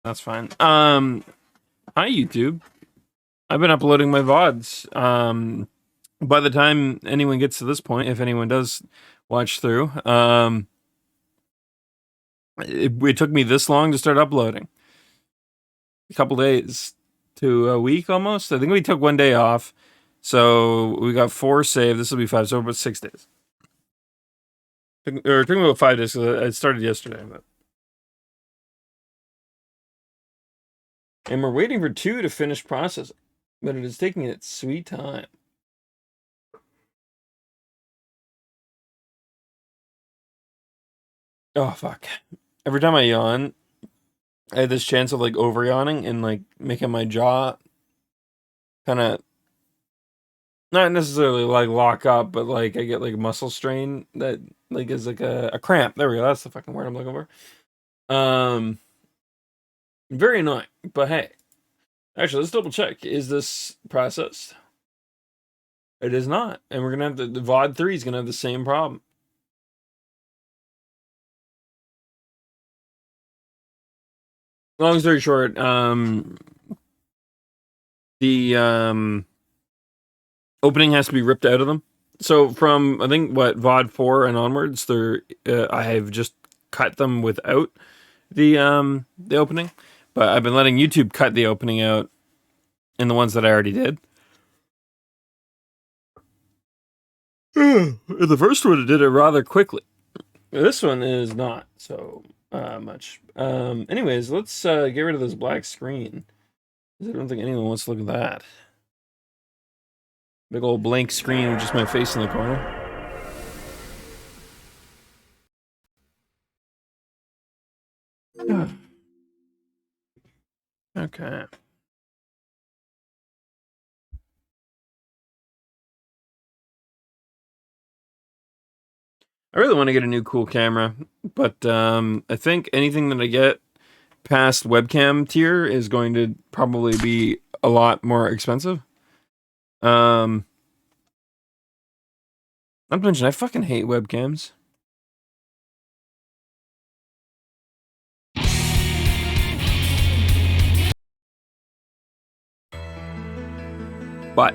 That's fine. Hi YouTube. I've been uploading my VODs. By the time anyone gets to this point, if anyone does watch through, it took me this long to start uploading. A couple days to a week almost. I think we took one day off. So we got 4 saved. This will be 5, so about 6 days. It took me about 5 days. So I started yesterday, but. And we're waiting for 2 to finish processing, but it is taking its sweet time. Oh, fuck. Every time I yawn, I have this chance of, like, over-yawning and, like, making my jaw kind of, not necessarily, like, lock up, but, like, I get, like, muscle strain that, like, is, like, a cramp. There we go. That's the fucking word I'm looking for. Very annoying, but hey. Actually, let's double check. Is this processed? It is not. And we're going to have the VOD 3 is going to have the same problem. Long story short, the opening has to be ripped out of them. So from, I think, VOD 4 and onwards, I have just cut them without the opening. But I've been letting YouTube cut the opening out in the ones that I already did. The first one did it rather quickly. This one is not so much. Anyways, let's get rid of this black screen. I don't think anyone wants to look at that. Big old blank screen with just my face in the corner. Okay. I really want to get a new cool camera, but I think anything that I get past webcam tier is going to probably be a lot more expensive. Not to mention, I fucking hate webcams. But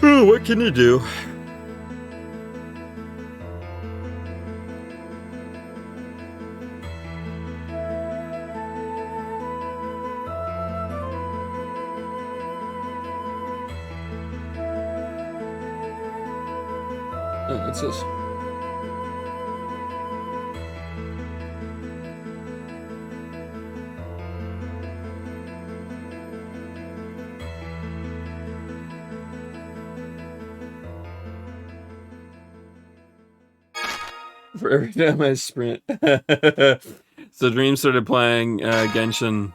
what can you do? Oh, what's this? For every time I sprint. So Dream started playing Genshin.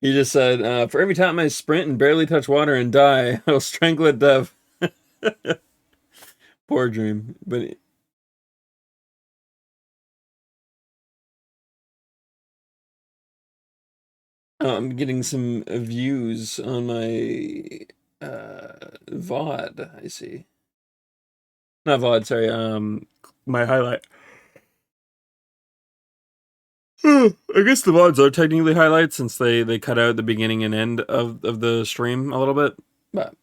He just said, for every time I sprint and barely touch water and die, I'll strangle a dove. Poor Dream. But I'm getting some views on my VOD, I see. Not VOD, sorry, my highlight. I guess the VODs are technically highlights since they cut out the beginning and end of the stream a little bit. But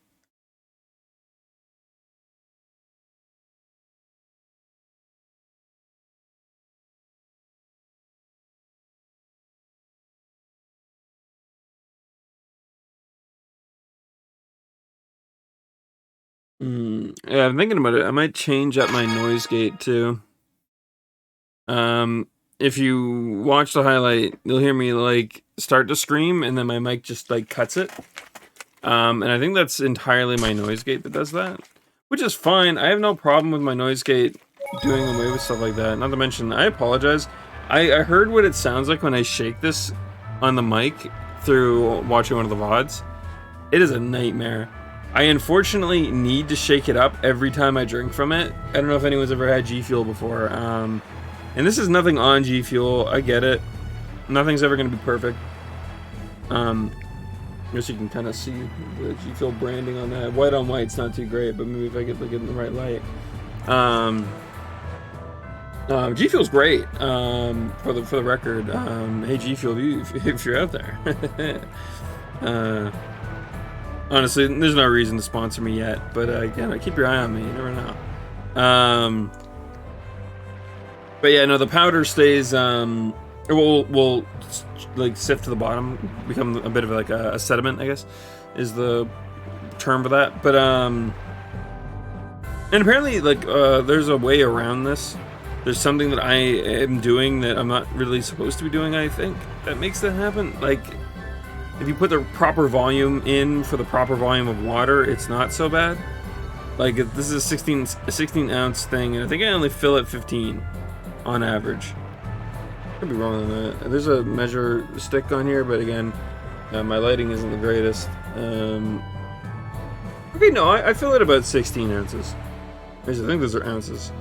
yeah, I'm thinking about it. I might change up my noise gate too. If you watch the highlight, you'll hear me like start to scream and then my mic just like cuts it. And I think that's entirely my noise gate that does that, which is fine. I have no problem with my noise gate doing away with stuff like that. Not to mention, I apologize. I heard what it sounds like when I shake this on the mic through watching one of the VODs. It is a nightmare. I unfortunately need to shake it up every time I drink from it. I don't know if anyone's ever had G Fuel before. And this is nothing on G Fuel. I get it. Nothing's ever going to be perfect. I guess you can kind of see the G Fuel branding on that. White on white's not too great, but maybe if I get like it in the right light. G Fuel's great. For the record, hey G Fuel, if you're out there. Honestly, there's no reason to sponsor me yet, but again, keep your eye on me. You never know. But yeah, no, the powder stays. Will like sift to the bottom, become a bit of like a sediment, I guess, is the term for that. But and apparently, like, there's a way around this. There's something that I am doing that I'm not really supposed to be doing, I think, that makes that happen. Like, if you put the proper volume in for the proper volume of water, it's not so bad. Like, this is a 16 ounce thing, and I think I only fill it 15 on average. Could be wrong on that. There's a measure stick on here, but again, my lighting isn't the greatest. Okay, no, I fill it about 16 ounces. I think those are ounces.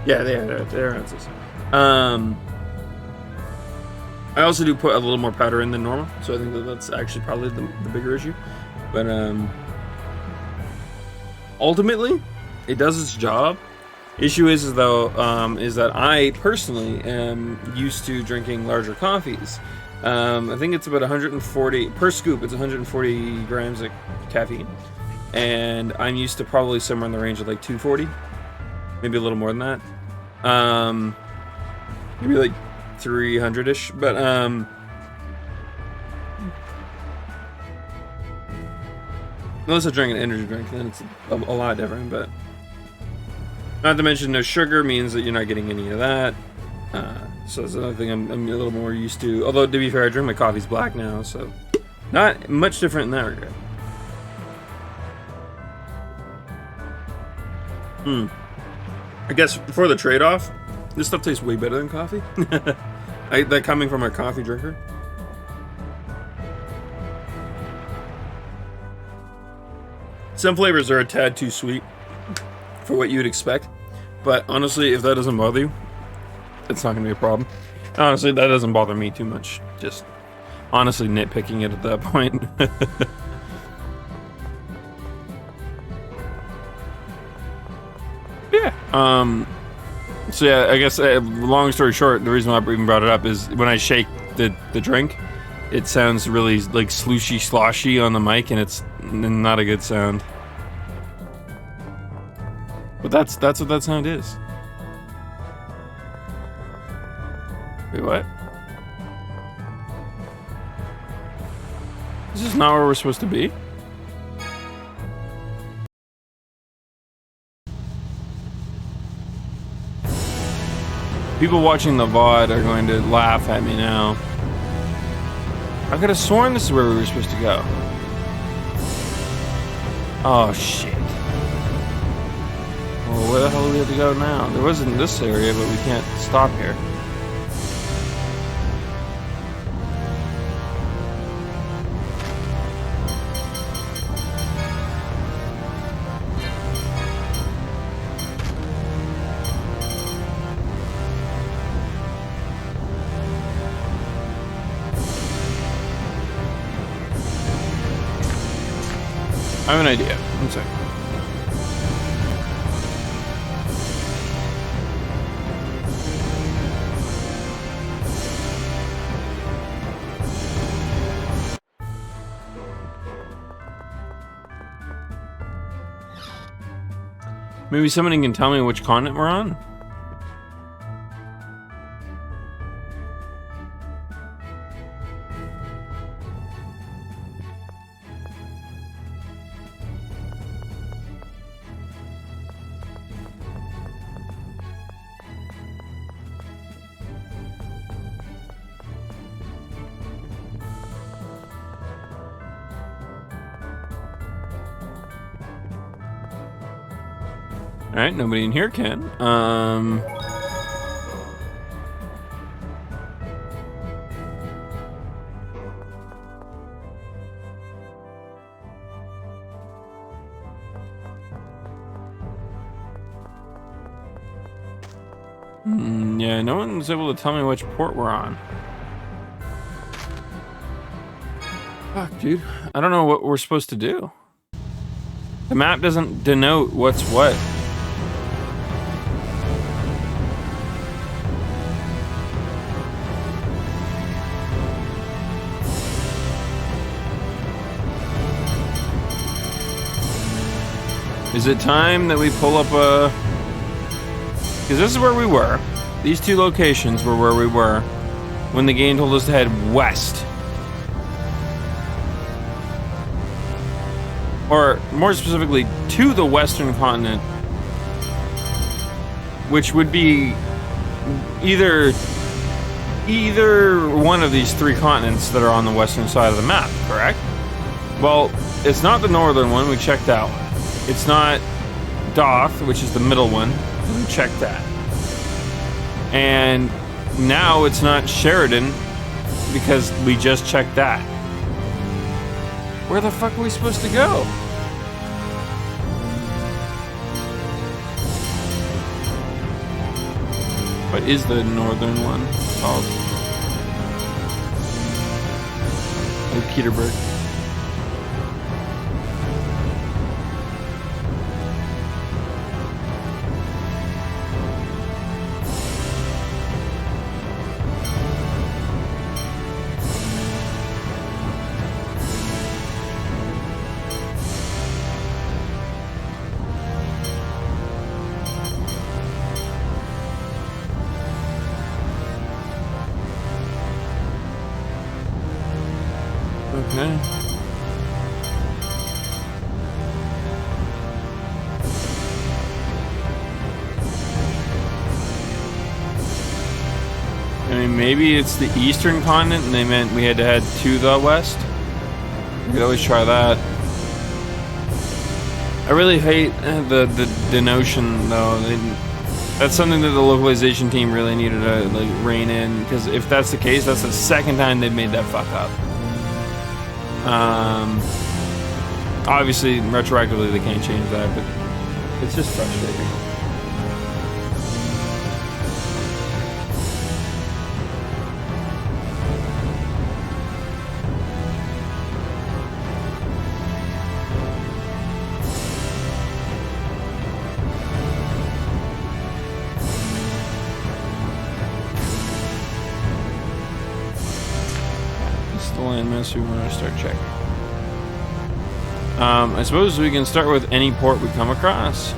Yeah, they're ounces. I also do put a little more powder in than normal, so I think that's actually probably the bigger issue. But ultimately, it does its job. Issue is though, is that I personally am used to drinking larger coffees. I think it's about 140 per scoop. It's 140 grams of caffeine, and I'm used to probably somewhere in the range of like 240, maybe a little more than that. Maybe like 300-ish, but unless I drink an energy drink, then it's a lot different. But not to mention, no sugar means that you're not getting any of that. So that's another thing I'm a little more used to. Although, to be fair, I drink my coffee's black now, so not much different in that regard. I guess for the trade-off, this stuff tastes way better than coffee. That coming from a coffee drinker. Some flavors are a tad too sweet for what you would expect, but honestly, if that doesn't bother you, it's not going to be a problem. Honestly, that doesn't bother me too much. Just honestly nitpicking it at that point. Yeah. So yeah, I guess long story short, the reason why I even brought it up is when I shake the drink, it sounds really like slooshy sloshy on the mic, and it's not a good sound. But that's what that sound is. Wait, what? This is not where we're supposed to be? People watching the VOD are going to laugh at me now. I could have sworn this is where we were supposed to go. Oh, shit. Well, where the hell do we have to go now? There wasn't this area, but we can't stop here. I have an idea. One second. Maybe somebody can tell me which continent we're on? Alright, nobody in here can. Yeah, no one's able to tell me which port we're on. Fuck, dude. I don't know what we're supposed to do. The map doesn't denote what's what. Is it time that we pull up a... Because this is where we were. These two locations were where we were when the game told us to head west. Or, more specifically, to the western continent. Which would be either one of these three continents that are on the western side of the map, correct? Well, it's not the northern one, we checked out. It's not Doth, which is the middle one, we checked that. And now it's not Sheridan, because we just checked that. Where the fuck are we supposed to go? What is the northern one called? Oh, Peterburg. Okay. I mean, maybe it's the eastern continent and they meant we had to head to the west. We could always try that. I really hate the notion, though. That's something that the localization team really needed to like rein in, because if that's the case, that's the second time they've made that fuck up. Obviously, retroactively they can't change that, but it's just frustrating. We want to start checking. I suppose we can start with any port we come across.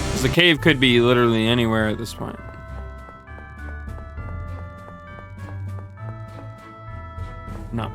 Because the cave could be literally anywhere at this point. No.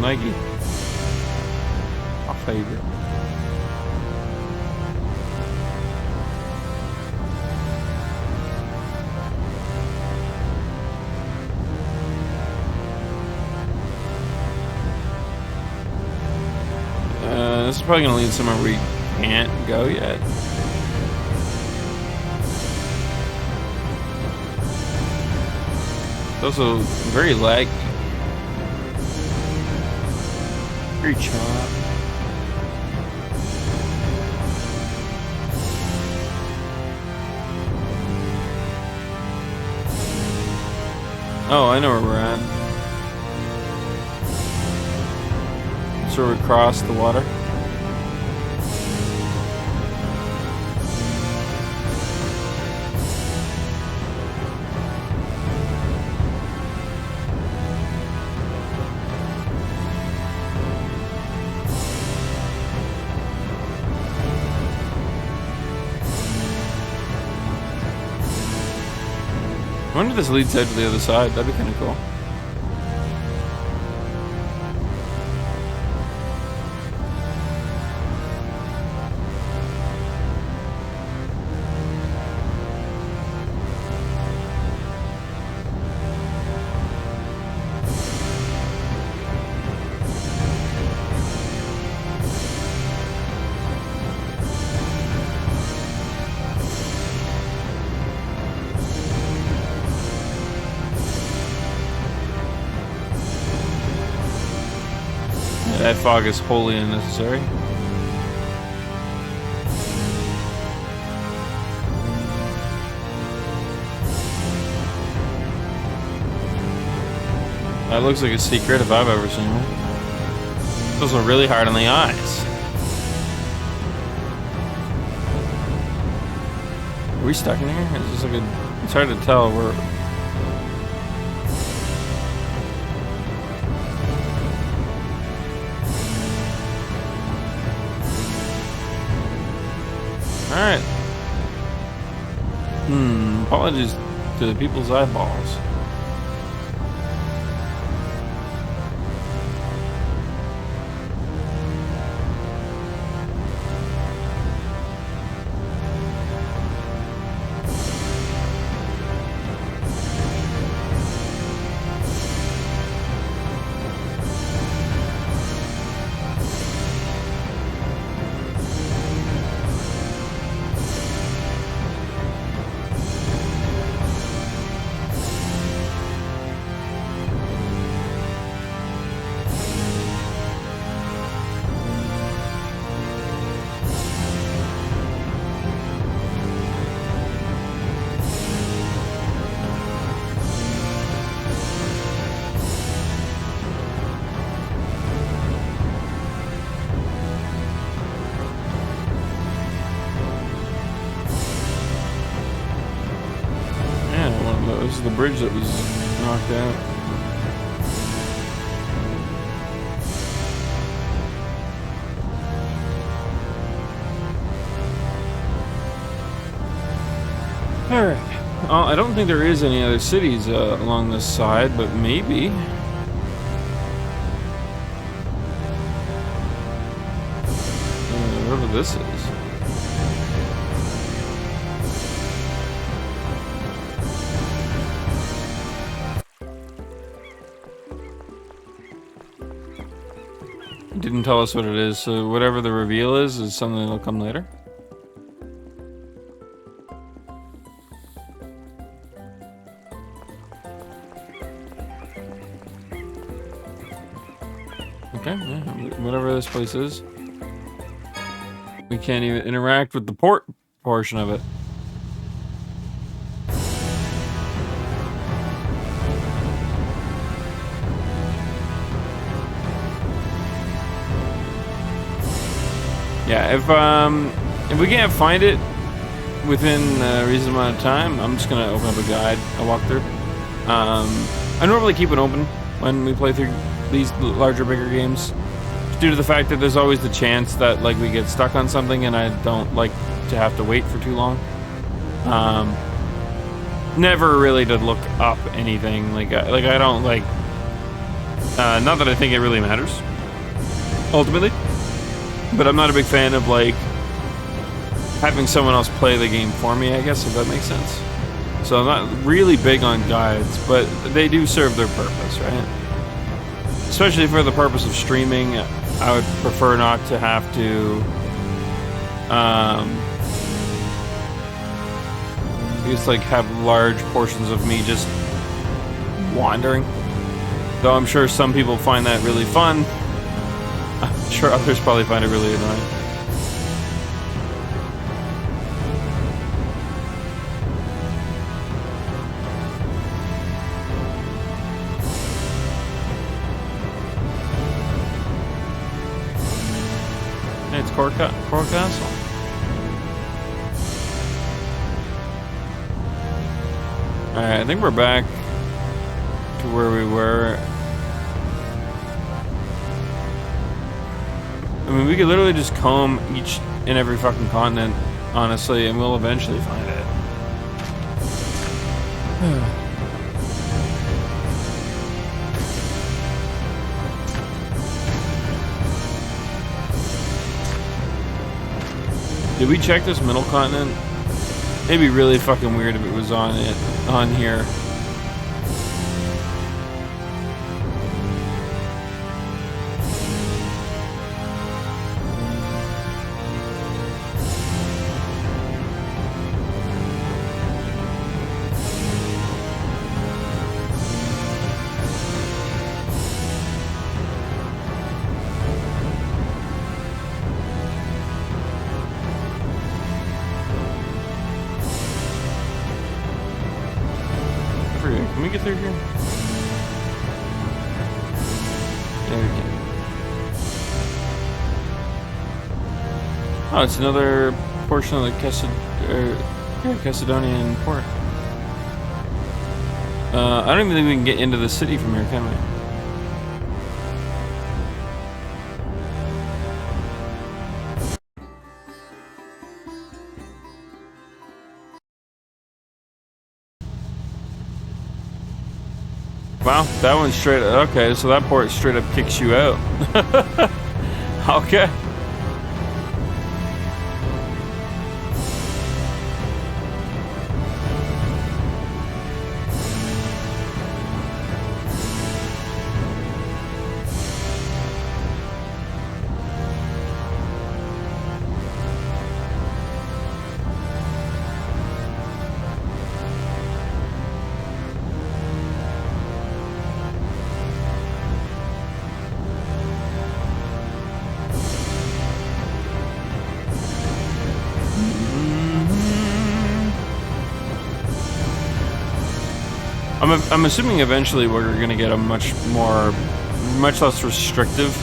Mikey. Our favorite. This is probably gonna lead somewhere we can't go yet. It's also very laggy. Very chop. Oh, I know where we're at. So we cross the water. I wonder if this leads out to the other side. That'd be kind of cool. That fog is wholly unnecessary. That looks like a secret if I've ever seen one. Those are really hard on the eyes. Are we stuck in here? Is this like a... It's hard to tell. We're... Alright. Apologies to the people's eyeballs. This is the bridge that was knocked out. Alright. I don't think there is any other cities along this side, but maybe. Whatever this is. Didn't tell us what it is, so whatever the reveal is something that'll come later. Okay, yeah, whatever this place is. We can't even interact with the port portion of it. Yeah, if we can't find it within a reasonable amount of time, I'm just gonna open up a guide, a walkthrough. I normally keep it open when we play through these larger, bigger games, due to the fact that there's always the chance that like we get stuck on something, and I don't like to have to wait for too long. Never really to look up anything like I don't like. Not that I think it really matters, ultimately. But I'm not a big fan of, like, having someone else play the game for me, I guess, if that makes sense. So I'm not really big on guides, but they do serve their purpose, right? Especially for the purpose of streaming, I would prefer not to have to, just, like, have large portions of me just wandering. Though I'm sure some people find that really fun. I'm sure others probably find it really annoying. Hey, it's Core Castle. Alright, I think we're back to where we were. I mean, we could literally just comb each and every fucking continent, honestly, and we'll eventually find it. Did we check this middle continent? It'd be really fucking weird if it was on here. through here? There we go. Oh, it's another portion of the Caledonian port. I don't even think we can get into the city from here, can we? Wow, that one's straight. Okay, so that port straight up kicks you out. Okay. I'm assuming eventually we're going to get a much less restrictive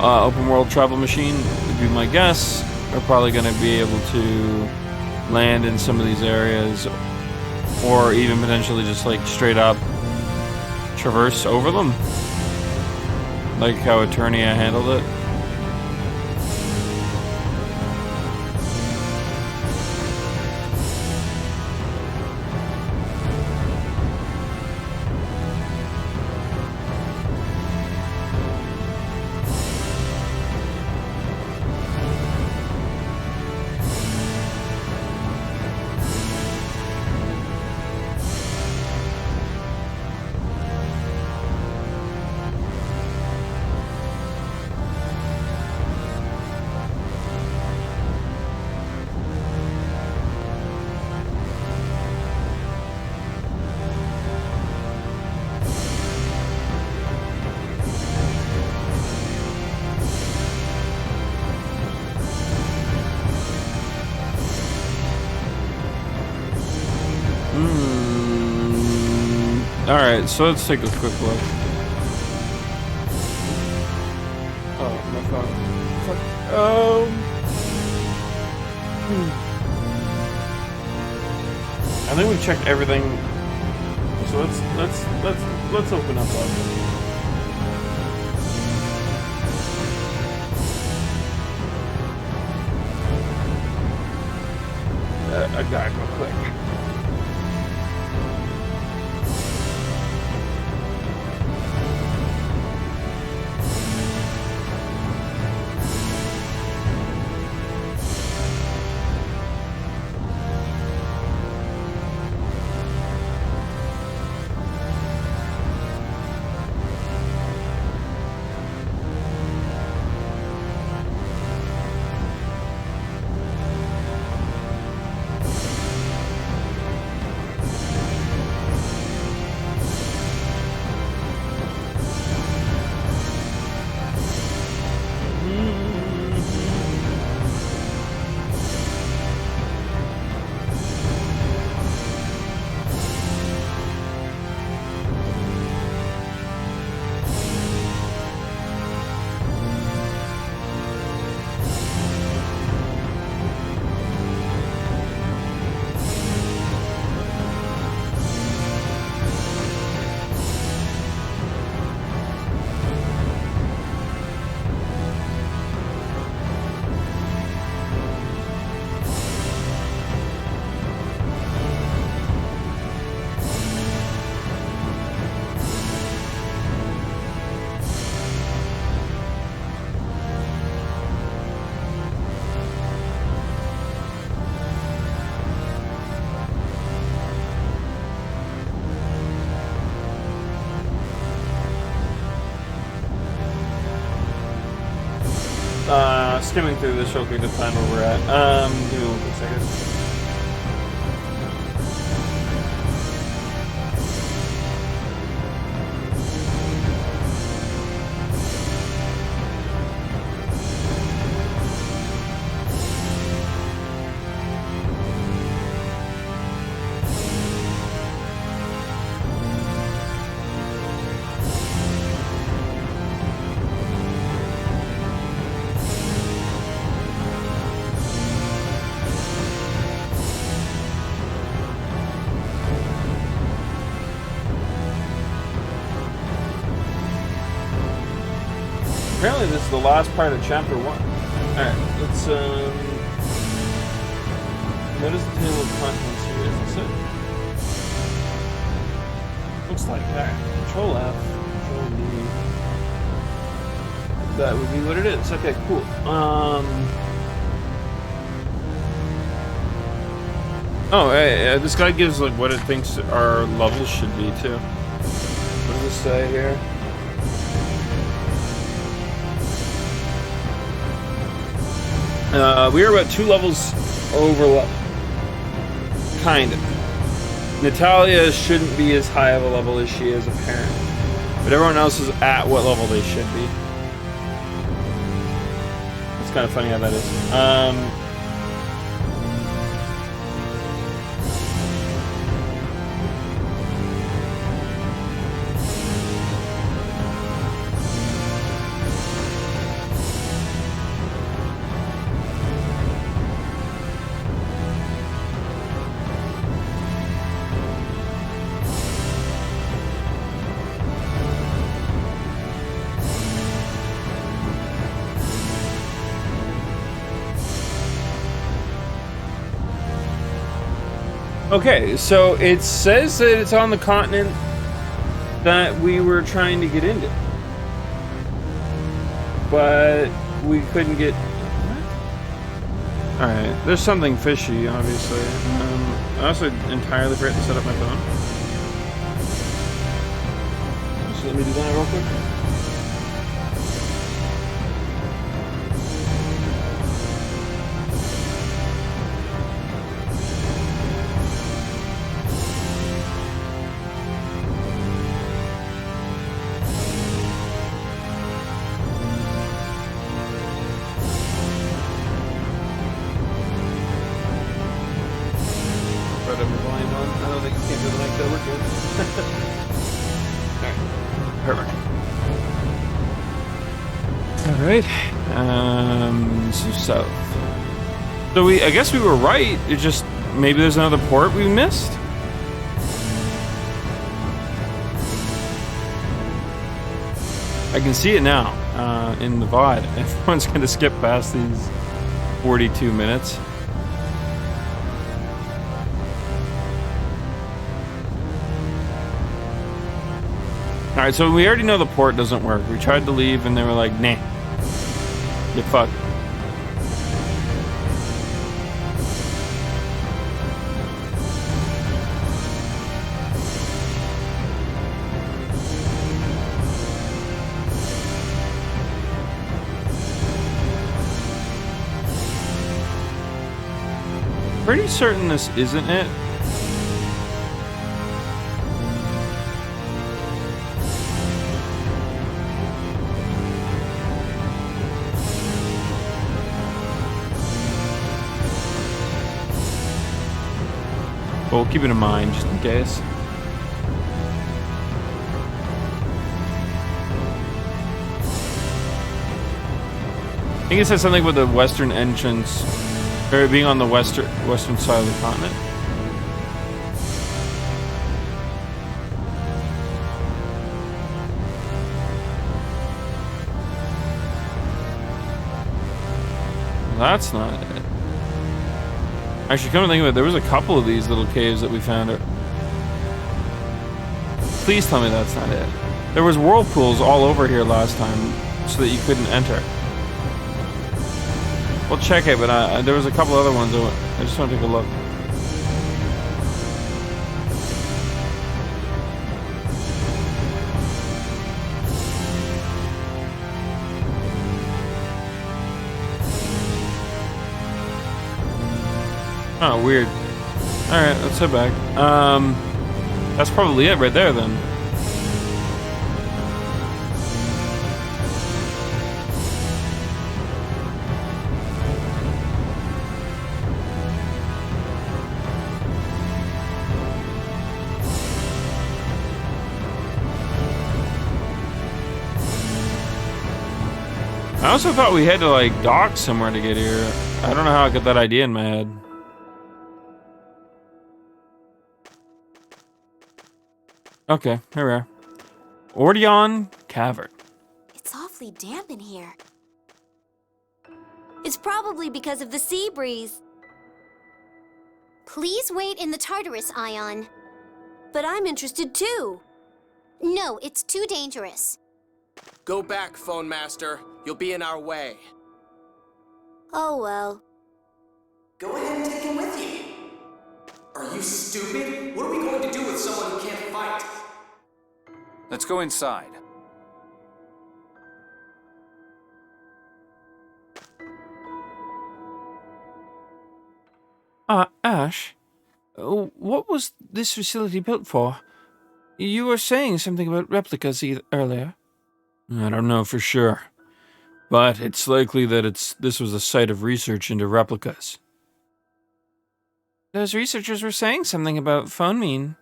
open world travel machine, would be my guess. We're probably going to be able to land in some of these areas, or even potentially just like straight up traverse over them, like how Eternia handled it. Alright, so let's take a quick look. Oh, my phone. Fuck. I think we've checked everything. So let's open up our a guide real quick. Skimming through this real quick to find where we're at. Give me 1 quick second. the last part of chapter 1. Alright, let's, what is the table of contents here? Is this it? Looks like that. Control F, Control D. That would be what it is. Okay, cool. Oh, hey, this guy gives like what it thinks our levels should be too. What does this say here? We are about 2 levels over. Kind of. Natalia shouldn't be as high of a level as she is apparently, but everyone else is at what level they should be. It's kind of funny how that is. Okay, so it says that it's on the continent that we were trying to get into. But we couldn't get... What? Alright, there's something fishy, obviously. I also entirely forgot to set up my phone. So let me do that real quick. Alright. So south. So I guess we were right. It just, maybe there's another port we missed? I can see it now, in the VOD. Everyone's gonna skip past these 42 minutes. Alright, so we already know the port doesn't work. We tried to leave and they were like, nah. Get fucked. Pretty certain this isn't it. But we'll keep it in mind just in case. I think it said something with the western entrance, or being on the western side of the continent. That's not it. Actually, come to think of it, there was a couple of these little caves that we found. Please tell me that's not it. There was whirlpools all over here last time, so that you couldn't enter. We'll check it, but there was a couple other ones. I just want to take a look. Oh, weird. Alright, let's head back. That's probably it right there, then. I also thought we had to, like, dock somewhere to get here. I don't know how I got that idea in my head. Okay, here we are. Ordeon Cavern. It's awfully damp in here. It's probably because of the sea breeze. Please wait in the Tartarus, Ion. But I'm interested too. No, it's too dangerous. Go back, Phone Master. You'll be in our way. Oh well. Go ahead and take him with you. Are you stupid? What are we going to do with someone who can't fight? Let's go inside. Ash, what was this facility built for? You were saying something about replicas earlier. I don't know for sure, but it's likely that this was a site of research into replicas. Those researchers were saying something about phone mean.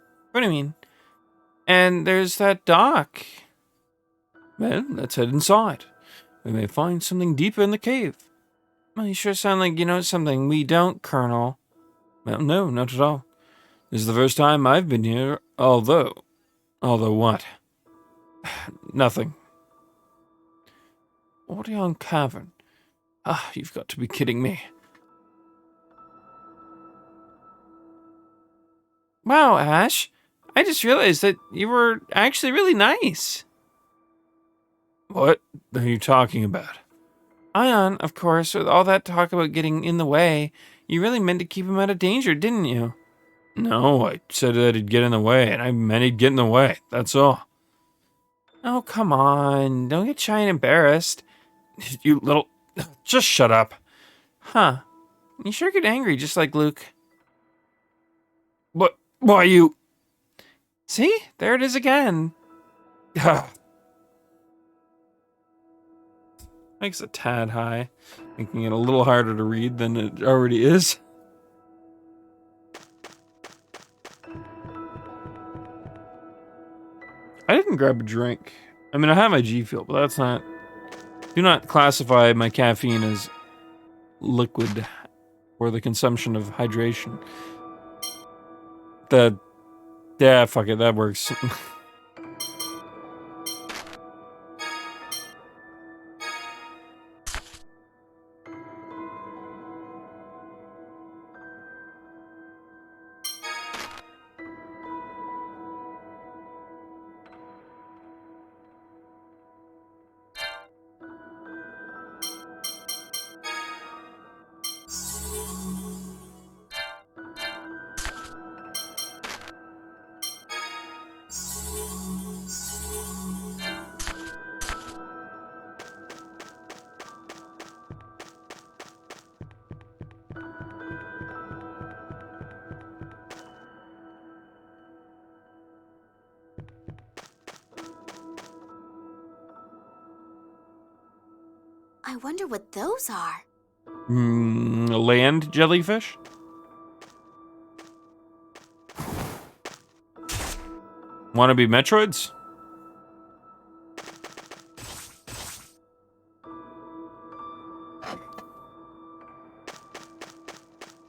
And there's that dock. Well, let's head inside. We may find something deeper in the cave. Well, you sure sound like you know something we don't, Colonel. Well, no, not at all. This is the first time I've been here, although what? Nothing. Odeon Cavern. You've got to be kidding me. Wow, Ash. I just realized that you were actually really nice. What are you talking about? Ion, of course, with all that talk about getting in the way, you really meant to keep him out of danger, didn't you? No, I said that he'd get in the way, and I meant he'd get in the way, that's all. Oh, come on, don't get shy and embarrassed. You little... Just shut up. Huh. You sure get angry just like Luke. What? Why you... See? There it is again. Makes a tad high, making it a little harder to read than it already is. I didn't grab a drink. I mean, I have my G Fuel, but that's not... Do not classify my caffeine as liquid for the consumption of hydration. Yeah, fuck it, that works. I wonder what those are. Land jellyfish? Wanna be Metroids?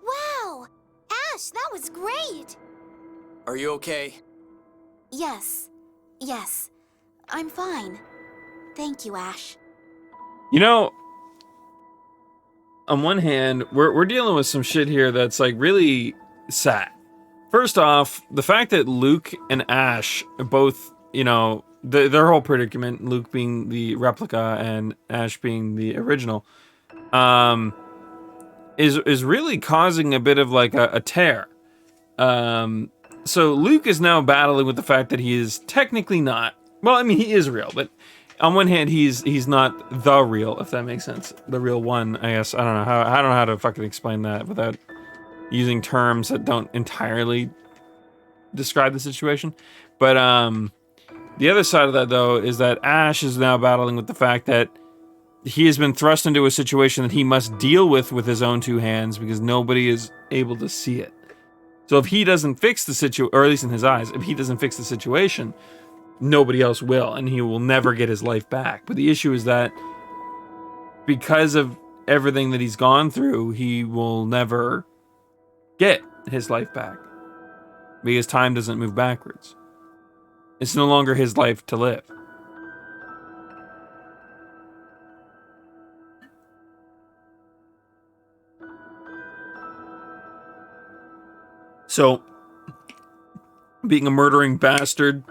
Wow! Ash, that was great! Are you okay? Yes. I'm fine. Thank you, Ash. You know, on one hand, we're dealing with some shit here that's like really sad. First off, the fact that Luke and Ash are both, you know, their whole predicament, Luke being the replica and Ash being the original, is really causing a bit of like a tear. So Luke is now battling with the fact that he is technically not. Well, I mean, he is real, but on one hand, he's not the real, if that makes sense. The real one, I guess. I don't know how to fucking explain that without using terms that don't entirely describe the situation. But the other side of that, though, is that Ash is now battling with the fact that he has been thrust into a situation that he must deal with his own two hands because nobody is able to see it. So if he doesn't fix the situation, or at least in his eyes, if he doesn't fix the situation, nobody else will, and he will never get his life back. But the issue is that because of everything that he's gone through, he will never get his life back because time doesn't move backwards. It's no longer his life to live. So, being a murdering bastard,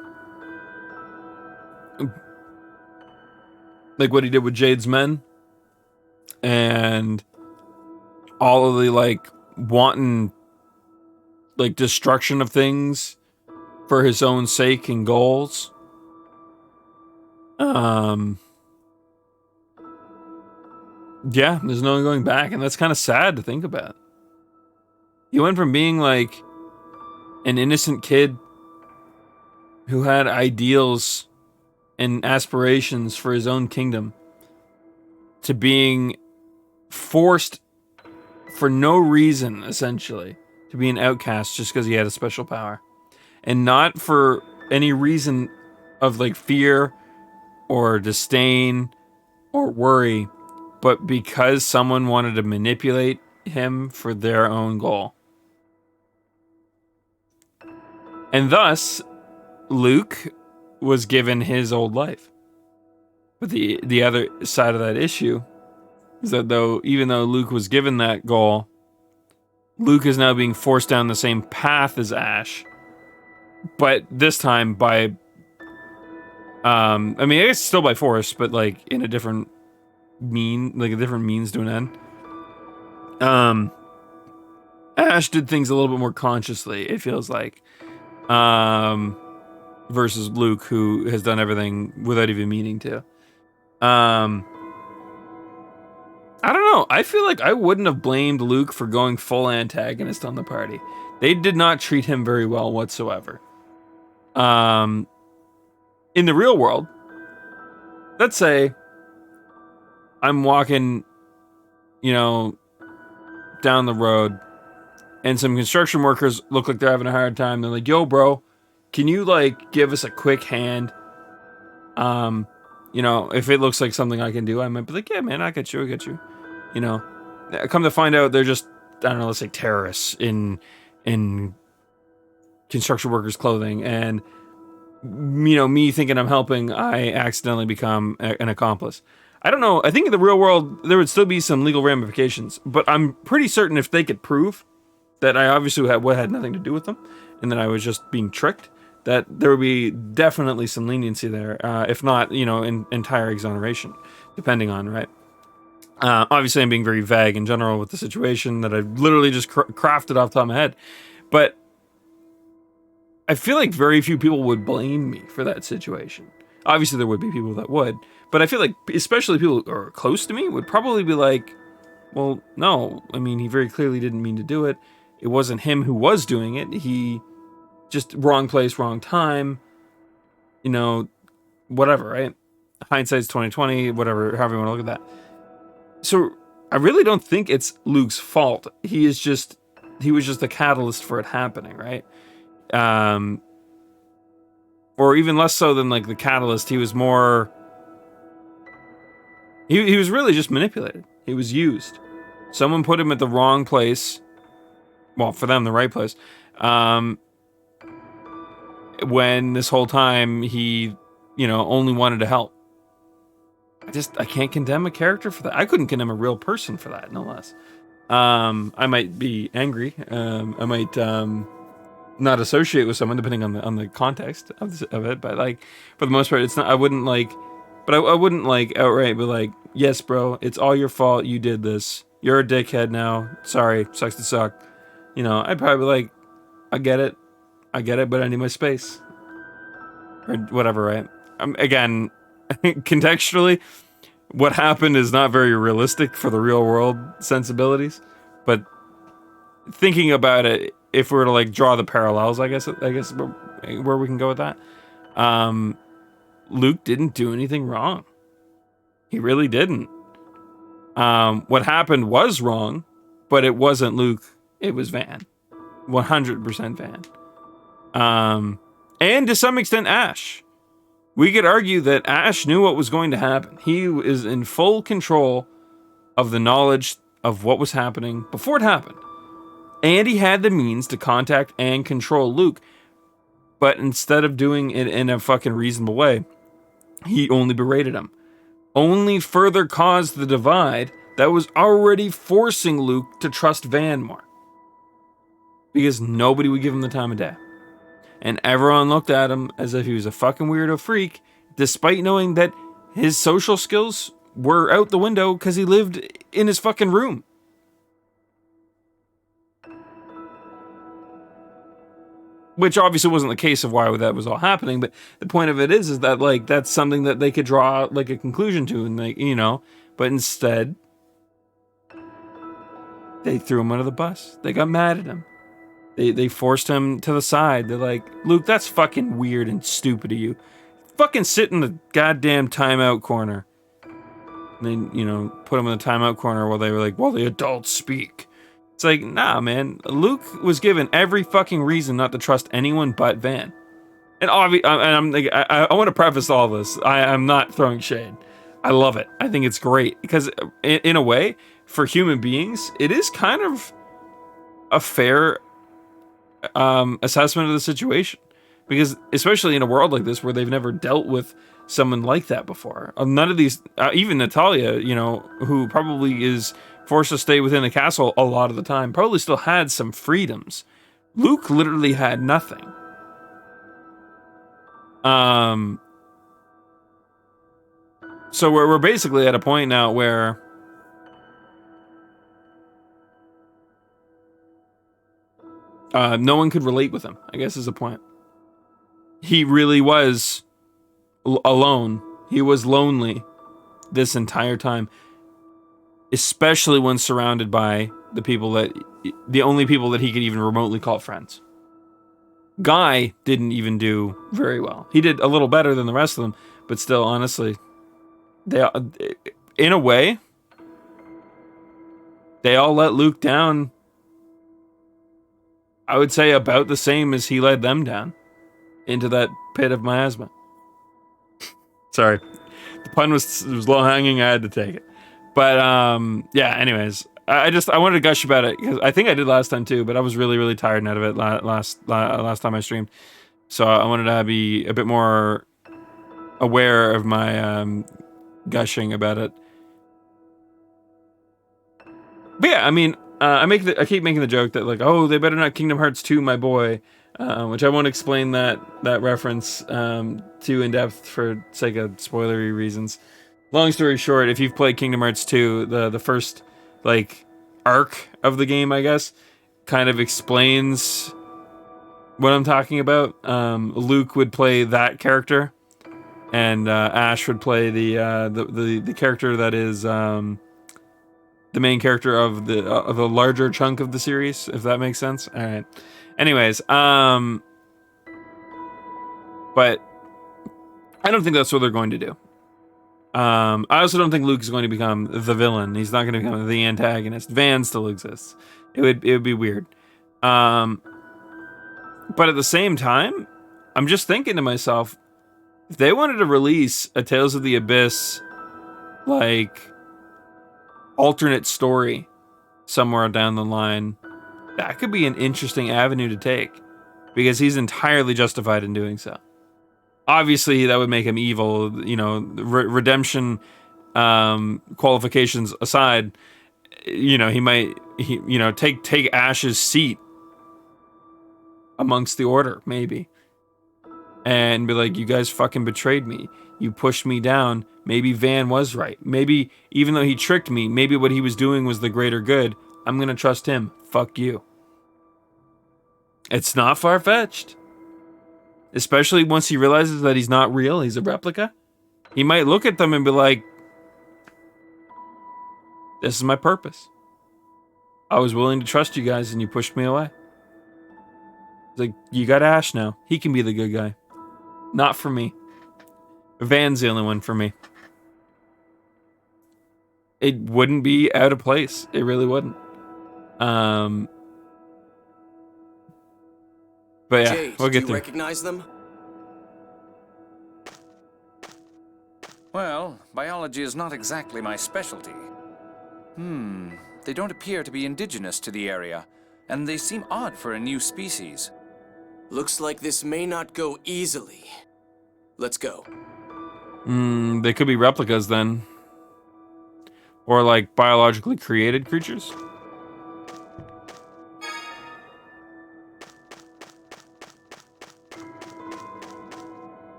like what he did with Jade's men, and all of the, like, wanton, like, destruction of things for his own sake and goals. Yeah, there's no going back, and that's kind of sad to think about. He went from being, like, an innocent kid who had ideals and aspirations for his own kingdom to being forced for no reason, essentially, to be an outcast just because he had a special power. And not for any reason of, like, fear or disdain or worry, but because someone wanted to manipulate him for their own goal. And thus, Luke was given his old life. But the other side of that issue is that even though Luke was given that goal, Luke is now being forced down the same path as Ash. But this time by, I mean, I guess still by force, but like in a different different means to an end. Ash did things a little bit more consciously, it feels like. Versus Luke, who has done everything without even meaning to. I don't know. I feel like I wouldn't have blamed Luke for going full antagonist on the party. They did not treat him very well whatsoever. In the real world, let's say I'm walking, down the road, and some construction workers look like they're having a hard time. They're like, "Yo, bro, can you, like, give us a quick hand? If it looks like something I can do," I might be like, "Yeah, man, I got you. Come to find out, they're just, I don't know, let's say terrorists in construction workers' clothing, and me thinking I'm helping, I accidentally become an accomplice. I don't know. I think in the real world there would still be some legal ramifications, but I'm pretty certain if they could prove that I obviously had nothing to do with them, and that I was just being tricked, that there would be definitely some leniency there, if not, entire exoneration, depending on, right? Obviously, I'm being very vague in general with the situation that I literally just crafted off the top of my head, but I feel like very few people would blame me for that situation. Obviously, there would be people that would, but I feel like especially people who are close to me would probably be like, well, no, I mean, he very clearly didn't mean to do it. It wasn't him who was doing it. He just wrong place, wrong time, whatever, right? Hindsight's 2020, whatever, however you want to look at that. So I really don't think it's Luke's fault. He was just the catalyst for it happening, right? Or even less so than like the catalyst. He was more, he was really just manipulated. He was used. Someone put him at the wrong place. Well, for them, the right place. When this whole time he, only wanted to help. I can't condemn a character for that. I couldn't condemn a real person for that, no less. I might be angry. I might not associate with someone depending on the context of it. But like for the most part, it's not. I wouldn't like outright be like, "Yes, bro, it's all your fault. You did this. You're a dickhead now. Sorry, sucks to suck." I'd probably be like, I get it, but I need my space. Or whatever, right? Again, contextually, what happened is not very realistic for the real world sensibilities. But thinking about it, if we were to like draw the parallels, I guess where we can go with that. Luke didn't do anything wrong. He really didn't. What happened was wrong, but it wasn't Luke. It was Van. 100% Van. And to some extent, Ash. We could argue that Ash knew what was going to happen. He is in full control of the knowledge of what was happening before it happened. And he had the means to contact and control Luke. But instead of doing it in a fucking reasonable way, he only berated him. Only further caused the divide that was already forcing Luke to trust Van more. because nobody would give him the time of day. And everyone looked at him as if he was a fucking weirdo freak, despite knowing that his social skills were out the window because he lived in his fucking room. Which obviously wasn't the case of why that was all happening, but the point of it is that, like, that's something that they could draw, like, a conclusion to, and, like, you know, but instead, they threw him under the bus. They got mad at him. They forced him to the side. They're like, Luke, that's fucking weird and stupid of you. Fucking sit in the goddamn timeout corner. And they, you know, put him in the timeout corner while they were like, well, the adults speak. It's like, nah, man. Luke was given every fucking reason not to trust anyone but Van. And I'm like, I want to preface all this. I'm not throwing shade. I love it. I think it's great because, in a way, for human beings, it is kind of a fair assessment of the situation. Because especially in a world like this where they've never dealt with someone like that before, none of these, even Natalia, you know, who probably is forced to stay within the castle a lot of the time, probably still had some freedoms. Luke literally had nothing. So we're basically at a point now where no one could relate with him, I guess is the point. He really was alone. He was lonely this entire time. Especially when surrounded by the only people that he could even remotely call friends. Guy didn't even do very well. He did a little better than the rest of them, but still, honestly, in a way, they all let Luke down. I would say about the same as he led them down into that pit of miasma. Sorry, the pun was low hanging. I had to take it. But, yeah, anyways, I wanted to gush about it, because I think I did last time too, but I was really, really tired and out of it last time I streamed. So I wanted to be a bit more aware of my, gushing about it. But yeah, I mean, I keep making the joke that, like, oh, they better not Kingdom Hearts 2, my boy, which I won't explain that reference, too in depth for sake of spoilery reasons. Long story short, if you've played Kingdom Hearts 2, the first, like, arc of the game, I guess, kind of explains what I'm talking about. Luke would play that character, and Ash would play the character that is the main character of the larger chunk of the series, if that makes sense. All right. Anyways, but I don't think that's what they're going to do. I also don't think Luke is going to become the villain. He's not going to become the antagonist. Van still exists. It would be weird. But at the same time, I'm just thinking to myself, if they wanted to release a Tales of the Abyss, like, alternate story somewhere down the line, that could be an interesting avenue to take, because he's entirely justified in doing so. Obviously, that would make him evil, you know, redemption qualifications aside, you know, he might take Ash's seat amongst the Order, maybe. And be like, you guys fucking betrayed me. You pushed me down. Maybe Van was right. Maybe, even though he tricked me, maybe what he was doing was the greater good. I'm gonna trust him. Fuck you. It's not far-fetched. Especially once he realizes that he's not real, he's a replica. He might look at them and be like, this is my purpose. I was willing to trust you guys and you pushed me away. It's like, you got Ash now. He can be the good guy. Not for me. Van's the only one for me. It wouldn't be out of place. It really wouldn't. But yeah, Jade, we'll get do you there. recognize them? Well, biology is not exactly my specialty. They don't appear to be indigenous to the area, and they seem odd for a new species. Looks like this may not go easily. Let's go. They could be replicas then. Or like biologically created creatures.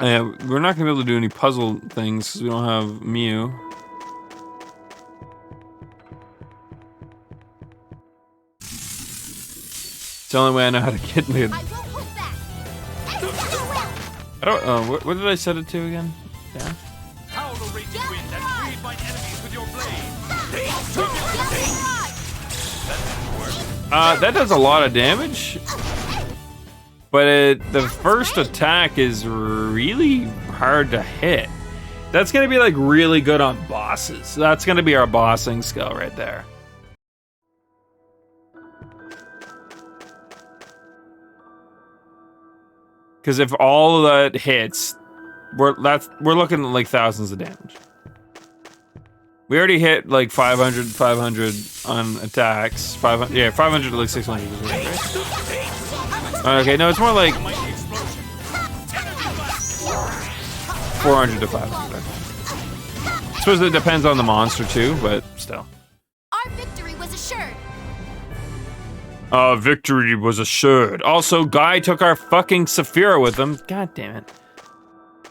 We're not gonna be able to do any puzzle things because we don't have Mew. It's the only way I know how to get the. I won't hold back. I don't. What did I set it to again? Yeah. Howl the raging wind and freeze my enemies with your blade. That does a lot of damage. But the first attack is really hard to hit. That's gonna be like really good on bosses. That's gonna be our bossing skill right there. Because if all of that hits, we're looking at like thousands of damage. We already hit like 500 on attacks. 500, yeah, 500 to like 600. Okay, no, it's more like 400 to 500. I suppose it depends on the monster too, but still. Our victory was assured. Victory was assured. Also, Guy took our fucking Saphira with him. God damn it.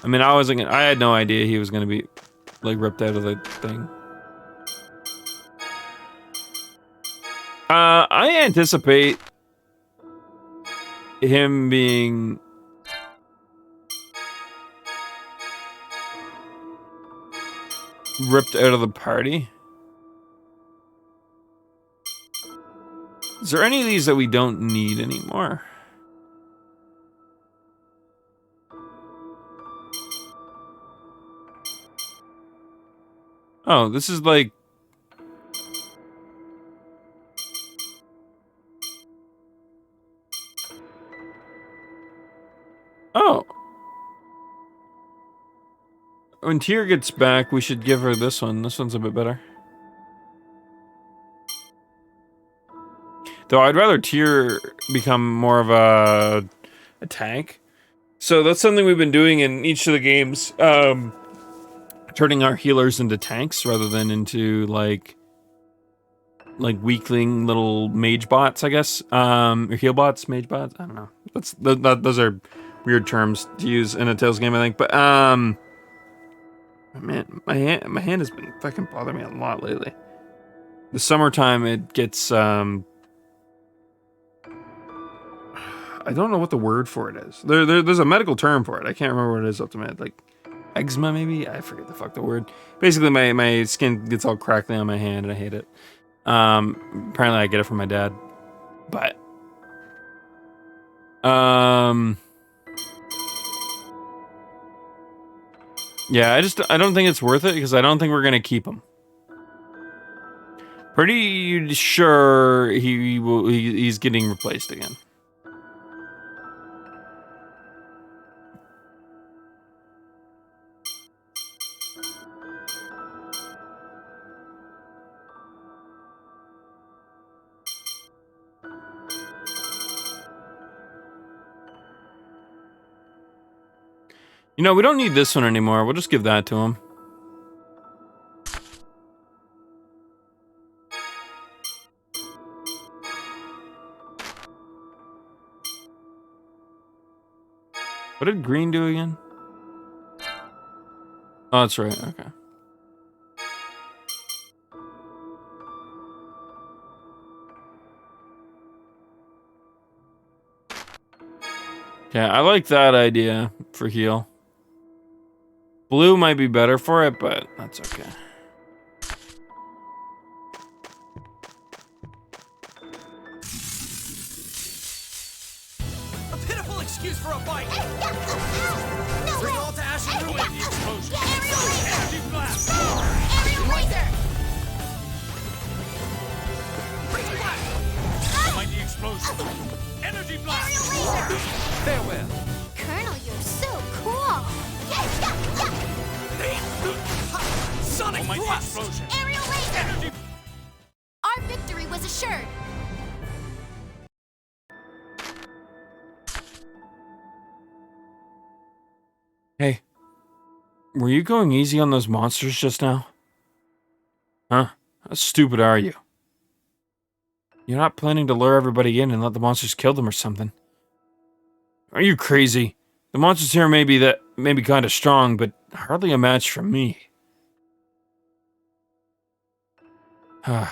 I mean, I had no idea he was gonna be like ripped out of the thing. I anticipate him being ripped out of the party. Is there any of these that we don't need anymore? Oh, this is like... Oh. When Tyr gets back, we should give her this one. This one's a bit better. Though I'd rather Tyr become more of a tank. So that's something we've been doing in each of the games. Turning our healers into tanks rather than into like weakling little mage bots, I guess. Or heal bots, mage bots. I don't know. Those are weird terms to use in a Tales game, I think. But man, my hand has been fucking bothering me a lot lately. The summertime, it gets I don't know what the word for it is. There's a medical term for it. I can't remember what it is off the top. Like eczema, maybe? I forget the fuck the word. Basically, my skin gets all crackly on my hand, and I hate it. Apparently, I get it from my dad. But yeah, I don't think it's worth it because I don't think we're gonna keep him. Pretty sure he's getting replaced again. You know, we don't need this one anymore. We'll just give that to him. What did green do again? Oh, that's right. Okay. Okay, I like that idea for heal. Blue might be better for it, but that's okay. A pitiful excuse for a fight! Bring all to ash and ruin! The explosion! Aerial laser! Energy blast! Aerial laser! Freeze blast! Mighty explosion. Energy blast. Aerial laser! Farewell. Colonel, you're so cool! Sonic Mighty thrust! explosion. Aerial laser! Energy. Our victory was assured. Hey, were you going easy on those monsters just now? Huh? How stupid are you? You're not planning to lure everybody in and let the monsters kill them or something? Are you crazy? The monsters here may maybe kind of strong, but hardly a match for me. If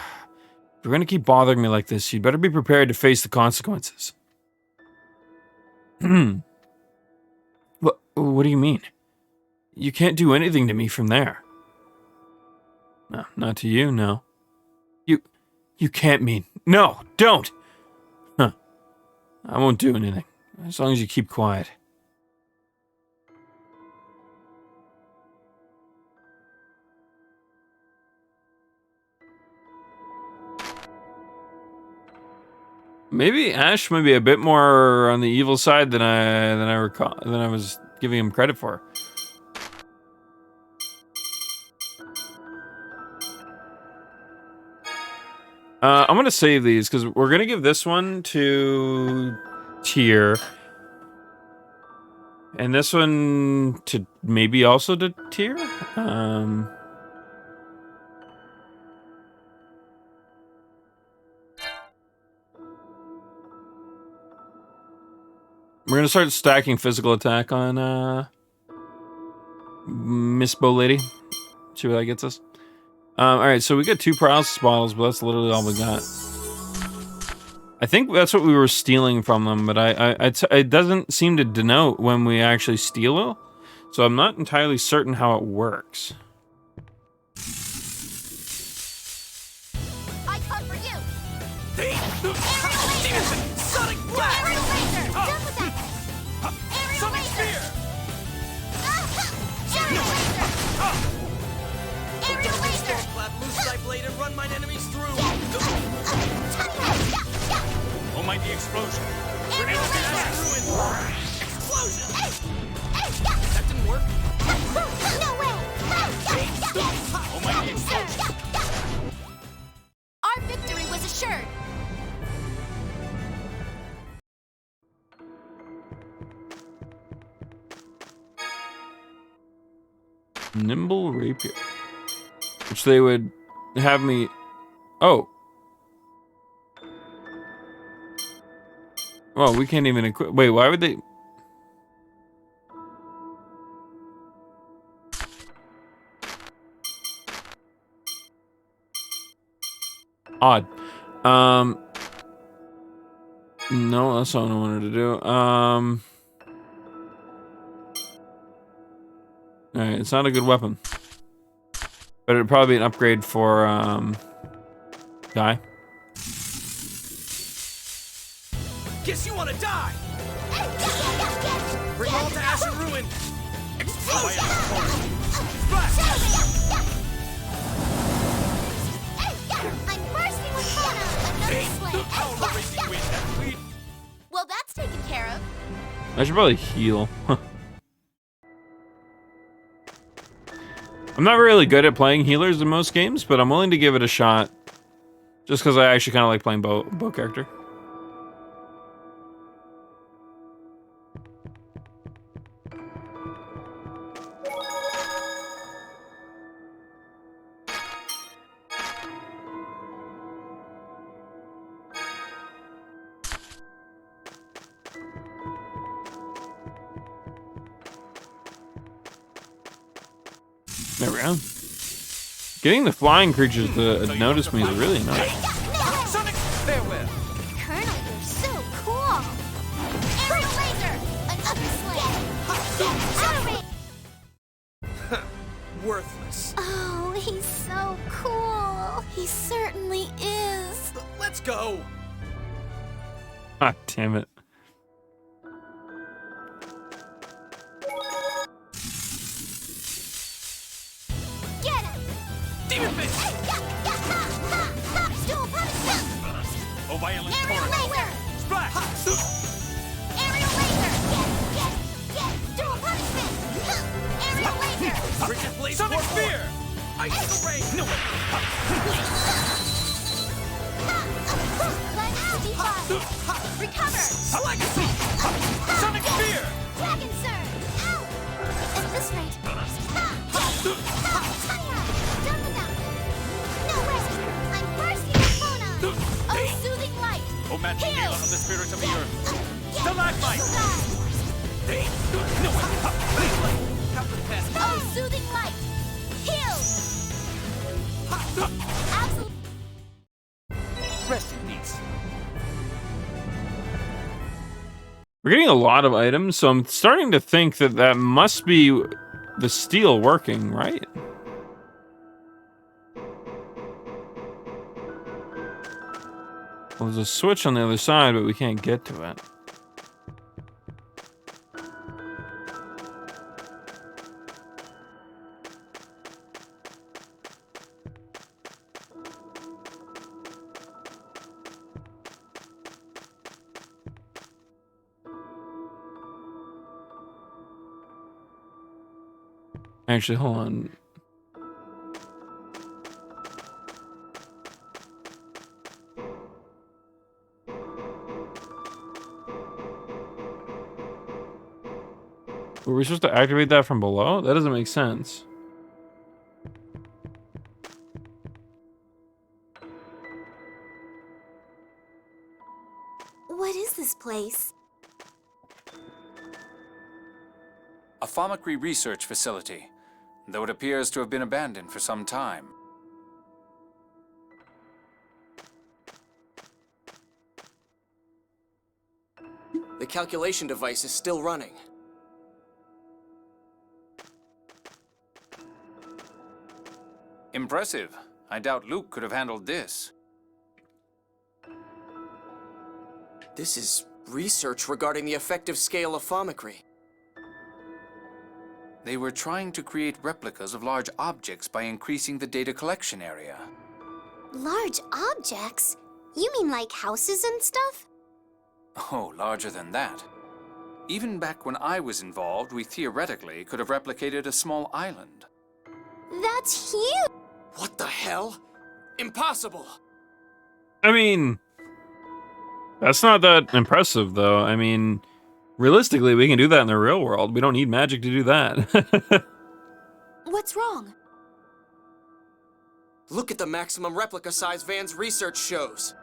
you're gonna keep bothering me like this, you'd better be prepared to face the consequences. What do you mean? You can't do anything to me from there. No, not to you, no. You can't mean. No, don't! Huh. I won't do anything, as long as you keep quiet. Maybe Ash might be a bit more on the evil side than I was giving him credit for. I'm gonna save these because we're gonna give this one to Tier, and this one to maybe also to Tier. We're gonna start stacking physical attack on Miss Bow Lady. See where that gets us. Alright, so we got 2 paralysis bottles, but that's literally all we got. I think that's what we were stealing from them, but it doesn't seem to denote when we actually steal it, so I'm not entirely certain how it works. I come for you. Sonic Blast! Aerial laser. Done with that. Aerial Sonic laser. Spear! Aerial laser. Aerial laser. Clap loose thy blade and run mine enemies through! Oh, mighty explosion. Aerial laser. Ruin! Explosion! That didn't work. No way. Oh, mighty explosion. Our victory was assured. Nimble Rapier. Which they would have me... Oh. Well, we can't even equip... Wait, why would they... Odd. No, that's not what I wanted to do. Alright, it's not a good weapon. But it'd probably be an upgrade for, Guy. Guess you wanna die! Bring all to ash and ruin! Explosion! Splash! I'm bursting with Mona. Another slay. Power of racing wind that we... Well, that's taken care of. I should probably heal. I'm not really good at playing healers in most games, but I'm willing to give it a shot. Just because I actually kind of like playing bow character. There we go. Getting the flying creatures to notice me is really nice. Sonic farewell! Colonel, you're so cool. Aerial laser. Another slay. Worthless. Oh, he's so cool. He certainly is. Let's go! Ah, damn it. Get him. Demon Fist! Dual punishment. Oh, violent Aerial torrent. laser. Splash! Aerial laser. Dual punishment. Aerial laser. Rigid Blade Sonic Spear! Ice Ray! No way! Recover. Legacy! Sonic Spear! Dragon Surge. Ow. At this rate. Done with them. No way. I'm bursting with Mona. Oh, soothing light. Oh, magic Heal. healer of the spirit of the earth. Stalagmite! Oh, soothing light! Heal! Absolute. Rest in peace. We're getting a lot of items, so I'm starting to think that that must be the steel working, right? Well, there's a switch on the other side, but we can't get to it. Actually, hold on. Were we supposed to activate that from below? That doesn't make sense. What is this place? A Pharmacy research facility, though it appears to have been abandoned for some time. The calculation device is still running. Impressive. I doubt Luke could have handled this. This is research regarding the effective scale of pharmacy. They were trying to create replicas of large objects by increasing the data collection area. Large objects? You mean like houses and stuff? Oh, larger than that. Even back when I was involved, we theoretically could have replicated a small island. That's huge! What the hell? Impossible! I mean, that's not that impressive, though. I mean, realistically, we can do that in the real world. We don't need magic to do that. What's wrong? Look at the maximum replica size Van's research shows.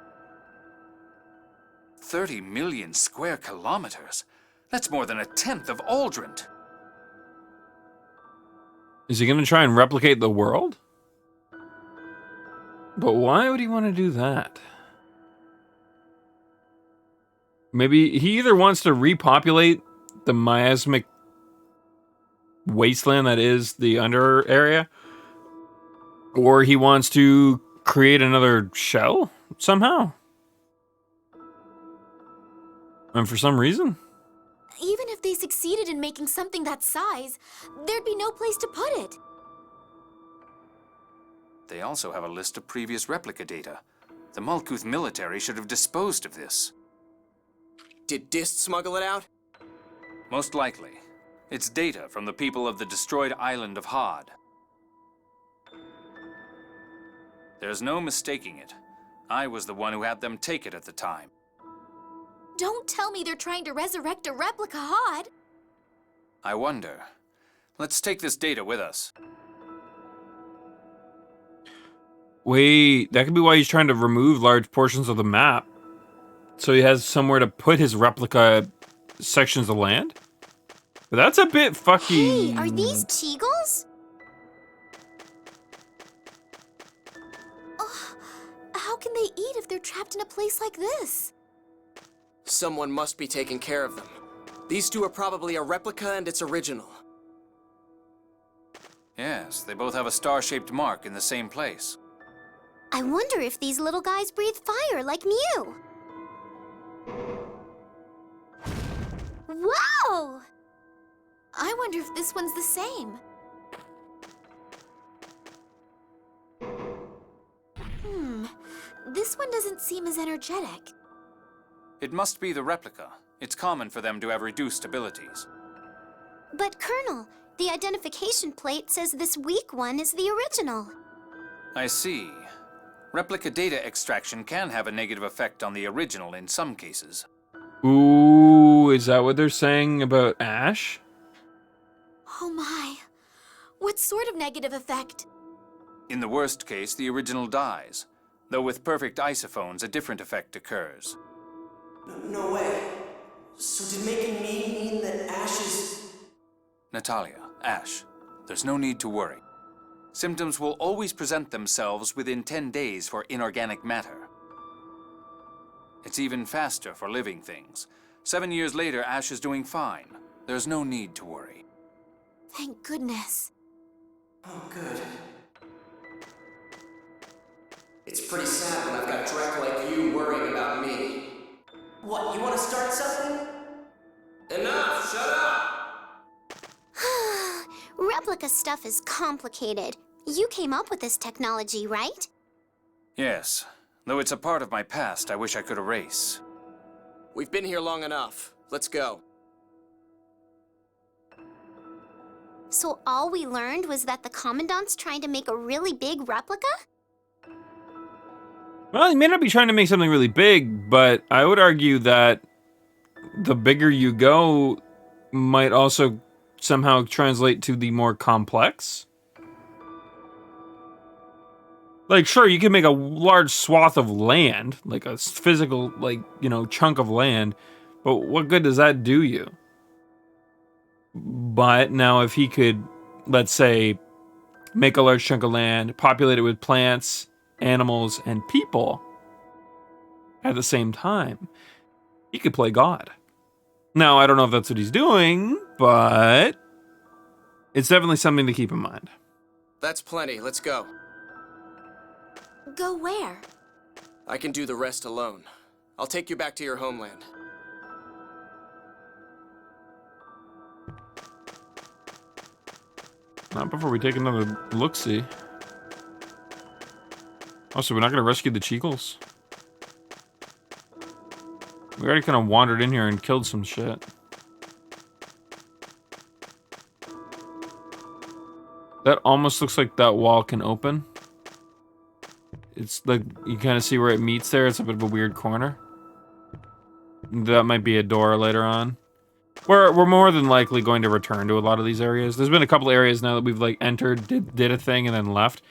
30 million square kilometers. That's more than a tenth of Aldrint. Is he going to try and replicate the world? But why would he want to do that? Maybe he either wants to repopulate the miasmic wasteland that is the under area, or he wants to create another shell somehow. And for some reason. Even if they succeeded in making something that size, there'd be no place to put it. They also have a list of previous replica data. The Malkuth military should have disposed of this. Did Dist smuggle it out? Most likely. It's data from the people of the destroyed island of Hod. There's no mistaking it. I was the one who had them take it at the time. Don't tell me they're trying to resurrect a replica Hod. I wonder. Let's take this data with us. Wait, that could be why he's trying to remove large portions of the map. So he has somewhere to put his replica sections of land? But that's a bit fucky. Hey, are these Teagles? Ugh, how can they eat if they're trapped in a place like this? Someone must be taking care of them. These two are probably a replica and its original. Yes, they both have a star-shaped mark in the same place. I wonder if these little guys breathe fire like Mew. Whoa! I wonder if this one's the same. This one doesn't seem as energetic. It must be the replica. It's common for them to have reduced abilities. But Colonel, the identification plate says this weak one is the original. I see. Replica data extraction can have a negative effect on the original in some cases. Ooh, is that what they're saying about Ash? Oh my. What sort of negative effect? In the worst case, the original dies. Though with perfect isophones, a different effect occurs. No way. So did making me mean that Ash is... Natalia, Ash, there's no need to worry. Symptoms will always present themselves within 10 days for inorganic matter. It's even faster for living things. 7 years later, Ash is doing fine. There's no need to worry. Thank goodness. Oh, good. It's pretty sad when I've got Drek like you worrying about me. What, you want to start something? Enough! Shut up! Replica stuff is complicated. You came up with this technology, right? Yes, though it's a part of my past I wish I could erase. We've been here long enough. Let's go. So all we learned was that the Commandant's trying to make a really big replica? Well, he may not be trying to make something really big, but I would argue that the bigger you go might also somehow translate to the more complex. Like, sure, you can make a large swath of land, like a physical, like, you know, chunk of land, but what good does that do you? But now if he could, let's say, make a large chunk of land, populate it with plants, animals, and people at the same time, he could play God. Now, I don't know if that's what he's doing, but it's definitely something to keep in mind. That's plenty. Let's go. Go where? I can do the rest alone. I'll take you back to your homeland. Not before we take another look-see. Also, we're not going to rescue the Cheekles. We already kind of wandered in here and killed some shit. That almost looks like that wall can open. It's like, you kind of see where it meets there. It's a bit of a weird corner. That might be a door later on. We're more than likely going to return to a lot of these areas. There's been a couple areas now that we've like entered, did a thing, and then left.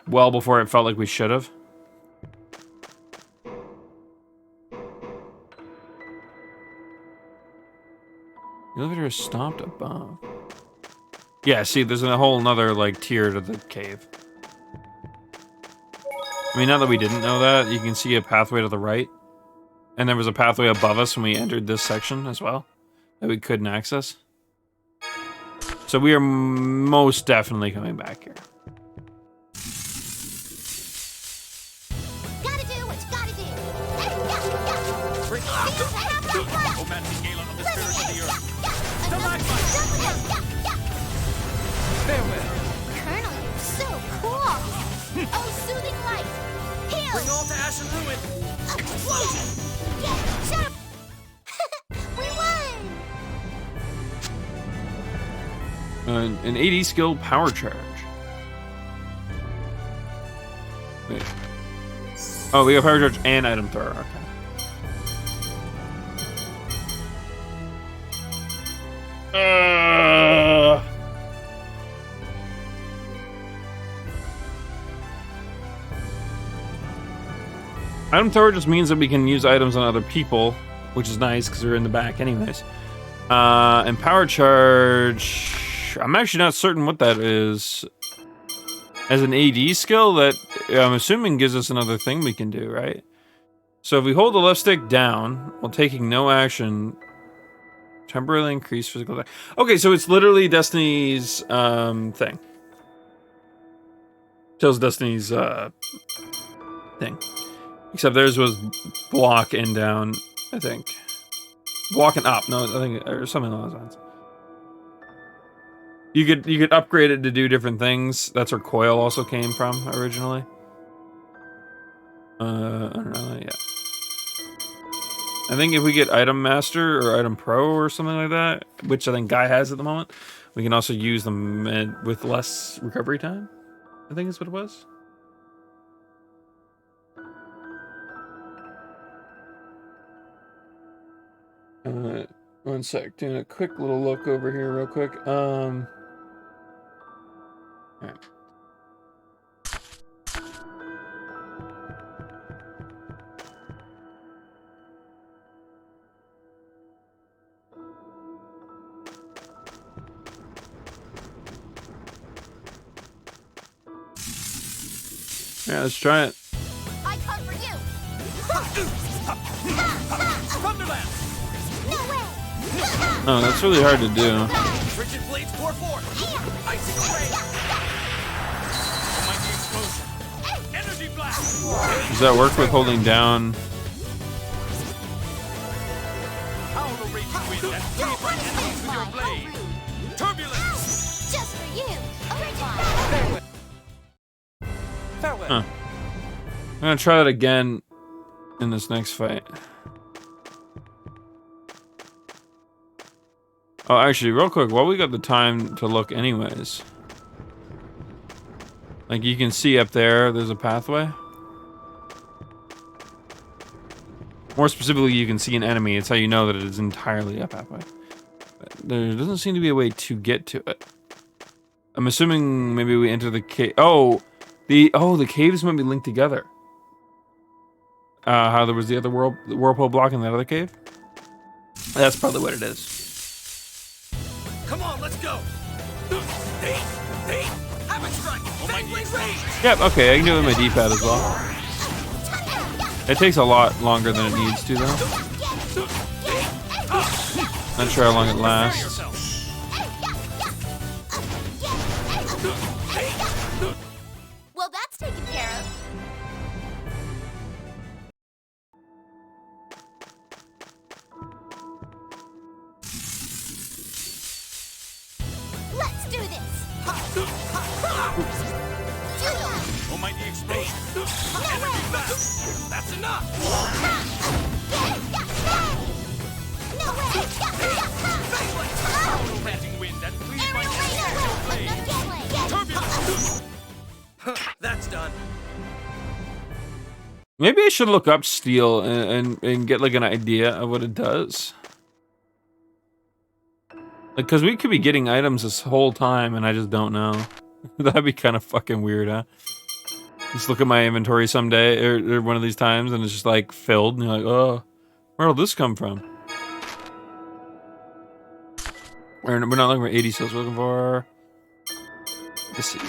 Well before it felt like we should have. The elevator is stopped above. Yeah, see, there's a whole nother like tier to the cave. I mean, now that we didn't know that, you can see a pathway to the right. And there was a pathway above us when we entered this section as well that we couldn't access. So we are most definitely coming back here. Gotta do what you gotta do. Bring Romantic gala of the spirit of the earth. Colonel, you're so cool. Oh, soothing light. Heal. Bring all to ash and ruin! Explosion. Yeah, shut up. We won. An AD skill power charge. Wait. Oh, we got power charge and item thrower. Okay. Item thrower just means that we can use items on other people, which is nice because they're in the back anyways. And power charge, I'm actually not certain what that is. As an AD skill, that I'm assuming gives us another thing we can do, right? So if we hold the left stick down while taking no action, temporarily increase physical attack. Okay, so it's literally Destiny's thing. Tells Destiny's thing. Except theirs was block and down, I think. Block and up, no, I think, or something along those lines. You could upgrade it to do different things. That's where coil also came from originally. I don't know, yeah. I think if we get item master or item pro or something like that, which I think Guy has at the moment, we can also use them with less recovery time. I think is what it was. One sec, doing a quick little look over here real quick. Alright. Yeah, let's try it. I come for you. Thunderland! No way. Oh, that's really hard to do. Frigid blades pour forth! Icicle ray! Mighty explosion! Energy blast! Does that work with holding down? Howl the raging wind and purify enemies with your blade! Turbulence! Just for you. Original. Farewell! Huh. I'm gonna try that again in this next fight. Oh, actually, real quick, while we got the time to look anyways. Like, you can see up there's a pathway. More specifically, you can see an enemy. It's how you know that it is entirely a pathway. But there doesn't seem to be a way to get to it. I'm assuming maybe we enter the cave. Oh, the caves might be linked together. How there was the other whirlpool block in that other cave. That's probably what it is. Come on, let's go! Hey! Havoc strike! Beyblade rage! Yep, okay, I can do it with my D-pad as well. It takes a lot longer than it needs to, though. Not sure how long it lasts. Well, that's taken care of. Let's do this. Judo. Almighty explosion! Energy blast! That's enough! No way. Beyblade! Howl the raging wind and please my enemies with your blade! Turbulence! That's done. Maybe I should look up steel and get like an idea of what it does. Like, cause we could be getting items this whole time and I just don't know. That'd be kind of fucking weird, huh? Just look at my inventory someday or one of these times and it's just like filled and you're like, oh, where'd this come from? We're not looking for 80 seals, we're looking for... Let's see.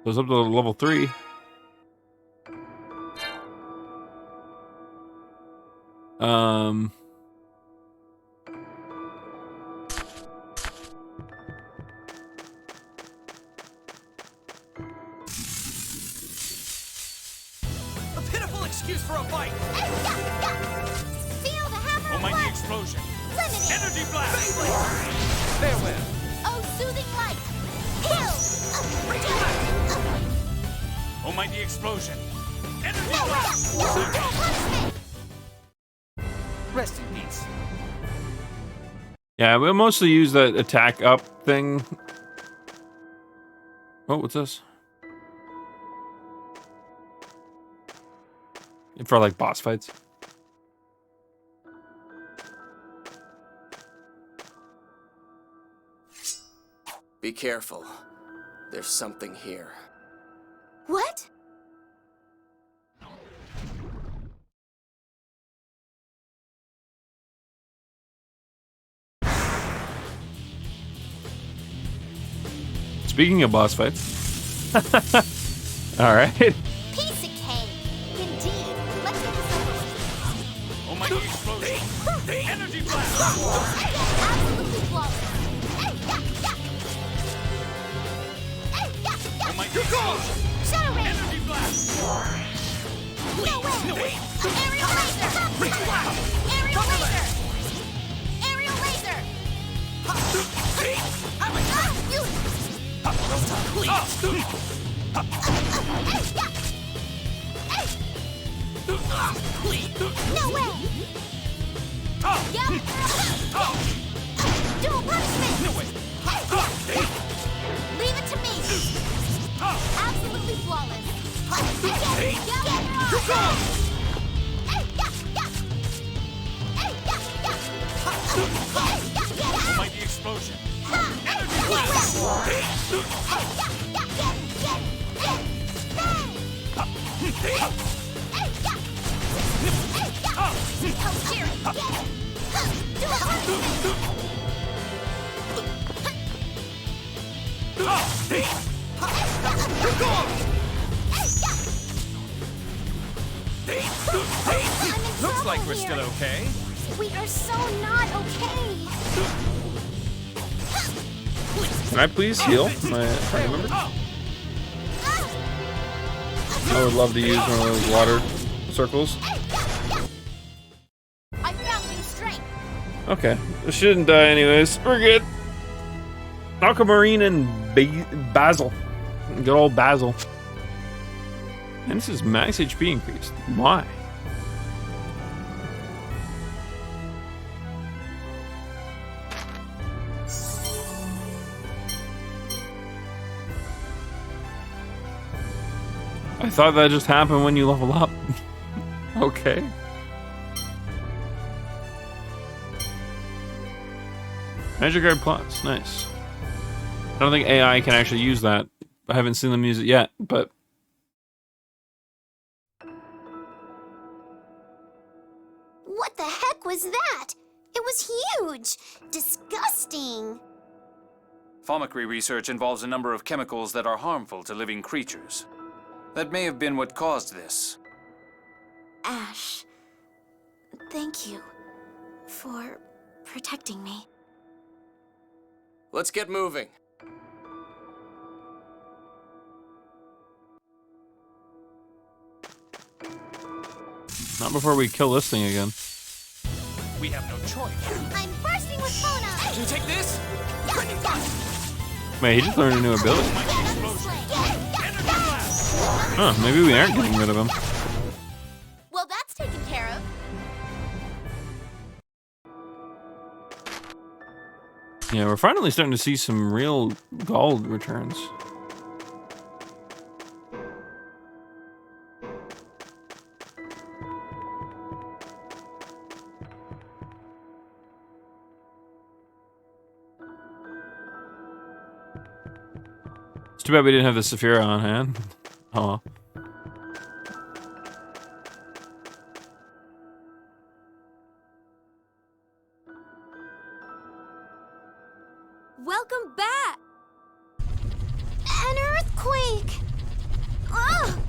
Goes up to level 3. A pitiful excuse for a fight! Feel the hammer of Almighty light. explosion! Limited. Energy blast! Farewell! Oh, soothing light. Heal. Almighty explosion! Energy No way. blast! Punishment. Rest in peace. Yeah, we'll mostly use that attack up thing. Oh, what's this? For like boss fights. Be careful. There's something here. What? Speaking of boss fights. All right. Piece of cake. Indeed. Let's get this over with. Almighty explosion! Energy blast! Absolutely flawless. Almighty explosion! Shadow Ray. Energy blast! No way. Aerial laser. Aerial laser. Aerial laser. You. No way. Yep. Dual punishment. No way! Leave it to me. Absolutely flawless. Almighty explosion! Energy blast! Looks like we're still okay. We are so not okay. Can I please heal my party member? I would love to use one of those water circles. I found new strength. Okay, I shouldn't die anyways. We're good. Aquamarine and Basil. Good old Basil. And this is max HP increased. Why? I thought that just happened when you level up. Okay. Magic Guard Plus, nice. I don't think AI can actually use that. I haven't seen them use it yet, but... What the heck was that? It was huge. Disgusting. Pharmacy research involves a number of chemicals that are harmful to living creatures. That may have been what caused this. Ash, thank you for protecting me. Let's get moving. Not before we kill this thing again. We have no choice. I'm bursting with phonon. Can you take this? Wait, he just learned a new ability. Huh, maybe we aren't getting rid of him. Well, that's taken care of. Yeah, we're finally starting to see some real gold returns. It's too bad we didn't have the Saphira on hand. Oh well. Welcome back! An earthquake! Ugh!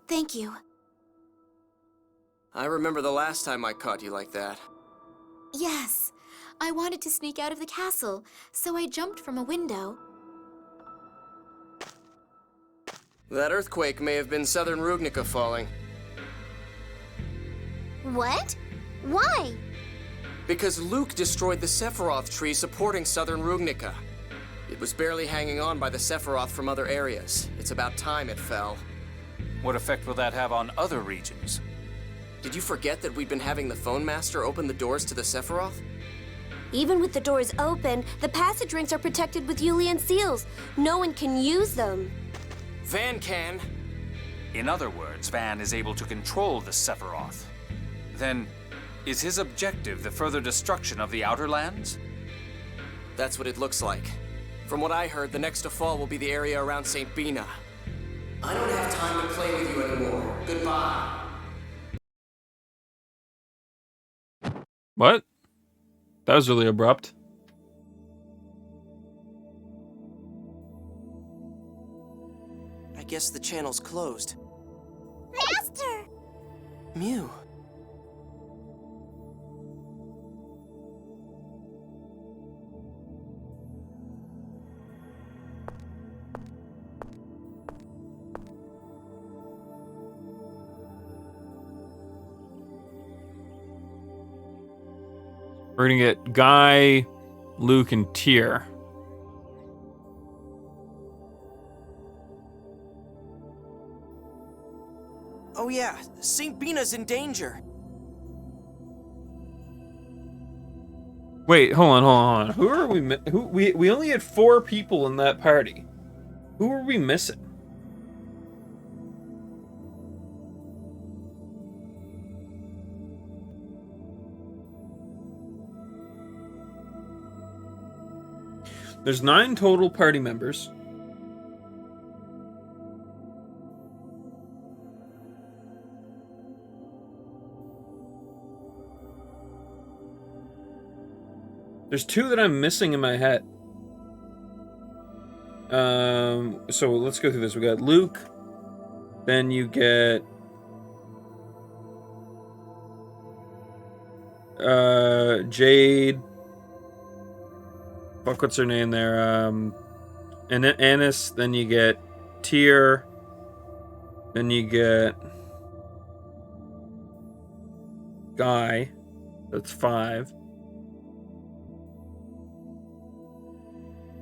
Thank you. I remember the last time I caught you like that. Yes, I wanted to sneak out of the castle, so I jumped from a window. That earthquake may have been Southern Rugnica falling. What? Why? Because Luke destroyed the Sephiroth tree supporting Southern Rugnica. It was barely hanging on by the Sephiroth from other areas. It's about time it fell. What effect will that have on other regions? Did you forget that we'd been having the Phone Master open the doors to the Sephiroth? Even with the doors open, the passage rings are protected with Yulian seals. No one can use them. Van can. In other words, Van is able to control the Sephiroth. Then, is his objective the further destruction of the Outer Lands? That's what it looks like. From what I heard, the next to fall will be the area around St. Bina. I don't have time to play with you anymore. Goodbye. What? That was really abrupt. I guess the channel's closed. Master! Mew. We're gonna get Guy, Luke, and Tyr. Oh yeah, St. Bina's in danger. Wait, hold on. Who are we? We only had 4 people in that party. Who are we missing? There's 9 total party members. There's two that I'm missing in my head. So let's go through this. We got Luke. Then you get Jade. Fuck, what's her name there? Annis. Then you get Tyr. Then you get Guy. That's 5.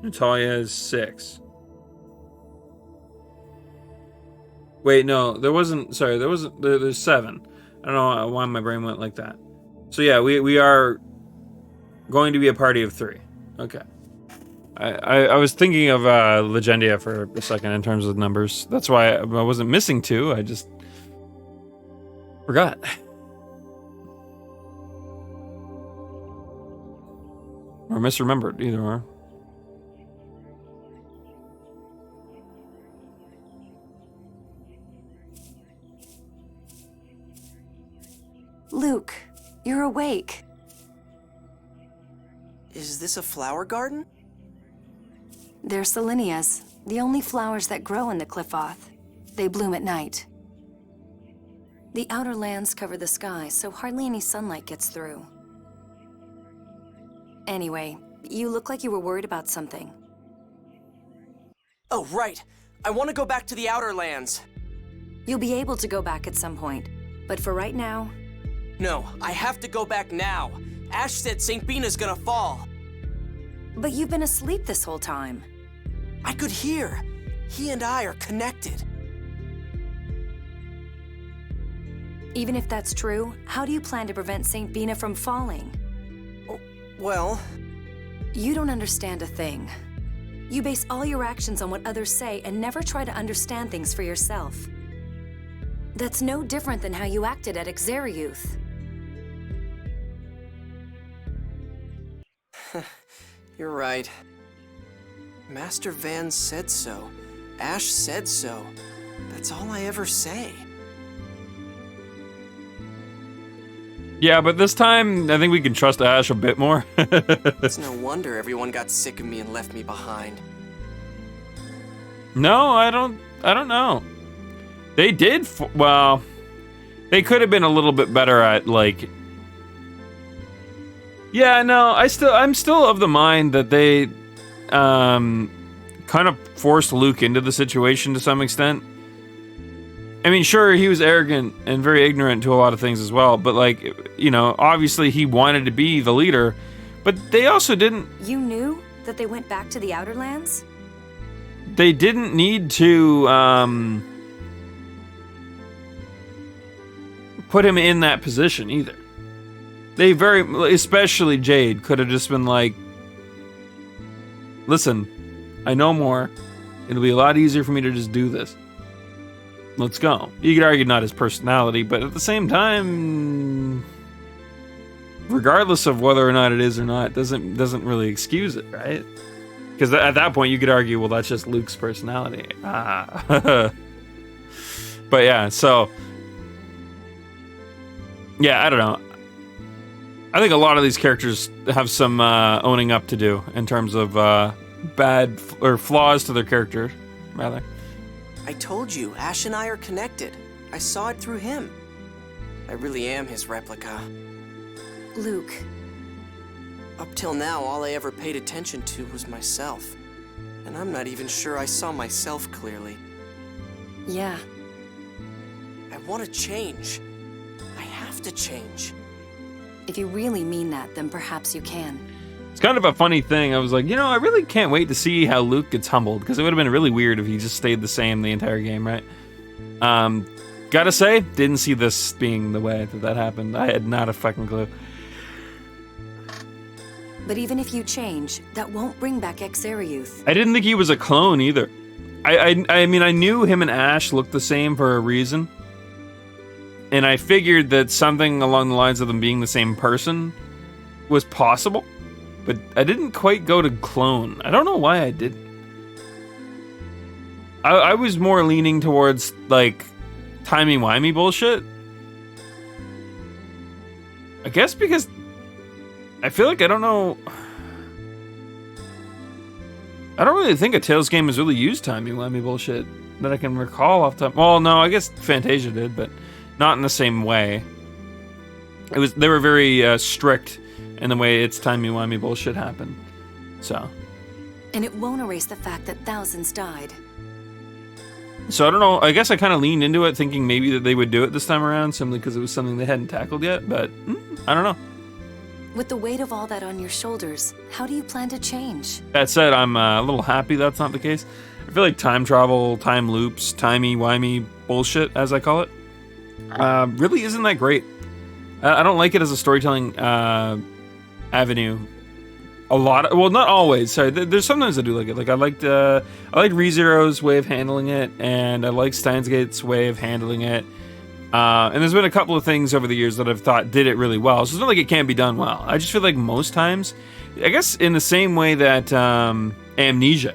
Natalia is 6. Wait, no, there wasn't. Sorry, there wasn't. There's 7. I don't know why my brain went like that. So yeah, we are going to be a party of 3. Okay. I was thinking of Legendia for a second in terms of numbers. That's why I wasn't missing 2. I just forgot. Or misremembered, either or. Luke, you're awake. Is this a flower garden? They're Selenias, the only flowers that grow in the Cliffoth. They bloom at night. The outer lands cover the sky, so hardly any sunlight gets through. Anyway, you look like you were worried about something. Oh, right. I want to go back to the Outer Lands. You'll be able to go back at some point, but for right now... No, I have to go back now. Ash said St. Bina's gonna fall. But you've been asleep this whole time. I could hear. He and I are connected. Even if that's true, how do you plan to prevent St. Bina from falling? Well... You don't understand a thing. You base all your actions on what others say and never try to understand things for yourself. That's no different than how you acted at Exariuth. You're right. Master Van said so. Ash said so. That's all I ever say. Yeah, but this time, I think we can trust Ash a bit more. It's no wonder everyone got sick of me and left me behind. No, I don't know. They did, well, they could have been a little bit better at, like... Yeah, no, I'm still of the mind that they, kind of forced Luke into the situation to some extent. I mean, sure, he was arrogant and very ignorant to a lot of things as well, but, like, you know, obviously he wanted to be the leader, but they also didn't... You knew that they went back to the Outer Lands? They didn't need to, put him in that position either. They especially Jade, could have just been like, listen, I know more. It'll be a lot easier for me to just do this. Let's go. You could argue not his personality, but at the same time, regardless of whether or not it is or not, doesn't really excuse it, right? Because at that point, you could argue, well, that's just Luke's personality. But yeah, so... Yeah, I don't know. I think a lot of these characters have some owning up to do in terms of bad or flaws to their character, rather. I told you, Ash and I are connected. I saw it through him. I really am his replica. Luke. Up till now, all I ever paid attention to was myself. And I'm not even sure I saw myself clearly. Yeah. I want to change. I have to change. If you really mean that, then perhaps you can. It's kind of a funny thing. I was like, you know, I really can't wait to see how Luke gets humbled, because it would have been really weird if he just stayed the same the entire game, right? Gotta say, didn't see this being the way that happened. I had not a fucking clue. But even if you change, that won't bring back Exariuth. I didn't think he was a clone either. I mean, I knew him and Ash looked the same for a reason. And I figured that something along the lines of them being the same person was possible. But I didn't quite go to clone. I don't know why I didn't. I was more leaning towards, like, timey-wimey bullshit. I guess because I feel like I don't know... I don't really think a Tales game has really used timey-wimey bullshit that I can recall off the top. Well, no, I guess Fantasia did, but not in the same way. They were very strict in the way its timey-wimey bullshit happened. So. And it won't erase the fact that thousands died. So I don't know. I guess I kind of leaned into it, thinking maybe that they would do it this time around, simply because it was something they hadn't tackled yet. But I don't know. With the weight of all that on your shoulders, how do you plan to change? That said, I'm a little happy that's not the case. I feel like time travel, time loops, timey-wimey bullshit, as I call it, really isn't that great. I don't like it as a storytelling avenue. A lot. Well, not always. Sorry, there's sometimes I do like it. Like I liked ReZero's way of handling it, and I like Steins Gate's way of handling it. And there's been a couple of things over the years that I've thought did it really well. So it's not like it can't be done well. I just feel like most times, I guess in the same way that Amnesia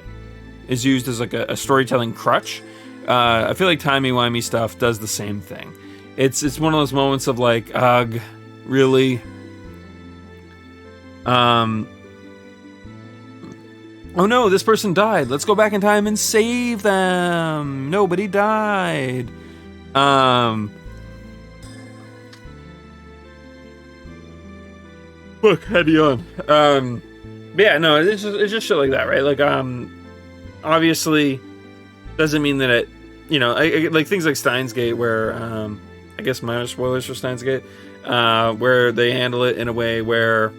is used as like a storytelling crutch, I feel like timey-wimey stuff does the same thing. It's one of those moments of like, ugh, really? Oh no, this person died. Let's go back in time and save them. Nobody died. Look, head on. But yeah, no, it's just shit like that, right? Like, obviously, doesn't mean that it, you know, like things like Steins Gate, where, I guess minor spoilers for Steins Gate, where they handle it in a way where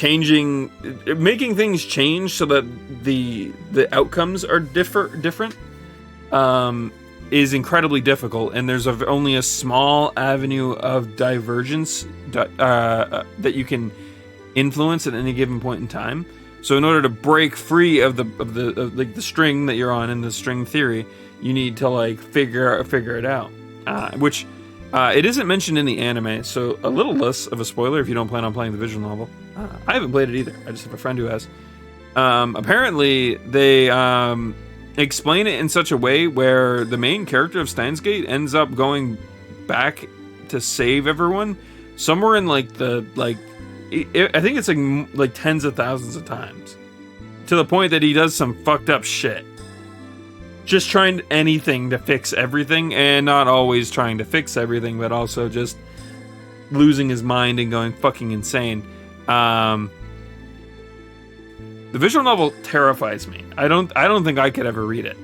making things change so that the outcomes are different, is incredibly difficult, and there's only a small avenue of divergence that you can influence at any given point in time. So in order to break free of the string that you're on in the string theory, you need to like figure it out, which it isn't mentioned in the anime. So a little less of a spoiler if you don't plan on playing the visual novel. I haven't played it either. I just have a friend who has. Apparently they explain it in such a way where the main character of Steins Gate ends up going back to save everyone somewhere in like I think it's like tens of thousands of times, to the point that he does some fucked up shit, just trying anything to fix everything, and not always trying to fix everything, but also just losing his mind and going fucking insane. The visual novel terrifies me. I don't think I could ever read it.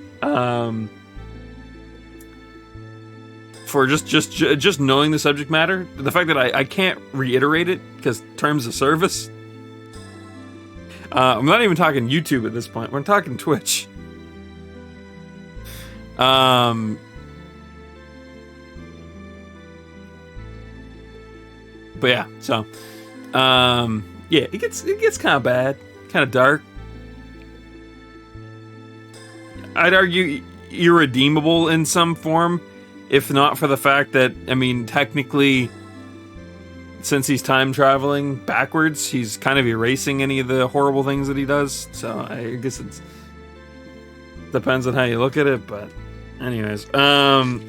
For just knowing the subject matter, the fact that I can't reiterate it because terms of service. I'm not even talking YouTube at this point. We're talking Twitch. But yeah, so yeah, it gets kind of bad, kind of dark. I'd argue irredeemable in some form, if not for the fact that, I mean, technically, since he's time traveling backwards, he's kind of erasing any of the horrible things that he does. So I guess it depends on how you look at it. But anyways, anime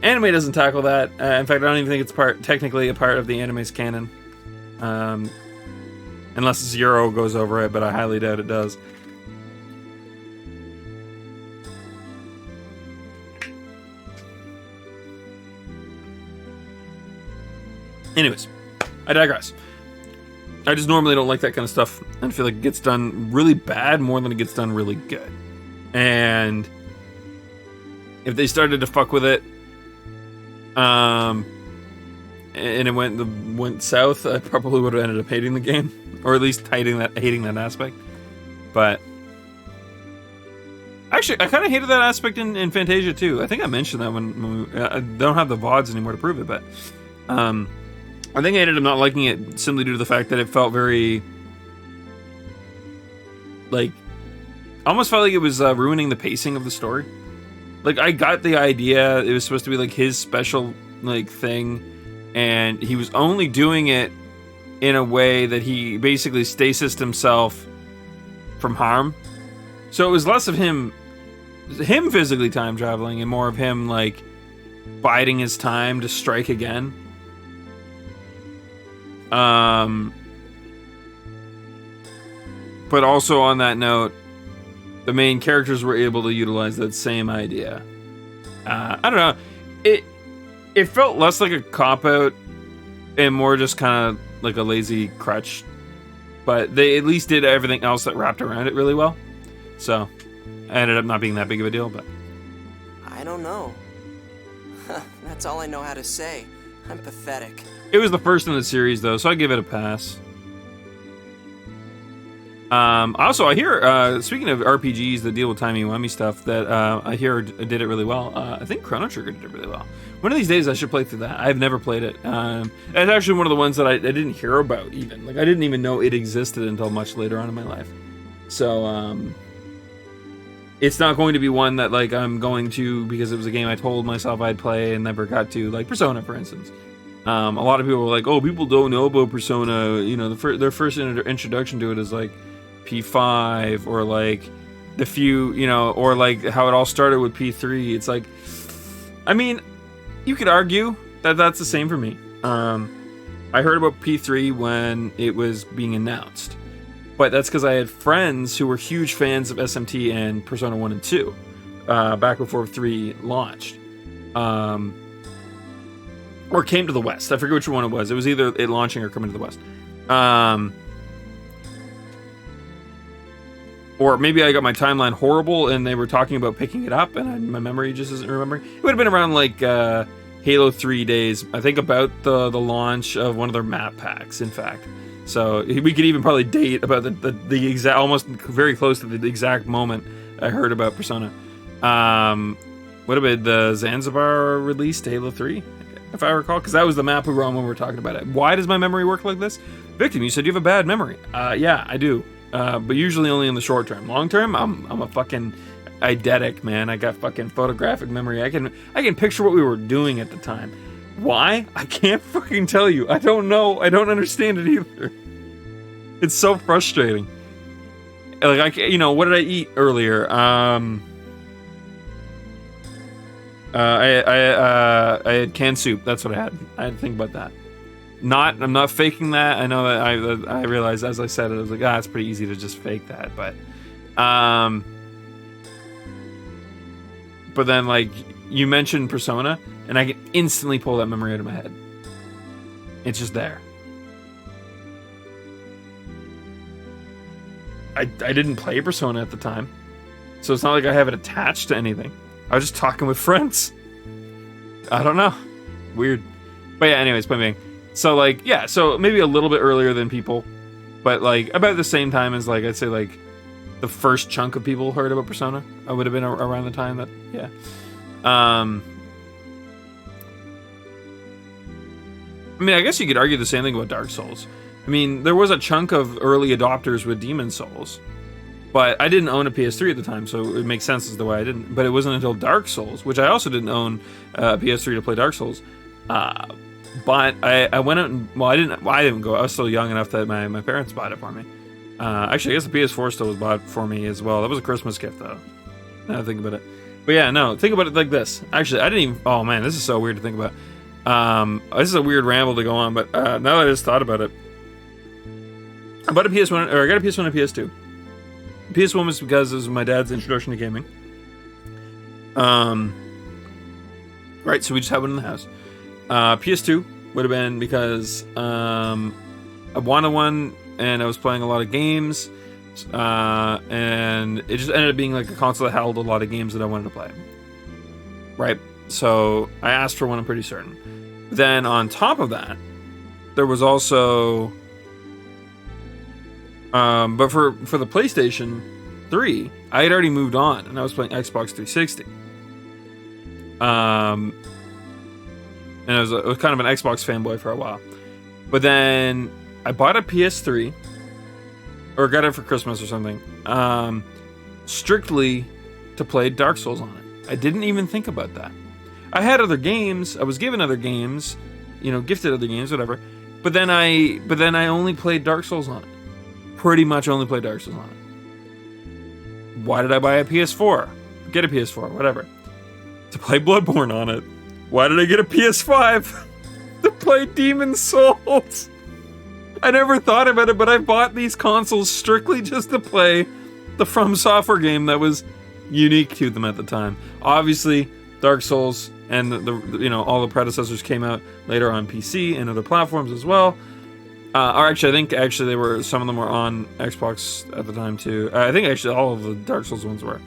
doesn't tackle that. In fact, I don't even think it's technically a part of the anime's canon. Unless Zero goes over it, but I highly doubt it does. Anyways, I digress. I just normally don't like that kind of stuff. I feel like it gets done really bad more than it gets done really good. And if they started to fuck with it, and it went south, I probably would have ended up hating the game, or at least hating that aspect. But actually, I kind of hated that aspect in Fantasia too. I think I mentioned that when I don't have the VODs anymore to prove it, but I think I ended up not liking it simply due to the fact that it felt very, like, almost felt like it was ruining the pacing of the story. Like, I got the idea it was supposed to be like his special like thing, and he was only doing it in a way that he basically stasised himself from harm. So it was less of him physically time traveling and more of him like biding his time to strike again. But also on that note, the main characters were able to utilize that same idea. I don't know. It felt less like a cop-out and more just kind of like a lazy crutch. But they at least did everything else that wrapped around it really well. So, it ended up not being that big of a deal, but... I don't know. That's all I know how to say. I'm pathetic. It was the first in the series, though, so I give it a pass. Also, I hear, speaking of RPGs that deal with timey-wimey stuff, that I hear did it really well. I think Chrono Trigger did it really well. One of these days, I should play through that. I've never played it. It's actually one of the ones that I didn't hear about, even. Like, I didn't even know it existed until much later on in my life. So, it's not going to be one that, like, I'm going to, because it was a game I told myself I'd play and never got to, like Persona, for instance. A lot of people were like, oh, people don't know about Persona. You know, their first introduction to it is, like, P5, or, like, the few, you know, or, like, how it all started with P3. It's like, I mean, you could argue that that's the same for me. I heard about P3 when it was being announced. But that's because I had friends who were huge fans of SMT and Persona 1 and 2 back before 3 launched. Or came to the West. I forget which one it was. It was either it launching or coming to the West. Or maybe I got my timeline horrible and they were talking about picking it up and my memory just isn't remembering. It would have been around like Halo 3 days. I think about the launch of one of their map packs, in fact. So we could even probably date about the exact, almost very close to the exact moment I heard about Persona. What about the Zanzibar release to Halo 3, if I recall? Because that was the map we were on when we were talking about it. Why does my memory work like this? Victim, you said you have a bad memory. Yeah, I do. But usually only in the short term. Long term, I'm a fucking eidetic, man. I got fucking photographic memory. I can picture what we were doing at the time. Why? I can't fucking tell you. I don't know. I don't understand it either. It's so frustrating. Like, what did I eat earlier? I had canned soup. That's what I had. I had to think about that. I'm not faking that. I know that I realized as I said it, I was like, it's pretty easy to just fake that. But then, like, you mentioned Persona, and I can instantly pull that memory out of my head. It's just there. I didn't play Persona at the time, so it's not like I have it attached to anything. I was just talking with friends. I don't know. Weird. But yeah, anyways, point being. So, like, yeah, so maybe a little bit earlier than people, but, like, about the same time as, like, I'd say, like, the first chunk of people heard about Persona. I would have been around the time that, yeah. I mean, I guess you could argue the same thing about Dark Souls. I mean, there was a chunk of early adopters with Demon Souls, but I didn't own a PS3 at the time, so it makes sense as to why I didn't. But it wasn't until Dark Souls, which I also didn't own a PS3 to play Dark Souls. But I went out and, well, I didn't go. I was still young enough that my parents bought it for me. Actually, I guess the PS4 still was bought for me as well. That was a Christmas gift, though. Now I think about it. But yeah, no, think about it like this. Actually, I didn't even, oh man, this is so weird to think about. This is a weird ramble to go on, but now that I just thought about it, I bought a PS1, or I got a PS1 and a PS2. PS1 was because it was my dad's introduction to gaming. Right, so we just had one in the house. PS2 would have been because I wanted one and I was playing a lot of games, and it just ended up being like a console that held a lot of games that I wanted to play. Right, so I asked for one, I'm pretty certain. Then on top of that, there was also, but for the PlayStation 3, I had already moved on and I was playing Xbox 360. And I was kind of an Xbox fanboy for a while. But then I bought a PS3, or got it for Christmas or something, strictly to play Dark Souls on it. I didn't even think about that. I had other games, I was given other games, gifted other games, whatever. But then I only played Dark Souls on it. Pretty much only played Dark Souls on it. Why did I buy a PS4? Get a PS4, whatever. To play Bloodborne on it. Why did I get a PS5? To play Demon Souls. I never thought about it, but I bought these consoles strictly just to play the From Software game that was unique to them at the time. Obviously, Dark Souls and all the predecessors came out later on PC and other platforms as well. Or actually, I think they were, some of them were on Xbox at the time too. I think actually all of the Dark Souls ones were.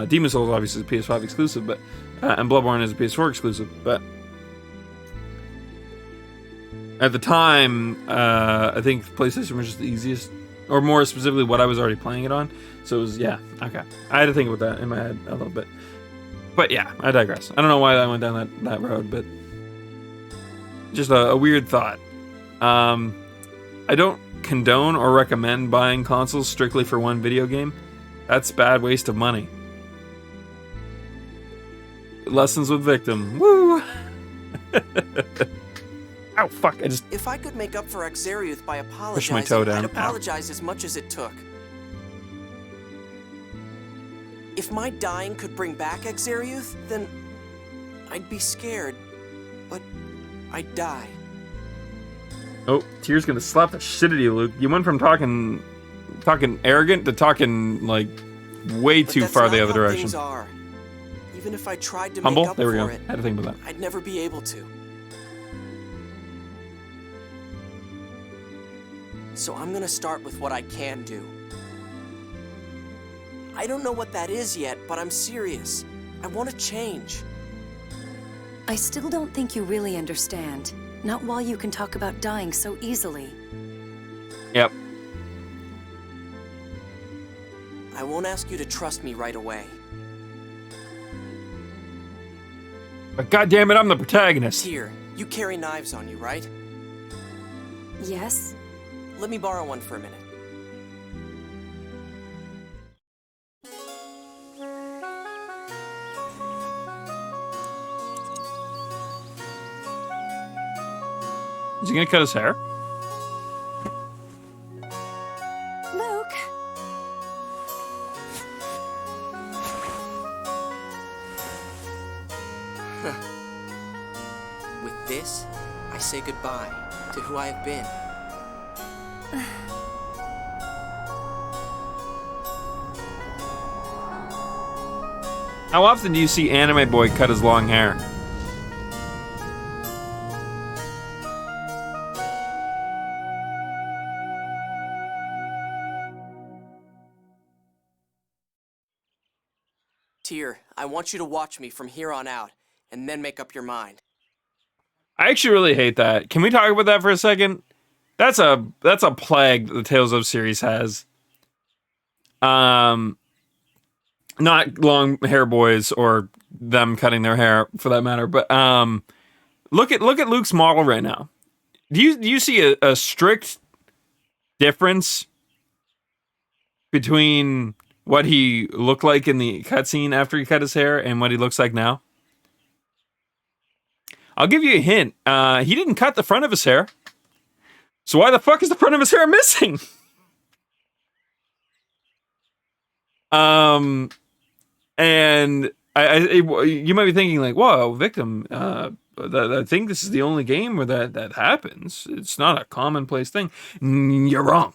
Demon Souls obviously is a PS5 exclusive, but and Bloodborne is a PS4 exclusive. But at the time, I think PlayStation was just the easiest, or more specifically, what I was already playing it on. So it was, yeah, okay. I had to think about that in my head a little bit. But yeah, I digress. I don't know why I went down that road, but just a weird thought. I don't condone or recommend buying consoles strictly for one video game. That's bad waste of money. Lessons with Victim. Woo! Ow, fuck, I just If I could make up for Xeriuth by pushed my toe apologizing, down. I'd apologize as much as it took. If my dying could bring back Xeriuth, then I'd be scared, but I'd die. Oh, Tyr's gonna slap the shit out of you, Luke. You went from talking arrogant to talking, like, way But too that's far not the other how direction. things are. Even if I tried to Humble? make up There we for go. it, Had to think about that. I'd never be able to. So I'm gonna start with what I can do. I don't know what that is yet, but I'm serious. I want to change. I still don't think you really understand. Not while you can talk about dying so easily. Yep. I won't ask you to trust me right away. But goddamn it, I'm the protagonist. Tyr, you carry knives on you, right? Yes? Let me borrow one for a minute. Is he gonna cut his hair? Luke? With this, I say goodbye to who I have been. How often do you see Anime Boy cut his long hair? Tyr, I want you to watch me from here on out, and then make up your mind. I actually really hate that. Can we talk about that for a second? That's a plague that the Tales of series has. Not long hair boys or them cutting their hair for that matter, but look at Luke's model right now. Do you see a strict difference between what he looked like in the cutscene after he cut his hair and what he looks like now? I'll give you a hint. He didn't cut the front of his hair. So why the fuck is the front of his hair missing? And you might be thinking like, whoa, Victim, I think this is the only game where that happens. It's not a commonplace thing. You're wrong.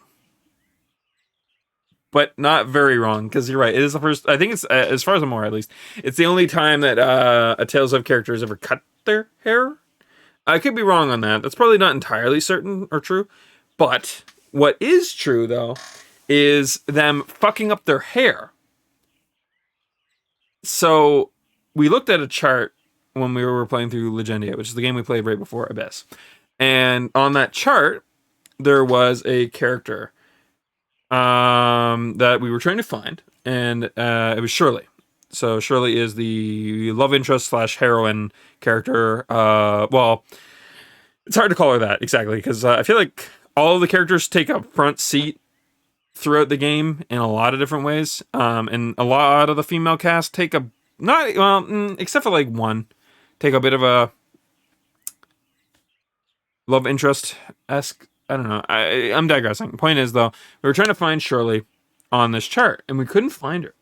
But not very wrong, because you're right. It is the first, I think it's, as far as I'm aware at least, it's the only time that a Tales of character has ever cut their hair. I could be wrong on that. That's probably not entirely certain or true. But what is true, though, is them fucking up their hair. So we looked at a chart when we were playing through Legendia, which is the game we played right before Abyss. And on that chart, there was a character that we were trying to find, and it was Shirley. So Shirley is the love interest / heroine character. Well, it's hard to call her that exactly, because I feel like all of the characters take a front seat throughout the game in a lot of different ways. And a lot of the female cast take a, not, well, except for like one, take a bit of a love interest-esque, I don't know. I'm digressing. Point is, though, we were trying to find Shirley on this chart, and we couldn't find her.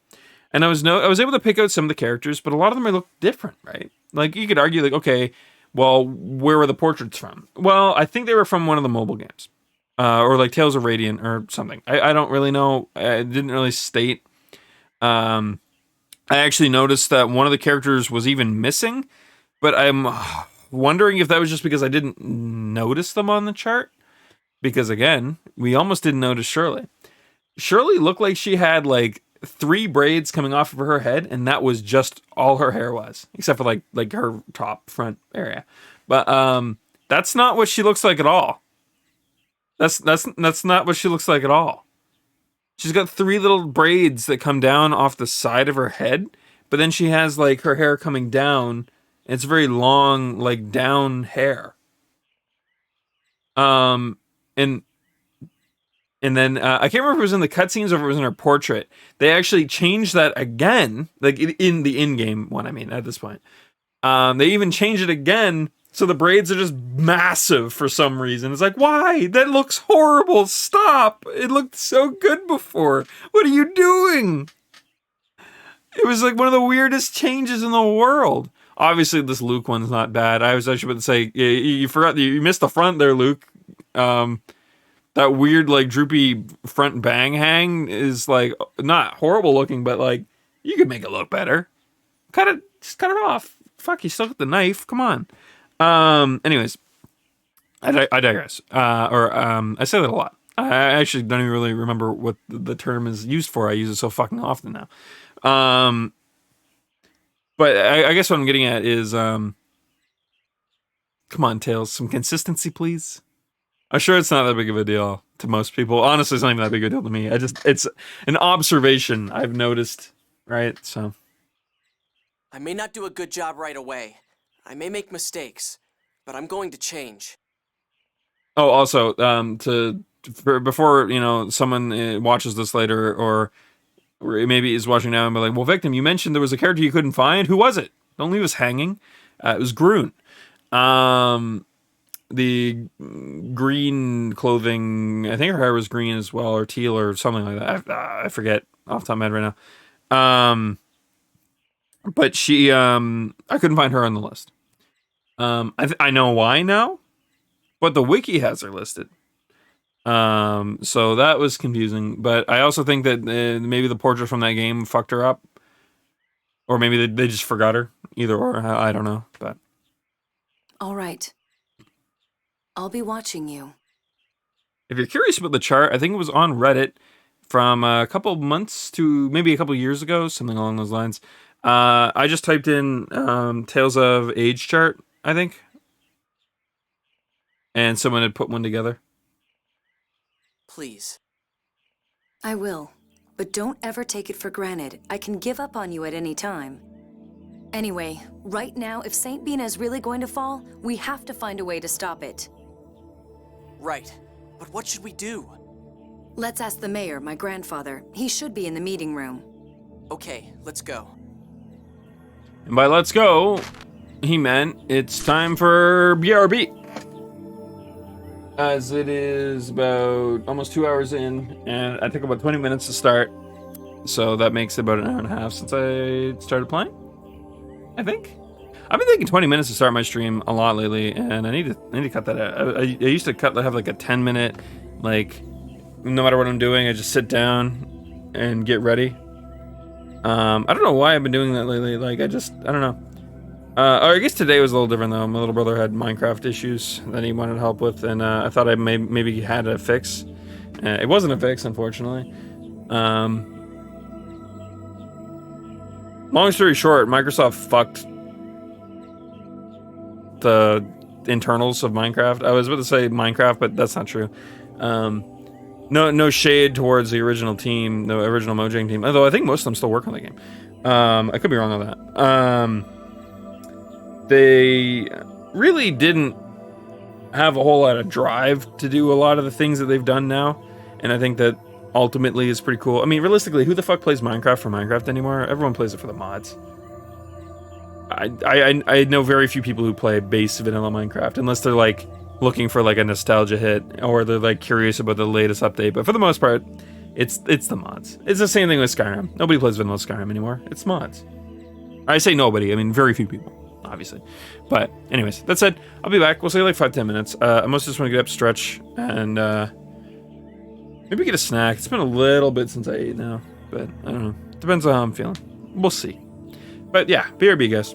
And I was able to pick out some of the characters, but a lot of them look different, right? Like, you could argue, like, okay, well, where were the portraits from? Well, I think they were from one of the mobile games. or like Tales of Radiant or something. I don't really know. I didn't really state. I actually noticed that one of the characters was even missing, but I'm wondering if that was just because I didn't notice them on the chart. Because again, we almost didn't notice Shirley. Shirley looked like she had like 3 braids coming off of her head, and that was just all her hair was, except for like her top front area. But that's not what she looks like at all. That's not what she looks like at all. She's got 3 little braids that come down off the side of her head, but then she has like her hair coming down. And it's very long, like down hair. And then I can't remember if it was in the cutscenes or if it was in her portrait. They actually changed that again, like in the in-game one. I mean, at this point, they even changed it again, so the braids are just massive for some reason. It's like, why? That looks horrible. Stop! It looked so good before. What are you doing? It was like one of the weirdest changes in the world. Obviously, this Luke one's not bad. I was actually about to say you forgot you missed the front there, Luke. That weird, like, droopy front bang hang is, like, not horrible looking, but, like, you could make it look better. Just cut it off. Fuck, you still got the knife. Come on. Anyways, I digress. I say that a lot. I actually don't even really remember what the term is used for. I use it so fucking often now. But I guess what I'm getting at is, come on, Tails, some consistency, please. I'm sure it's not that big of a deal to most people. Honestly, it's not even that big of a deal to me. It's an observation I've noticed, right? So. I may not do a good job right away. I may make mistakes, but I'm going to change. Oh, also, before, you know, someone watches this later or maybe is watching now and be like, well, Victim, you mentioned there was a character you couldn't find. Who was it? Don't leave us hanging. It was Groon. The green clothing, I think her hair was green as well, or teal or something like that. I forget off the top of my head right now. But she, I couldn't find her on the list. I know why now, but the wiki has her listed. So that was confusing, but I also think that maybe the portrait from that game fucked her up, or maybe they just forgot her. Either or, I don't know. But All right. I'll be watching you. if you're curious about the chart, I think it was on Reddit from a couple months to maybe a couple years ago, something along those lines. I just typed in Tales of Age chart, I think, and someone had put one together. Please. I will. But don't ever take it for granted. I can give up on you at any time. Anyway, right now, if St. Bina is really going to fall, we have to find a way to stop it. Right. But what should we do? Let's ask the mayor, my grandfather. He should be in the meeting room. Okay, let's go. And by let's go, he meant it's time for BRB. As it is about almost 2 hours in, and I took about 20 minutes to start. So that makes about an hour and a half since I started playing, I think. I've been taking 20 minutes to start my stream a lot lately, and I need to cut that out. I used to have like a 10-minute, like, no matter what I'm doing, I just sit down and get ready. I don't know why I've been doing that lately. Like, I don't know. Or I guess today was a little different though. My little brother had Minecraft issues that he wanted help with, and I thought I maybe had a fix. It wasn't a fix, unfortunately. Long story short, Microsoft fucked the internals of Minecraft. I was about to say Minecraft, but that's not true. No shade towards the original team, the original Mojang team. Although I think most of them still work on the game. I could be wrong on that. They really didn't have a whole lot of drive to do a lot of the things that they've done now, and I think that ultimately is pretty cool. I mean, realistically, who the fuck plays Minecraft for Minecraft anymore? Everyone plays it for the mods. I know very few people who play base vanilla Minecraft, unless they're like looking for like a nostalgia hit, or they're like curious about the latest update. But for the most part, it's the mods. It's the same thing with Skyrim. Nobody plays vanilla Skyrim anymore. It's mods. I say nobody. I mean very few people, obviously. But anyways, that said, I'll be back. We'll say like 5-10 minutes. I mostly just want to get up, stretch, and Maybe get a snack. It's been a little bit since I ate now, but I don't know. Depends on how I'm feeling. We'll see. But yeah, BRB, guys.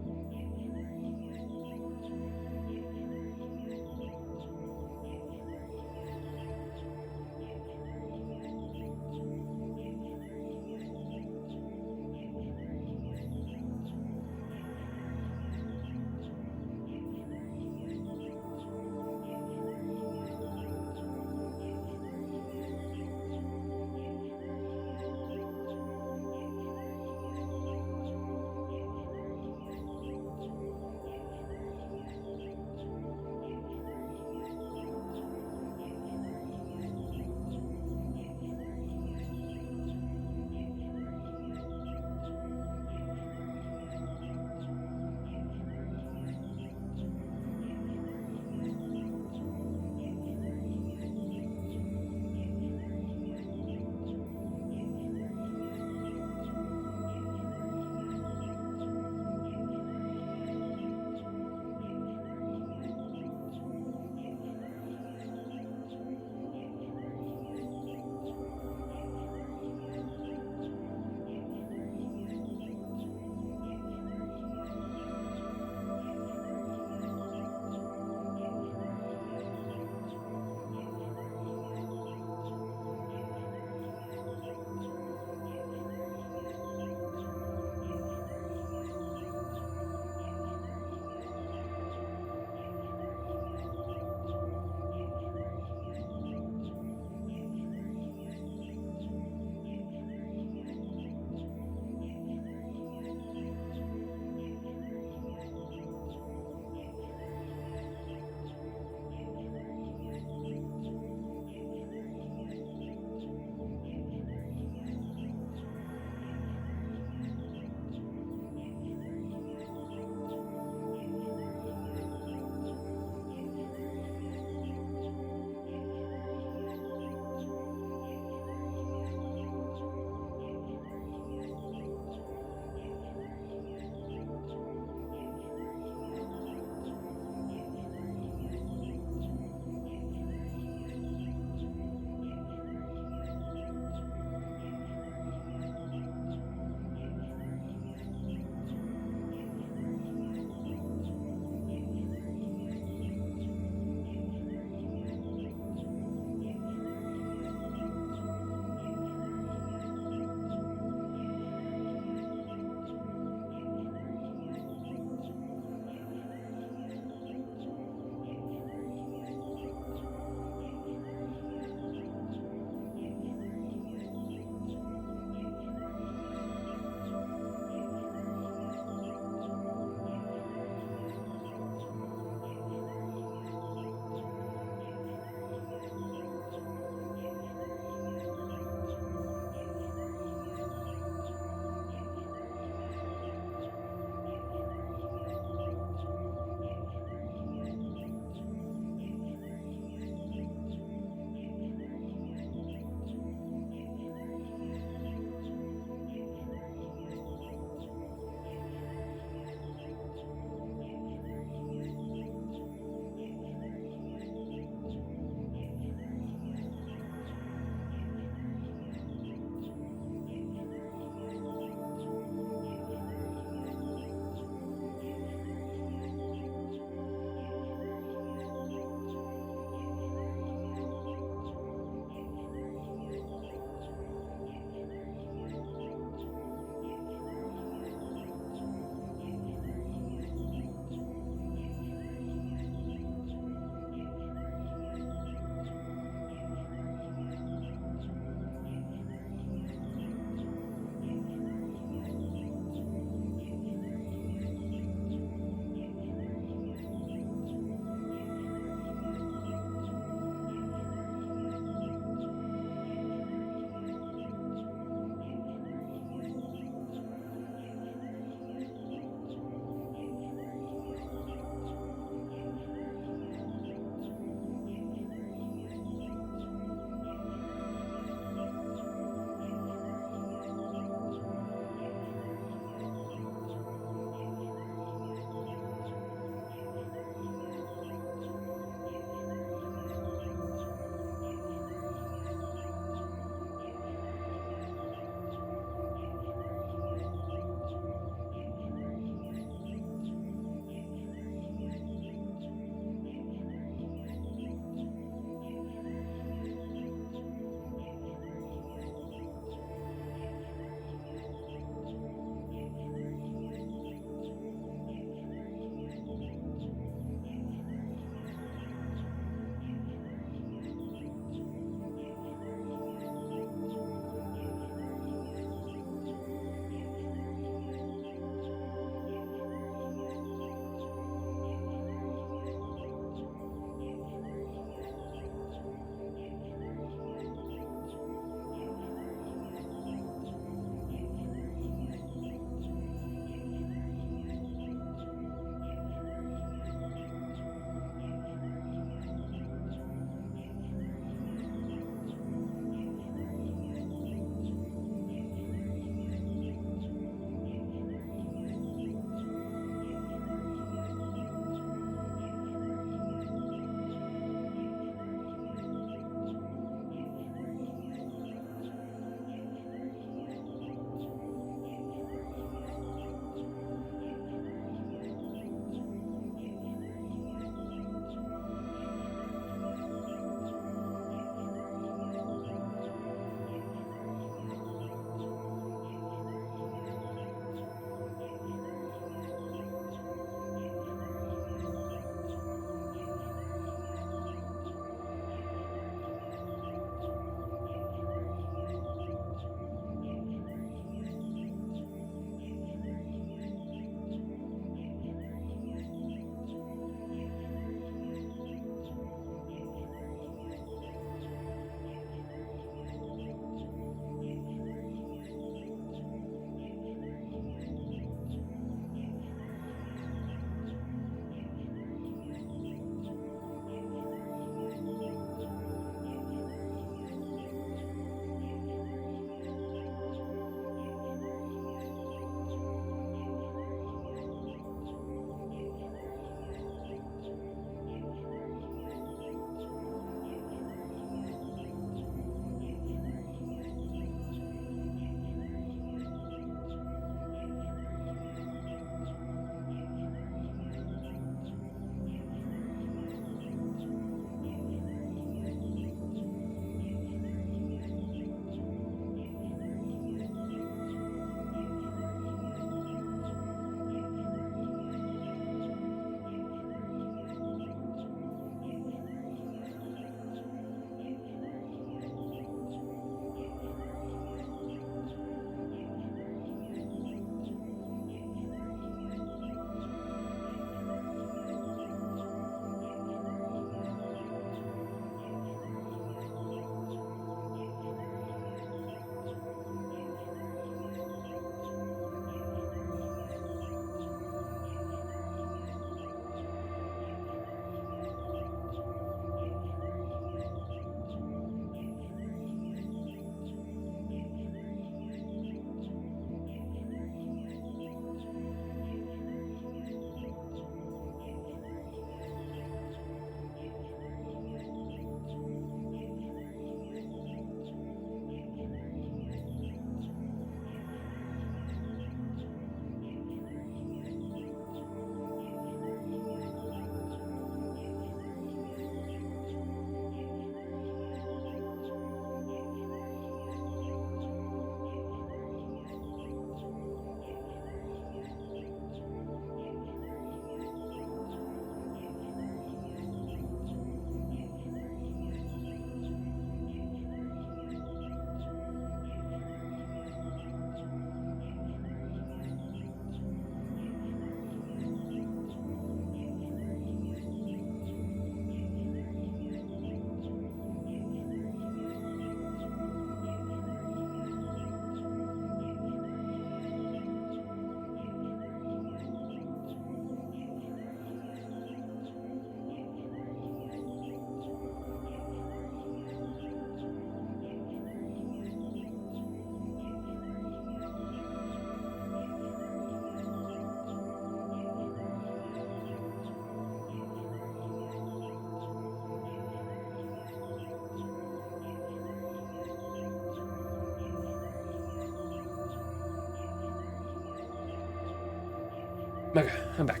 Okay, I'm back.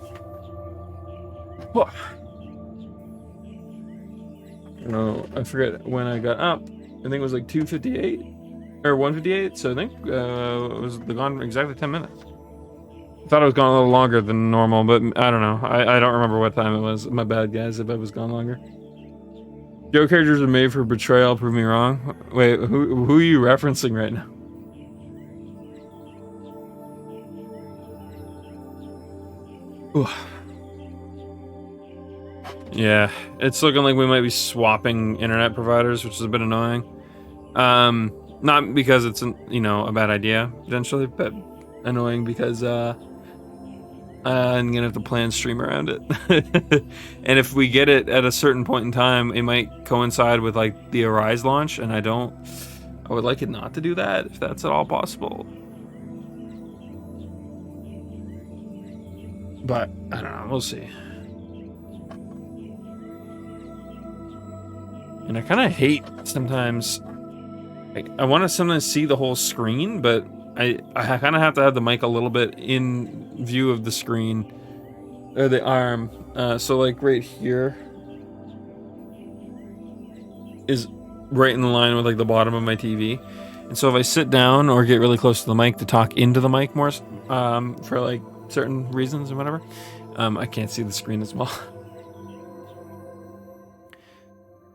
Whoa. No, I forget when I got up. I think it was like 2:58 or 1:58. So I think it was gone exactly 10 minutes. I thought it was gone a little longer than normal, but I don't know. I don't remember what time it was. My bad, guys, if it was gone longer. Joe characters are made for betrayal. Prove me wrong. Wait, who are you referencing right now? Ooh. Yeah, it's looking like we might be swapping internet providers, which is a bit annoying. Not because it's you know, a bad idea potentially, but annoying because I'm gonna have to plan stream around it. And if we get it at a certain point in time, it might coincide with like the Arise launch, and I would like it not to do that if that's at all possible. But I don't know, we'll see. And I kind of hate sometimes. I want to sometimes see the whole screen, but I kind of have to have the mic a little bit in view of the screen or the arm. So like right here is right in line with like the bottom of my TV. And so if I sit down or get really close to the mic to talk into the mic more, for like certain reasons and whatever, I can't see the screen as well.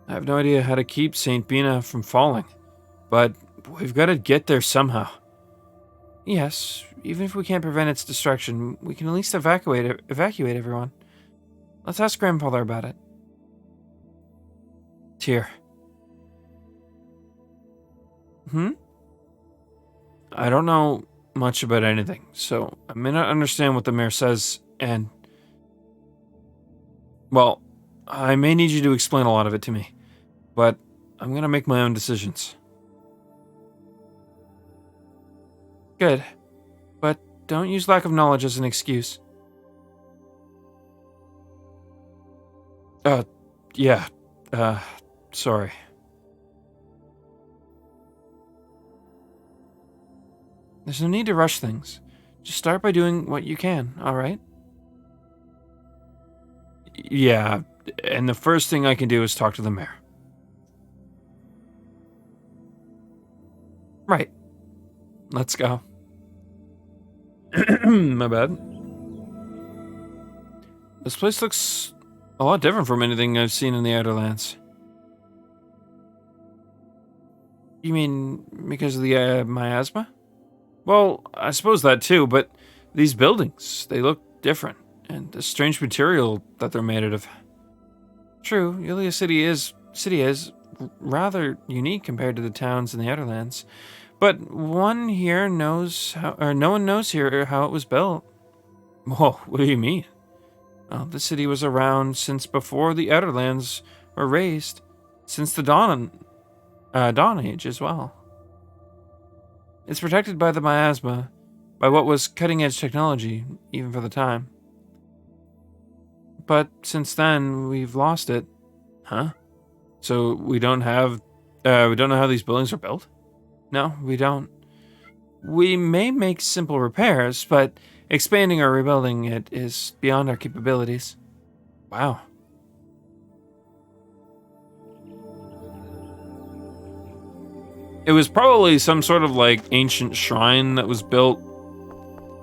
I have no idea how to keep St. Bina from falling, but we've got to get there somehow. Yes, even if we can't prevent its destruction, we can at least evacuate everyone. Let's ask Grandfather about it. Here. I don't know much about anything, so I may not understand what the mayor says, and... well, I may need you to explain a lot of it to me, but I'm gonna make my own decisions. Good, but don't use lack of knowledge as an excuse. Yeah, sorry. There's no need to rush things. Just start by doing what you can, alright? Yeah, and the first thing I can do is talk to the mayor. Right. Let's go. My bad. This place looks a lot different from anything I've seen in the Outer Lands. You mean because of the miasma? Well, I suppose that too, but these buildings, they look different, and the strange material that they're made out of. True, Yulia City is rather unique compared to the towns in the Outer Lands, but no one knows here how it was built. Whoa, what do you mean? Well, the city was around since before the Outer Lands were raised, since the Dawn Age as well. It's protected by the miasma, by what was cutting-edge technology, even for the time. But since then, we've lost it. Huh? So we don't know how these buildings are built? No, we don't. We may make simple repairs, but expanding or rebuilding it is beyond our capabilities. Wow. It was probably some sort of like ancient shrine that was built,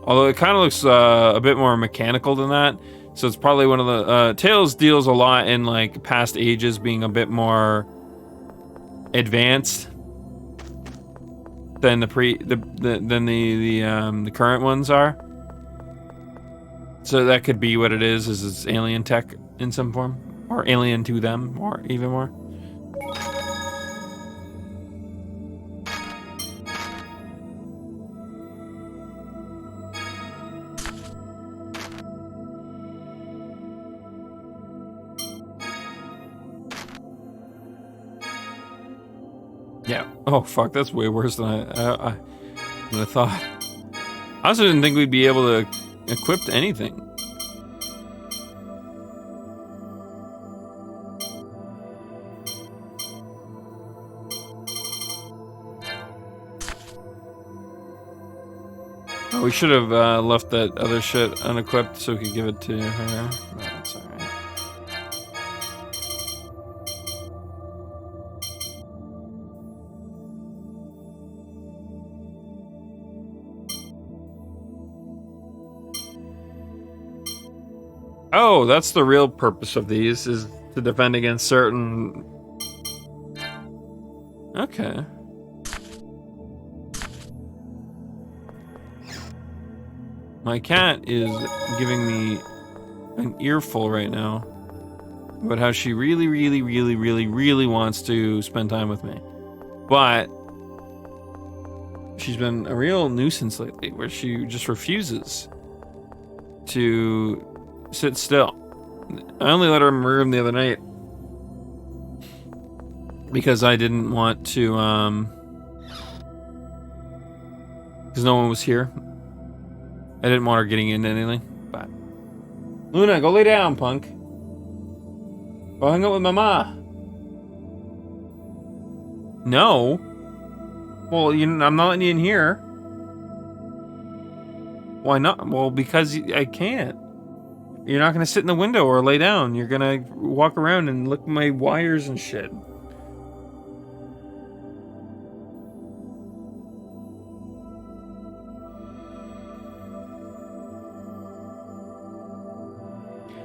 although it kind of looks a bit more mechanical than that. So it's probably one of the Tales deals a lot in like past ages being a bit more advanced than the current ones are. So that could be what it is it's alien tech in some form, or alien to them, or even more. Yeah. Oh, fuck, that's way worse than I thought. I also didn't think we'd be able to equip anything. Oh, we should have left that other shit unequipped so we could give it to her. That's alright. Oh, that's the real purpose of these, is to defend against certain... Okay. My cat is giving me an earful right now about how she really, really, really, really, really wants to spend time with me. But she's been a real nuisance lately, where she just refuses to sit still. I only let her in my room the other night because I didn't want to, because no one was here. I didn't want her getting into anything, but... Luna, go lay down, punk. Go hang out with Mama. No. Well, I'm not letting you in here. Why not? Well, because I can't. You're not going to sit in the window or lay down. You're going to walk around and look at my wires and shit.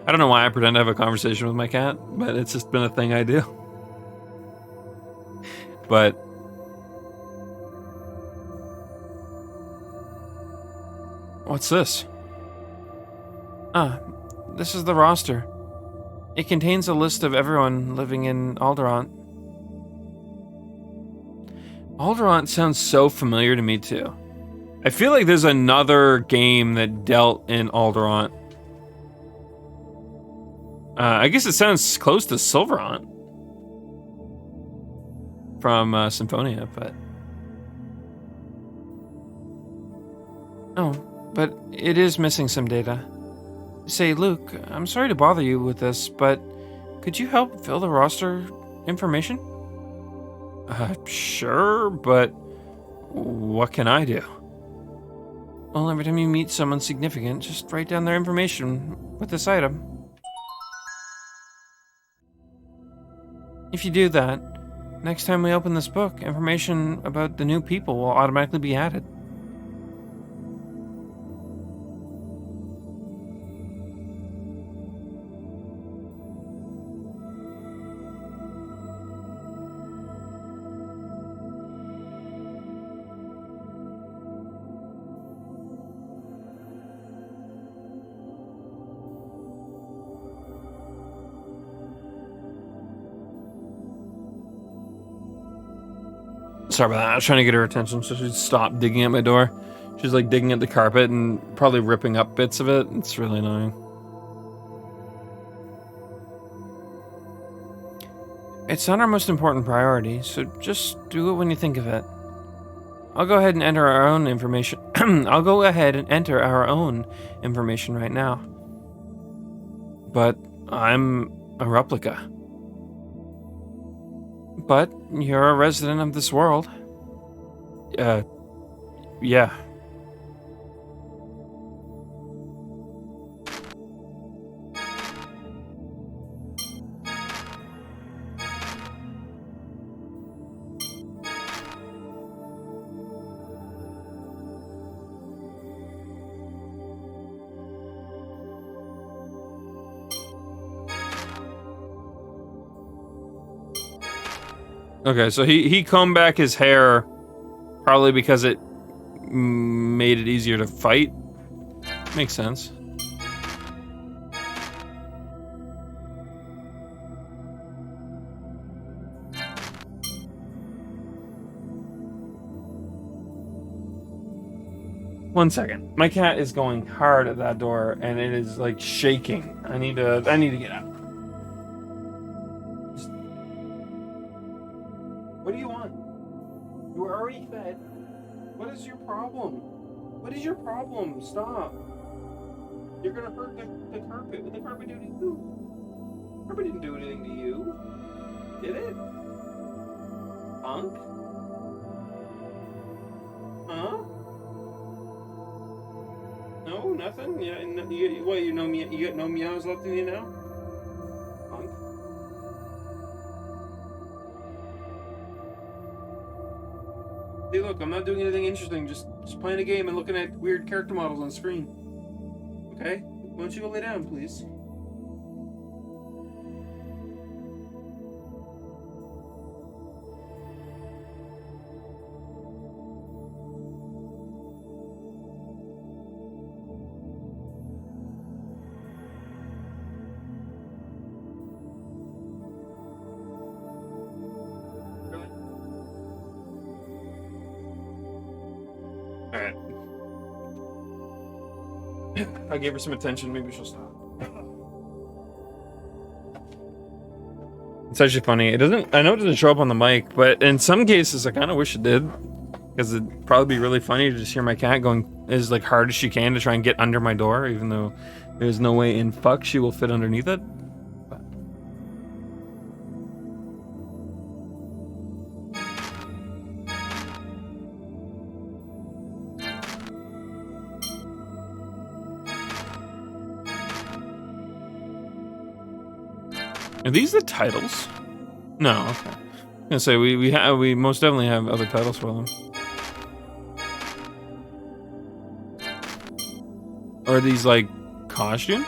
I don't know why I pretend to have a conversation with my cat, but it's just been a thing I do. But... what's this? Ah, this is the roster. It contains a list of everyone living in Alderaan. Alderaan sounds so familiar to me, too. I feel like there's another game that dealt in Alderaan. I guess it sounds close to Silverhaunt from Symphonia, but... Oh, but it is missing some data. Say, Luke, I'm sorry to bother you with this, but could you help fill the roster information? Sure, but what can I do? Well, every time you meet someone significant, just write down their information with this item. If you do that, next time we open this book, information about the new people will automatically be added. Sorry about that. I was trying to get her attention, so she'd stop digging at my door. She's like digging at the carpet and probably ripping up bits of it. It's really annoying. It's not our most important priority, so just do it when you think of it. I'll go ahead and enter our own information. I'll go ahead and enter our own information right now. But I'm a replica. But you're a resident of this world. Yeah. Okay, so he combed back his hair probably because it made it easier to fight. Makes sense. One second. My cat is going hard at that door and it is like shaking. I need to get out. What do you want? You were already fed. What is your problem? What is your problem? Stop. You're gonna hurt the carpet. What did the carpet do to you? The carpet didn't do anything to you. Did it? Punk? Huh? you? Nothing? Yeah. What? You know me? You got no meows left in you now? Punk. Hey, look, I'm not doing anything interesting. Just playing a game and looking at weird character models on screen. Okay? Why don't you go lay down, please? Really? Alright. I gave her some attention, maybe she'll stop. It's actually funny. It doesn't, I know it doesn't show up on the mic, but in some cases I kind of wish it did. Because it'd probably be really funny to just hear my cat going as like hard as she can to try and get under my door, even though there's no way in fuck she will fit underneath it. Are these the titles? No, okay. I'm gonna say we most definitely have other titles for them. Are these like costumes?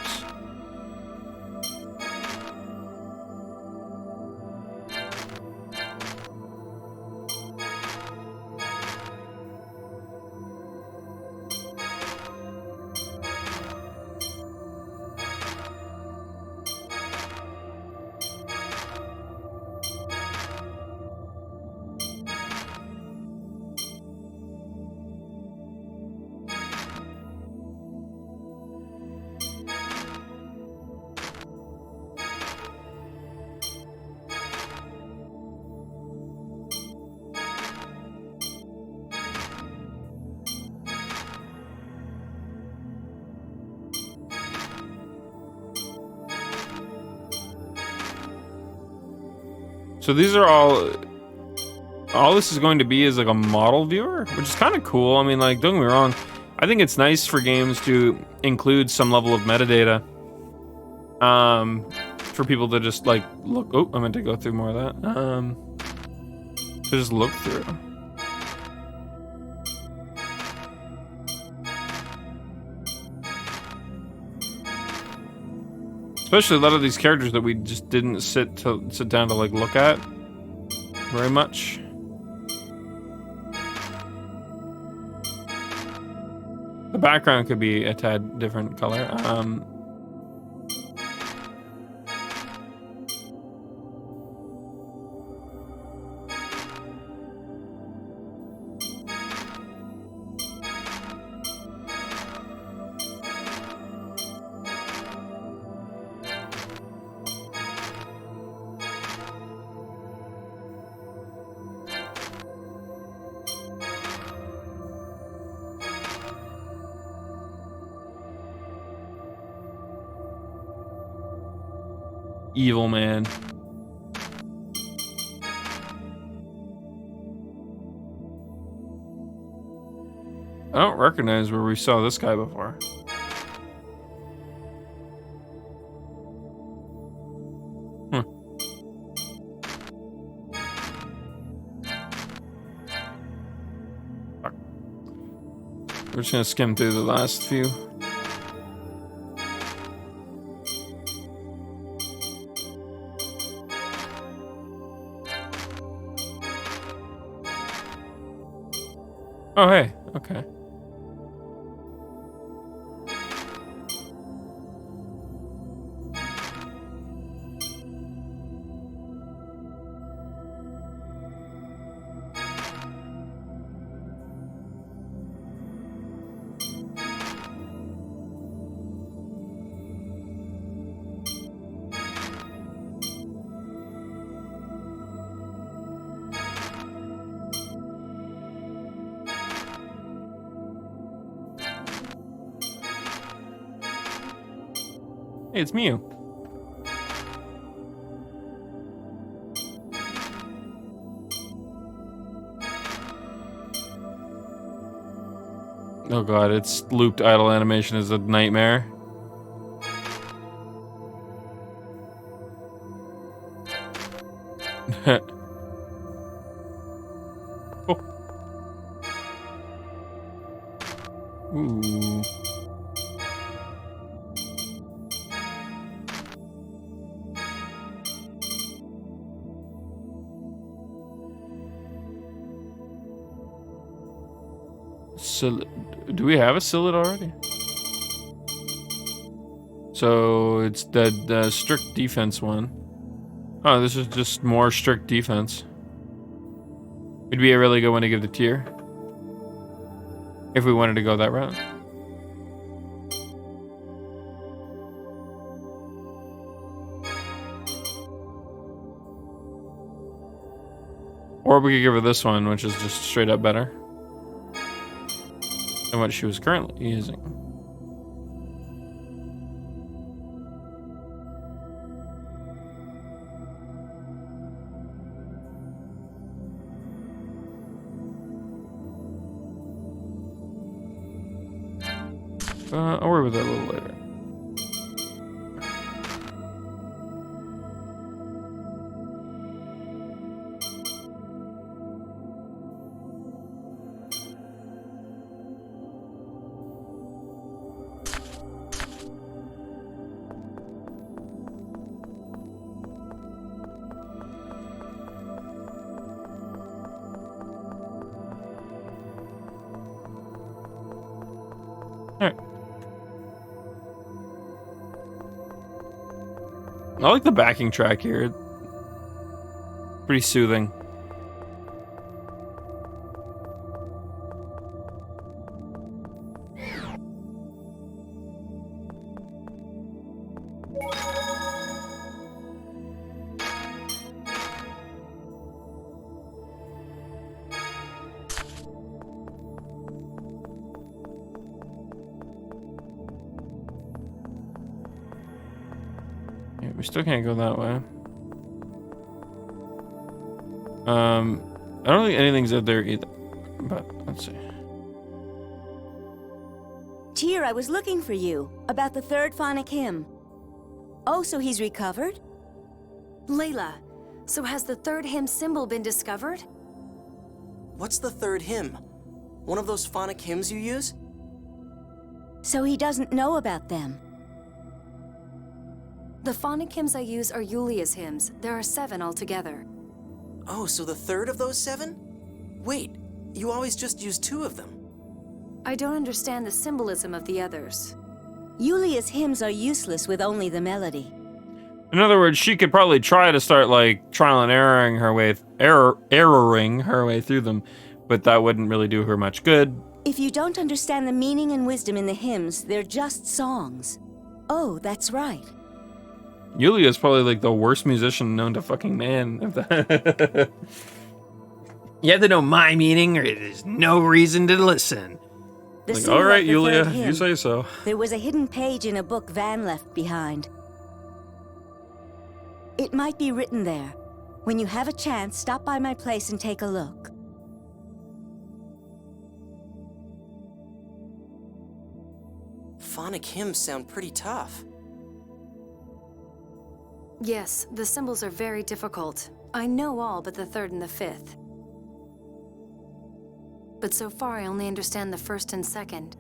So these are all this is going to be is like a model viewer, which is kind of cool. I mean, like, don't get me wrong. I think it's nice for games to include some level of metadata. For people to just like look, oh, I meant to go through more of that. To just look through. Especially a lot of these characters that we just didn't sit down to like look at very much. The background could be a tad different color. Evil man. I don't recognize where we saw this guy before. Fuck. We're just gonna skim through the last few. Oh, hey, okay. Hey, it's Mew. Oh god, it's looped idle animation is a nightmare. Oh. Ooh. Do we have a Silid already? So it's the strict defense one. Oh, this is just more strict defense. It'd be a really good one to give the tier. If we wanted to go that route. Or we could give her this one, which is just straight up better than what she was currently using. I'll worry with that a little later. Alright. I like the backing track here. Pretty soothing. We still can't go that way. I don't think anything's out there either. But let's see. Tyr, I was looking for you about the third phonic hymn. Oh, so he's recovered? Layla, so has the third hymn symbol been discovered? What's the third hymn? One of those phonic hymns you use? So he doesn't know about them. The phonic hymns I use are Yulia's hymns. There are 7 altogether. Oh, so the third of those 7? Wait, you always just use 2 of them. I don't understand the symbolism of the others. Yulia's hymns are useless with only the melody. In other words, she could probably try to start like trial and erroring her way through them, but that wouldn't really do her much good. If you don't understand the meaning and wisdom in the hymns, they're just songs. Oh, that's right. Yulia's probably like the worst musician known to fucking man. You have to know my meaning or there's no reason to listen. The Like, symbol all right, of the Yulia, third you hymn. say so. There was a hidden page in a book Van left behind. It might be written there. When you have a chance, stop by my place and take a look. Phonic hymns sound pretty tough. Yes, the symbols are very difficult. I know all but the 3rd and the 5th. But so far I only understand the 1st and 2nd.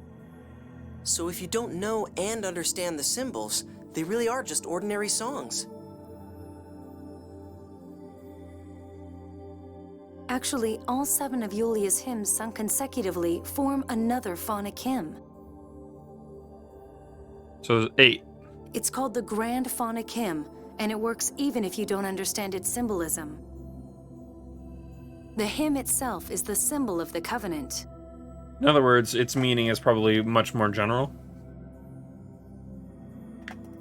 So if you don't know and understand the symbols, they really are just ordinary songs. Actually, all 7 of Yulia's hymns sung consecutively form another phonic hymn. So there's 8. It's called the Grand Phonic Hymn, and it works even if you don't understand its symbolism. The hymn itself is the symbol of the covenant. In other words, its meaning is probably much more general.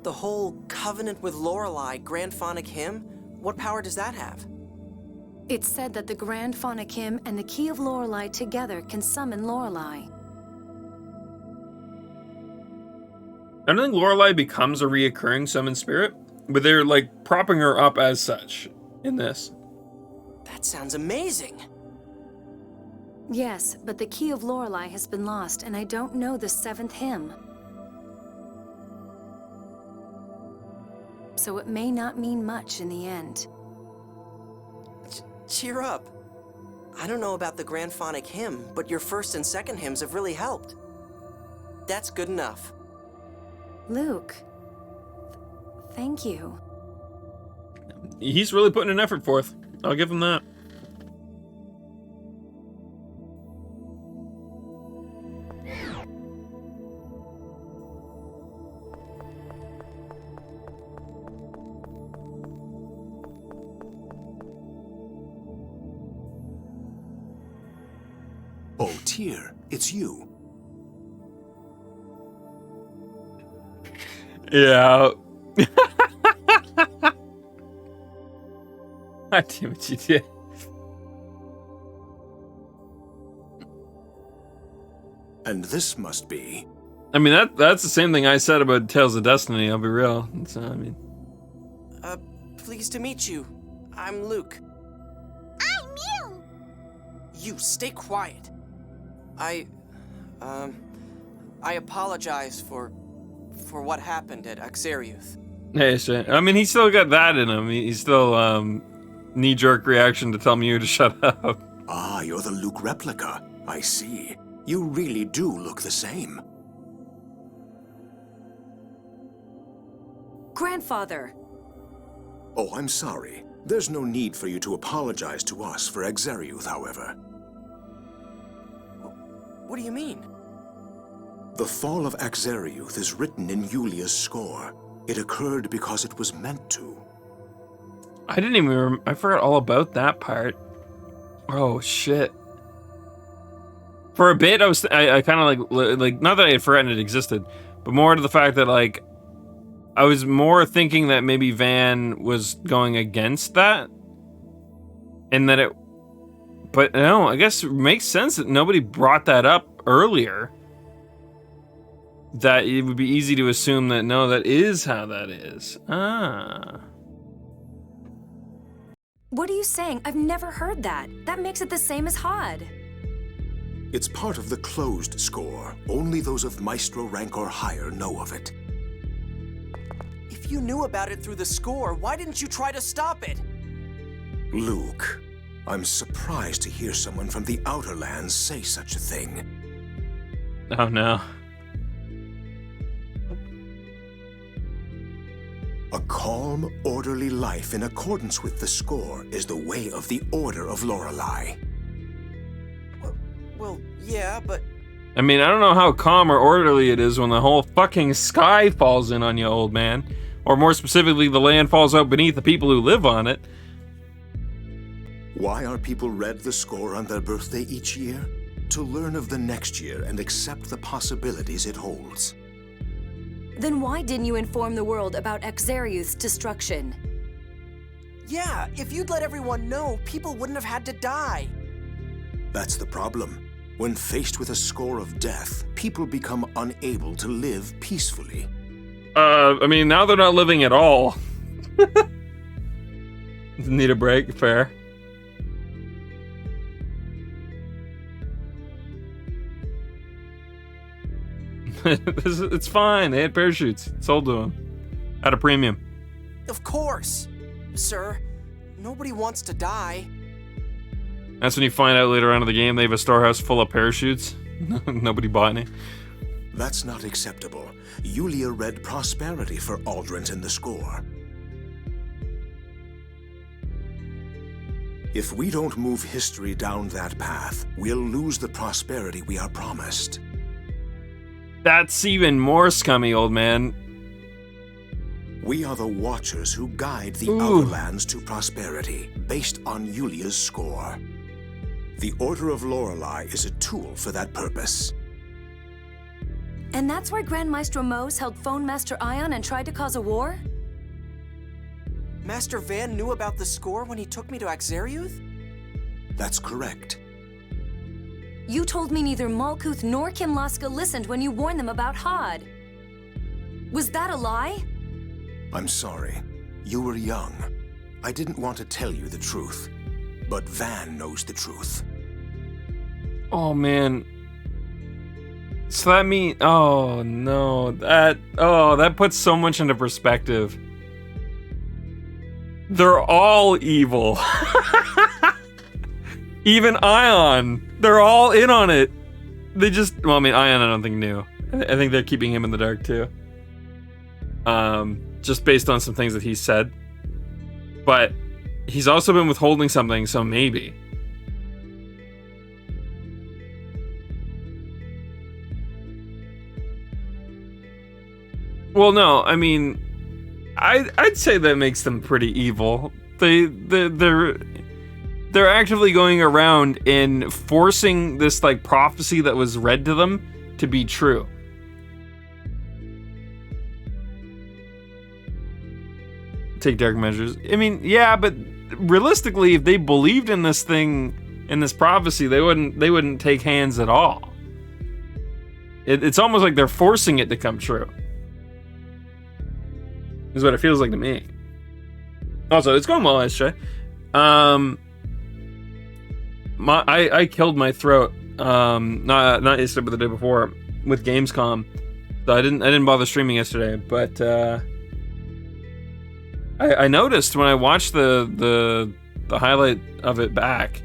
The whole covenant with Lorelei Grand Phonic hymn? What power does that have? It's said that the Grand Phonic Hymn and the Key of Lorelei together can summon Lorelei. I don't think Lorelei becomes a reoccurring summoned spirit, but they're like propping her up as such in this. That sounds amazing. Yes, but the key of Lorelei has been lost, and I don't know the 7th hymn. So it may not mean much in the end. Cheer up. I don't know about the Grand Phonic Hymn, but your 1st and 2nd hymns have really helped. That's good enough. Luke, thank you. He's really putting an effort forth. I'll give him that. Oh, Tyr, it's you. Yeah. I do what you did. And this must be... I mean, that's the same thing I said about Tales of Destiny, I'll be real. It's, I mean... Pleased to meet you. I'm Luke. I'm you! You, stay quiet. I apologize for what happened at Axariuth. Hey, shit. I mean, he's still got that in him. He's still, knee-jerk reaction to tell me to shut up. Ah, you're the Luke replica. I see. You really do look the same. Grandfather! Oh, I'm sorry. There's no need for you to apologize to us for Axariuth, however. What do you mean? The fall of Axariuth is written in Yulia's score. It occurred because it was meant to. I didn't even I forgot all about that part. Oh, shit. For a bit, I kind of like, not that I had forgotten it existed, but more to the fact that, like, I was more thinking that maybe Van was going against that. And that it... But no, I guess it makes sense that nobody brought that up earlier. That it would be easy to assume that, no, that is how that is. Ah. What are you saying? I've never heard that. That makes it the same as Hod. It's part of the closed score. Only those of Maestro rank or higher know of it. If you knew about it through the score, why didn't you try to stop it? Luke, I'm surprised to hear someone from the Outer Lands say such a thing. Oh, no. A calm, orderly life in accordance with the score is the way of the Order of Lorelei. Well, yeah, but... I mean, I don't know how calm or orderly it is when the whole fucking sky falls in on you, old man. Or more specifically, the land falls out beneath the people who live on it. Why are people read the score on their birthday each year? To learn of the next year and accept the possibilities it holds. Then why didn't you inform the world about Axariuth's destruction? Yeah, if you'd let everyone know, people wouldn't have had to die. That's the problem. When faced with a score of death, people become unable to live peacefully. I mean, now they're not living at all. Need a break? Fair. It's fine. They had parachutes. Sold to them. At a premium. Of course. Sir, nobody wants to die. That's when you find out later on in the game they have a storehouse full of parachutes. Nobody bought any. That's not acceptable. Yulia read prosperity for Aldrint in the score. If we don't move history down that path, we'll lose the prosperity we are promised. That's even more scummy, old man. We are the Watchers who guide the Outer Lands to prosperity, based on Yulia's score. The Order of Lorelei is a tool for that purpose. And that's why Grand Maestro Mose held Phone Master Ion and tried to cause a war? Master Van knew about the score when he took me to Axariuth? That's correct. You told me neither Malkuth nor Kimlaska listened when you warned them about Hod. Was that a lie? I'm sorry. You were young. I didn't want to tell you the truth. But Van knows the truth. Oh man. So that means, oh no, that puts so much into perspective. They're all evil. Even Ion, they're all in on it. They just, well, I mean, Ion I don't think knew. I think they're keeping him in the dark too. Just based on some things that he said. But he's also been withholding something, so maybe. Well, no, I mean, I'd say that makes them pretty evil. They're actively going around and forcing this like prophecy that was read to them to be true. Take dark measures. I mean, yeah, but realistically, if they believed in this thing, in this prophecy, they wouldn't take hands at all. It's almost like they're forcing it to come true. Is what it feels like to me. Also, it's going well, SJ. I killed my throat. Not yesterday, but the day before with Gamescom. So I didn't bother streaming yesterday. But I noticed when I watched the highlight of it back.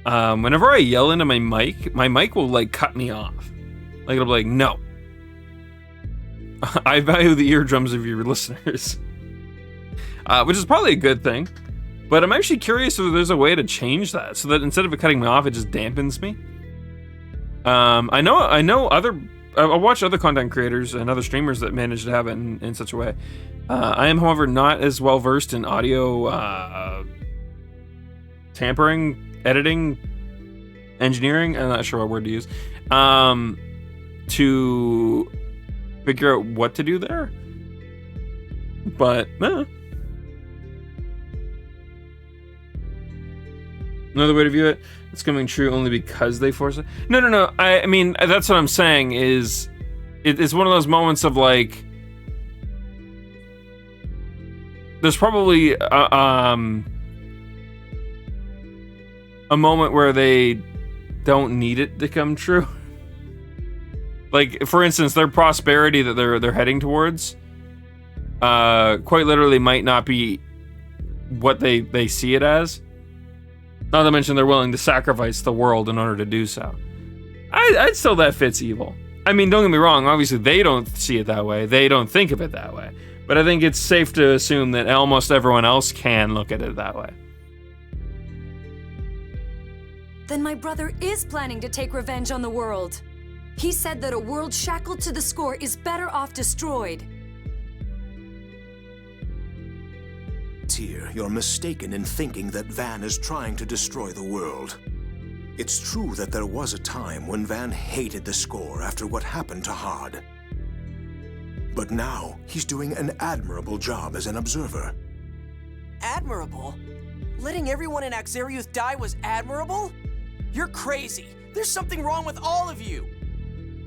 Whenever I yell into my mic will like cut me off. Like it'll be like, no. I value the eardrums of your listeners. Which is probably a good thing. But I'm actually curious if there's a way to change that so that instead of it cutting me off, it just dampens me. I watch other content creators and other streamers that manage to have it in such a way. I am, however, not as well versed in audio tampering, editing, engineering. I'm not sure what word to use. To figure out what to do there. But another way to view it, it's coming true only because they force it. No. I mean, that's what I'm saying is it's one of those moments of like there's probably a moment where they don't need it to come true. Like, for instance, their prosperity that they're heading towards, quite literally might not be what they see it as. Not to mention they're willing to sacrifice the world in order to do so. I'd still that fits evil. I mean, don't get me wrong, obviously they don't see it that way. They don't think of it that way. But I think it's safe to assume that almost everyone else can look at it that way. Then my brother is planning to take revenge on the world. He said that a world shackled to the score is better off destroyed. Tyr, you're mistaken in thinking that Van is trying to destroy the world. It's true that there was a time when Van hated the score after what happened to Hod. But now, he's doing an admirable job as an observer. Admirable? Letting everyone in Axariuth die was admirable? You're crazy. There's something wrong with all of you.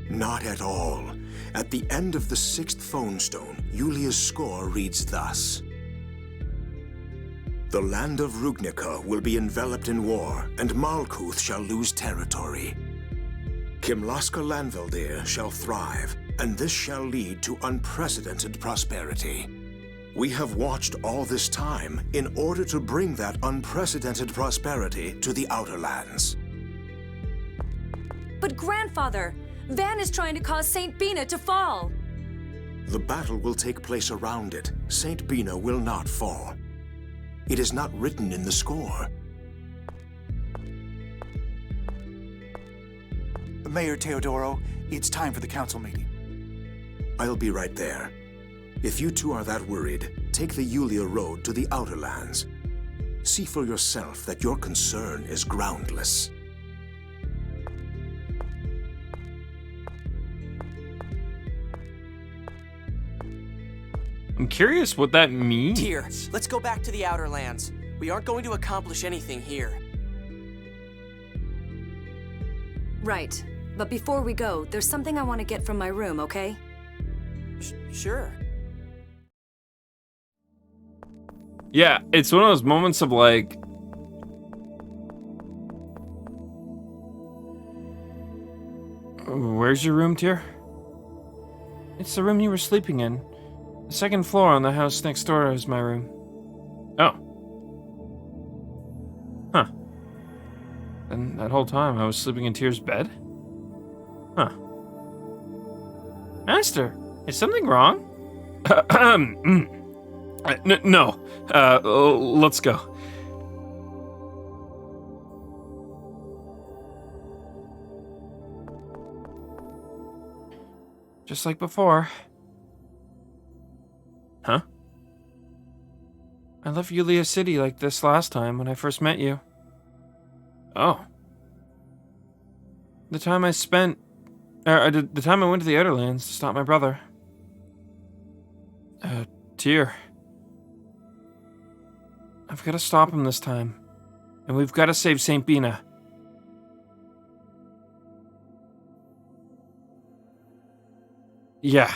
Not at all. At the end of the 6th phone stone, Yulia's score reads thus. The land of Rugnica will be enveloped in war, and Malkuth shall lose territory. Kimlaska Lanveldir shall thrive, and this shall lead to unprecedented prosperity. We have watched all this time in order to bring that unprecedented prosperity to the Outer Lands. But grandfather, Van is trying to cause Saint Bina to fall. The battle will take place around it. Saint Bina will not fall. It is not written in the score. Mayor Teodoro, it's time for the council meeting. I'll be right there. If you two are that worried, take the Yulia Road to the Outer Lands. See for yourself that your concern is groundless. I'm curious what that means. Tyr, let's go back to the Outer Lands. We aren't going to accomplish anything here. Right. But before we go, there's something I want to get from my room, okay? Sure. Yeah, it's one of those moments of like... Where's your room, Tyr? It's the room you were sleeping in. The second floor on the house next door is my room. Oh. Huh. And that whole time I was sleeping in Tyr's bed? Huh. Master, is something wrong? No. Let's go. Just like before. Huh? I left Yulia City like this last time when I first met you. Oh. The time I spent... the time I went to the Outer Lands to stop my brother. Tyr. I've got to stop him this time. And we've got to save St. Bina. Yeah.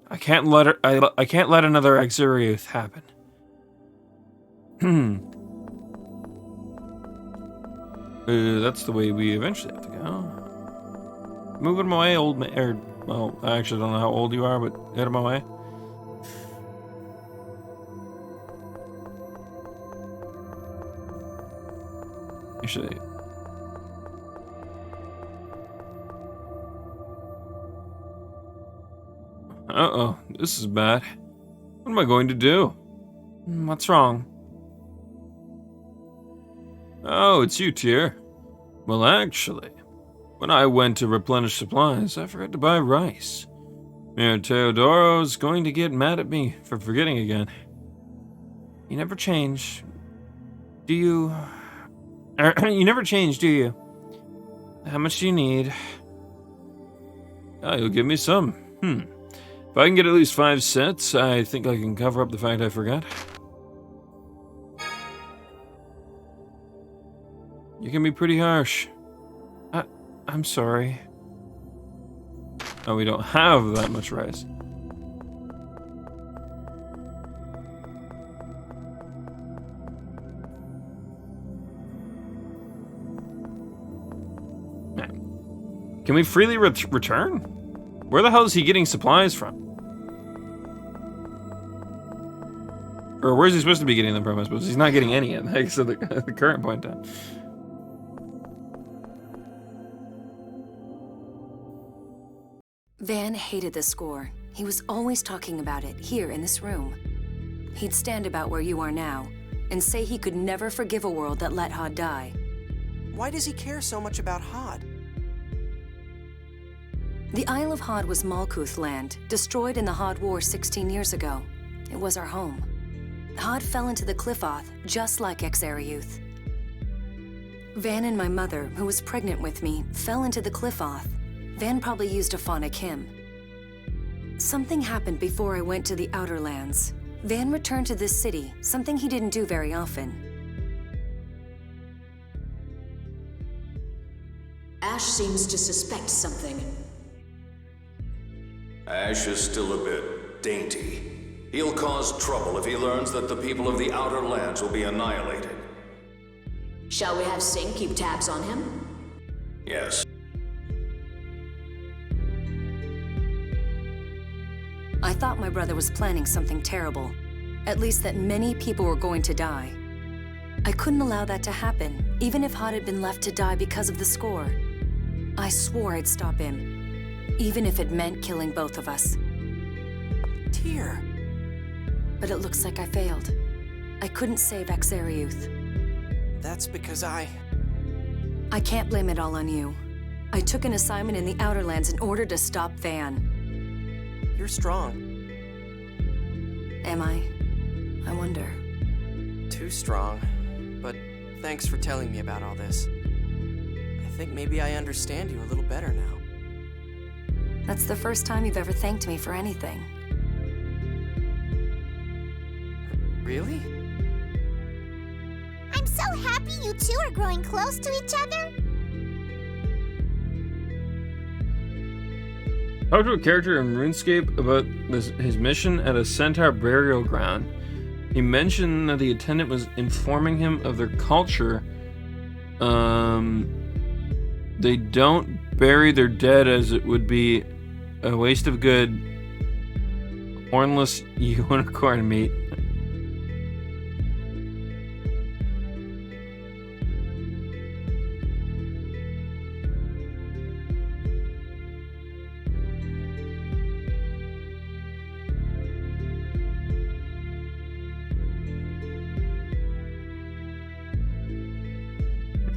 I can't let another Exariuth happen. That's the way we eventually have to go. Move him away, old man. Well, I actually don't know how old you are, but get him away. Actually. Uh-oh, this is bad. What am I going to do? What's wrong? Oh, it's you, Tyr. Well, actually, when I went to replenish supplies, I forgot to buy rice. Mayor Teodoro's going to get mad at me for forgetting again. You never change. Do you? You never change, do you? How much do you need? Oh, you'll give me some. If I can get at least 5 sets, I think I can cover up the fact I forgot. You can be pretty harsh. I'm sorry. Oh, we don't have that much rice. Can we freely return? Where the hell is he getting supplies from? Or where's he supposed to be getting them from, I suppose? He's not getting any at the current point in time. Van hated the score. He was always talking about it, here in this room. He'd stand about where you are now, and say he could never forgive a world that let Hod die. Why does he care so much about Hod? The Isle of Hod was Malkuth land, destroyed in the Hod War 16 years ago. It was our home. Hod fell into the Cliffoth, just like Exariuth. Van and my mother, who was pregnant with me, fell into the Cliffoth. Van probably used a phonic hymn. Something happened before I went to the Outer Lands. Van returned to this city, something he didn't do very often. Ash seems to suspect something. Ash is still a bit dainty. He'll cause trouble if he learns that the people of the Outer Lands will be annihilated. Shall we have Singh keep tabs on him? Yes. I thought my brother was planning something terrible. At least that many people were going to die. I couldn't allow that to happen, even if Hod had been left to die because of the score. I swore I'd stop him, even if it meant killing both of us. Tyr. But it looks like I failed. I couldn't save Exariuth. That's because I can't blame it all on you. I took an assignment in the Outer Lands in order to stop Van. You're strong. Am I? I wonder. Too strong. But thanks for telling me about all this. I think maybe I understand you a little better now. That's the first time you've ever thanked me for anything. Really? I'm so happy you two are growing close to each other. Talk to a character in RuneScape about his mission at a centaur burial ground. He mentioned that the attendant was informing him of their culture. They don't bury their dead as it would be a waste of good, hornless unicorn meat.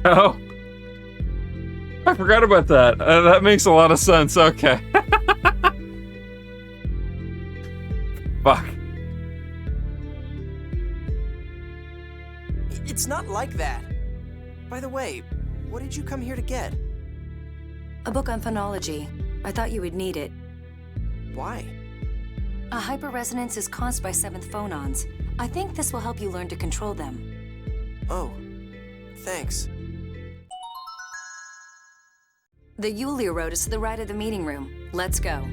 Oh, I forgot about that. That makes a lot of sense. Okay. Fuck. It's not like that. By the way, what did you come here to get? A book on phonology. I thought you would need it. Why? A hyperresonance is caused by seventh phonons. I think this will help you learn to control them. Oh, thanks. The Yulia Road is to the right of the meeting room. Let's go.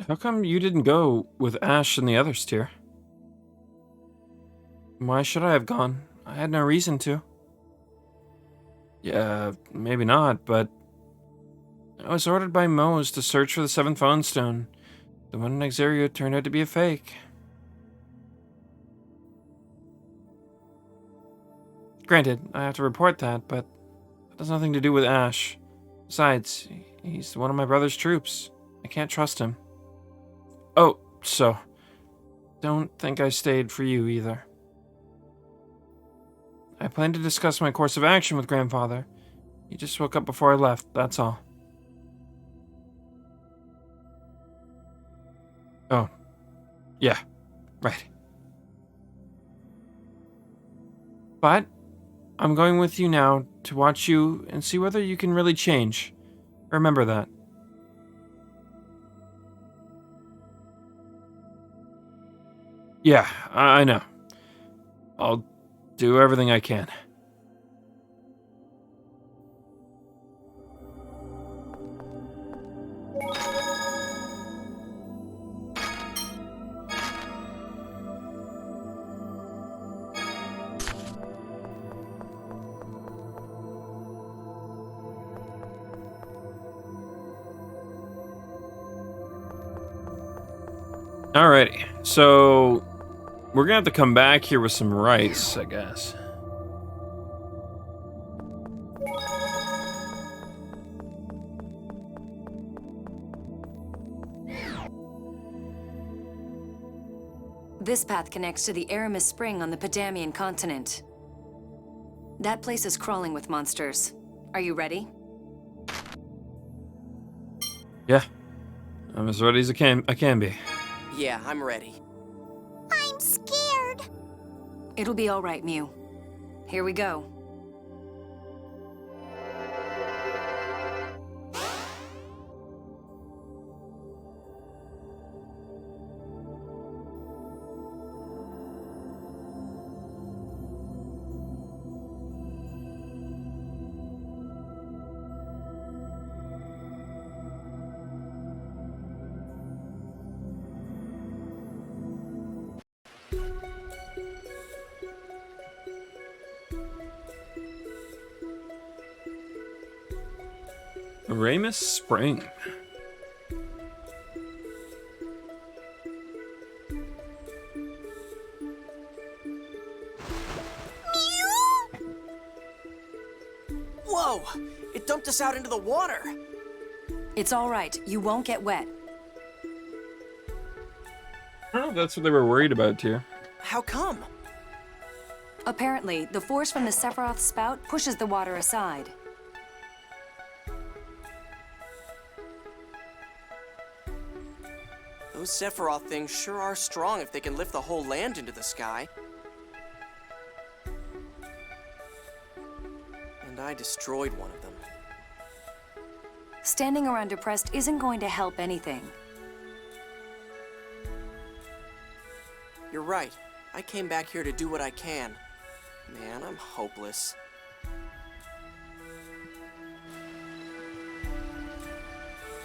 How come you didn't go with Ash and the others, Tyr? Why should I have gone? I had no reason to. Yeah, maybe not, but I was ordered by Mose to search for the seventh phone stone. The one in Exerio turned out to be a fake. Granted, I have to report that, but that has nothing to do with Ash. Besides, he's one of my brother's troops. I can't trust him. Oh, so don't think I stayed for you either. I plan to discuss my course of action with Grandfather. He just woke up before I left, that's all. Oh. Yeah. Right. But I'm going with you now to watch you and see whether you can really change. Remember that. Yeah, I know. I'll do everything I can. Alrighty, so we're gonna have to come back here with some rice, I guess. This path connects to the Aramis Spring on the Padamian continent. That place is crawling with monsters. Are you ready? Yeah, I'm as ready as I can be. Yeah, I'm ready. I'm scared. It'll be all right, Mew. Here we go. Aramis Spring. Whoa! It dumped us out into the water! It's all right. You won't get wet. I don't know if that's what they were worried about here. How come? Apparently, the force from the Sephiroth spout pushes the water aside. Those Sephiroth things sure are strong if they can lift the whole land into the sky. And I destroyed one of them. Standing around depressed isn't going to help anything. You're right. I came back here to do what I can. Man, I'm hopeless.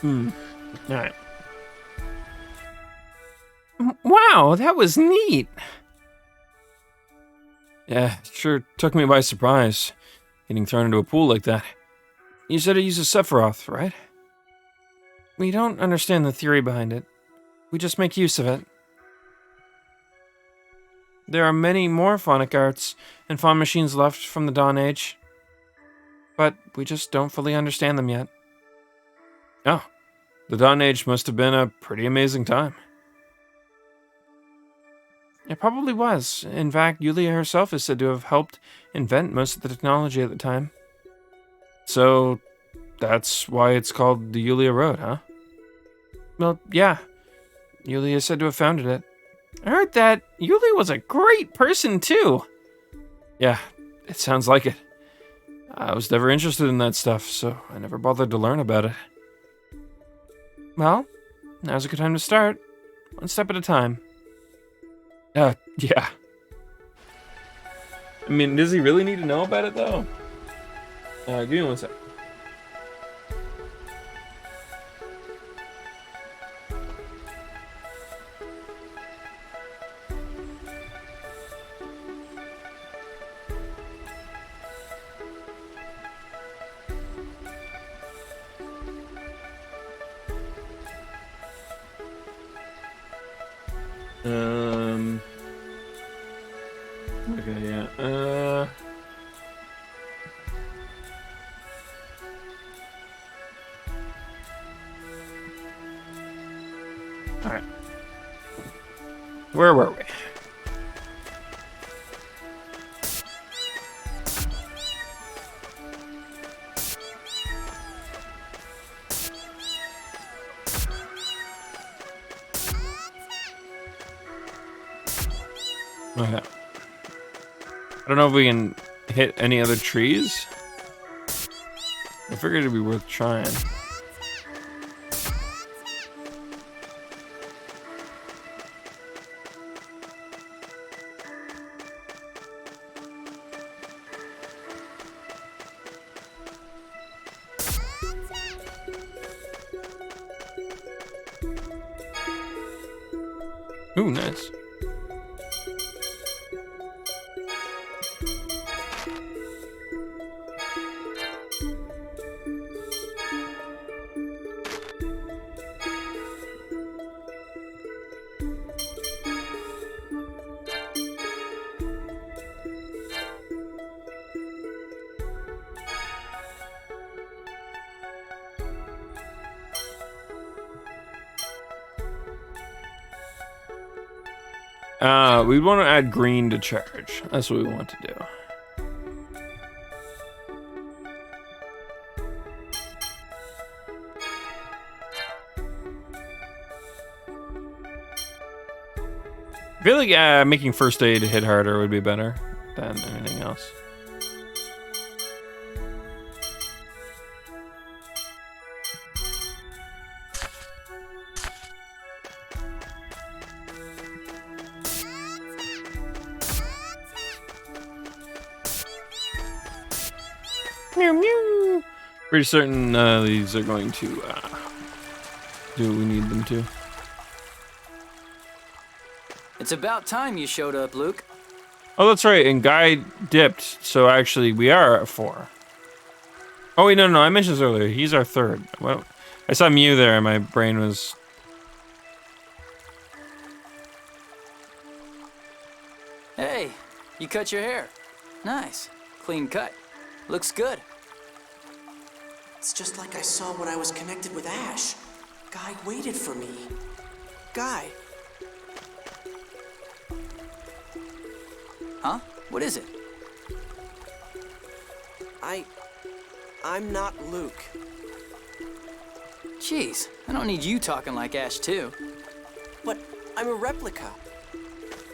Alright. Wow, that was neat. Yeah, it sure took me by surprise, getting thrown into a pool like that. You said it uses Sephiroth, right? We don't understand the theory behind it. We just make use of it. There are many more phonic arts and phon machines left from the Dawn Age, but we just don't fully understand them yet. Oh, the Dawn Age must have been a pretty amazing time. It probably was. In fact, Yulia herself is said to have helped invent most of the technology at the time. So, that's why it's called the Yulia Road, huh? Well, yeah. Yulia is said to have founded it. I heard that Yulia was a great person, too. Yeah, it sounds like it. I was never interested in that stuff, so I never bothered to learn about it. Well, now's a good time to start. One step at a time. Yeah. I mean, does he really need to know about it, though? Give me one sec. Okay, yeah. Alright. Where were we? Okay. I don't know if we can hit any other trees. I figured it'd be worth trying. Ooh, nice. We want to add green to charge. That's what we want to do. I feel like making first aid hit harder would be better than anything else. Meow meow. Pretty certain these are going to do what we need them to. It's about time you showed up, Luke. Oh, that's right. And Guy dipped, so actually we are at 4. Oh wait, no, I mentioned this earlier. He's our 3rd. Well, I saw Mew there, and my brain was. Hey, you cut your hair. Nice. Clean cut. Looks good. It's just like I saw when I was connected with Ash. Guy waited for me. Guy. Huh? What is it? I'm not Luke. Jeez, I don't need you talking like Ash, too. But I'm a replica.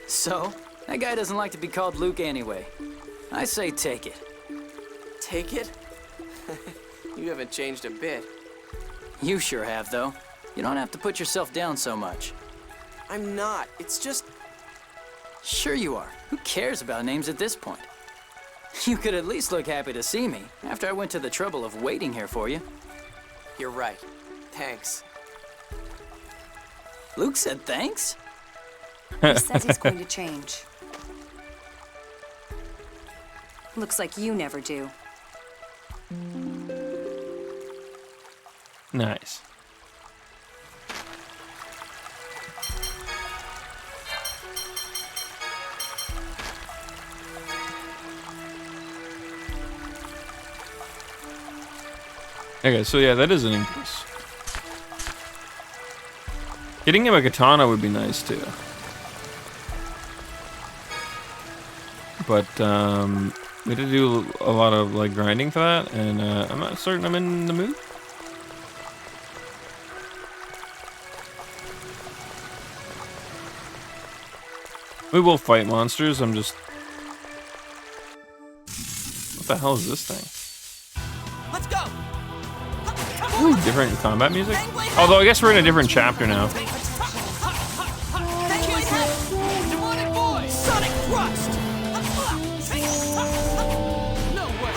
So, that guy doesn't like to be called Luke anyway. I say take it. Take it? You haven't changed a bit. You sure have, though. You don't have to put yourself down so much. I'm not. It's just... Sure you are. Who cares about names at this point? You could at least look happy to see me after I went to the trouble of waiting here for you. You're right. Thanks. Luke said thanks? He says he's going to change. Looks like you never do. Nice. Okay, so yeah, that is an increase. Getting him a katana would be nice too. But we had to do a lot of like grinding for that, and I'm not certain I'm in the mood. We will fight monsters. I'm just. What the hell is this thing? Let's go. Ooh, different combat music. Although I guess we're in a different chapter now. Demonic boy, Sonic Thrust. No way.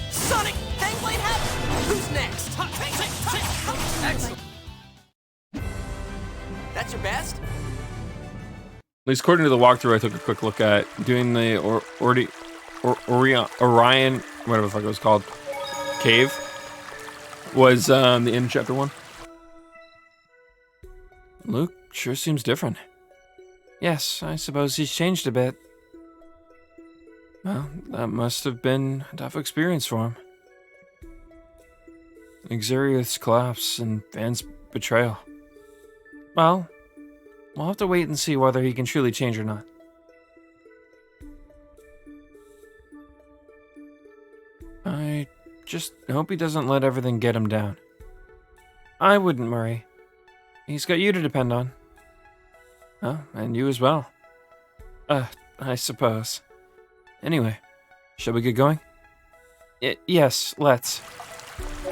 Sonic Fangblade Heaven. Who's next? Excellent. That's your best? At least according to the walkthrough I took a quick look at, doing the Orion, whatever the fuck it was called, cave, was the end of chapter 1. Luke sure seems different. Yes, I suppose he's changed a bit. Well, that must have been a tough experience for him. Xeria's collapse and Van's betrayal. Well, we'll have to wait and see whether he can truly change or not. I just hope he doesn't let everything get him down. I wouldn't worry. He's got you to depend on. Oh, and you as well. I suppose. Anyway, shall we get going? Yes, let's. I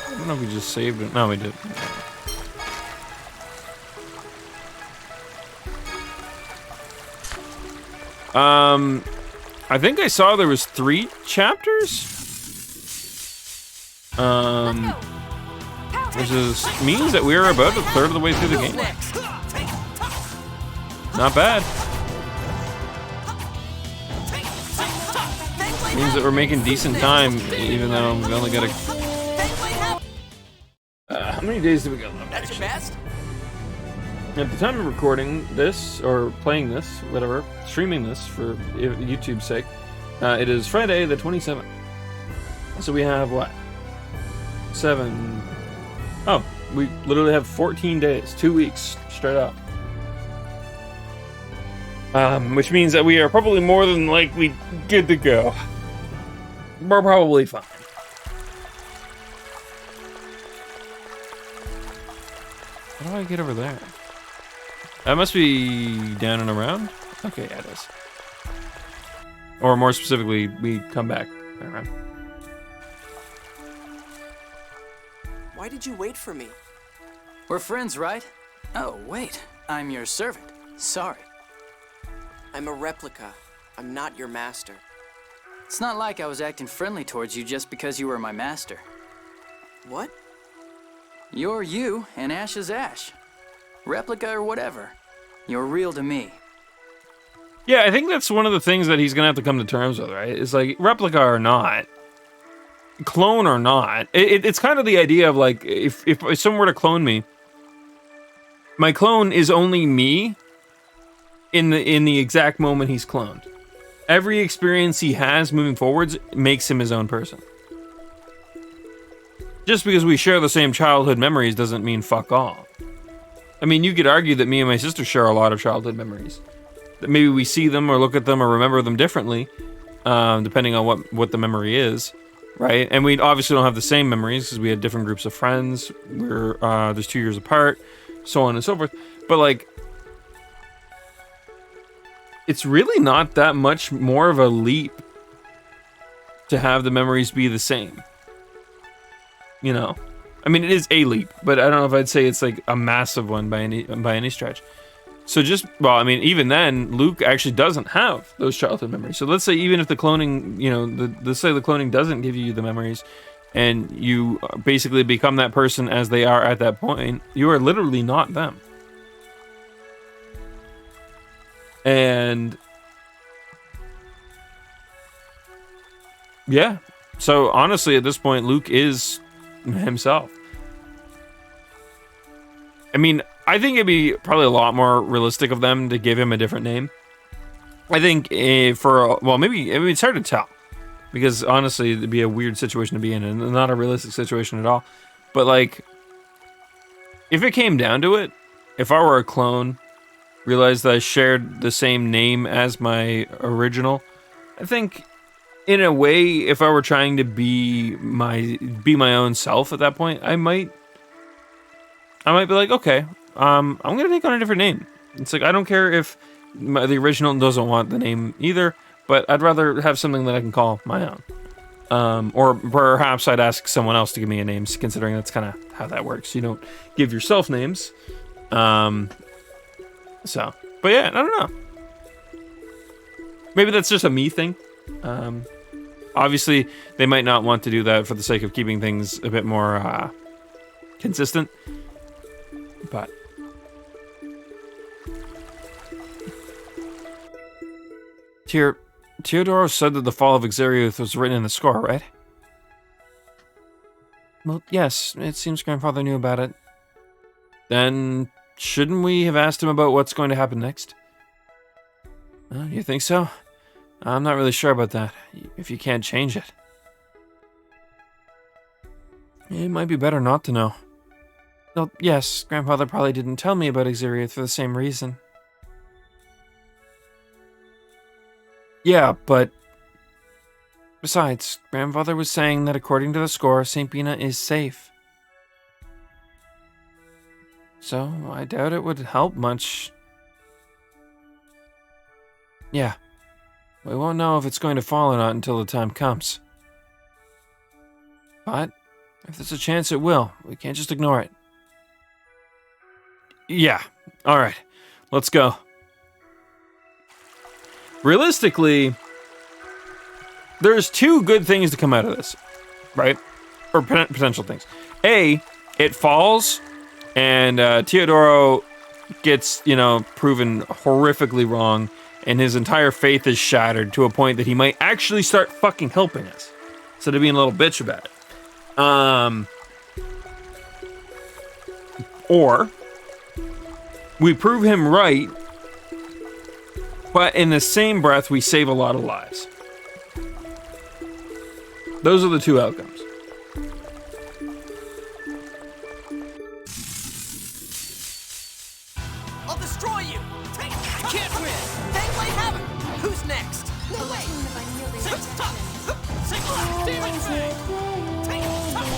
don't know if we just saved it. No, we did. I think I saw there was 3 chapters. Which means that we're about a third of the way through the game. Not bad. Means that we're making decent time, even though we only got a. How many days do we got left? That's your best? At the time of recording this, or playing this, whatever, streaming this for YouTube's sake, it is Friday the 27th. So we have what? 7. Oh, we literally have 14 days, 2 weeks straight up. Which means that we are probably more than likely good to go. We're probably fine. How do I get over there? That must be down and around? Okay, yeah, it is. Or more specifically, we come back around. Why did you wait for me? We're friends, right? Oh, wait. I'm your servant. Sorry. I'm a replica. I'm not your master. It's not like I was acting friendly towards you just because you were my master. What? You're you, and Ash is Ash. Replica or whatever. You're real to me. Yeah, I think that's one of the things that he's gonna have to come to terms with, right? It's like, replica or not, clone or not. It's kind of the idea of like, if someone were to clone me, my clone is only me in the exact moment he's cloned. Every experience he has moving forwards makes him his own person. Just because we share the same childhood memories doesn't mean fuck all. I mean, you could argue that me and my sister share a lot of childhood memories. That maybe we see them or look at them or remember them differently, depending on what the memory is, right? And we obviously don't have the same memories because we had different groups of friends. We're there's 2 years apart, so on and so forth. But like, it's really not that much more of a leap to have the memories be the same. You know, I mean, it is a leap, but I don't know if I'd say it's like a massive one by any stretch. So well, I mean, even then, Luke actually doesn't have those childhood memories. So let's say even if the cloning, you know, let's say the cloning doesn't give you the memories, and you basically become that person as they are at that point, you are literally not them. Yeah. So honestly, at this point, Luke is himself. I mean, I think it'd be probably a lot more realistic of them to give him a different name. I think maybe it's hard to tell because honestly, it'd be a weird situation to be in and not a realistic situation at all. But like, if it came down to it, if I were a clone, realized that I shared the same name as my original, I think in a way, if I were trying to be my own self at that point, I might be like, okay, I'm gonna take on a different name. It's like I don't care if the original doesn't want the name either, but I'd rather have something that I can call my own. Or perhaps I'd ask someone else to give me a name, considering that's kind of how that works. You don't give yourself names. But yeah, I don't know. Maybe that's just a me thing. Obviously, they might not want to do that for the sake of keeping things a bit more consistent. But Teodoro said that the fall of Xeriuth was written in the score, right? Well, yes, it seems Grandfather knew about it. Then shouldn't we have asked him about what's going to happen next? You think so? I'm not really sure about that, if you can't change it. It might be better not to know. Well, yes, Grandfather probably didn't tell me about Xeriuth for the same reason. Yeah, but... Besides, Grandfather was saying that according to the score, St. Bina is safe. So, I doubt it would help much. Yeah. We won't know if it's going to fall or not until the time comes. But, if there's a chance it will, we can't just ignore it. Yeah, alright. Let's go. Realistically, there's two good things to come out of this, right? Or potential things. A, it falls, and Teodoro gets, proven horrifically wrong, and his entire faith is shattered to a point that he might actually start fucking helping us, instead of being a little bitch about it. Or, we prove him right, but in the same breath, we save a lot of lives. Those are the two outcomes. I'll destroy you! You can't win! Fangblade Havoc! Who's next? No way! Demon Ray!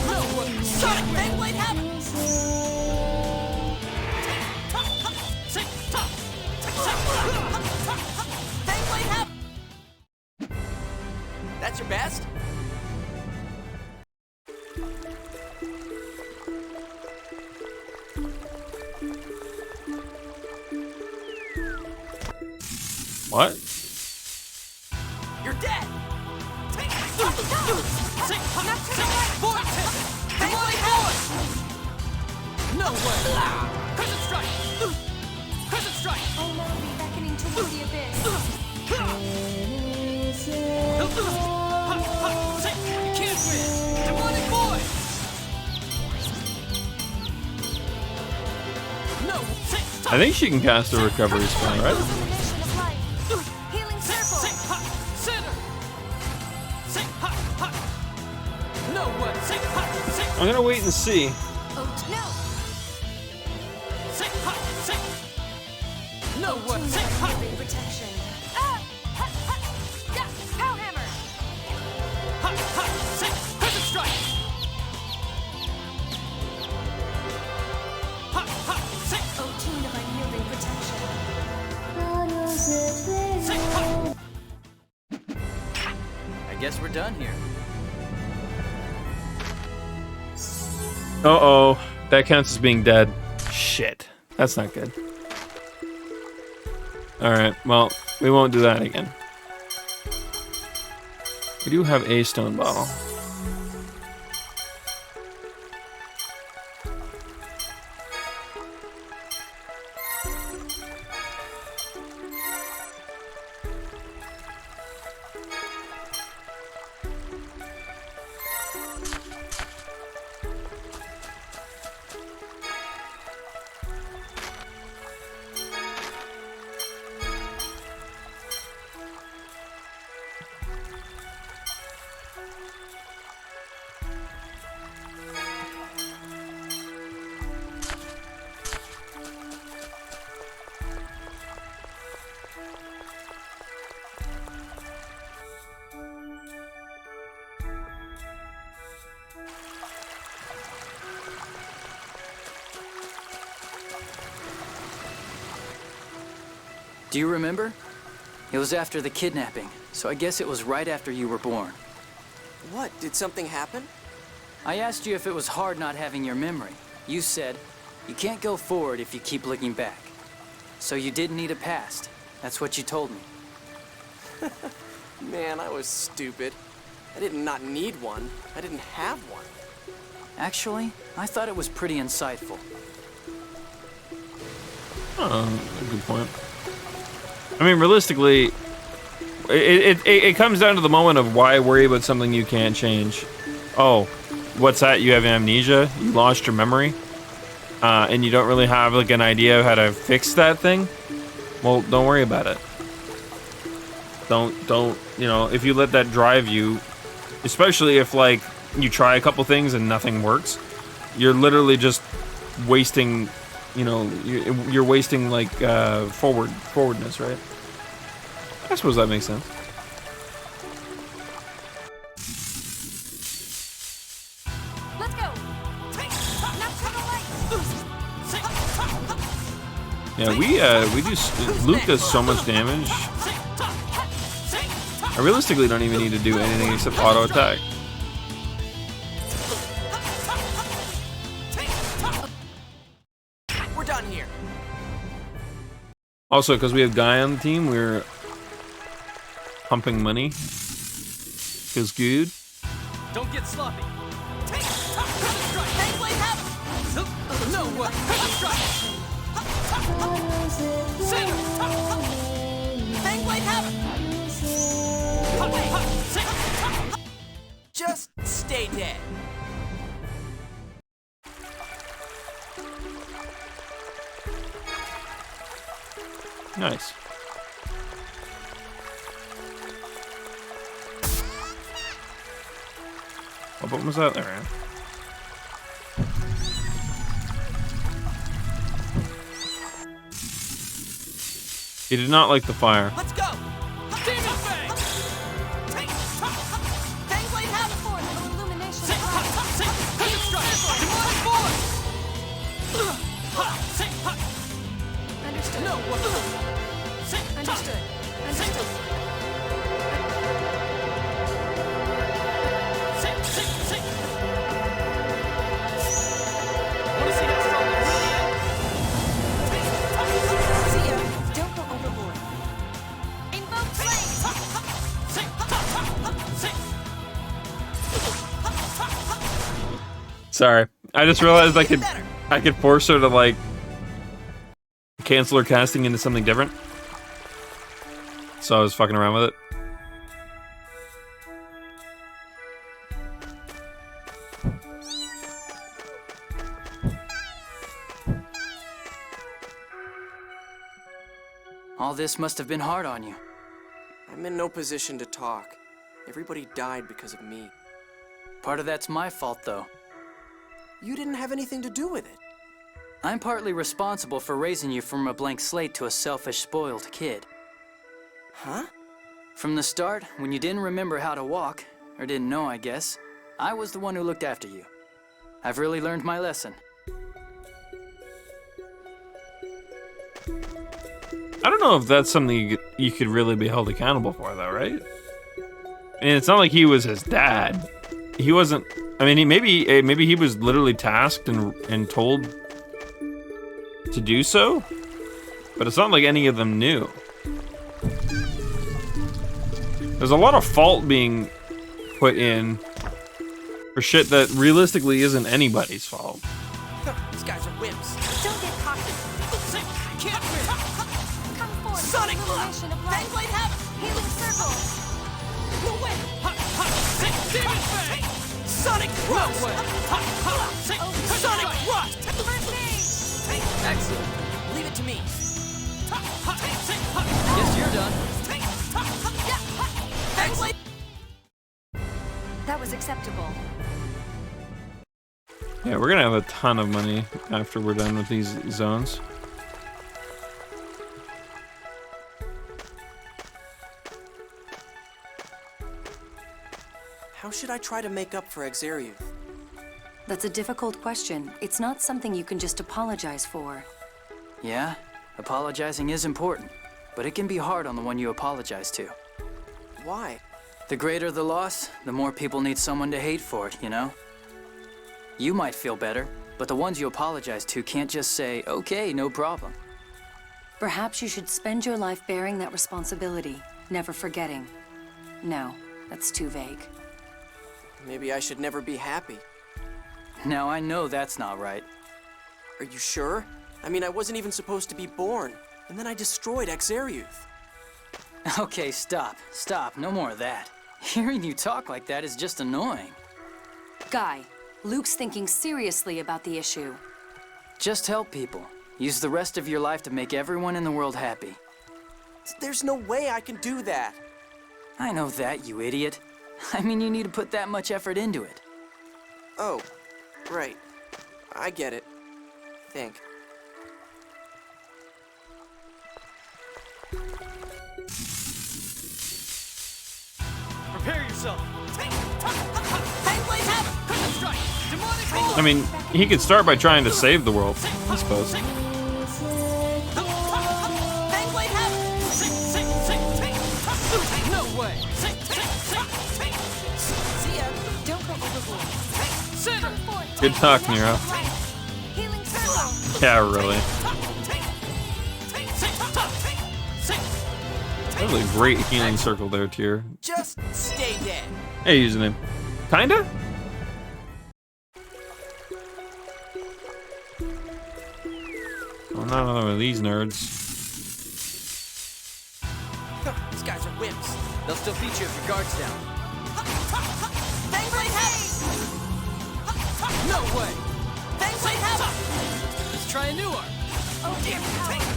No! Sonic Fangblade Havoc! Fangblade Havoc! That's your best? What? You're dead! No way! Crescent Strike! Crescent Strike! I'll never be beckoning toward the abyss. You can't win! Demonic Boy! No! I think she can cast a recovery spell, right? Illumination of life. Healing circle. No way! I'm gonna wait and see. Oh, no. No way! Healing protection. Pow hammer! Crescent Strike! Oh, tune of unyielding protection. I guess we're done here. Uh-oh. That counts as being dead. Shit. That's not good. Alright, well, we won't do that again. We do have a stone bottle. Do you remember? It was after the kidnapping, so I guess it was right after you were born. What? Did something happen? I asked you if it was hard not having your memory. You said, you can't go forward if you keep looking back. So you didn't need a past. That's what you told me. Man, I was stupid. I did not need one. I didn't have one. Actually, I thought it was pretty insightful. A good point. I mean, realistically, it comes down to the moment of why worry about something you can't change. Oh, what's that? You have amnesia? You lost your memory? And you don't really have like an idea of how to fix that thing? Well, don't worry about it. Don't, you know, if you let that drive you, especially if like you try a couple things and nothing works, you're literally just wasting, you know, you're wasting like forwardness, right? I suppose that makes sense. Let's go. Yeah, we do. Luke does so much damage. I realistically don't even need to do anything except auto attack. We're done here. Also, because we have Guy on the team, we're pumping money. Feels good. Don't get sloppy. No way. Just stay dead. Nice. What button was that? There I am. He did not like the fire. Let's go. Demon Fang. Fangblade has a force of illumination. Demonic force. Understood. No way. Understood. Understood. Want to see how strong I really am? See ya. Don't go overboard. Invoke flame. Sorry, I just realized I could force her to like cancel her casting into something different. So I was fucking around with it. All this must have been hard on you. I'm in no position to talk. Everybody died because of me. Part of that's my fault, though. You didn't have anything to do with it. I'm partly responsible for raising you from a blank slate to a selfish, spoiled kid. Huh? From the start, when you didn't remember how to walk, or didn't know, I guess, I was the one who looked after you. I've really learned my lesson. I don't know if that's something you could really be held accountable for, though, right? I mean, it's not like he was his dad. He wasn't. I mean, maybe he was literally tasked and told to do so, but it's not like any of them knew. There's a lot of fault being put in for shit that realistically isn't anybody's fault. These guys are wimps. Don't get cocky. Can't win. Come forward. Sonic Illumination of light. Fangblade have Healing circle. no way. Demon Fang. Sonic Rust. No way. Sonic Rust. First aid. Excellent. Leave it to me. Guess you're done. Fangblade. That was acceptable. Yeah, we're gonna have a ton of money after we're done with these zones. How should I try to make up for Exariuth? That's a difficult question. It's not something you can just apologize for. Yeah, apologizing is important, but it can be hard on the one you apologize to. Why? The greater the loss, the more people need someone to hate for it, you know? You might feel better, but the ones you apologize to can't just say, okay, no problem. Perhaps you should spend your life bearing that responsibility, never forgetting. No, that's too vague. Maybe I should never be happy. Now I know that's not right. Are you sure? I mean, I wasn't even supposed to be born, and then I destroyed Exariuth. Okay, stop. Stop. No more of that. Hearing you talk like that is just annoying. Guy, Luke's thinking seriously about the issue. Just help people. Use the rest of your life to make everyone in the world happy. There's no way I can do that. I know that, you idiot. I mean, you need to put that much effort into it. Oh, right. I get it. Think. Prepare yourself. I mean, he could start by trying to save the world, I suppose. No way. See ya. Don't go overboard. Good talk, Nero. Healing circle. Yeah, really. That was a great healing circle there, Tyr. Just stay dead. Hey, username. Kinda? Well, not another one of these nerds. These guys are wimps. They'll still beat you if your guard's down. No way. Let's try a new arm.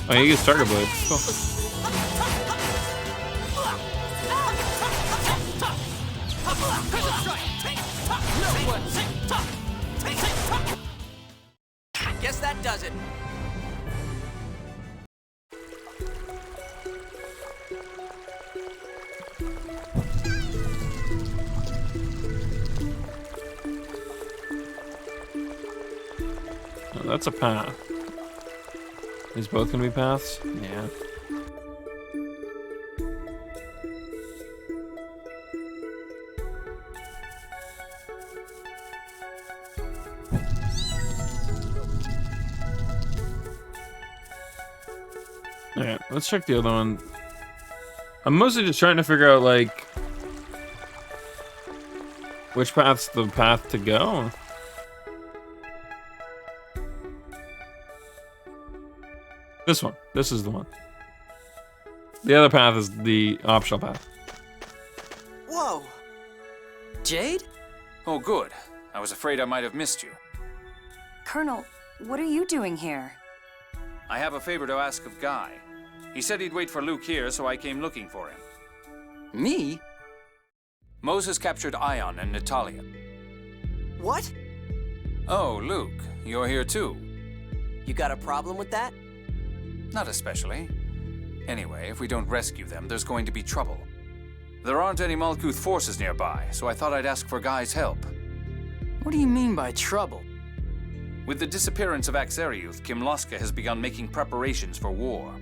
Oh, you get Starter Blade. Cool. Guess that does it. Oh, that's a path. These both gonna be paths? Yeah. Alright, let's check the other one. I'm mostly just trying to figure out, like, which path's the path to go. This one. This is the one. The other path is the optional path. Whoa. Jade? Oh, good. I was afraid I might have missed you. Colonel, what are you doing here? I have a favor to ask of Guy. He said he'd wait for Luke here, so I came looking for him. Me? Moses captured Ion and Natalia. What? Oh, Luke, you're here too. You got a problem with that? Not especially. Anyway, if we don't rescue them, there's going to be trouble. There aren't any Malkuth forces nearby, so I thought I'd ask for Guy's help. What do you mean by trouble? With the disappearance of Exariuth, Kimloska has begun making preparations for war.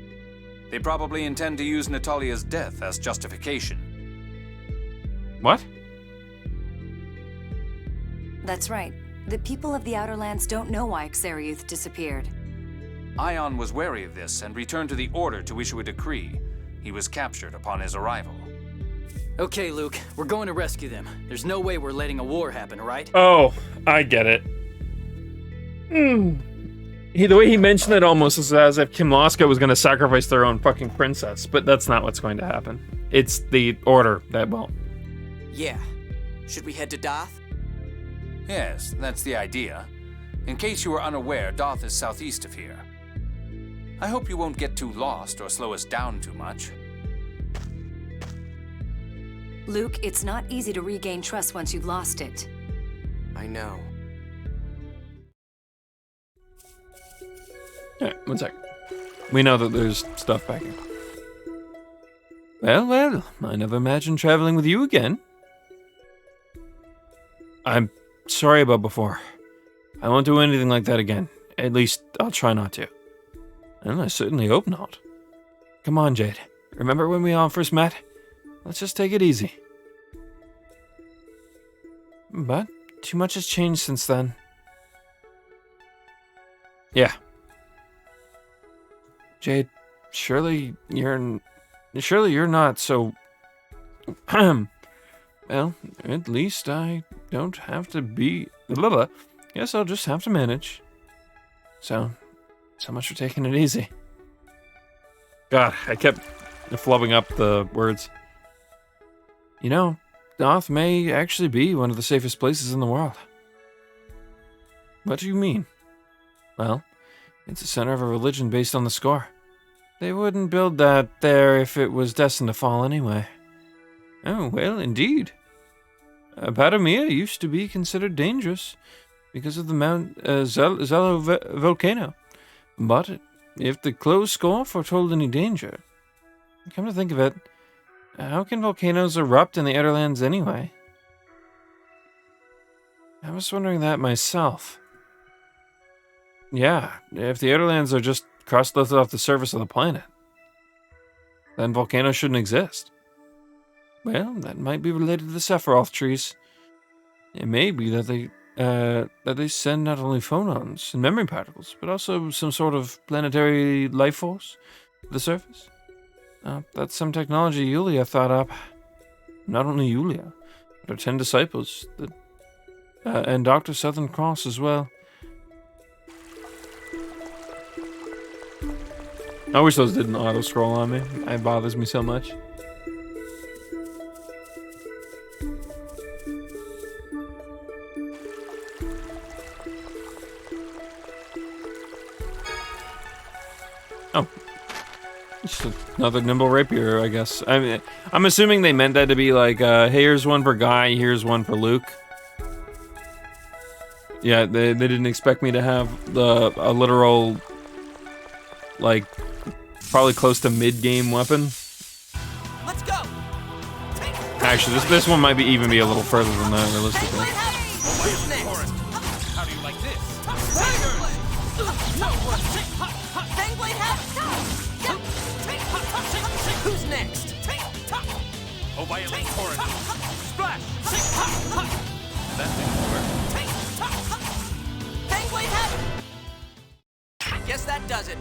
They probably intend to use Natalia's death as justification. What? That's right. The people of the Outer Lands don't know why Exariuth disappeared. Ion was wary of this and returned to the Order to issue a decree. He was captured upon his arrival. Okay, Luke, we're going to rescue them. There's no way we're letting a war happen, right? Oh, I get it. The way he mentioned it almost is as if Kimloska was going to sacrifice their own fucking princess, but that's not what's going to happen. It's the Order that will. Yeah. Should we head to Doth? Yes, that's the idea. In case you were unaware, Doth is southeast of here. I hope you won't get too lost or slow us down too much. Luke, it's not easy to regain trust once you've lost it. I know. Alright, one sec. We know that there's stuff back here. Well, I never imagined traveling with you again. I'm sorry about before. I won't do anything like that again. At least, I'll try not to. And I certainly hope not. Come on, Jade. Remember when we all first met? Let's just take it easy. But too much has changed since then. Yeah. Jade, surely you're not so... Well, at least I don't have to be... Blah, blah. Guess I'll just have to manage. So much for taking it easy. God, I kept flubbing up the words. You know, Doth may actually be one of the safest places in the world. What do you mean? Well, it's the center of a religion based on the score. They wouldn't build that there if it was destined to fall anyway. Oh, well, indeed. Patamia used to be considered dangerous because of the Mount Zello volcano. But if the closed score foretold any danger, come to think of it, how can volcanoes erupt in the Outerlands anyway? I was wondering that myself. Yeah, if the Outerlands are just crust lifted off the surface of the planet, then volcanoes shouldn't exist. Well, that might be related to the Sephiroth trees. It may be that they send not only phonons and memory particles, but also some sort of planetary life force to the surface. That's some technology Yulia thought up. Not only Yulia, but her 10 disciples, and Dr. Southern Cross as well. I wish those didn't auto-scroll on me. It bothers me so much. Oh. Just another nimble rapier, I guess. I'm assuming they meant that to be like, hey, here's one for Guy, here's one for Luke. Yeah, they didn't expect me to have a literal, like, probably close to mid-game weapon. Let's go. Actually, this one might even be a little further than that, realistically. Who's next? How do you like this? Who's next? Oh, violent torrent. Splash! That didn't work. Guess that does it.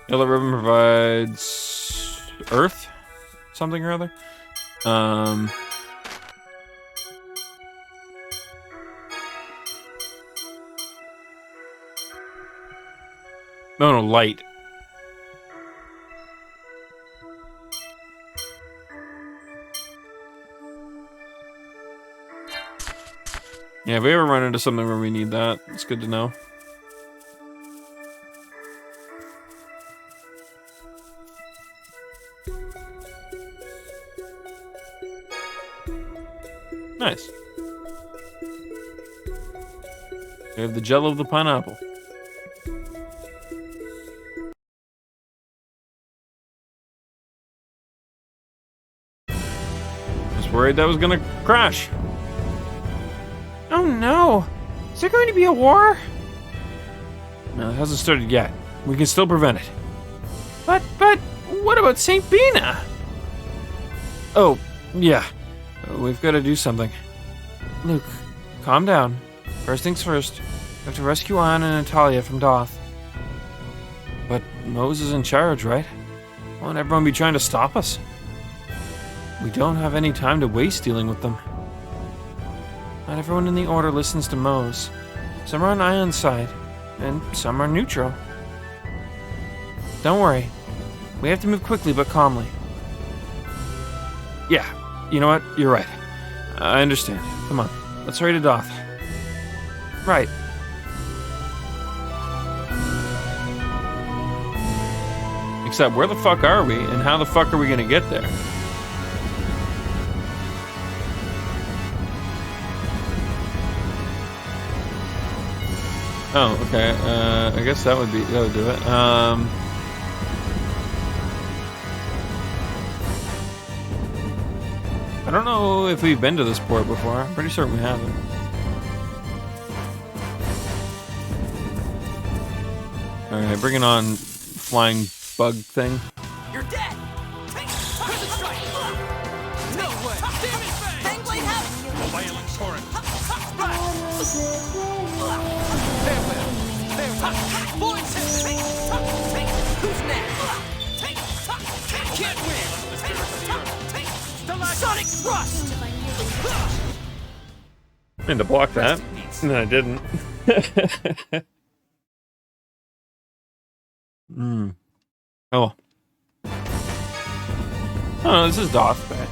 Yellow Ribbon provides Earth, something or other. No, light. Yeah, if we ever run into something where we need that, it's good to know. Nice. We have the gel of the pineapple. Was worried that was gonna crash. Oh no! Is there going to be a war? No, it hasn't started yet. We can still prevent it. But what about St. Bina? Oh, yeah. We've got to do something. Luke, calm down. First things first, we have to rescue Anne and Natalia from Doth. But Mose is in charge, right? Won't everyone be trying to stop us? We don't have any time to waste dealing with them. Not everyone in the Order listens to Mose. Some are on Ion's side, and some are neutral. Don't worry. We have to move quickly but calmly. Yeah, You know what? You're right. I understand. Come on. Let's hurry to Doth. Right. Except, where the fuck are we, and how the fuck are we gonna get there? Oh, okay. I guess that would do it. I don't know if we've been to this port before. I'm pretty certain we haven't. Alright, bringing on flying bug thing. You're dead! Prison strike! No way! Demon Fang! Fangblade Havoc! Violent Torrent! Splash! Farewell! Void Tempest! Who's next? Can't win! Sonic Thrust! I meant to block that, and I didn't. Oh. Oh, this is Doth Bay.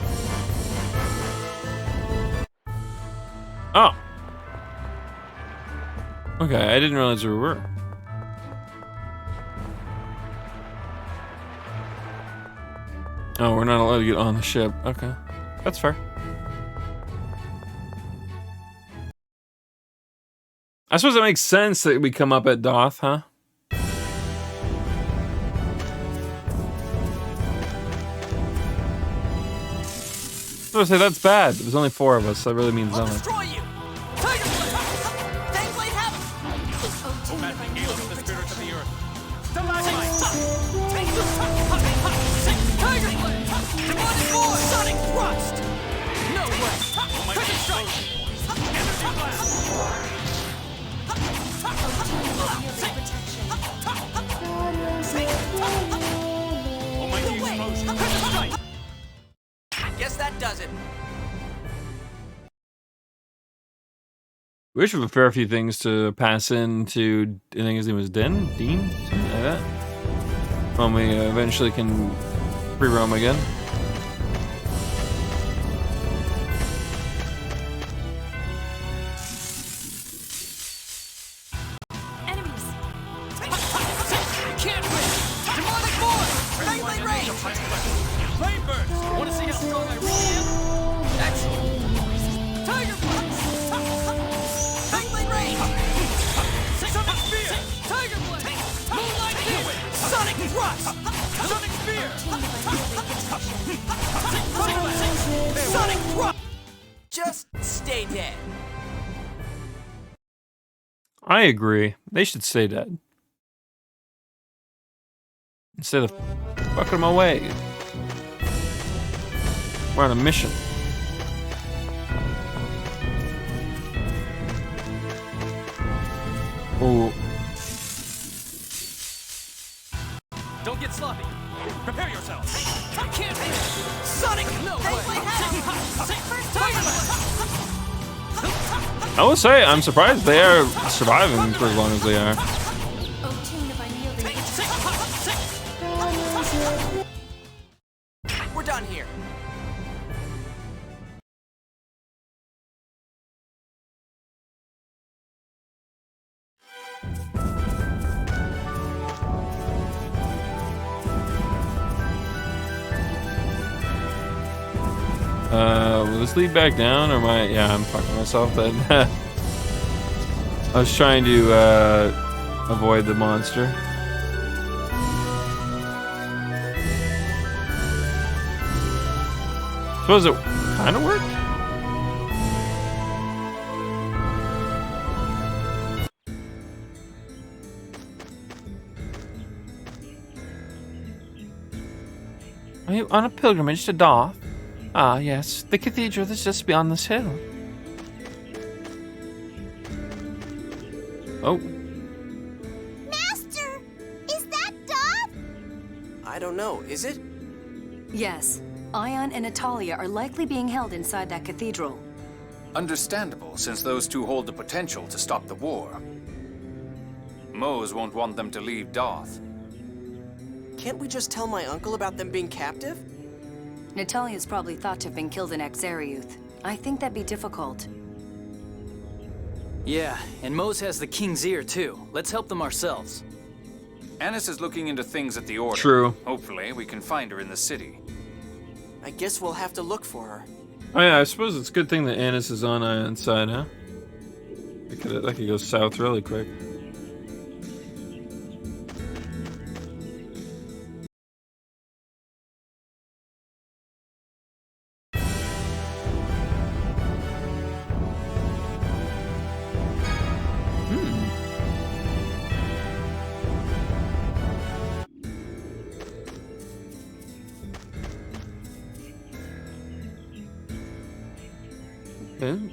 Oh. Okay, I didn't realize we were. Oh, we're not allowed to get on the ship. Okay. That's fair. I suppose it makes sense that we come up at Doth, huh? I was gonna say, that's bad. There's only 4 of us, so that really means nothing. Destroy you! Tiger Blade! Fangblade Havoc! Oh, maddening gale of the spirits of the earth! Stalagmite! Tiger Blade! Demonic Void! Sonic Thrust! No way! Prison Strike! Energy Blast! Almighty Explosion! Prison Strike! Guess that does it. We should have a fair few things to pass in to, I think his name was Dean? Something like that. When we eventually can free roam again. Enemies! Can't win! Demonic Void! Fangblade Rage! Flame Burst! Want to see how strong I really am? Excellent! Tiger Blade! Fangblade Rage! Sonic Spear! Tiger Blade! Moonlight Beam! Sonic Thrust! Sonic Spear! Sonic Thrust! Just stay dead. I agree. They should stay dead. Instead of fucking them away. We're on a mission. Oh. Don't get sloppy. Prepare yourself. I can't hit it. Sonic! No way! I will say, I'm surprised they are surviving for as long as they are. We're done here. Will this lead back down, or am I? Yeah, I'm fucking myself then. I was trying to avoid the monster. Suppose it kind of worked. Are you on a pilgrimage to Doth? Ah, yes. The cathedral is just beyond this hill. Oh. Master! Is that Doth? I don't know, is it? Yes. Ion and Natalia are likely being held inside that cathedral. Understandable, since those two hold the potential to stop the war. Mose won't want them to leave Doth. Can't we just tell my uncle about them being captive? Natalia's probably thought to have been killed in Exariuth. I think that'd be difficult. Yeah, and Mose has the King's ear, too. Let's help them ourselves. Annis is looking into things at the Order. True. Hopefully, we can find her in the city. I guess we'll have to look for her. Oh yeah, I suppose it's a good thing that Annis is on Ion's side, huh? That could go south really quick.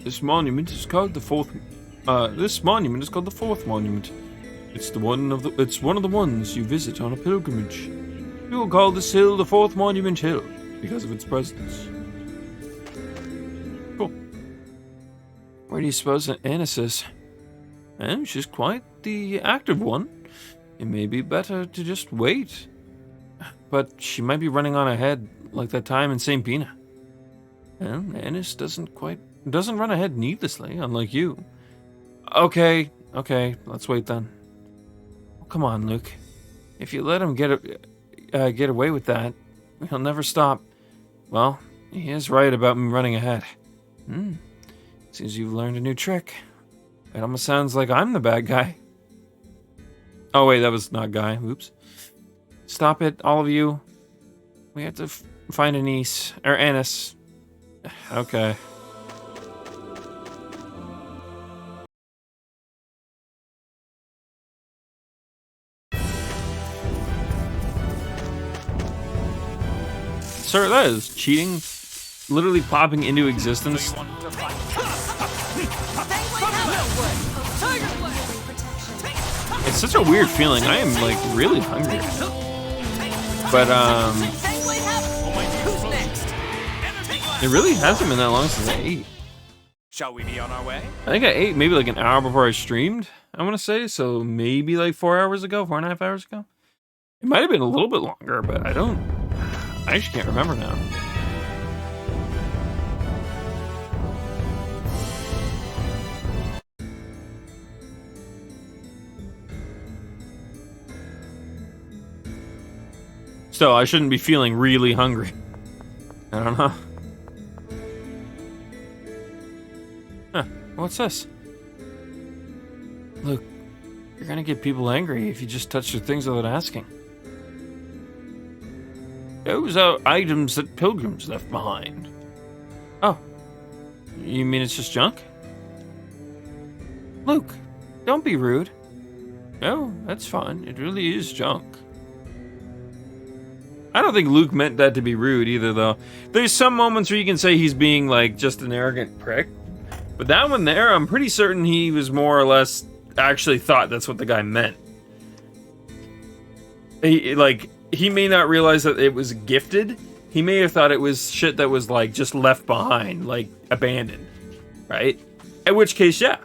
This monument is called the fourth. This monument is called the fourth monument. It's one of the ones you visit on a pilgrimage. We will call this hill the Fourth Monument Hill because of its presence. Cool. Where do you suppose Annis is? And she's quite the active one. It may be better to just wait. But she might be running on ahead, like that time in St. Pina. And Annis doesn't run ahead needlessly, unlike you. Okay, let's wait then. Oh, come on, Luke. If you let him get away with that, he'll never stop. Well, he is right about me running ahead. Seems you've learned a new trick. It almost sounds like I'm the bad guy. Oh wait, that was not Guy. Oops. Stop it, all of you. We have to find Annis. Okay. Sir, that is cheating. Literally popping into existence. It's such a weird feeling. I am like really hungry. But it really hasn't been that long since I ate. Shall we be on our way? I think I ate maybe like an hour before I streamed, I want to say. So maybe like 4 hours ago, 4.5 hours ago. It might have been a little bit longer, but I actually can't remember now. Still, I shouldn't be feeling really hungry. I don't know. Huh, what's this? Look, you're gonna get people angry if you just touch their things without asking. Those are items that pilgrims left behind. Oh, you mean it's just junk? Luke, don't be rude. No, that's fine. It really is junk. I don't think Luke meant that to be rude either, though. There's some moments where you can say he's being, like, just an arrogant prick. But that one there, I'm pretty certain he was more or less actually thought that's what the guy meant. He may not realize that it was gifted. He may have thought it was shit that was, like, just left behind, like, abandoned. Right? In which case, yeah.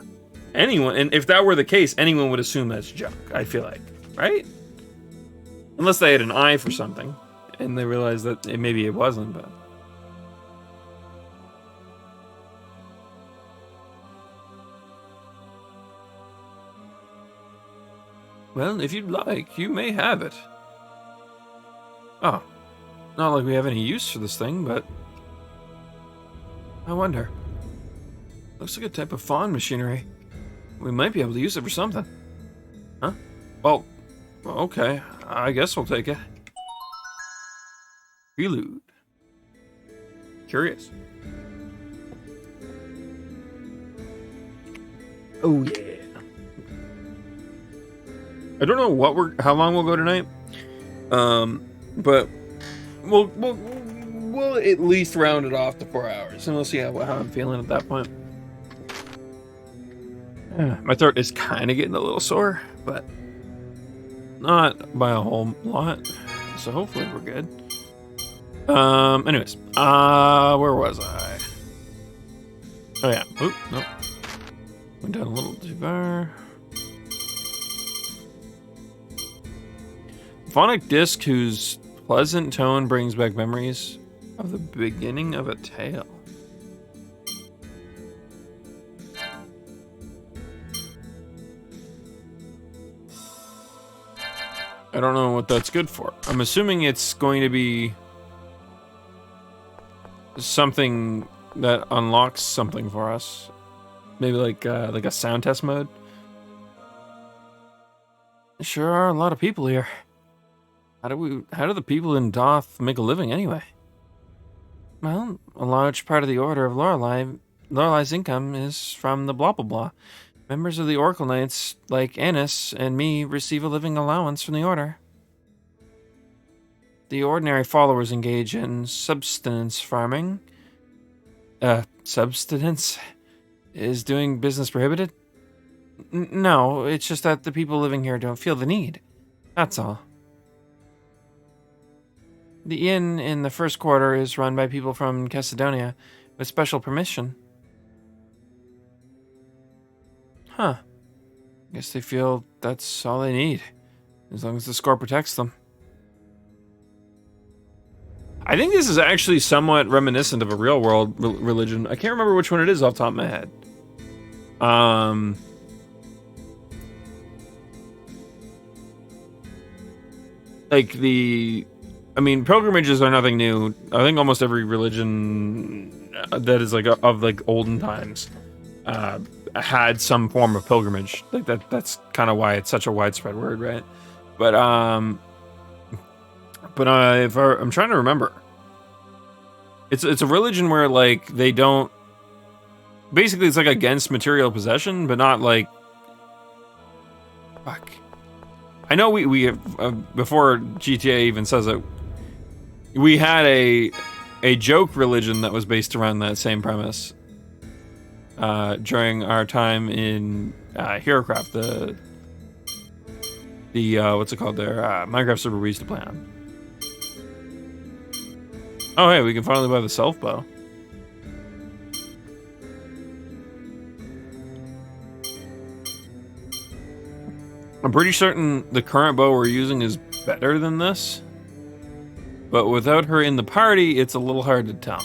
Anyone, and if that were the case, anyone would assume that's junk, I feel like. Right? Unless they had an eye for something. And they realized that maybe it wasn't, but... Well, if you'd like, you may have it. Oh. Not like we have any use for this thing, but... I wonder. Looks like a type of fawn machinery. We might be able to use it for something. Huh? Well, okay. I guess we'll take it. Prelude. Curious. Oh yeah. I don't know how long we'll go tonight. But we'll at least round it off to 4 hours, and we'll see how I'm feeling at that point. My throat is kind of getting a little sore, but not by a whole lot. So hopefully we're good. Anyways, where was I? Oh yeah, oop, nope. Went down a little too far. Phonic disc whose pleasant tone brings back memories. Of the beginning of a tale. I don't know what that's good for. I'm assuming it's going to be something that unlocks something for us. Maybe like a sound test mode. Sure are a lot of people here. How do the people in Doth make a living anyway? Well, a large part of the Order of Lorelai's income is from the blah blah blah. Members of the Oracle Knights, like Annis and me, receive a living allowance from the Order. The ordinary followers engage in subsistence farming. Subsistence? Is doing business prohibited? No, it's just that the people living here don't feel the need. That's all. The inn in the first quarter is run by people from Cassidonia with special permission. Huh. Guess they feel that's all they need, as long as the score protects them. I think this is actually somewhat reminiscent of a real-world religion. I can't remember which one it is off the top of my head. I mean, pilgrimages are nothing new. I think almost every religion that is like of like olden times had some form of pilgrimage. Like that's kind of why it's such a widespread word, right? But I'm trying to remember. It's a religion where like they don't. Basically, it's like against material possession, but not like. Fuck. I know we have, before GTA even says it, we had a joke religion that was based around that same premise during our time in HeroCraft, the what's it called there, Minecraft server we used to play on. Oh hey, we can finally buy the self bow. I'm pretty certain the current bow we're using is better than this. But without her in the party, it's a little hard to tell.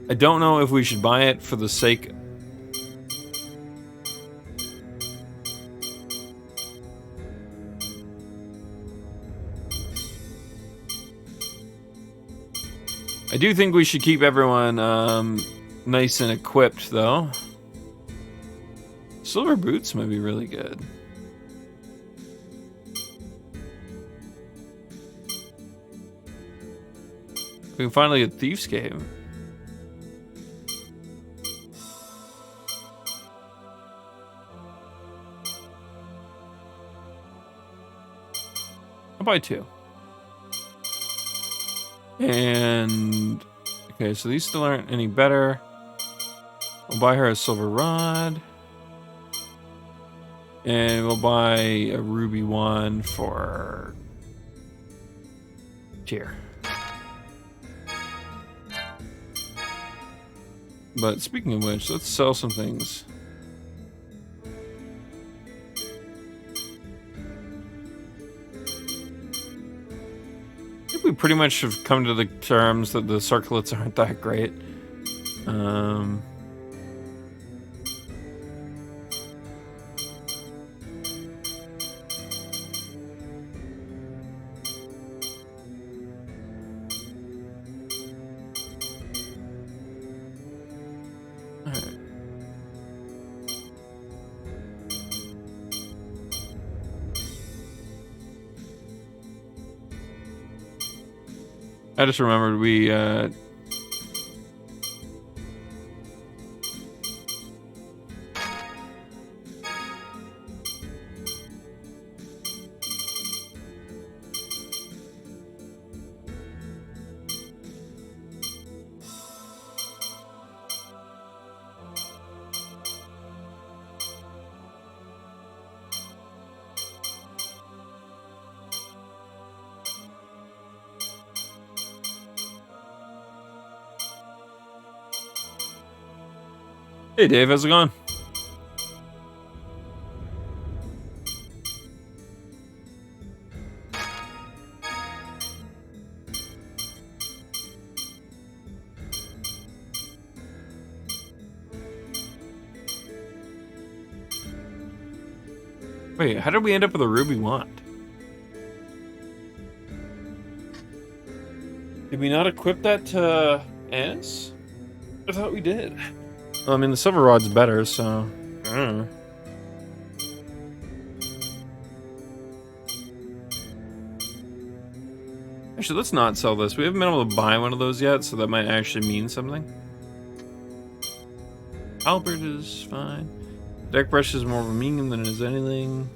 I don't know if we should buy it for the sake... I do think we should keep everyone nice and equipped, though. Silver boots might be really good. We can finally get Thief's Cave. I'll buy 2. And... okay, so these still aren't any better. We'll buy her a silver rod. And we'll buy a ruby one for... Tyr. But speaking of which, let's sell some things. I think we pretty much have come to the terms that the circlets aren't that great. I just remembered we, hey Dave, how's it going? Wait, how did we end up with a ruby wand? Did we not equip that to Annis? I thought we did. Well, I mean, the silver rod's better, so I don't know. Actually, let's not sell this. We haven't been able to buy one of those yet, so that might actually mean something. Albert is fine. Deck brush is more of a medium than it is anything.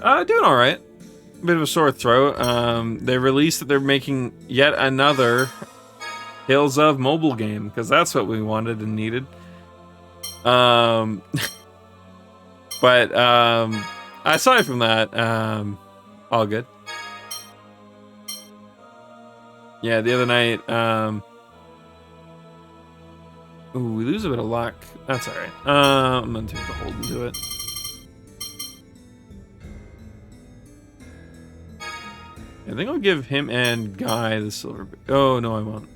Alright. Doing alright. Bit of a sore throat. They released that they're making yet another Tales of mobile game, because that's what we wanted and needed. But aside from that, all good. Yeah, the other night, ooh, we lose a bit of luck. That's alright. I'm gonna take the hold and do it. I think I'll give him and Guy the silver. Oh, no, I won't.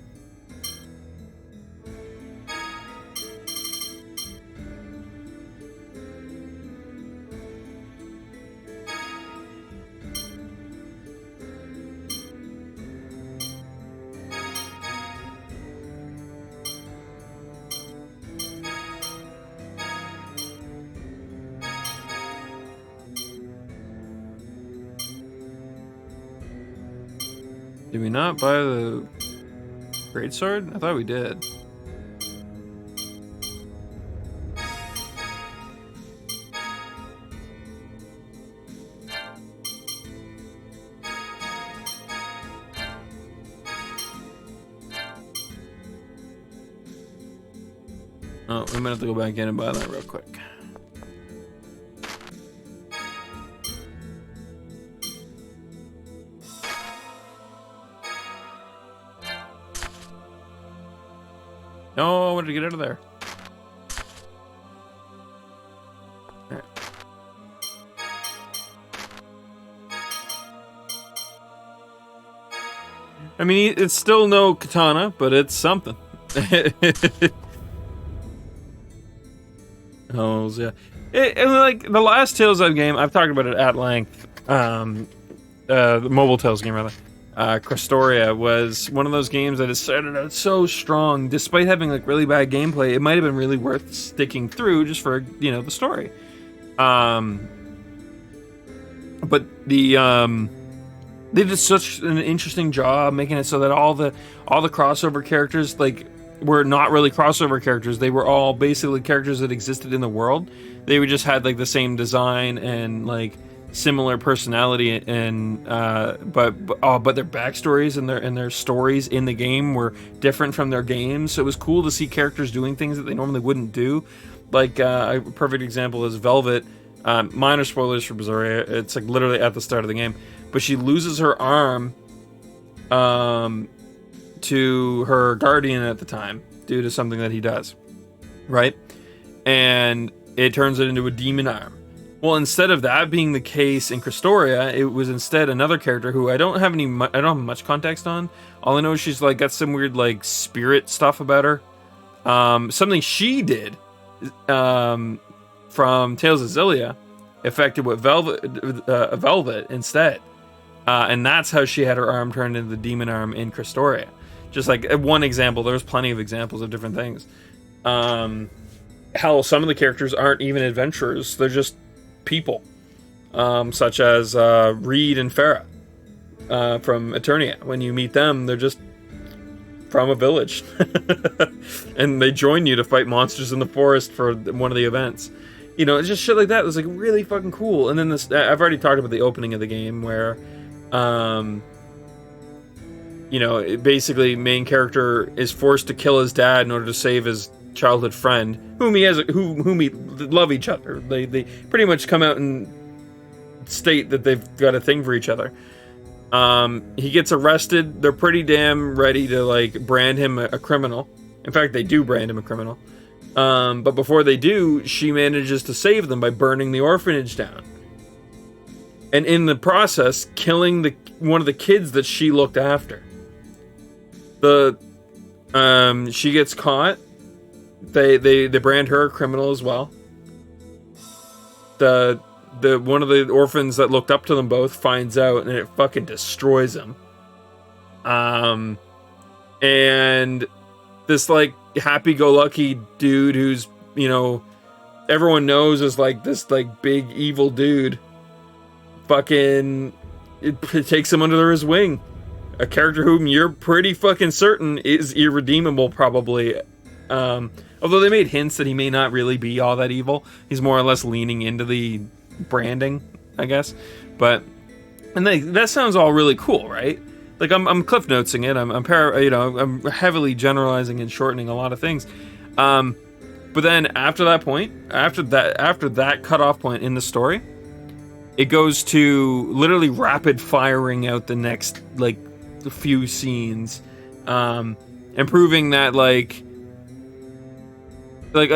Did we not buy the greatsword? I thought we did. Oh, we might have to go back in and buy that real quick. No, I wanted to get out of there. All right. I mean, it's still no katana, but it's something. Oh, yeah. And like the last Tales of game, I've talked about it at length. The mobile Tales game, rather. Crestoria was one of those games that has started out so strong, despite having like really bad gameplay. It might have been really worth sticking through just for, you know, the story. But the they did such an interesting job making it so that all the crossover characters like were not really crossover characters. They were all basically characters that existed in the world. They would just had like the same design and like similar personality, and but their backstories and their stories in the game were different from their games. So it was cool to see characters doing things that they normally wouldn't do. Like a perfect example is Velvet. Minor spoilers for Berseria. It's like literally at the start of the game, but she loses her arm to her guardian at the time due to something that he does, right? And it turns it into a demon arm. Well, instead of that being the case in Crestoria, it was instead another character who I don't have much context on. All I know is she's like got some weird like spirit stuff about her. Something she did from Tales of Xillia affected what Velvet instead, and that's how she had her arm turned into the demon arm in Crestoria. Just like one example. There's plenty of examples of different things. Hell, some of the characters aren't even adventurers; they're just people, such as Reed and Farah from Eternia. When you meet them, they're just from a village, and they join you to fight monsters in the forest for one of the events. You know, it's just shit like that. It was like really fucking cool. And then this, I've already talked about the opening of the game where, you know, basically main character is forced to kill his dad in order to save his childhood friend, whom he love each other. They pretty much come out and state that they've got a thing for each other. He gets arrested. They're pretty damn ready to like brand him a criminal. In fact, they do brand him a criminal. But before they do, she manages to save them by burning the orphanage down. and in the process, killing one of the kids that she looked after. She gets caught. They brand her a criminal as well. The one of the orphans that looked up to them both finds out, and it fucking destroys him. And this like happy-go-lucky dude who's, you know, everyone knows is like this like big evil dude, fucking it takes him under his wing. A character whom you're pretty fucking certain is irredeemable, probably. Although they made hints that he may not really be all that evil. He's more or less leaning into the branding, I guess. But and that sounds all really cool, right? Like I'm cliff notesing it. I'm heavily generalizing and shortening a lot of things. But then after that point, after that cutoff point in the story, it goes to literally rapid firing out the next like few scenes, and proving that like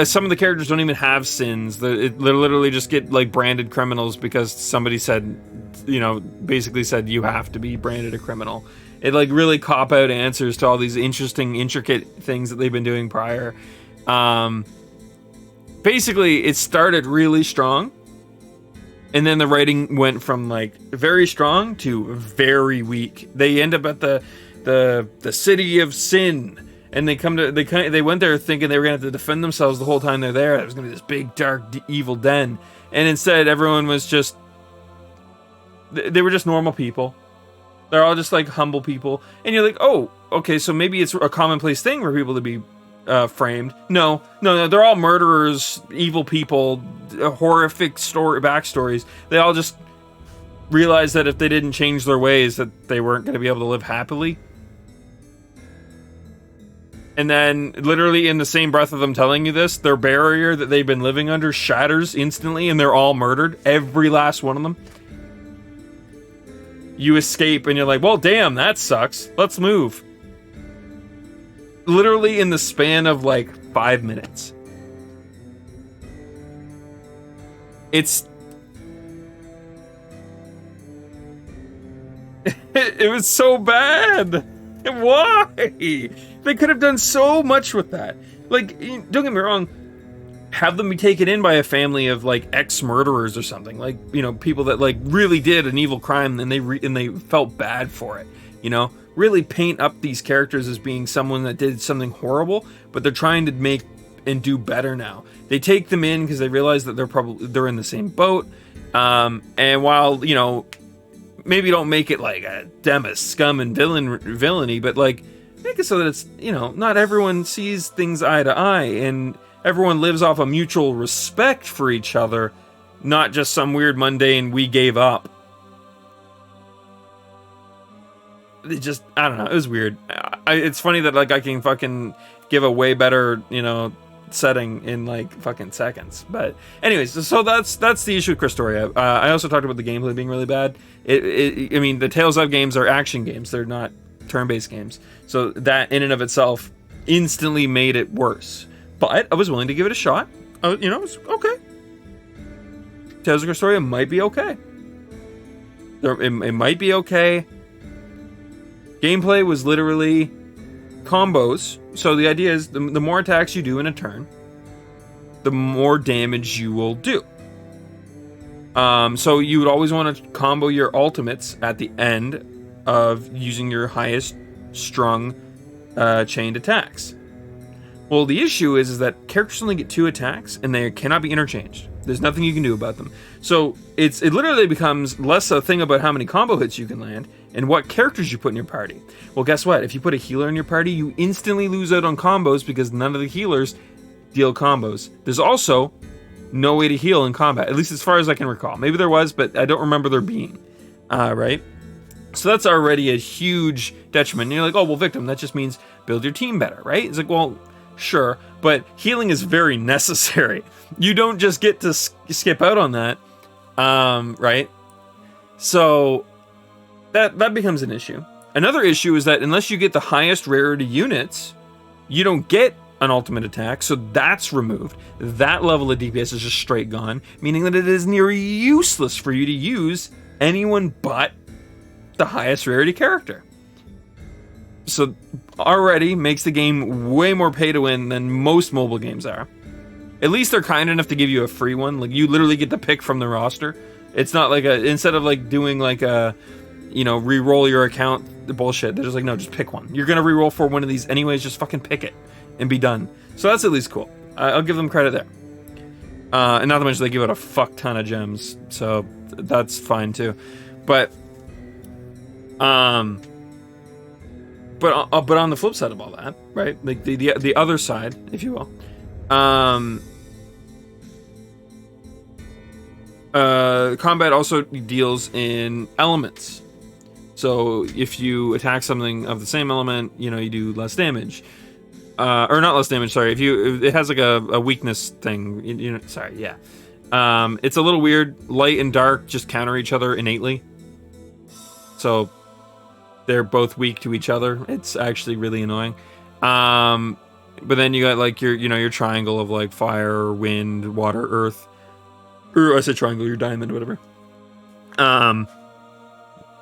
some of the characters don't even have sins. They literally just get like branded criminals because somebody said, you know, basically said you have to be branded a criminal. It like really cop out answers to all these interesting, intricate things that they've been doing prior. Basically, it started really strong, and then the writing went from like very strong to very weak. They end up at the city of sin. And they went there thinking they were gonna have to defend themselves the whole time they're there. There was gonna be this big, dark, evil den, and instead everyone was just they were just normal people. They're all just like humble people, and you're like, oh, okay, so maybe it's a commonplace thing for people to be framed. No, they're all murderers, evil people, horrific backstories. They all just realized that if they didn't change their ways, that they weren't going to be able to live happily. And then, literally in the same breath of them telling you this, their barrier that they've been living under shatters instantly, and they're all murdered. Every last one of them. You escape, and you're like, well, damn, that sucks. Let's move. Literally in the span of, like, 5 minutes. It was so bad. Why? They could have done so much with that. Like, don't get me wrong, have them be taken in by a family of like ex-murderers or something, like, you know, people that like really did an evil crime and they felt bad for it. You know, really paint up these characters as being someone that did something horrible, but they're trying to make and do better now. They take them in because they realize that they're in the same boat. And while, you know, maybe don't make it like a dem of scum and villainy, but like make it so that it's, you know, not everyone sees things eye to eye, and everyone lives off a mutual respect for each other, not just some weird mundane we gave up. It just, I don't know, it was weird. It's funny that like I can fucking give a way better, you know, setting in like fucking seconds. But anyways, so that's the issue with Christoria. I also talked about the gameplay being really bad. I mean, the Tales of games are action games. They're not turn-based games. So that in and of itself instantly made it worse. But I was willing to give it a shot. You know, it was okay. Tales of Christoria might be okay. It might be okay. Gameplay was literally combos. So the idea is the more attacks you do in a turn, the more damage you will do. So you would always want to combo your ultimates at the end of using your highest strung chained attacks. Well, the issue is that characters only get 2 attacks and they cannot be interchanged. There's nothing you can do about them. So it literally becomes less a thing about how many combo hits you can land and what characters you put in your party. Well, guess what? If you put a healer in your party, you instantly lose out on combos because none of the healers deal combos. There's also no way to heal in combat, at least as far as I can recall. Maybe there was, but I don't remember there being. Right? So that's already a huge detriment. And you're like, oh, well, victim, that just means build your team better, right? It's like, well, sure, but healing is very necessary. You don't just get to skip out on that, right? So that becomes an issue. Another issue is that unless you get the highest rarity units, you don't get an ultimate attack, so that's removed. That level of DPS is just straight gone, meaning that it is near useless for you to use anyone but the highest rarity character. So already makes the game way more pay to win than most mobile games are. At least they're kind enough to give you a free one. Like, you literally get to pick from the roster. It's not like instead of like doing like a, re-roll your account, the bullshit. They're just like, no, just pick one. You're gonna re-roll for one of these anyways, just fucking pick it and be done. So that's at least cool. I'll give them credit there. And not to mention they give out a fuck ton of gems, so that's fine too. But on the flip side of all that, right? Like the other side, if you will, combat also deals in elements. So if you attack something of the same element, you do less damage. Or not less damage, sorry. If it has like a weakness thing, it's a little weird. Light and dark just counter each other innately. So they're both weak to each other. It's actually really annoying. But then you got like your triangle of like fire, wind, water, earth. Or I said triangle, your diamond, whatever.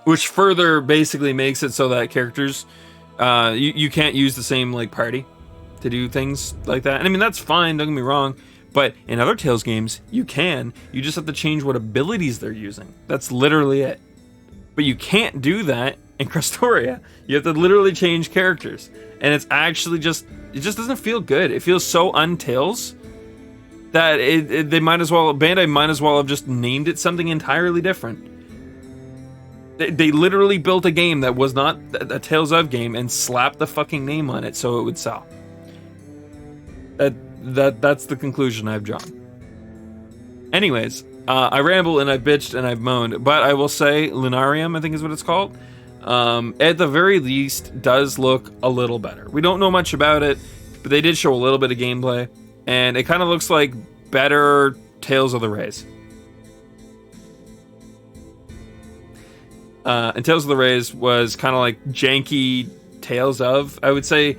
Which further basically makes it so that characters, you can't use the same like party to do things like that. And I mean, that's fine, don't get me wrong. But in other Tales games, you can. You just have to change what abilities they're using. That's literally it. But you can't do that in Crestoria. You have to literally change characters. And it's actually it just doesn't feel good. It feels so un-Tales that Bandai might as well have just named it something entirely different. They literally built a game that was not a Tales of game and slapped the fucking name on it so it would sell. That's the conclusion I've drawn. Anyways, I ramble and I bitched and I've moaned, but I will say Lunarium, I think is what it's called, at the very least does look a little better. We don't know much about it, but they did show a little bit of gameplay, and it kind of looks like better Tales of the Rays. And Tales of the Rays was kind of like janky Tales of, I would say.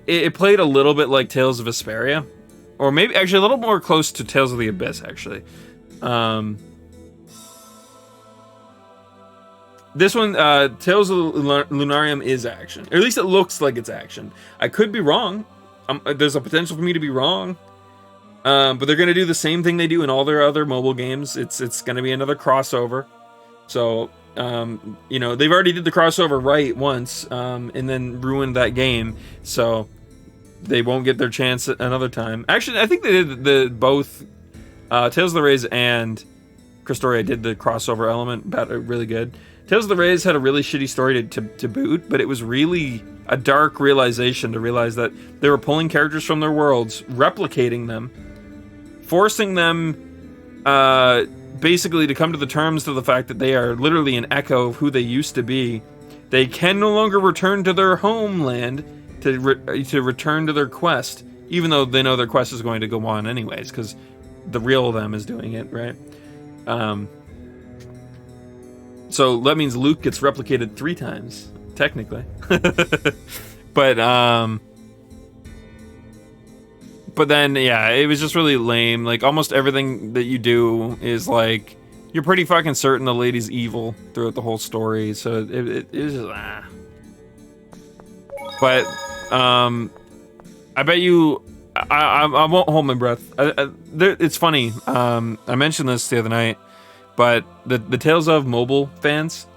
It played a little bit like Tales of Vesperia, or maybe actually a little more close to Tales of the Abyss, actually. This one, Tales of Lunarium is action. Or at least it looks like it's action. I could be wrong. There's a potential for me to be wrong. But they're going to do the same thing they do in all their other mobile games. It's going to be another crossover. So, they've already did the crossover right once, and then ruined that game. So they won't get their chance another time. Actually, I think they did both Tales of the Rays and Crestoria did the crossover element really good. Tales of the Rays had a really shitty story to boot, but it was really a dark realization to realize that they were pulling characters from their worlds, replicating them, forcing them basically to come to the terms to the fact that they are literally an echo of who they used to be. They can no longer return to their homeland to return to their quest, even though they know their quest is going to go on anyways, because the real them is doing it, right? So that means Luke gets replicated 3 times, technically. But then, yeah, it was just really lame. Like, almost everything that you do is, like, you're pretty fucking certain the lady's evil throughout the whole story, so it was just, But, I bet you... I won't hold my breath. It's funny. I mentioned this the other night, but the Tales of mobile fans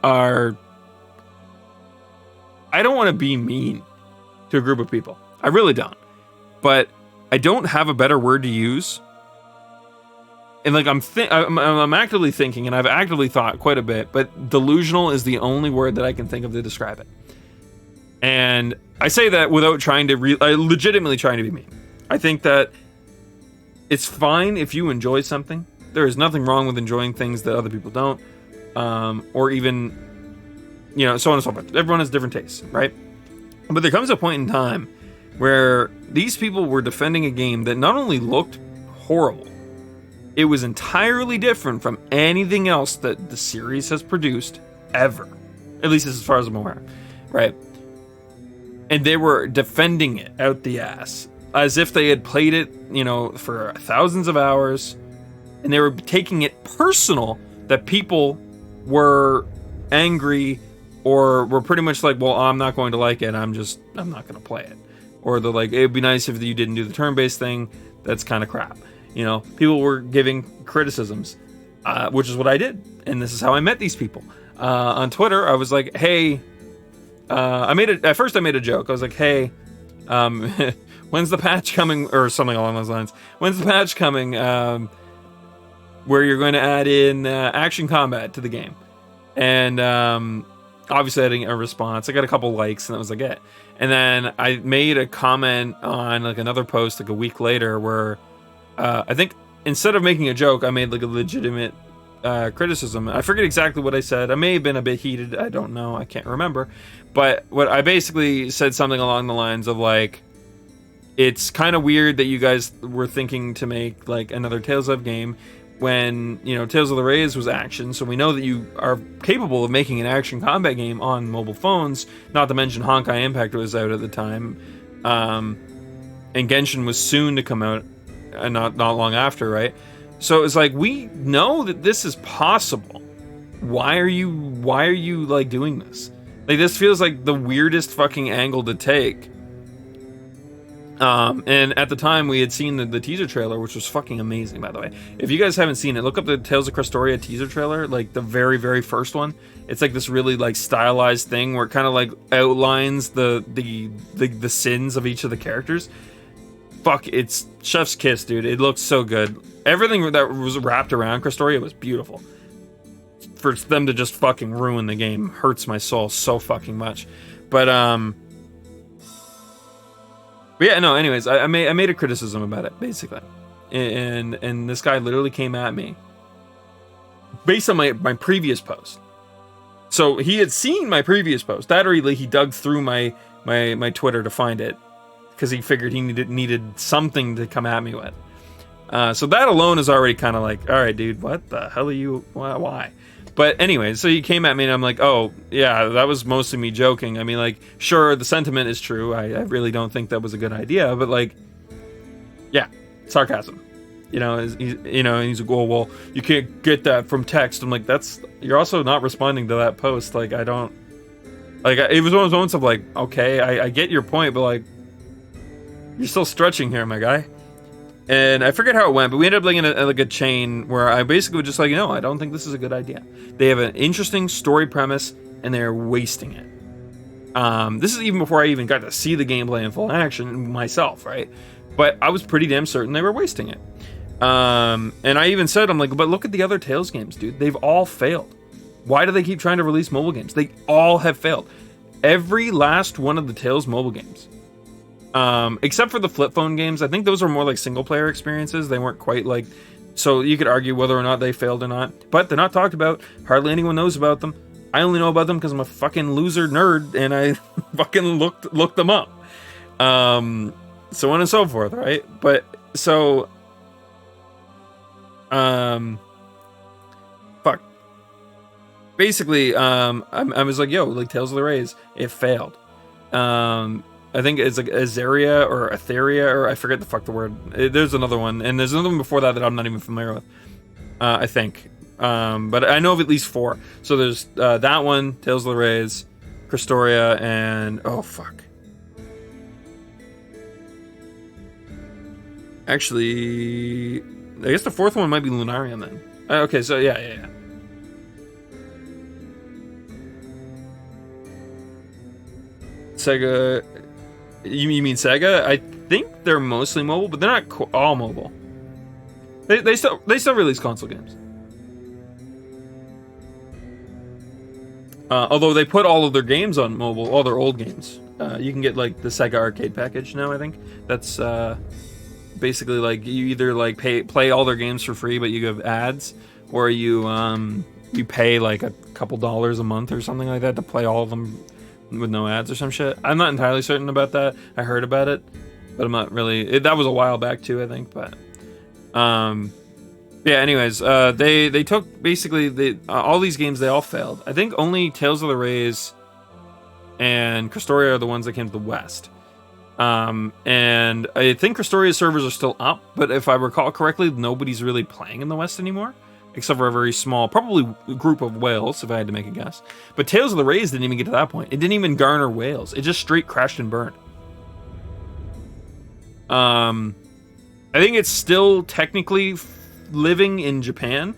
are... I don't want to be mean to a group of people. I really don't. But I don't have a better word to use. And like I'm actively thinking, and I've actively thought quite a bit, but delusional is the only word that I can think of to describe it. And I say that without trying to legitimately trying to be mean. I think that it's fine if you enjoy something. There is nothing wrong with enjoying things that other people don't, or even, so on and so forth. Everyone has different tastes, right? But there comes a point in time where these people were defending a game that not only looked horrible, it was entirely different from anything else that the series has produced ever. At least as far as I'm aware, right? And they were defending it out the ass, as if they had played it, for thousands of hours, and they were taking it personal that people were angry or were pretty much like, well, I'm not going to like it. I'm not going to play it. Or they're like, it'd be nice if you didn't do the turn-based thing. That's kind of crap. You know, people were giving criticisms, which is what I did. And this is how I met these people. On Twitter, I was like, hey, at first I made a joke. I was like, hey, when's the patch coming? Or something along those lines. When's the patch coming where you're going to add in action combat to the game? And obviously I didn't get a response. I got a couple likes and that was like it. And then I made a comment on like another post like a week later where I think instead of making a joke, I made like a legitimate criticism. I forget exactly what I said. I may have been a bit heated. I don't know. I can't remember. But what I basically said something along the lines of like, it's kind of weird that you guys were thinking to make like another Tales of game when, you know, Tales of the Rays was action. So we know that you are capable of making an action combat game on mobile phones, not to mention Honkai Impact was out at the time. And Genshin was soon to come out, not long after, right? So it's like, we know that this is possible. Why are you like doing this? Like, this feels like the weirdest fucking angle to take. And at the time we had seen the teaser trailer, which was fucking amazing, by the way. If you guys haven't seen it, look up the Tales of Crestoria teaser trailer, like the very, very first one. It's like this really like stylized thing where it kind of like outlines the sins of each of the characters. Fuck, it's chef's kiss, dude. It looks so good. Everything that was wrapped around Crestoria was beautiful. For them to just fucking ruin the game hurts my soul so fucking much. But yeah, no, anyways, I made a criticism about it, basically. And this guy literally came at me based on my previous post. So he had seen my previous post. That or he dug through my Twitter to find it. Because he figured he needed something to come at me with. So that alone is already kind of like, all right, dude, what the hell are you, why? But anyway, so he came at me and I'm like, oh, yeah, that was mostly me joking. I mean, like, sure, the sentiment is true. I really don't think that was a good idea. But, like, yeah, sarcasm. You know, and he's like, oh, well, you can't get that from text. I'm like, you're also not responding to that post. Like, I don't, like, it was one of those moments of like, okay, I get your point, but, like, you're still stretching here, my guy. And I forget how it went, but we ended up like in a chain where I basically was just like, no, I don't think this is a good idea. They have an interesting story premise, and they're wasting it. This is even before I even got to see the gameplay in full action myself, right? But I was pretty damn certain they were wasting it. And I even said, I'm like, but look at the other Tales games, dude. They've all failed. Why do they keep trying to release mobile games? They all have failed. Every last one of the Tales mobile games. Except for the flip phone games. I think those were more like single player experiences. They weren't quite like, so you could argue whether or not they failed or not, but they're not talked about. Hardly anyone knows about them. I only know about them because I'm a fucking loser nerd and I fucking looked them up. So on and so forth, right? But so fuck. Basically, I was like, yo, like Tales of the Rays, it failed. I think it's like Azaria or Etheria, or I forget the fuck the word. There's another one, and there's another one before that I'm not even familiar with. I think, but I know of at least 4. So there's that one, Tales of the Rays, Crestoria, and oh fuck. Actually, I guess the 4th one might be Lunarian then. Okay, so yeah. Sega. You mean Sega? I think they're mostly mobile, but they're not all mobile. They still release console games. Although they put all of their games on mobile, all their old games. You can get like the Sega Arcade package now. I think that's basically like you either like play all their games for free, but you have ads, or you pay like a couple dollars a month or something like that to play all of them with no ads or some shit. I'm not entirely certain about that. I heard about it, but I'm not really. That was a while back too, I think. But yeah. Anyways, they took basically all these games. They all failed. I think only Tales of the Rays and Crestoria are the ones that came to the West. And I think Crestoria's servers are still up, but if I recall correctly, nobody's really playing in the West anymore. except for a very small, probably group of whales, if I had to make a guess. But Tales of the Rays didn't even get to that point. It didn't even garner whales. It just straight crashed and burned. I think it's still technically living in Japan.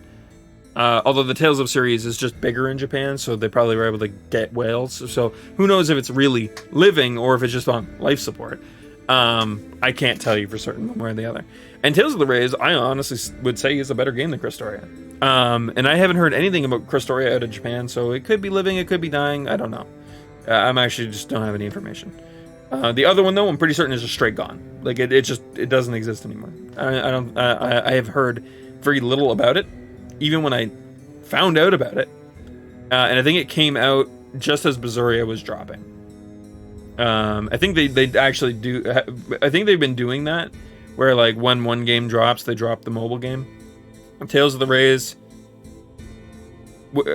Although the Tales of series is just bigger in Japan, so they probably were able to get whales. So who knows if it's really living or if it's just on life support. I can't tell you for certain one way or the other. And Tales of the Rays, I honestly would say is a better game than Christoria. And I haven't heard anything about Christoria out of Japan, so it could be living, it could be dying, I don't know. I'm actually just don't have any information. The other one though, I'm pretty certain is just straight gone. Like it doesn't exist anymore. I have heard very little about it, even when I found out about it. And I think it came out just as Berseria was dropping. I think they actually do. I think they've been doing that, where like when one game drops, they drop the mobile game. Tales of the Rays,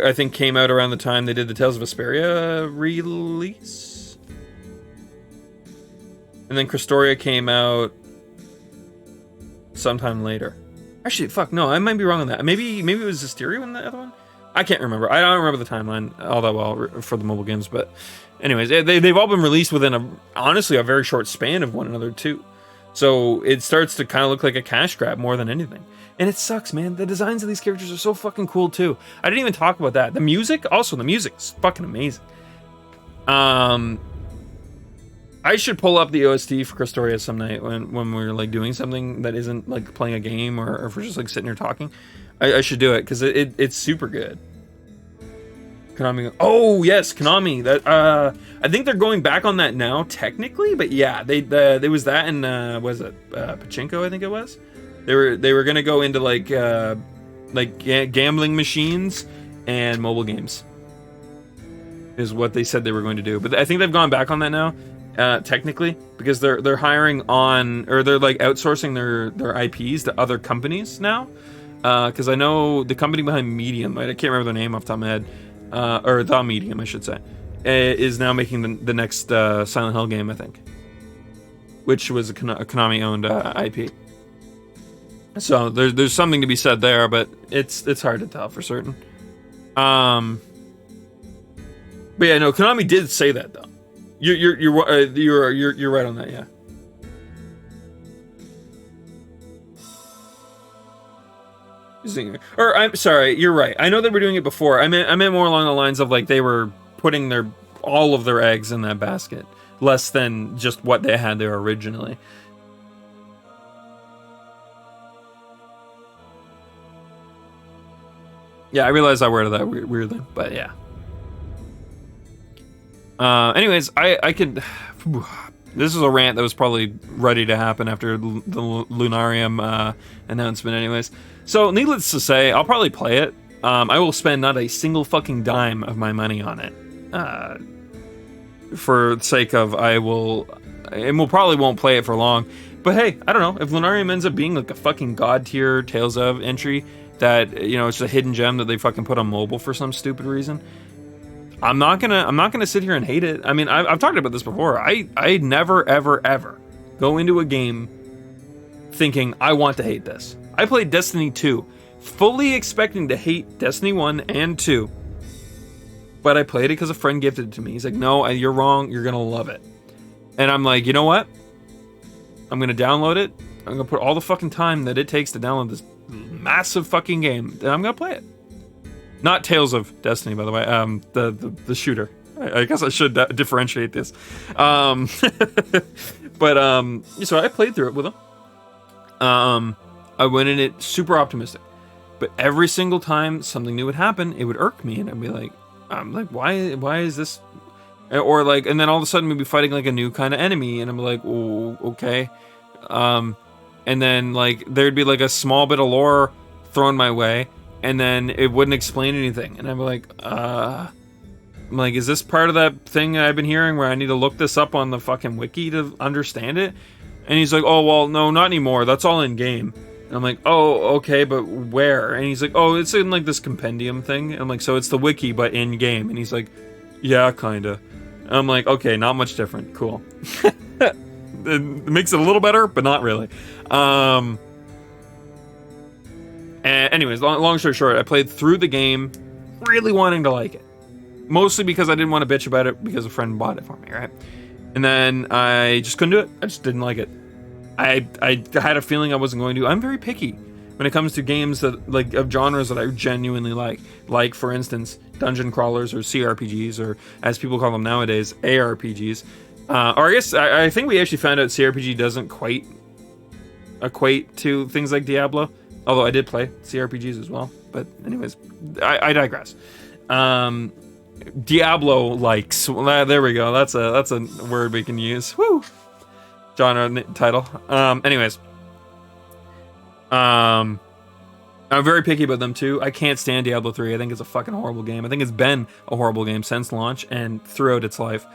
I think, came out around the time they did the Tales of Vesperia release, and then Christoria came out sometime later. Actually, fuck no, I might be wrong on that. Maybe it was Hysteria in the other one. I can't remember. I don't remember the timeline all that well for the mobile games, but anyways, they've all been released within honestly a very short span of one another too. So it starts to kind of look like a cash grab more than anything. And it sucks, man. The designs of these characters are so fucking cool too. I didn't even talk about that. The music is fucking amazing. I should pull up the OST for Christoria some night when we're like doing something that isn't like playing a game or if we're just like sitting here talking. I should do it because it's super good. Konami. Oh yes, Konami. That I think they're going back on that now technically, but yeah, there was that in was it Pachinko? I think it was. They were gonna go into like gambling machines and mobile games. Is what they said they were going to do, but I think they've gone back on that now. Technically, because they're hiring on, or they're like outsourcing their IPs to other companies now. Because I know the company behind Medium, I can't remember their name off the top of my head, or The Medium, I should say, is now making the next Silent Hill game, I think, which was a Konami-owned IP. So there's something to be said there, but it's hard to tell for certain. But yeah, no, Konami did say that though. You're right on that, yeah. Or I'm sorry, you're right. I know they were doing it before. I meant more along the lines of like they were putting all of their eggs in that basket, less than just what they had there originally. Yeah, I realized I worded that weirdly, but yeah. Anyways, I could. This is a rant that was probably ready to happen after the Lunarium announcement. Anyways, so needless to say, I'll probably play it. I will spend not a single fucking dime of my money on it. For the sake of probably won't play it for long. But hey, I don't know, if Lunarium ends up being like a fucking god tier Tales of entry that, it's a hidden gem that they fucking put on mobile for some stupid reason, I'm not gonna sit here and hate it. I mean, I've talked about this before. I never ever go into a game thinking I want to hate this. I played Destiny 2 fully expecting to hate Destiny 1 and 2, but I played it because a friend gifted it to me. He's like, no, you're wrong, you're gonna love it. And I'm like, you know what, I'm gonna download it. I'm gonna put all the fucking time that it takes to download this massive fucking game, and I'm gonna play it. Not Tales of Destiny, by the way. The shooter. I guess I should differentiate this. But so I played through it with him. I went in it super optimistic, but every single time something new would happen, it would irk me, and I'd be like, why is this? Or like, and then all of a sudden we'd be fighting like a new kind of enemy, and I'm like, oh, okay. And then like there'd be like a small bit of lore thrown my way, and then it wouldn't explain anything, and I'm like, is this part of that thing I've been hearing where I need to look this up on the fucking wiki to understand it? And he's like, oh, well, no, not anymore. That's all in game. And I'm like, oh, okay, but where? And he's like, oh, it's in like this compendium thing. And I'm like, so it's the wiki, but in game. And he's like, yeah, kinda. And I'm like, okay, not much different. Cool. It makes it a little better, but not really. And anyways, long story short, I played through the game really wanting to like it. Mostly because I didn't want to bitch about it because a friend bought it for me, right? And then I just couldn't do it. I just didn't like it. I had a feeling I wasn't going to. I'm very picky when it comes to games that like of genres that I genuinely like. Like, for instance, dungeon crawlers or CRPGs, or as people call them nowadays, ARPGs. Or I guess I think we actually found out CRPG doesn't quite equate to things like Diablo. Although I did play CRPGs as well. But anyways, I digress. Diablo likes. There we go. That's a word we can use. Woo. Genre title. Anyways. I'm very picky about them too. I can't stand Diablo 3. I think it's a fucking horrible game. I think it's been a horrible game since launch and throughout its life.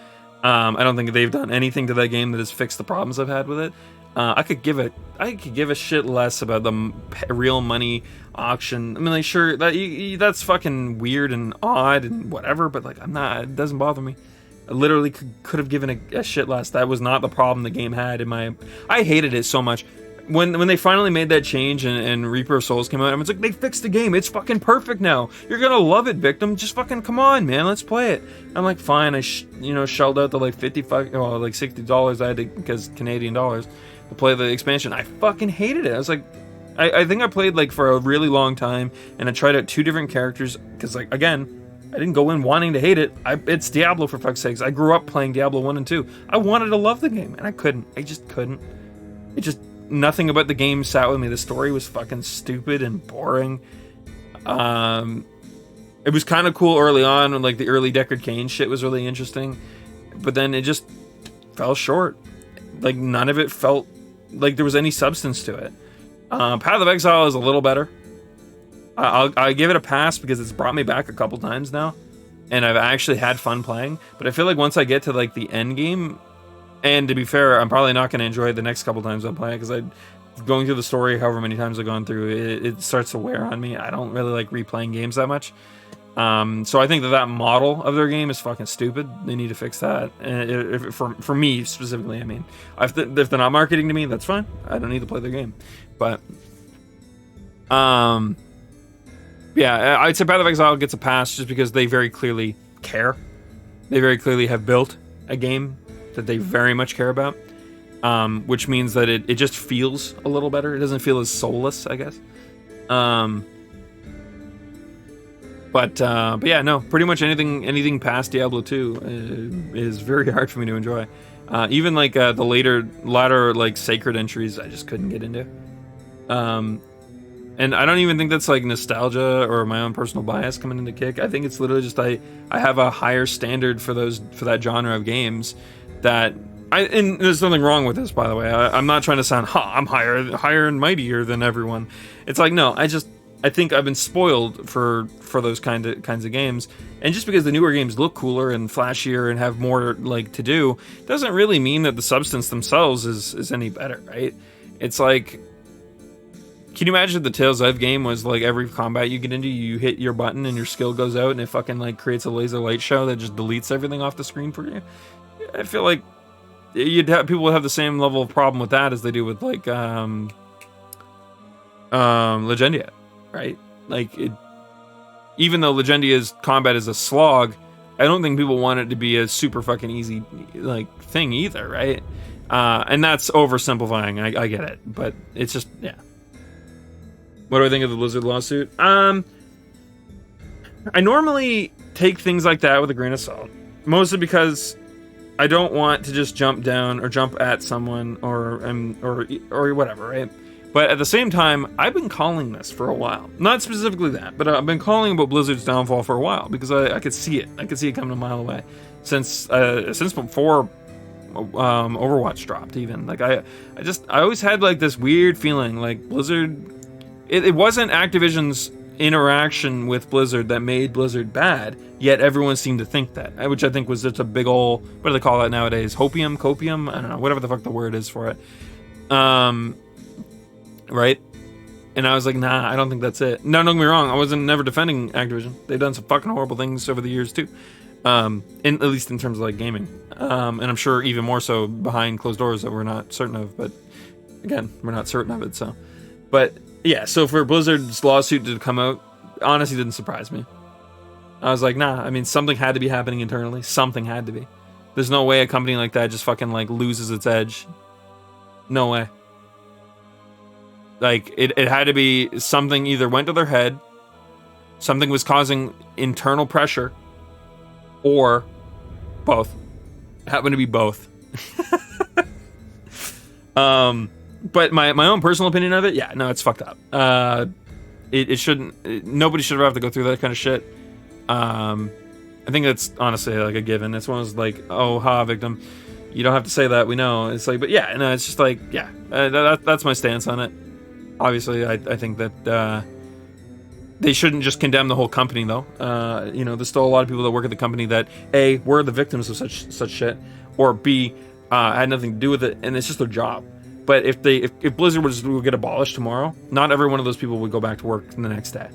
I don't think they've done anything to that game that has fixed the problems I've had with it. I could give a shit less about the real money auction. I mean, like, sure, that's fucking weird and odd and whatever, but like, it doesn't bother me. I literally could have given a shit less. That was not the problem the game had I hated it so much. When they finally made that change and Reaper of Souls came out, I was like, they fixed the game. It's fucking perfect now. You're gonna love it, Victim. Just fucking come on, man. Let's play it. I'm like, fine. I shelled out the like $60 I had to, because Canadian dollars, to play the expansion. I fucking hated it. I was like, I think I played like for a really long time, and I tried out 2 different characters because, like, again, I didn't go in wanting to hate it. It's Diablo, for fuck's sakes. I grew up playing Diablo 1 and 2. I wanted to love the game, and I couldn't. I just couldn't. Nothing about the game sat with me. The story was fucking stupid and boring. It was kind of cool early on when, like, the early Deckard Cain shit was really interesting, but then it just fell short. Like, none of it felt like there was any substance to it. Path of Exile is a little better. I give it a pass because it's brought me back a couple times now, and I've actually had fun playing. But I feel like once I get to like the end game, and to be fair, I'm probably not going to enjoy it the next couple times I'm playing, because going through the story however many times I've gone through it starts to wear on me. I don't really like replaying games that much. So I think that model of their game is fucking stupid. They need to fix that. For me specifically, I mean, if they're not marketing to me, that's fine. I don't need to play their game. But yeah, I'd say Path of Exile gets a pass just because they very clearly care. They very clearly have built a game that they very much care about, which means that it just feels a little better. It doesn't feel as soulless, I guess. But yeah, no, pretty much anything past Diablo 2 is very hard for me to enjoy. Even like the latter like sacred entries, I just couldn't get into. And I don't even think that's like nostalgia or my own personal bias coming into kick. I think it's literally just I have a higher standard for that genre of games and there's nothing wrong with this, by the way. I'm not trying to sound I'm higher and mightier than everyone. It's like, no, I think I've been spoiled for those kinds of games, and just because the newer games look cooler and flashier and have more like to do doesn't really mean that the substance themselves is any better, right? It's like, can you imagine if the Tales of game was like every combat you get into, you hit your button and your skill goes out and it fucking like creates a laser light show that just deletes everything off the screen for you? I feel like people would have the same level of problem with that as they do with like Legendia, right? Like, even though Legendia's combat is a slog, I don't think people want it to be a super fucking easy like thing either, right? And that's oversimplifying. I get it, but it's just, yeah. What do I think of the Blizzard lawsuit? I normally take things like that with a grain of salt, mostly because I don't want to just jump down or jump at someone or whatever, right? But at the same time, I've been calling this for a while. Not specifically that, but I've been calling about Blizzard's downfall for a while because I could see it. I could see it coming a mile away since before Overwatch dropped. Even like I always had like this weird feeling like Blizzard. It wasn't Activision's interaction with Blizzard that made Blizzard bad, yet everyone seemed to think that, which I think was just a big ol', what do they call that nowadays? Copium? I don't know, whatever the fuck the word is for it. Right? And I was like, nah, I don't think that's it. No, don't get me wrong, I wasn't never defending Activision. They've done some fucking horrible things over the years too. At least in terms of like gaming. And I'm sure even more so behind closed doors that we're not certain of, but again, we're not certain of it, so. But yeah, so for Blizzard's lawsuit to come out, honestly didn't surprise me. I was like, nah, I mean, something had to be happening internally. Something had to be. There's no way a company like that just fucking, like, loses its edge. No way. Like, it had to be something either went to their head, something was causing internal pressure, or both. It happened to be both. But my own personal opinion of it, yeah, no, it's fucked up. It shouldn't, nobody should ever have to go through that kind of shit. I think that's honestly like a given. It's one of those like, oh, ha, victim. You don't have to say that, we know. It's like, but yeah, no, it's just like, yeah, that's my stance on it. Obviously, I think that they shouldn't just condemn the whole company, though. You know, there's still a lot of people that work at the company that, A, were the victims of such shit, or B, had nothing to do with it, and it's just their job. But if Blizzard would get abolished tomorrow, not every one of those people would go back to work the next day.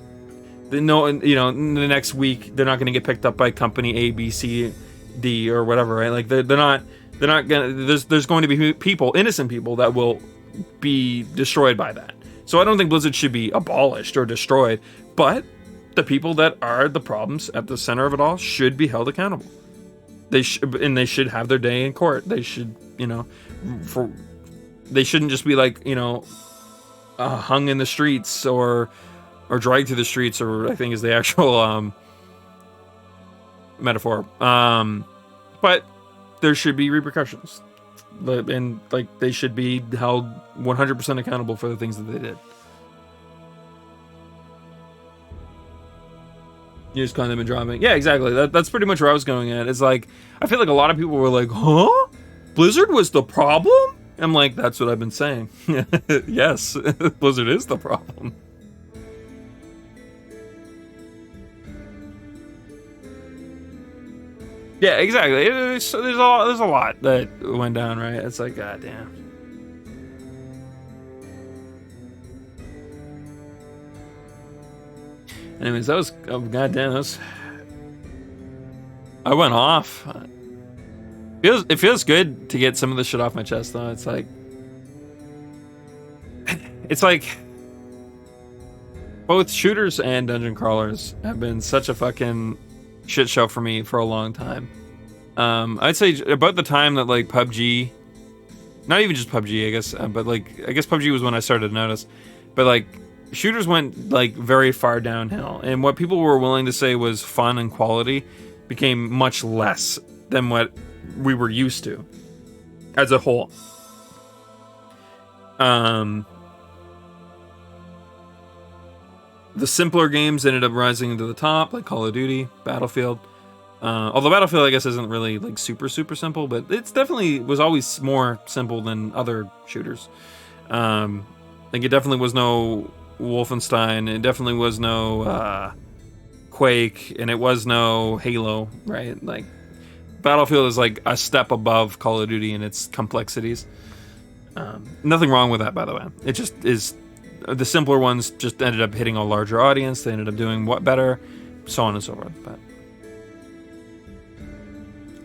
No, you know, the next week they're not going to get picked up by company A, B, C, D, or whatever, right? Like they're not gonna. There's going to be people, innocent people, that will be destroyed by that. So I don't think Blizzard should be abolished or destroyed, but the people that are the problems at the center of it all should be held accountable. They should have their day in court. They should, you know, they shouldn't just be like, you know, hung in the streets or dragged through the streets, or I think is the actual metaphor. But there should be repercussions, and like they should be held 100% accountable for the things that they did. You just kind of been dropping. Yeah, exactly. That's pretty much where I was going at. It's like, I feel like a lot of people were like, huh? Blizzard was the problem? I'm like, that's what I've been saying. Yes, Blizzard is the problem. Yeah, exactly. There's a lot that went down, right? It's like, goddamn. Anyways, that was, oh, goddamn, that was, I went off. It feels good to get some of this shit off my chest, though. It's like both shooters and dungeon crawlers have been such a fucking shit show for me for a long time. I'd say about the time that like PUBG, not even just PUBG, I guess, but like I guess PUBG was when I started to notice, but like shooters went like very far downhill, and what people were willing to say was fun and quality became much less than what we were used to as a whole. The simpler games ended up rising to the top, like Call of Duty, Battlefield. Although Battlefield, I guess, isn't really like super simple, but it's definitely was always more simple than other shooters. Like it definitely was no Wolfenstein, it definitely was no Quake, and it was no Halo, right? Like Battlefield is like a step above Call of Duty in its complexities. Nothing wrong with that, by the way. It just is. The simpler ones just ended up hitting a larger audience. They ended up doing what better, so on and so forth. But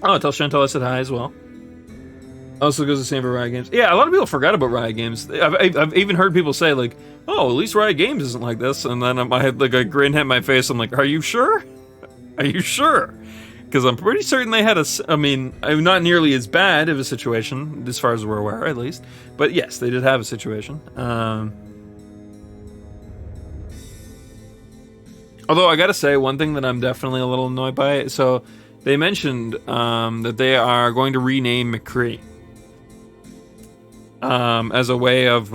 oh, tell Chantal I said hi as well. Also goes the same for Riot Games. Yeah, a lot of people forgot about Riot Games. I've even heard people say like, "Oh, at least Riot Games isn't like this." And then I had like a grin hit my face. I'm like, "Are you sure? Are you sure?" Because I'm pretty certain they had I mean, not nearly as bad of a situation as far as we're aware, at least. But yes, they did have a situation. Although I gotta say, one thing that I'm definitely a little annoyed by. So they mentioned that they are going to rename McCree as a way of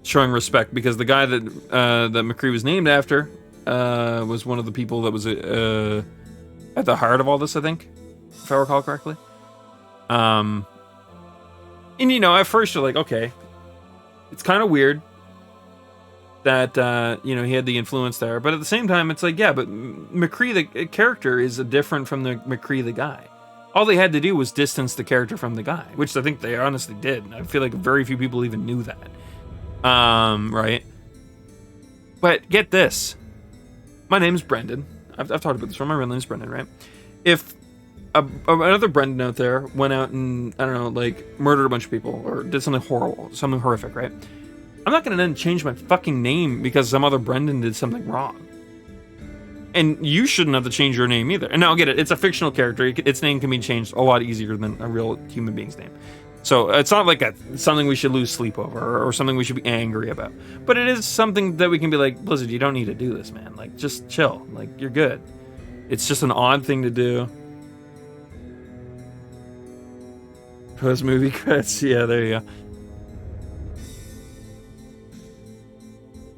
showing respect, because the guy that McCree was named after was one of the people that was at the heart of all this, I think, if I recall correctly. And you know, at first you're like, okay, it's kind of weird that you know, he had the influence there, but at the same time it's like, yeah, but McCree the character is different from the McCree the guy. All they had to do was distance the character from the guy, which I think they honestly did. I feel like very few people even knew that. Right? But get this, my name's Brendan. I've talked about this. My real name's Brendan, right? If another Brendan out there went out and, I don't know, like murdered a bunch of people or did something horrible, something horrific, right? I'm not gonna then change my fucking name because some other Brendan did something wrong. And you shouldn't have to change your name either. And now, get it, it's a fictional character. Its name can be changed a lot easier than a real human being's name. So it's not like something we should lose sleep over or something we should be angry about. But it is something that we can be like, Blizzard, you don't need to do this, man. Like, just chill. Like, you're good. It's just an odd thing to do. Post movie credits. Yeah, there you go.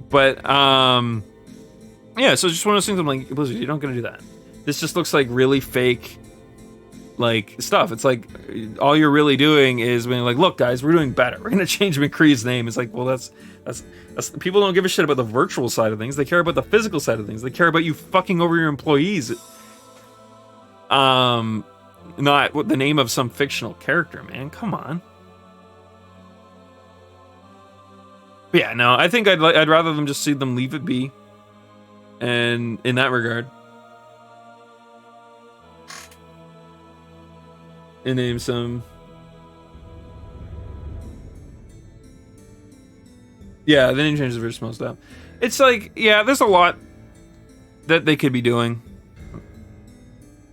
But, yeah, so just one of those things I'm like, Blizzard, you don't gotta do that. This just looks like really fake, like, stuff. It's like, all you're really doing is being like, look, guys, we're doing better. We're gonna change McCree's name. It's like, well, that's people don't give a shit about the virtual side of things. They care about the physical side of things. They care about you fucking over your employees. Not what the name of some fictional character, man. Come on. But yeah, no, I think I'd rather them just see them leave it be. And in that regard, and name some. Yeah, they didn't change the very small stuff. It's like, yeah, there's a lot that they could be doing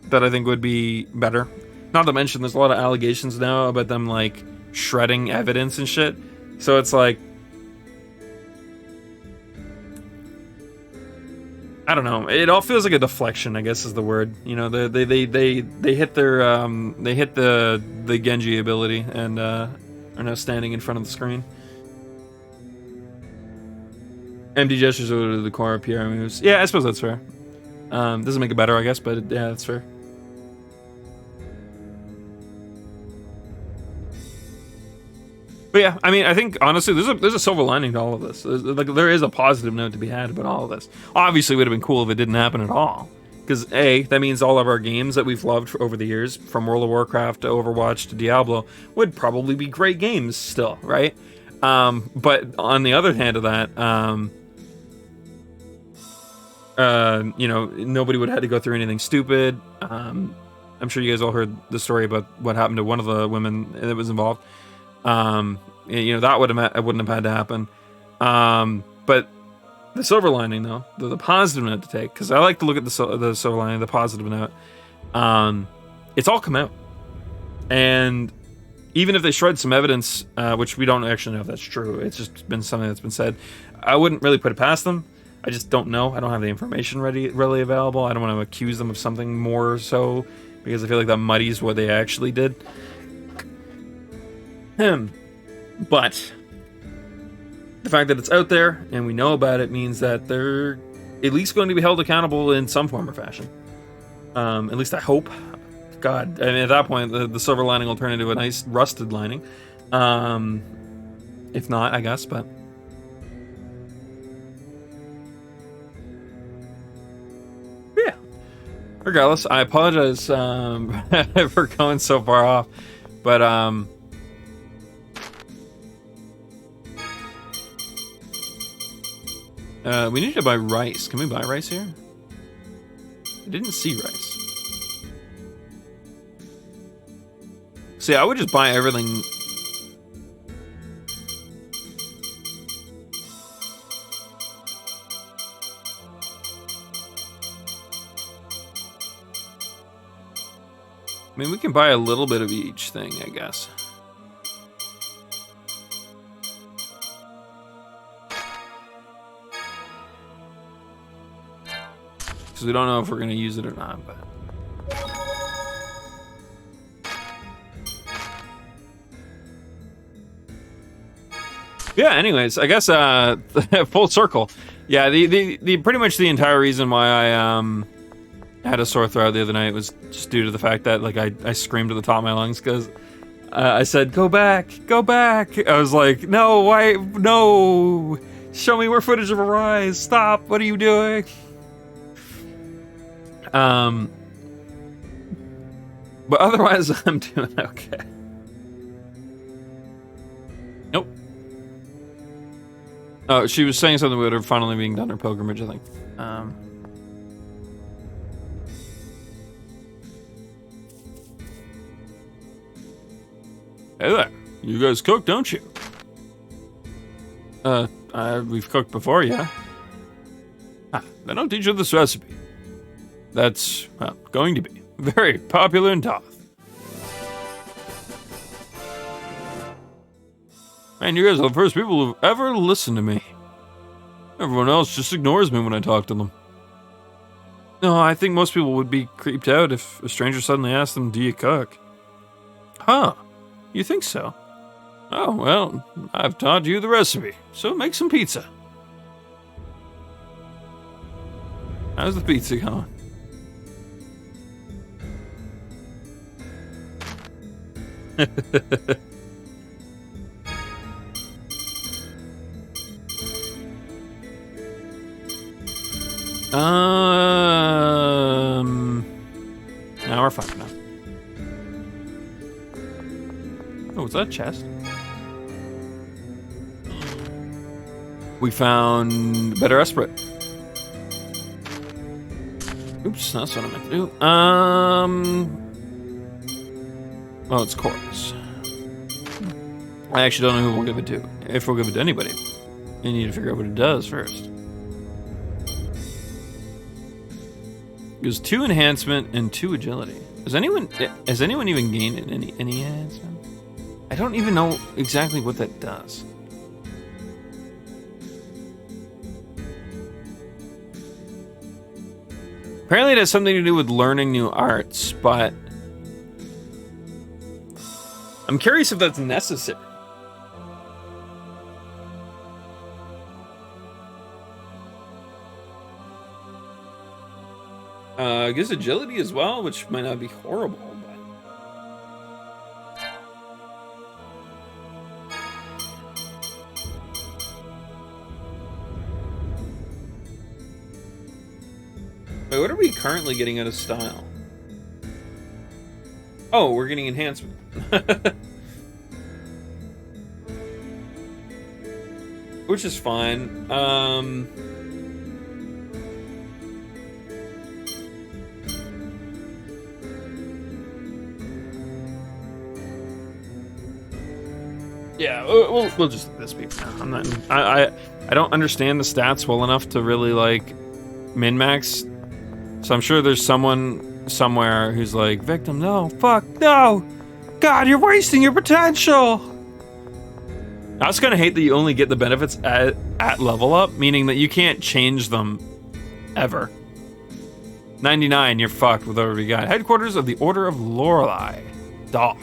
that I think would be better. Not to mention, there's a lot of allegations now about them like shredding evidence and shit. So it's like, I don't know. It all feels like a deflection, I guess is the word. You know, they hit their they hit the Genji ability and are now standing in front of the screen. Empty gestures over to the core of PR moves. Yeah, I suppose that's fair. Doesn't make it better, I guess, but yeah, that's fair. But yeah, I mean, I think honestly, there's a silver lining to all of this. Like, there is a positive note to be had about all of this. Obviously, it would have been cool if it didn't happen at all, because that means all of our games that we've loved over the years, from World of Warcraft to Overwatch to Diablo, would probably be great games still, right? But on the other hand of that, you know, nobody would have had to go through anything stupid. I'm sure you guys all heard the story about what happened to one of the women that was involved. You know, that wouldn't have had to happen. But the silver lining, though, the positive note to take, because I like to look at the silver lining, the positive note. It's all come out, and even if they shred some evidence, which we don't actually know if that's true, it's just been something that's been said, I wouldn't really put it past them. I just don't know. I don't have the information readily available. I don't want to accuse them of something more so, because I feel like that muddies what they actually did. But the fact that it's out there and we know about it means that they're at least going to be held accountable in some form or fashion. At least I hope. God, I mean, at that point, the silver lining will turn into a nice rusted lining. If not, I guess, but... yeah. Regardless, I apologize for going so far off, but... we need to buy rice. Can we buy rice here? I didn't see rice. See, I would just buy everything. I mean, we can buy a little bit of each thing, I guess. Because we don't know if we're going to use it or not, but... yeah, anyways, I guess full circle. Yeah, the pretty much the entire reason why I had a sore throat the other night was just due to the fact that like I screamed at the top of my lungs because I said, go back. I was like, no, why? No. Show me more footage of a rise. Stop. What are you doing? But otherwise, I'm doing okay. Nope. Oh, she was saying something about her finally being done her pilgrimage, I think. Hey there. You guys cook, don't you? We've cooked before, yeah. Then I'll teach you this recipe. That's, well, going to be very popular in Toth. Man, you guys are the first people who've ever listened to me. Everyone else just ignores me when I talk to them. No, I think most people would be creeped out if a stranger suddenly asked them, do you cook? Huh, you think so? Oh, well, I've taught you the recipe, so make some pizza. How's the pizza going? Now we're fine now. Oh, was that a chest? We found better Esprit. Oops, that's what I meant to do. Well, it's chorus. I actually don't know who we'll give it to. If we'll give it to anybody. You need to figure out what it does first. It was 2 enhancement and 2 agility. Has anyone even gained any enhancement? I don't even know exactly what that does. Apparently it has something to do with learning new arts, but I'm curious if that's necessary. I guess agility as well, which might not be horrible, but... Wait, what are we currently getting out of style? Oh, we're getting enhancement. Which is fine. Yeah, we'll just let this be for now. I'm not. I don't understand the stats well enough to really like min-max. So I'm sure there's someone somewhere who's like, "Victim, no, fuck, no, God, you're wasting your potential." I was gonna hate that you only get the benefits at level up, meaning that you can't change them ever. 99, you're fucked with whatever you got. Headquarters of the Order of Lorelei, Doth.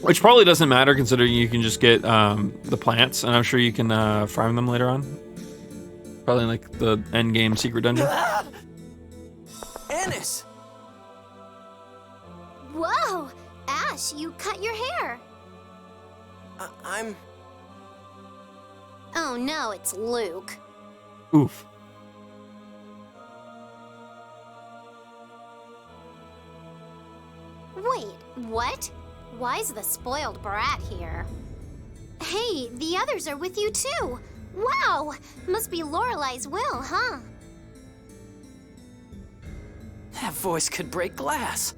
Which probably doesn't matter considering you can just get the plants, and I'm sure you can farm them later on. Probably like the end game secret dungeon. Annis! Whoa! Ash, you cut your hair. I'm... Oh no, it's Luke. Oof. Wait, what? Why's the spoiled brat here? Hey, the others are with you too. Wow! Must be Lorelei's will, huh? That voice could break glass.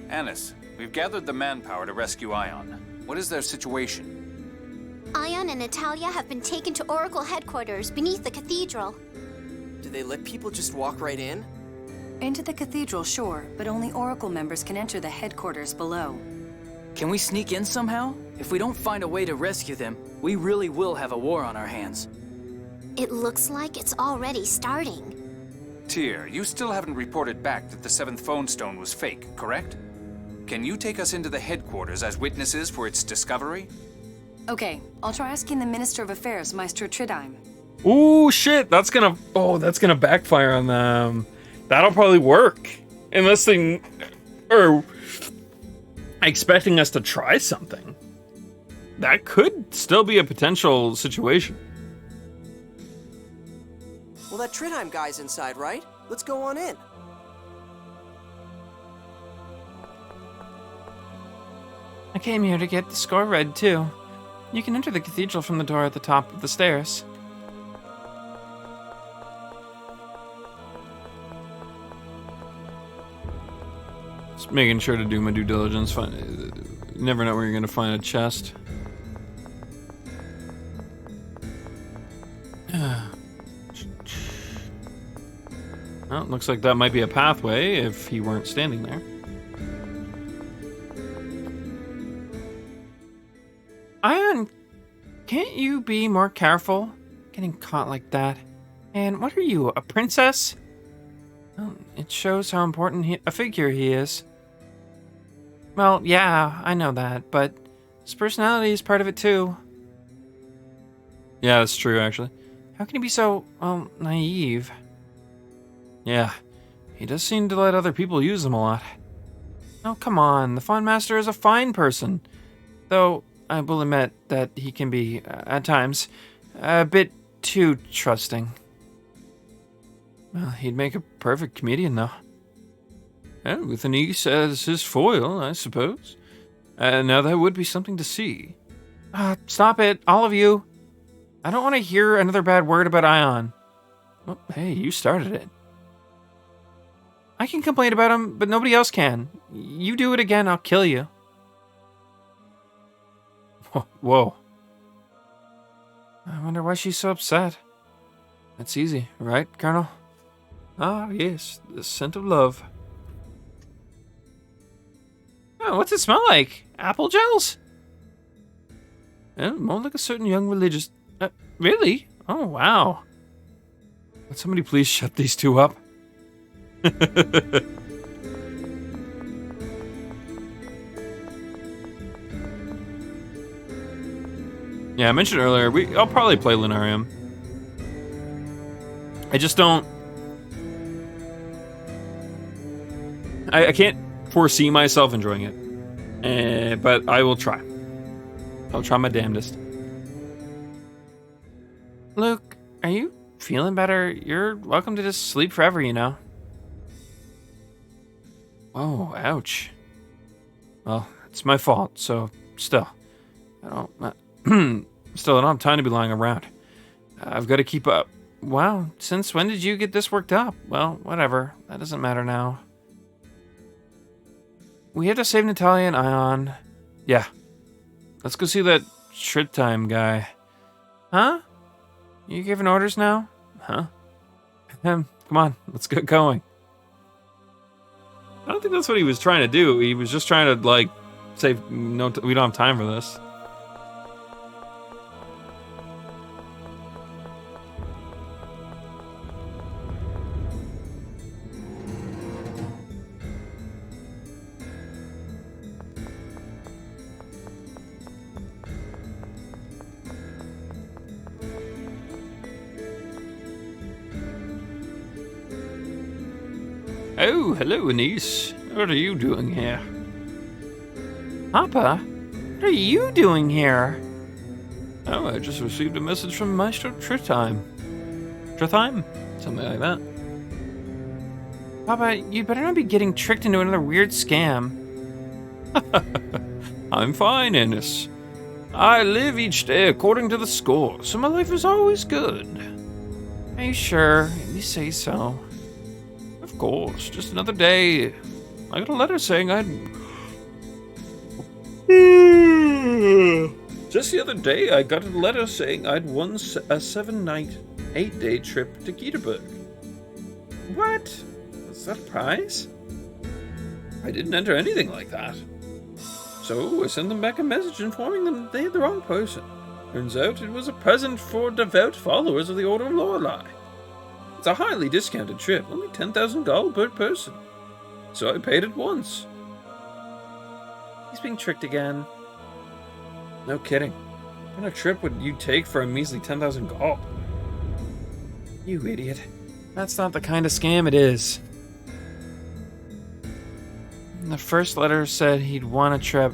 Annis, we've gathered the manpower to rescue Ion. What is their situation? Ion and Natalia have been taken to Oracle headquarters beneath the cathedral. Do they let people just walk right in? Into the cathedral, sure, but only Oracle members can enter the headquarters below. Can we sneak in somehow? If we don't find a way to rescue them, we really will have a war on our hands. It looks like it's already starting. Tyr, you still haven't reported back that the 7th phone stone was fake, correct? Can you take us into the headquarters as witnesses for its discovery? Okay, I'll try asking the Minister of Affairs, Maestro Tridime. Ooh, shit, that's gonna backfire on them. That'll probably work. Unless they are expecting us to try something. That could still be a potential situation. Well, that Tridheim guy's inside, right? Let's go on in. I came here to get the score read, too. You can enter the cathedral from the door at the top of the stairs. Just making sure to do my due diligence. You never know where you're going to find a chest. Well, looks like that might be a pathway if he weren't standing there. Ion, can't you be more careful? Getting caught like that. And what are you, a princess? Well, it shows how important a figure he is. Well, yeah, I know that, but his personality is part of it too. Yeah, that's true, actually. How can he be so, well, naive? Yeah, he does seem to let other people use him a lot. Oh, come on, the Fawn Master is a fine person. Though, I will admit that he can be, at times, a bit too trusting. Well, he'd make a perfect comedian, though. And with an Ace as his foil, I suppose. Now that would be something to see. Stop it, all of you. I don't want to hear another bad word about Ion. Well, hey, you started it. I can complain about him, but nobody else can. You do it again, I'll kill you. Whoa. I wonder why she's so upset. That's easy, right, Colonel? Ah, yes, the scent of love. Oh, what's it smell like? Apple gels? More like a certain young religious... really? Oh, wow. Would somebody please shut these two up? Yeah, I mentioned earlier, I'll probably play Lunarium. I just don't... I can't foresee myself enjoying it. But I will try. I'll try my damnedest. Luke, are you feeling better? You're welcome to just sleep forever, you know. Oh, ouch. Well, it's my fault, so still. I don't have time to be lying around. I've got to keep up. Wow, since when did you get this worked up? Well, whatever. That doesn't matter now. We have to save Natalia and Ion. Yeah. Let's go see that Shrit Time guy. Huh? You giving orders now? Huh? Come on, let's get going. I don't think that's what he was trying to do. He was just trying to, like, say, no, we don't have time for this. Oh, hello, niece. What are you doing here? Papa, what are you doing here? Oh, I just received a message from Maestro Trithime. Trithime? Something like that. Papa, you'd better not be getting tricked into another weird scam. I'm fine, Ennis. I live each day according to the score, so my life is always good. Are you sure? You say so. Of course, just another day. I got a letter saying I'd... Just the other day, I got a letter saying I'd won a 7-night, 8-day trip to Geterburg. What? Was that a prize? I didn't enter anything like that. So I sent them back a message informing them they had the wrong person. Turns out it was a present for devout followers of the Order of Lorelei. It's a highly discounted trip, only 10,000 gold per person. So I paid it once. He's being tricked again. No kidding. What kind of trip would you take for a measly 10,000 gold? You idiot. That's not the kind of scam it is. The first letter said he'd won a trip.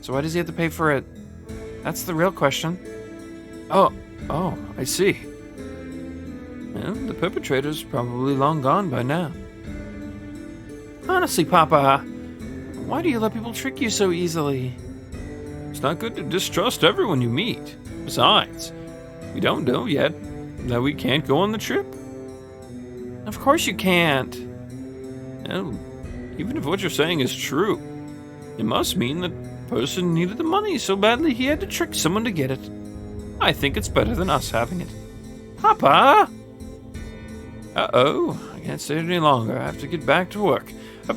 So why does he have to pay for it? That's the real question. Oh, I see. Well, the perpetrator's probably long gone by now. Honestly, Papa, why do you let people trick you so easily? It's not good to distrust everyone you meet. Besides, we don't know yet that we can't go on the trip. Of course you can't. Well, even if what you're saying is true, it must mean the person needed the money so badly he had to trick someone to get it. I think it's better than us having it. Papa! Uh-oh, I Can't stay any longer. I have to get back to work.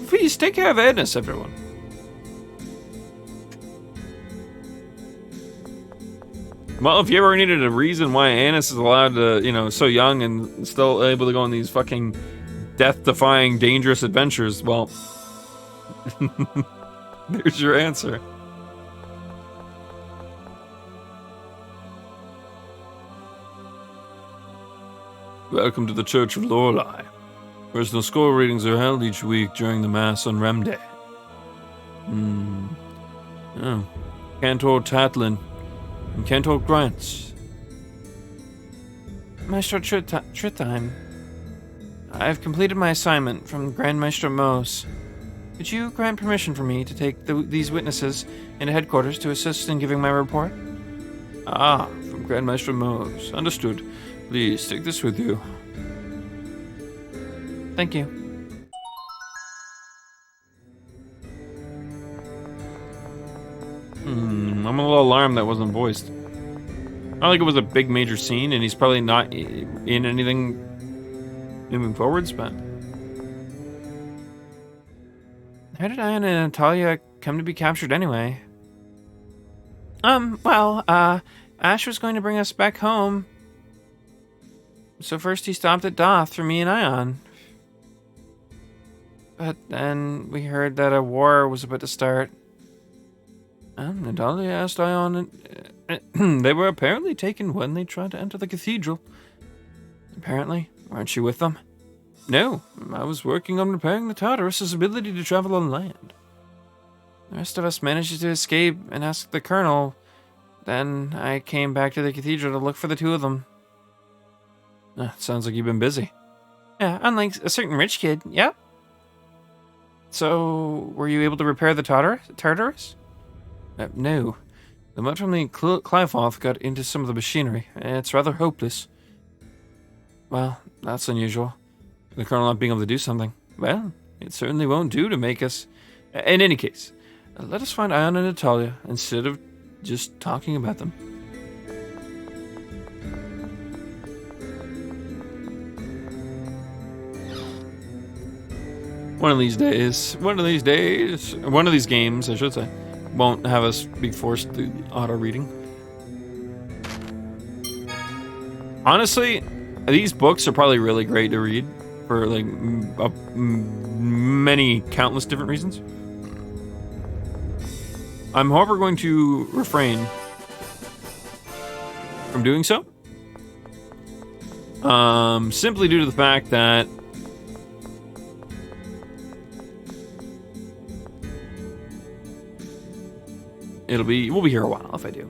Please take care of Agnes, everyone. Well, if you ever needed a reason why Annis is allowed to, you know, so young and still able to go on these fucking death-defying, dangerous adventures, well, there's your answer. Welcome to the Church of Lorelei. Personal score readings are held each week during the Mass on Rem Day. Oh. Cantor Tatlin and Cantor Grants. Maestro Trithheim, I've completed my assignment from Grand Maestro Mose. Could you grant permission for me to take these witnesses into headquarters to assist in giving my report? Ah, from Grand Maestro Mose. Understood. Please take this with you. Thank you. I'm a little alarmed that wasn't voiced. Not like it was a big major scene, and he's probably not in anything moving forwards, but... How did Ion and Natalia come to be captured anyway? Ash was going to bring us back home. So first he stopped at Doth for me and Ion. But then we heard that a war was about to start. Natalia asked Ion, and they were apparently taken when they tried to enter the cathedral. Apparently, weren't you with them? No, I was working on repairing the Tartarus's ability to travel on land. The rest of us managed to escape and ask the colonel. Then I came back to the cathedral to look for the two of them. Sounds like you've been busy. Yeah, unlike a certain rich kid, yep. So, were you able to repair the Tartarus? No. The mud from the Clifoth got into some of the machinery. It's rather hopeless. Well, that's unusual. The colonel not being able to do something. Well, it certainly won't do to make us... In any case, let us find Ion and Natalia instead of just talking about them. One of these games, I should say, won't have us be forced to auto reading. Honestly, these books are probably really great to read for like many countless different reasons. I'm however going to refrain from doing so. Simply due to the fact that we'll be here a while if I do.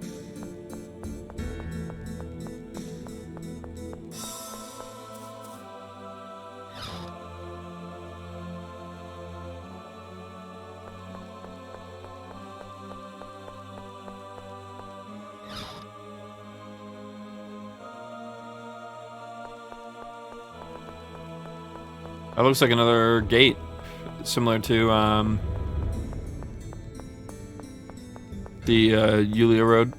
That looks like another gate, similar to the Yulia Road.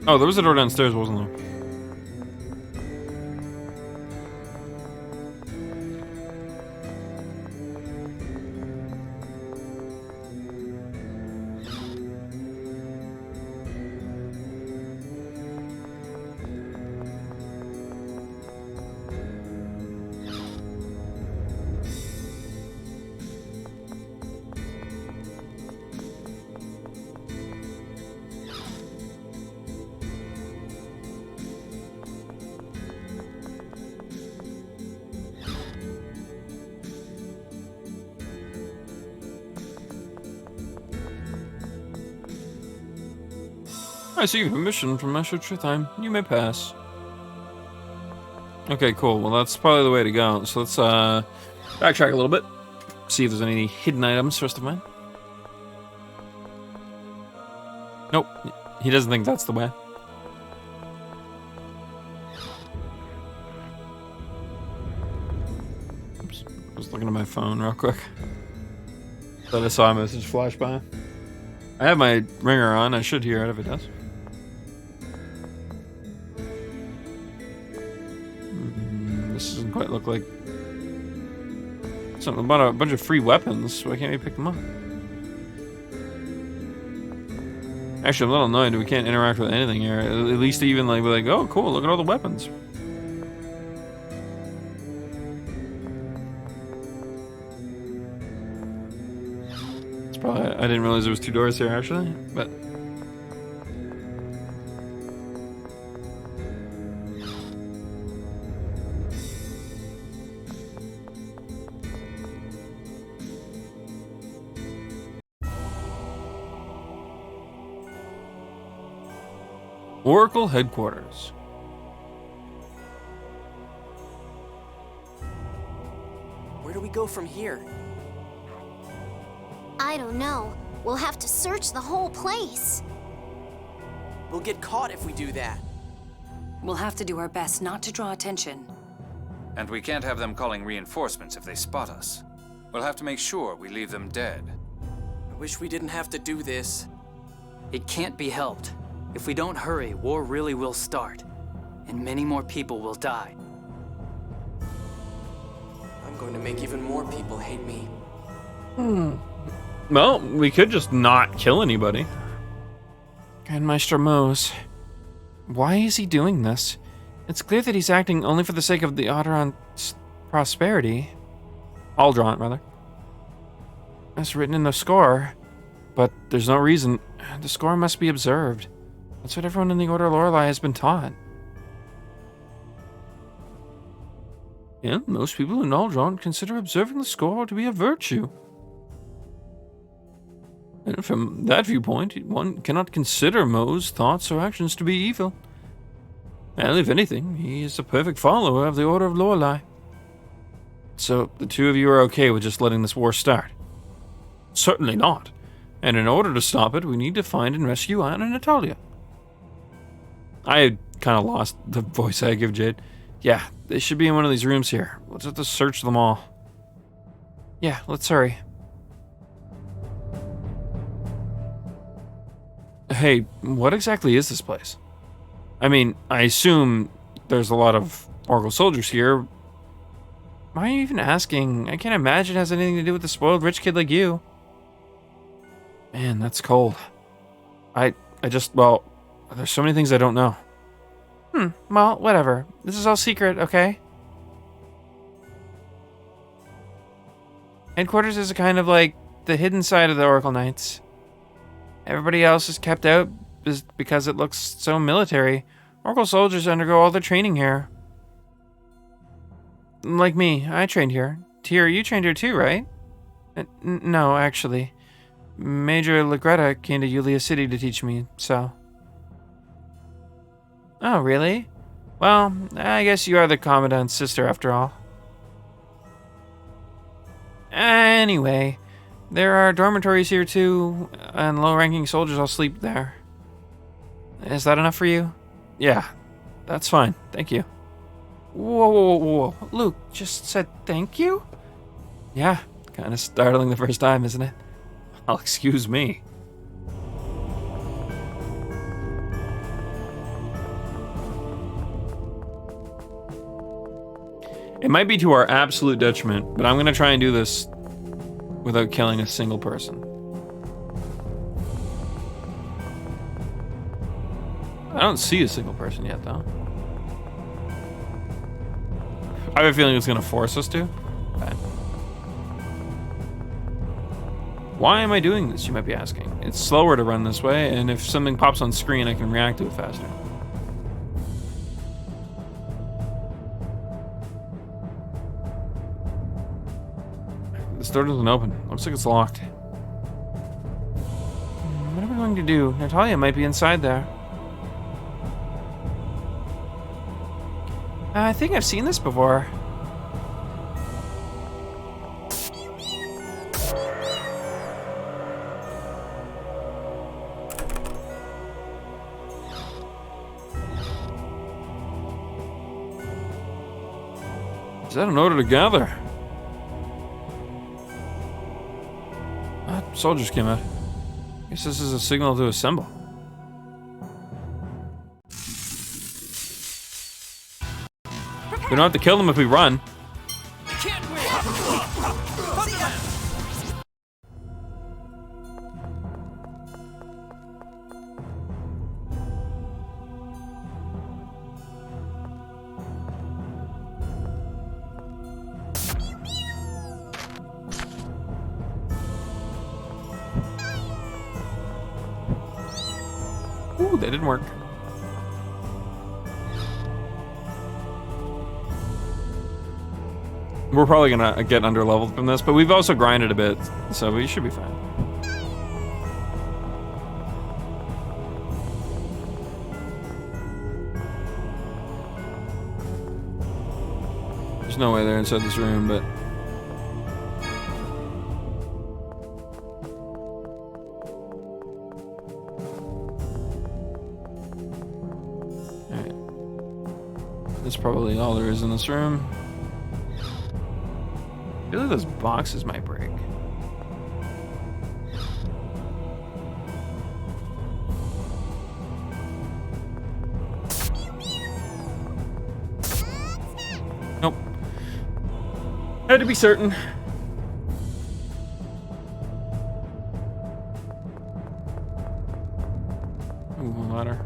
Oh, there was a door downstairs, wasn't there? I see you have permission from Master Trithheim. You may pass. Okay, cool. Well, that's probably the way to go. So let's backtrack a little bit. See if there's any hidden items for us to find. Nope. He doesn't think that's the way. into my phone real quick. Thought I saw a message flash by. I have my ringer on. I should hear it if it does. This doesn't quite look like something about a bunch of free weapons. Why can't we pick them up? Actually, I'm a little annoyed we can't interact with anything here. At least even like, we're like, oh, cool, look at all the weapons. It's probably, I didn't realize there was 2 doors here actually, but. Oracle headquarters. Where do we go from here? I don't know. We'll have to search the whole place. We'll get caught if we do that. We'll have to do our best not to draw attention. And we can't have them calling reinforcements if they spot us. We'll have to make sure we leave them dead. I wish we didn't have to do this. It can't be helped. If we don't hurry, war really will start. And many more people will die. I'm going to make even more people hate me. Well, we could just not kill anybody. Grandmaster Mose. Why is he doing this? It's clear that he's acting only for the sake of the Alderon's prosperity. Alderon, rather. As written in the score. But there's no reason. The score must be observed. That's what everyone in the Order of Lorelei has been taught. Yeah, most people in Alderon consider observing the score to be a virtue. And from that viewpoint, one cannot consider Mo's thoughts or actions to be evil. And if anything, he is a perfect follower of the Order of Lorelei. So, the 2 of you are okay with just letting this war start? Certainly not. And in order to stop it, we need to find and rescue Anne and Natalia. I kind of lost the voice I give Jade. Yeah, they should be in one of these rooms here. Let's have to search them all. Yeah, let's hurry. Hey, what exactly is this place? I mean, I assume there's a lot of Oracle soldiers here. Why are you even asking? I can't imagine it has anything to do with a spoiled rich kid like you. Man, that's cold. Well, there's so many things I don't know. Well, whatever. This is all secret, okay? Headquarters is kind of like the hidden side of the Oracle Knights. Everybody else is kept out because it looks so military. Oracle soldiers undergo all their training here. Like me, I trained here. Tyr, you trained here too, right? No, actually. Major Legretta came to Yulia City to teach me, so... Oh, really? Well, I guess you are the Commandant's sister after all. Anyway, there are dormitories here too, and low-ranking soldiers all sleep there. Is that enough for you? Yeah, that's fine. Thank you. Whoa. Luke just said thank you? Yeah, kind of startling the first time, isn't it? Well, excuse me. It might be to our absolute detriment, but I'm going to try and do this without killing a single person. I don't see a single person yet, though. I have a feeling it's going to force us to. Okay. Why am I doing this, you might be asking? It's slower to run this way, and if something pops on screen, I can react to it faster. This door doesn't open. Looks like it's locked. What are we going to do? Natalia might be inside there. I think I've seen this before. Is that an order to gather? soldiers came out. Guess this is a signal to assemble. We don't have to kill them if we run. Ooh, that didn't work. We're probably gonna get under-leveled from this, but we've also grinded a bit, so we should be fine. There's no way they're inside this room, but... Alright. That's probably all there is in this room. I feel like those boxes might break. Nope. Had to be certain. Ooh, a ladder.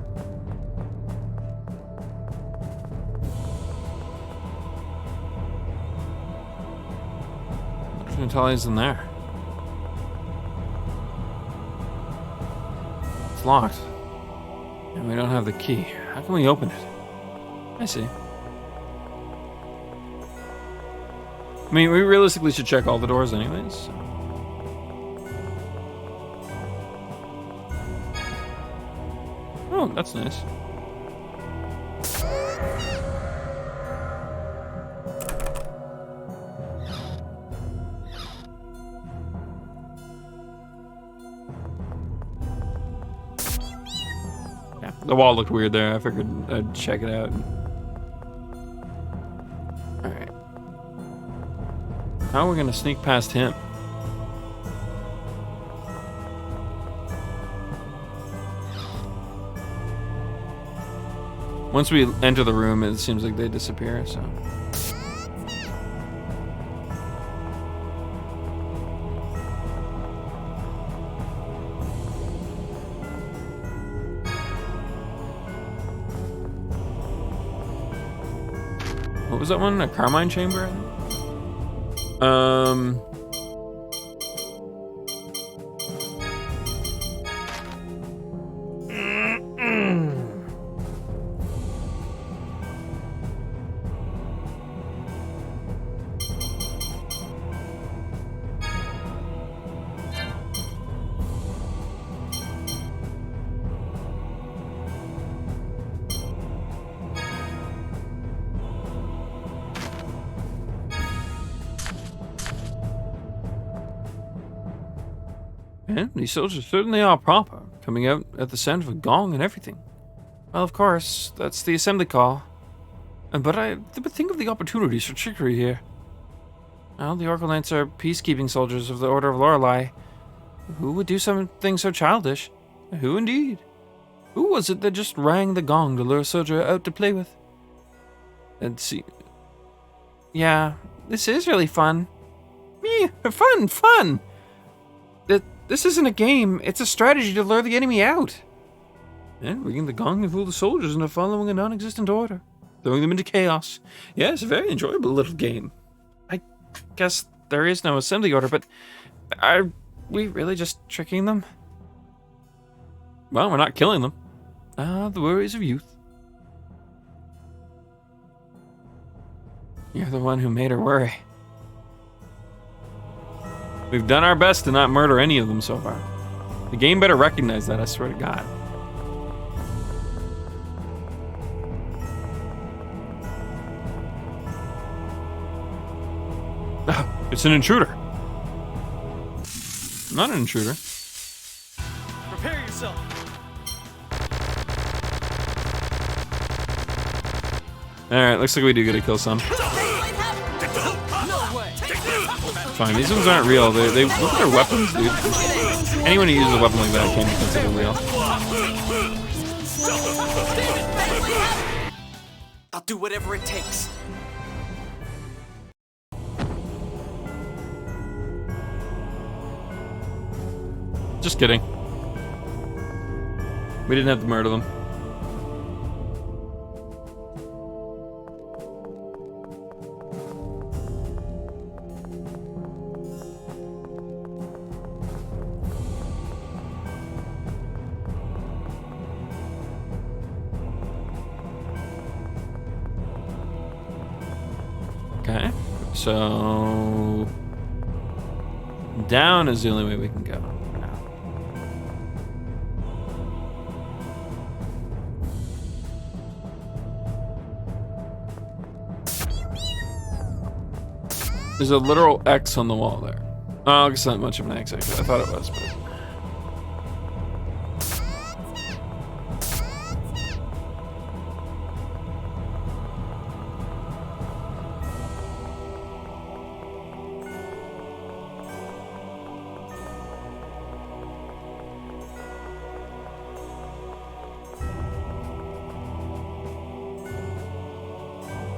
Natalia's in there. It's locked. And we don't have the key. How can we open it? I see. I mean, we realistically should check all the doors anyways. So. Oh, that's nice. The wall looked weird there. I figured I'd check it out. Alright. How are we gonna sneak past him? Once we enter the room, it seems like they disappear, so... What was that one? A Carmine chamber? Yeah, these soldiers certainly are proper, coming out at the sound of a gong and everything. Well, of course, that's the assembly call. But think of the opportunities for trickery here. Well, the Oracle Knights are peacekeeping soldiers of the Order of Lorelei. Who would do something so childish? Who indeed? Who was it that just rang the gong to lure a soldier out to play with? And see... Yeah, this is really fun. Me, fun! This isn't a game, it's a strategy to lure the enemy out. And ringing the gong and fool the soldiers into following a non-existent order, throwing them into chaos. Yeah, it's a very enjoyable little game. I guess there is no assembly order, but are we really just tricking them? Well, we're not killing them. The worries of youth. You're the one who made her worry. We've done our best to not murder any of them so far. The game better recognize that, I swear to God. It's an intruder. Not an intruder. Prepare yourself. Alright, looks like we do get to kill some. No way. fine. These ones aren't real. They look at their weapons, dude. Anyone who uses a weapon like that can't be considered real. I'll do whatever it takes. Just kidding. We didn't have to murder them. Okay, so down is the only way we can go. There's a literal X on the wall there. Oh, it's not much of an X actually. I thought it was, but.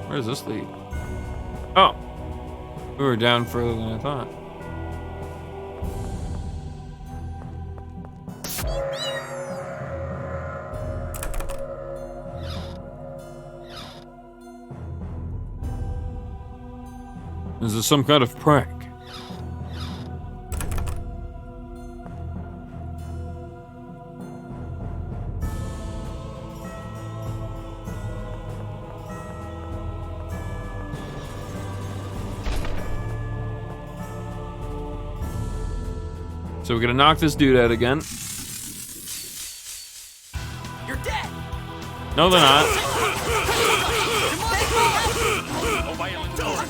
Where does this lead? Oh. We were down further than I thought. Is this some kind of prank? So we're gonna knock this dude out again. You're dead. No, they're not. Oh, violent torrent.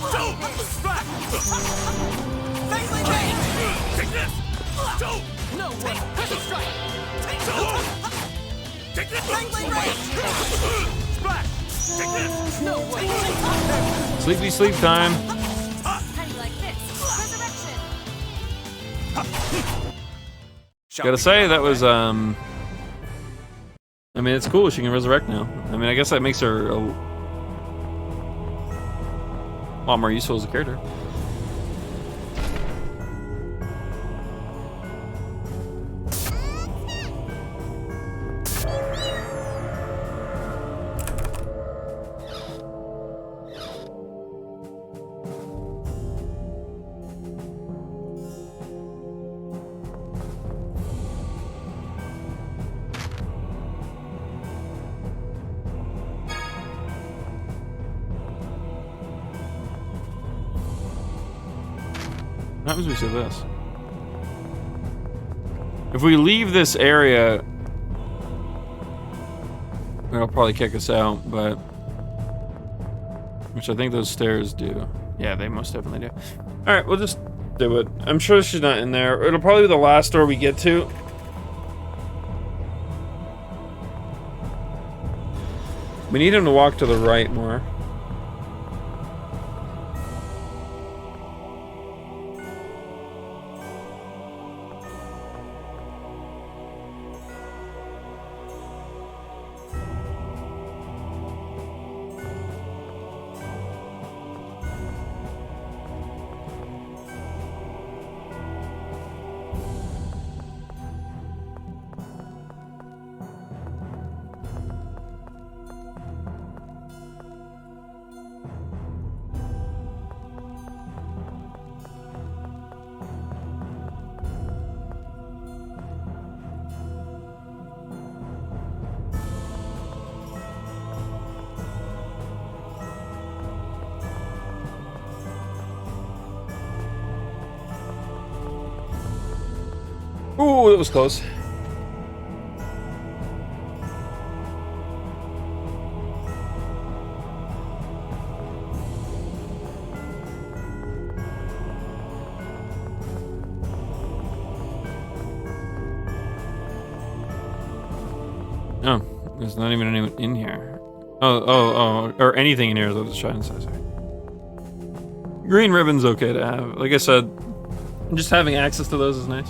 Take this. No way. Pressure strike. Take this. Splash. Take this. No way. Sleepy sleep time. How do you like this? Resurrection. Gotta say, that was, I mean, it's cool she can resurrect now. I mean, I guess that makes her a lot more useful as a character. What happens if we say this? If we leave this area, it'll probably kick us out, but... Which I think those stairs do. Yeah, they most definitely do. Alright, we'll just do it. I'm sure she's not in there. It'll probably be the last door we get to. We need him to walk to the right more. Ooh, that was close. Oh, there's not even anyone in here. Oh, or anything in here is what I was trying to say, sorry. Green ribbon's okay to have. Like I said, just having access to those is nice.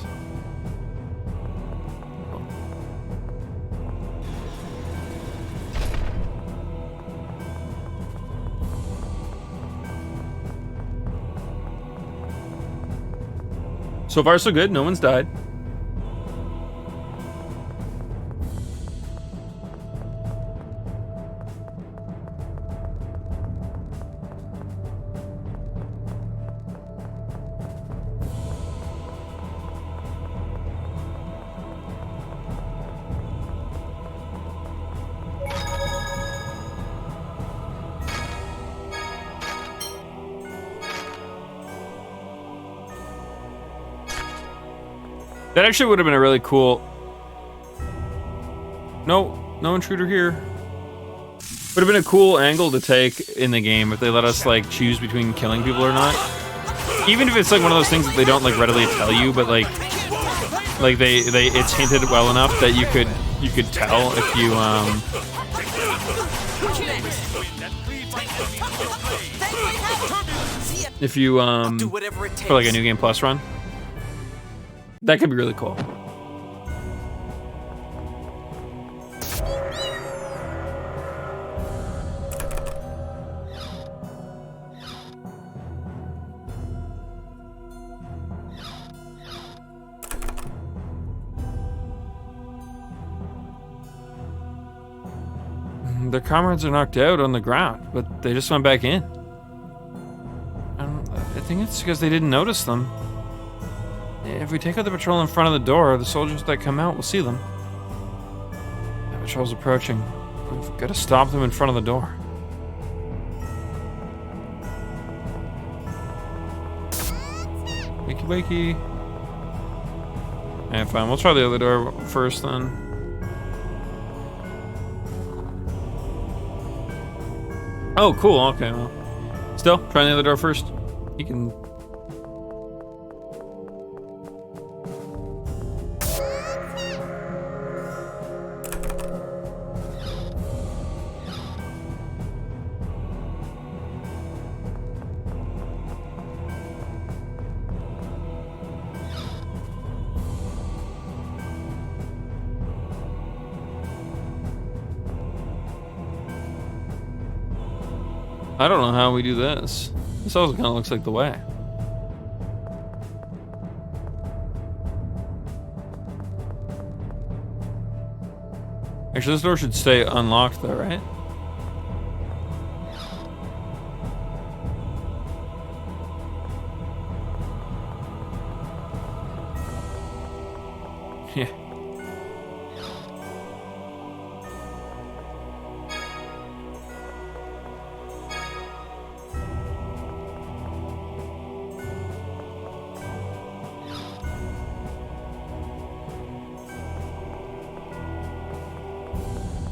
So far, so good. No one's died. That actually would have been a really cool... No intruder here. Would have been a cool angle to take in the game if they let us like choose between killing people or not. Even if it's like one of those things that they don't like readily tell you, but like they it's hinted well enough that you could tell if you for like a New Game Plus run. That could be really cool. Their comrades are knocked out on the ground, but they just went back in. I think it's because they didn't notice them. If we take out the patrol in front of the door, the soldiers that come out will see them. The patrol's approaching. We've got to stop them in front of the door. Wakey wakey. Yeah, fine. We'll try the other door first then. Oh, cool. Okay, well. Still, try the other door first. You can... I don't know how we do this. This also kind of looks like the way. Actually, this door should stay unlocked though, right? Yeah.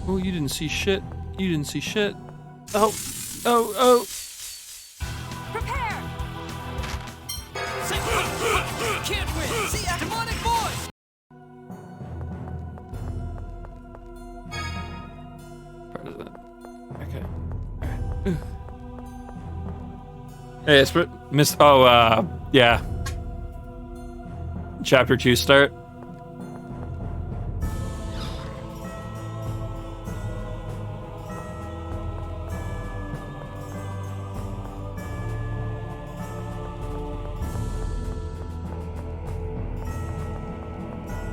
Oh, you didn't see shit. You didn't see shit. Oh. Oh, oh. Prepare! Can't win! See ya! Demonic boy! Part of that. Okay. Alright. Hey, it's missed. Oh, yeah. Chapter 2 start.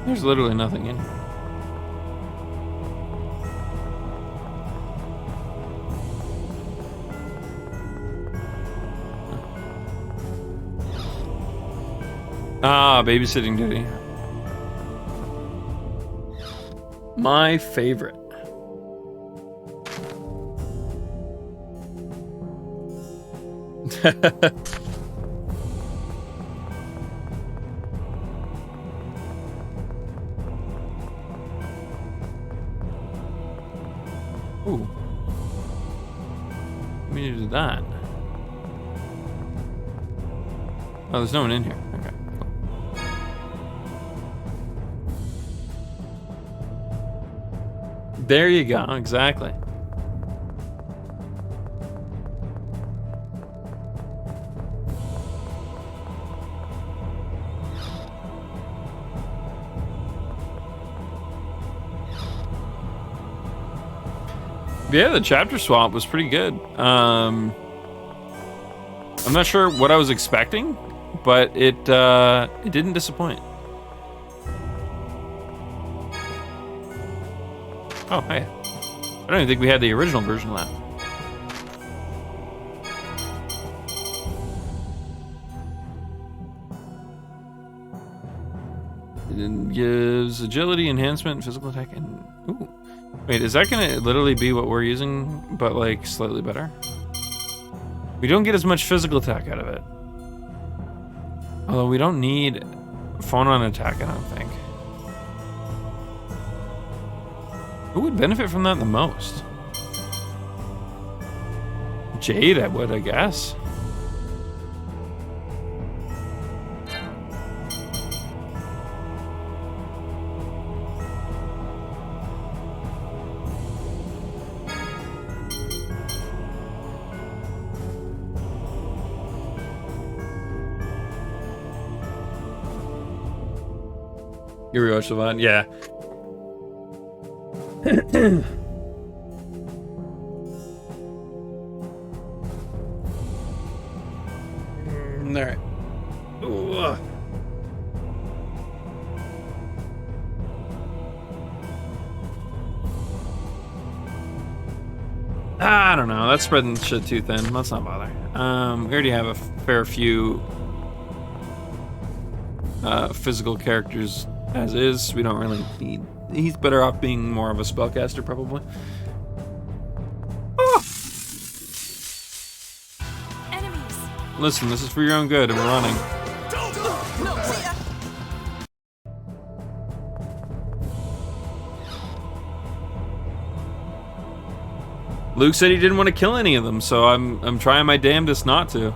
There's literally nothing in here. Ah, babysitting duty. My favorite. Ooh. We need to do that. Oh, there's no one in here. Okay, cool. There you go, exactly. Yeah, the chapter swap was pretty good. I'm not sure what I was expecting, but it didn't disappoint. Oh, hey. I don't even think we had the original version of that. It gives agility, enhancement, physical attack, and... Ooh. Wait, is that gonna literally be what we're using, but like slightly better? We don't get as much physical attack out of it. Although we don't need phonon attack, I don't think. Who would benefit from that the most? Jade, I would, I guess. You rewatched the VOD? Yeah. Alright. I don't know. That's spreading shit too thin. Let's not bother. We already have a fair few physical characters as is. We don't really need... He's better off being more of a spellcaster, probably. Oh! Enemies. Listen, this is for your own good, and we're running. No, see ya. Luke said he didn't want to kill any of them, so I'm trying my damnedest not to.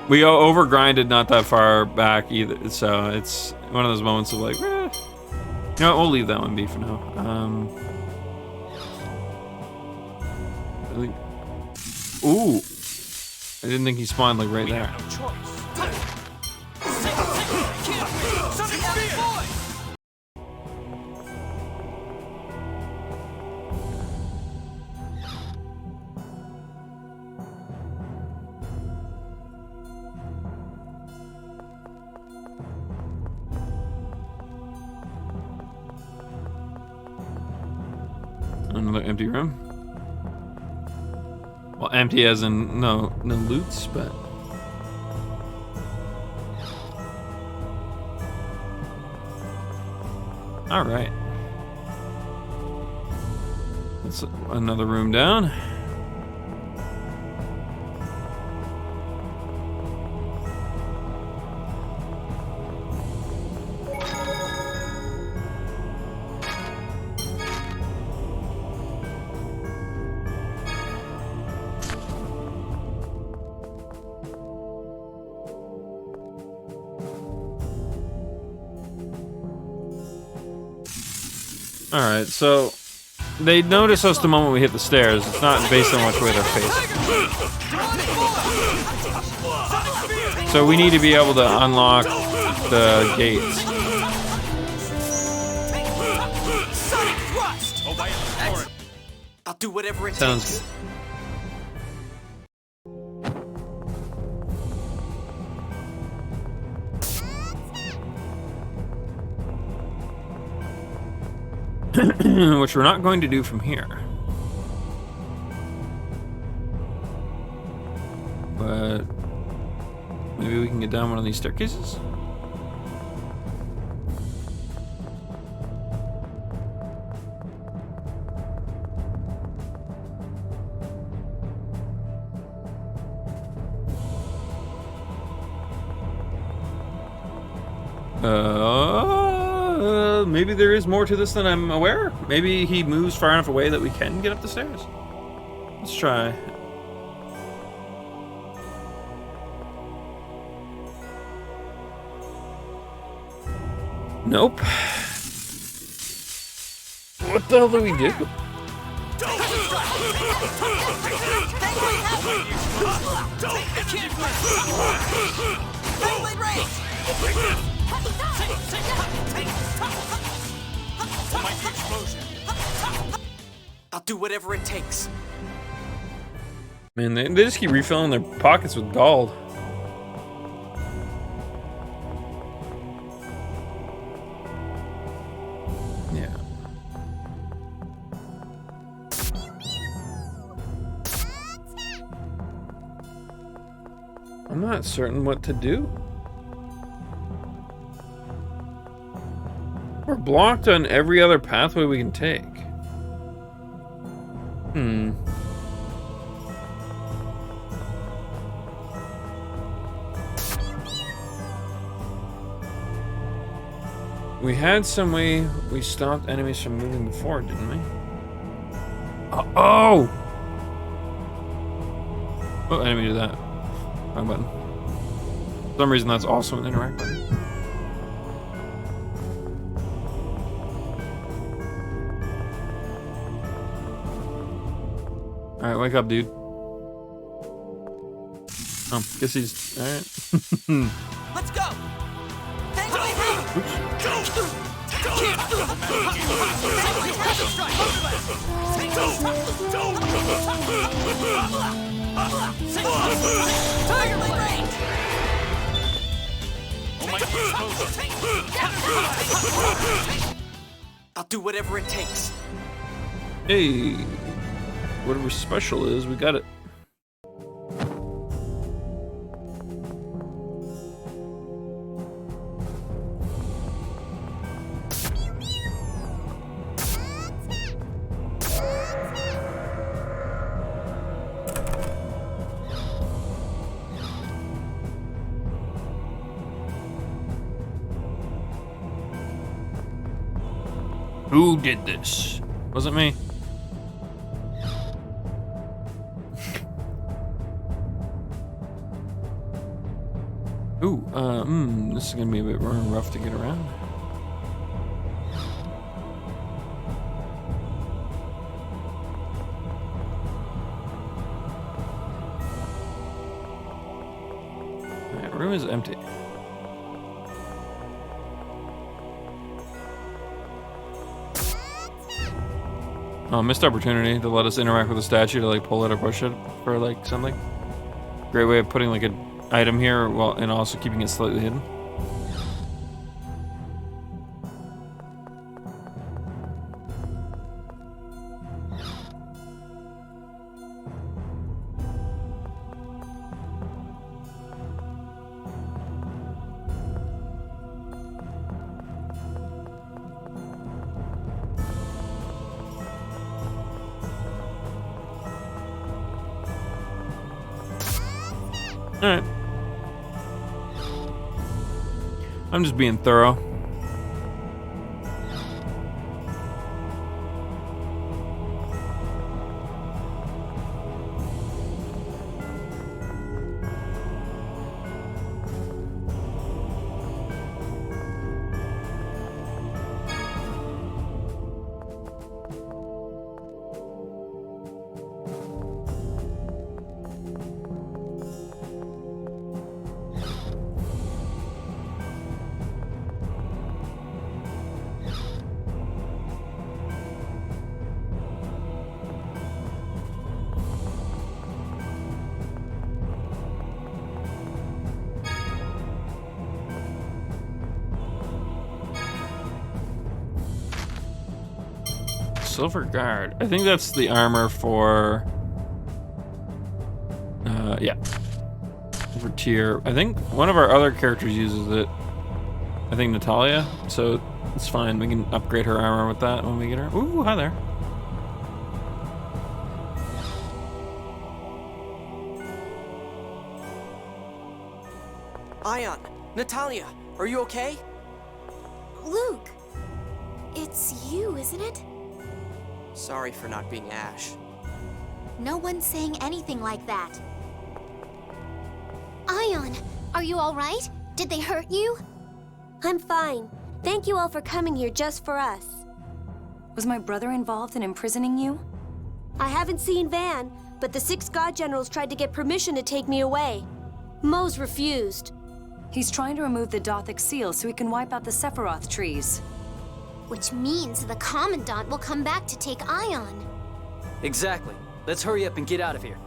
We overgrinded not that far back either, so it's one of those moments of like, you know what, we'll leave that one be for now. I think, ooh, I didn't think he spawned like right there. Another empty room. Well, empty as in no loots, but all right. That's another room down. Alright, so they notice us the moment we hit the stairs. It's not based on which way they're facing. So we need to be able to unlock the gates. I'll do whatever it Sounds takes. good. Which we're not going to do from here. But maybe we can get down one of these staircases? Maybe there is more to this than I'm aware. Maybe he moves far enough away that we can get up the stairs. Let's try. Nope. What the hell do we do? Mighty explosion. I'll do whatever it takes. Man, they just keep refilling their pockets with gold. Yeah. I'm not certain what to do. We're blocked on every other pathway we can take. We had some way we stopped enemies from moving before, didn't we? Oh! Oh, enemy did that. Wrong button. For some reason that's also an interact button. Alright, wake up, dude. Oh, guess he's... Alright. Let's go! I'll do whatever it takes. Hey, whatever special is, we got it. Who did this? Wasn't me. Ooh, this is gonna be a bit rough to get around. Alright, room is empty. Oh, missed opportunity to let us interact with the statue to like pull it or push it for like something. Great way of putting like an item here while and also keeping it slightly hidden. Alright. I'm just being thorough. Silver Guard. I think that's the armor for... yeah. For tier. I think one of our other characters uses it. I think Natalia. So it's fine. We can upgrade her armor with that when we get her. Ooh, hi there. Ion, Natalia, are you okay? Luke, it's you, isn't it? Sorry for not being Ash. No one's saying anything like that. Ion, are you all right? Did they hurt you? I'm fine. Thank you all for coming here just for us. Was my brother involved in imprisoning you? I haven't seen Van, but the 6 God Generals tried to get permission to take me away. Mose refused. He's trying to remove the Dothic seal so he can wipe out the Sephiroth trees. Which means the Commandant will come back to take Ion. Exactly. Let's hurry up and get out of here.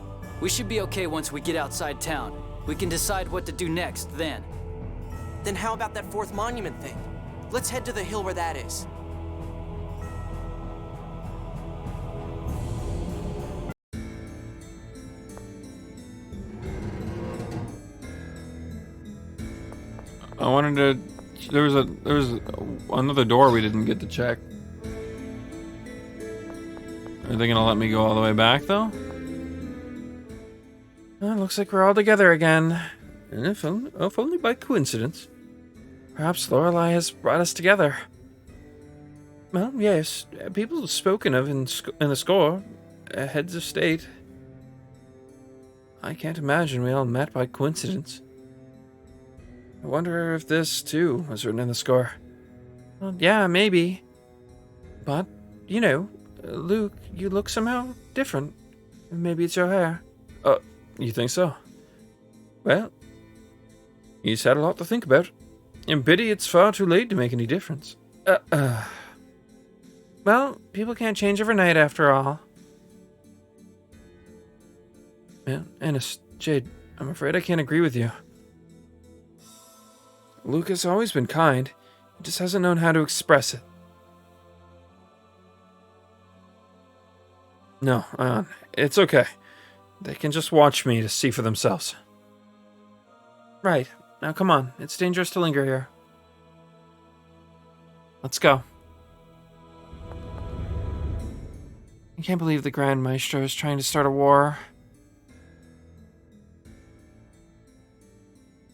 We should be okay once we get outside town. We can decide what to do next then. Then how about that fourth monument thing? Let's head to the hill where that is. I wanted to. There was another door we didn't get to check. Are they gonna let me go all the way back though? Well, looks like we're all together again, and if only by coincidence. Perhaps Lorelei has brought us together. Well, yes, people have spoken of in the score, heads of state. I can't imagine we all met by coincidence. I wonder if this, too, was written in the score. Well, yeah, maybe. But, you know, Luke, you look somehow different. Maybe it's your hair. You think so? Well, he's had a lot to think about. And pity it's far too late to make any difference. Well, people can't change overnight after all. Man, Ennis, Jade, I'm afraid I can't agree with you. Luke has always been kind. He just hasn't known how to express it. No, it's okay. They can just watch me to see for themselves. Right. Now come on. It's dangerous to linger here. Let's go. I can't believe the Grand Maestro is trying to start a war.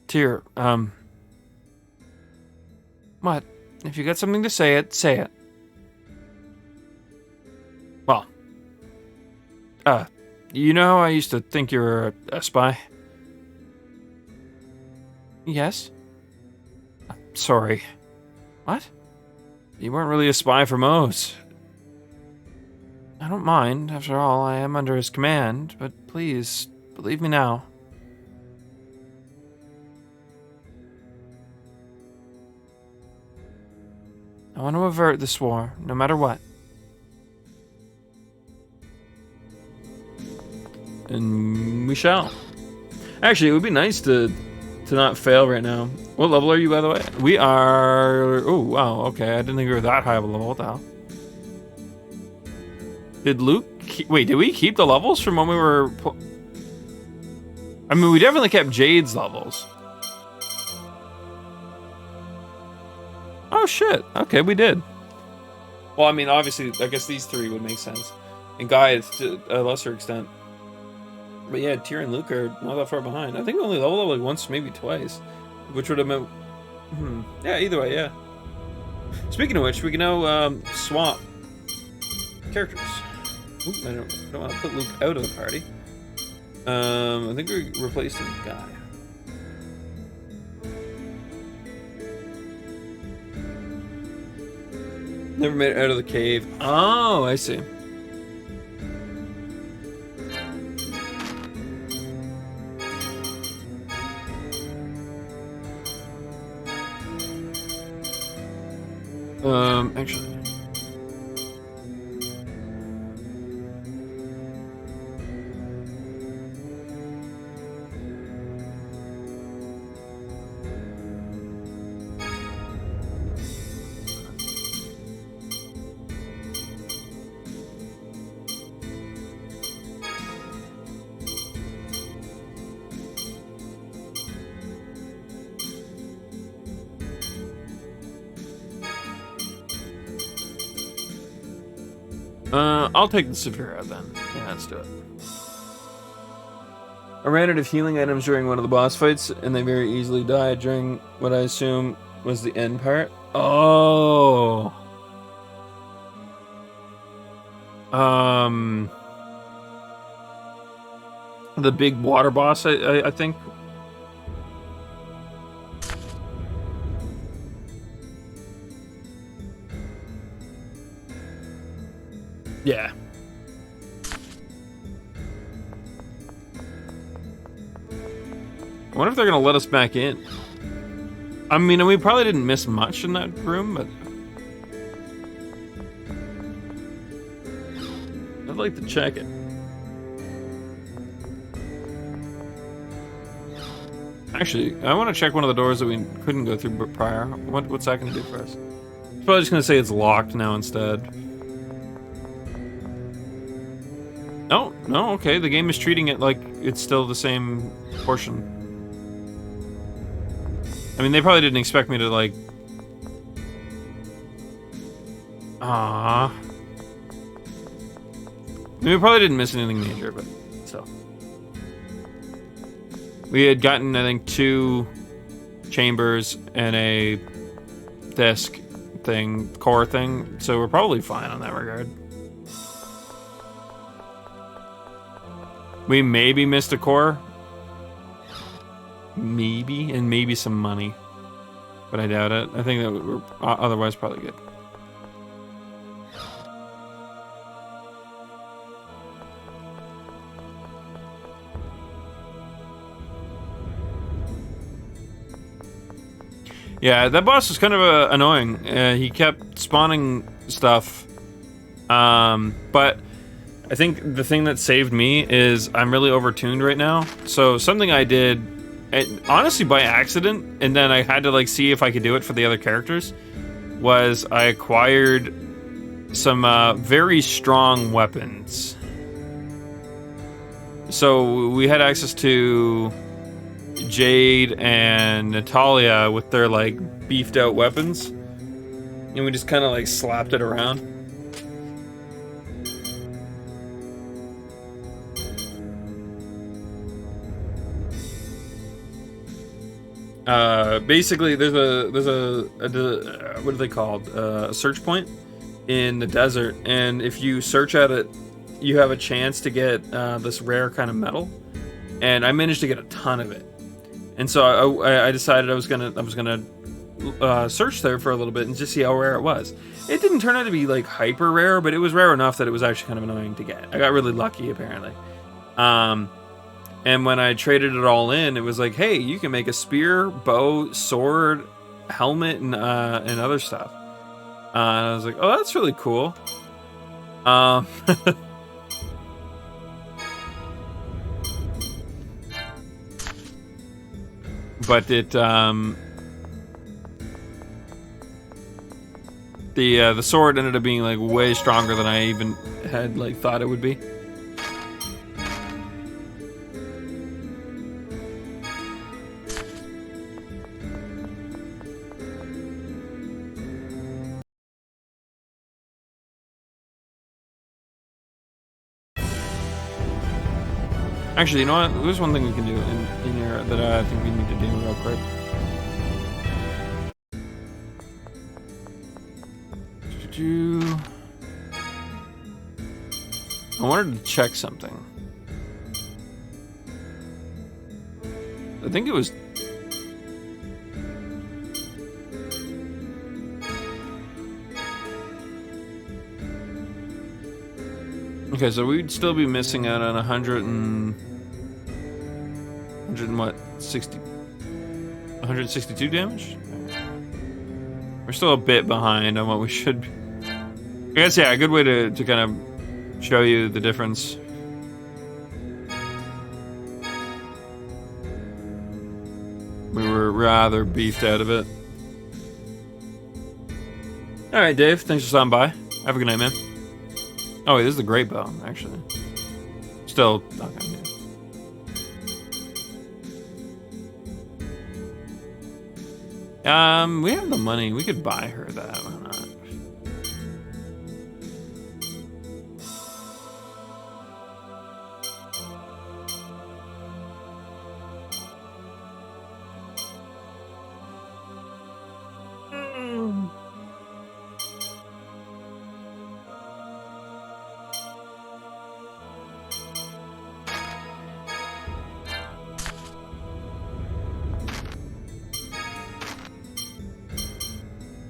Tyr, What? If you got something to say it, say it. Well. You know how I used to think you were a spy? Yes? Sorry. What? You weren't really a spy for Mose. I don't mind. After all, I am under his command, but please, believe me now. I want to avert this war, no matter what. And we shall. Actually, it would be nice to not fail right now. What level are you, by the way? We are... Oh, wow, okay. I didn't think we were that high of a level. What the hell? Did Luke... Wait, did we keep the levels from when we were... I mean, we definitely kept Jade's levels. Oh, shit. Okay, we did. Well, I mean, obviously, I guess these three would make sense. And Guy, it's to a lesser extent. But yeah, Tyr and Luke are not that far behind. I think we only leveled up like once, maybe twice. Which would have meant... Yeah, either way, yeah. Speaking of which, we can now swap characters. Oop, I don't want to put Luke out of the party. I think we replaced him with Guy. Never made it out of the cave. Oh, I see. Actually. I'll take the Severa then. Yeah, let's do it. I ran out of healing items during one of the boss fights, and they very easily died during what I assume was the end part. Oh. The big water boss, I think. Yeah. I wonder if they're gonna let us back in. I mean, we probably didn't miss much in that room, but I'd like to check it. Actually, I want to check one of the doors that we couldn't go through prior. What's that going to do for us? It's probably just going to say it's locked now instead. No, no, okay. The game is treating it like it's still the same portion. I mean, they probably didn't expect me to, like... I mean, we probably didn't miss anything major, but still. We had gotten, I think, 2 chambers and a disc thing, core thing, so we're probably fine on that regard. We maybe missed a core. Maybe, and maybe some money. But I doubt it. I think that we're otherwise probably good. Yeah, that boss was kind of annoying. He kept spawning stuff. But I think the thing that saved me is I'm really overtuned right now. So something I did, honestly by accident, and then I had to like see if I could do it for the other characters, was I acquired some very strong weapons. So we had access to Jade and Natalia with their like beefed out weapons, and we just kind of like slapped it around. Basically there's a what are they called? A search point in the desert, and if you search at it, you have a chance to get this rare kind of metal, and I managed to get a ton of it. And so I decided I was gonna search there for a little bit and just see how rare it was. It didn't turn out to be like hyper rare, but it was rare enough that it was actually kind of annoying to get. I got really lucky apparently. And when I traded it all in, it was like, hey, you can make a spear, bow, sword, helmet, and other stuff. And I was like, oh, that's really cool. But it the sword ended up being like way stronger than I even had like thought it would be. Actually, you know what? There's one thing we can do in here that I think we need to do real quick. I wanted to check something. I think it was... Okay, so we'd still be missing out on 162 damage? We're still a bit behind on what we should be. I guess, yeah, a good way to kind of show you the difference. We were rather beefed out of it. Alright, Dave, thanks for stopping by. Have a good night, man. Oh, wait, this is the great bow, actually. Still not gonna do. We have the money. We could buy her that. Why not?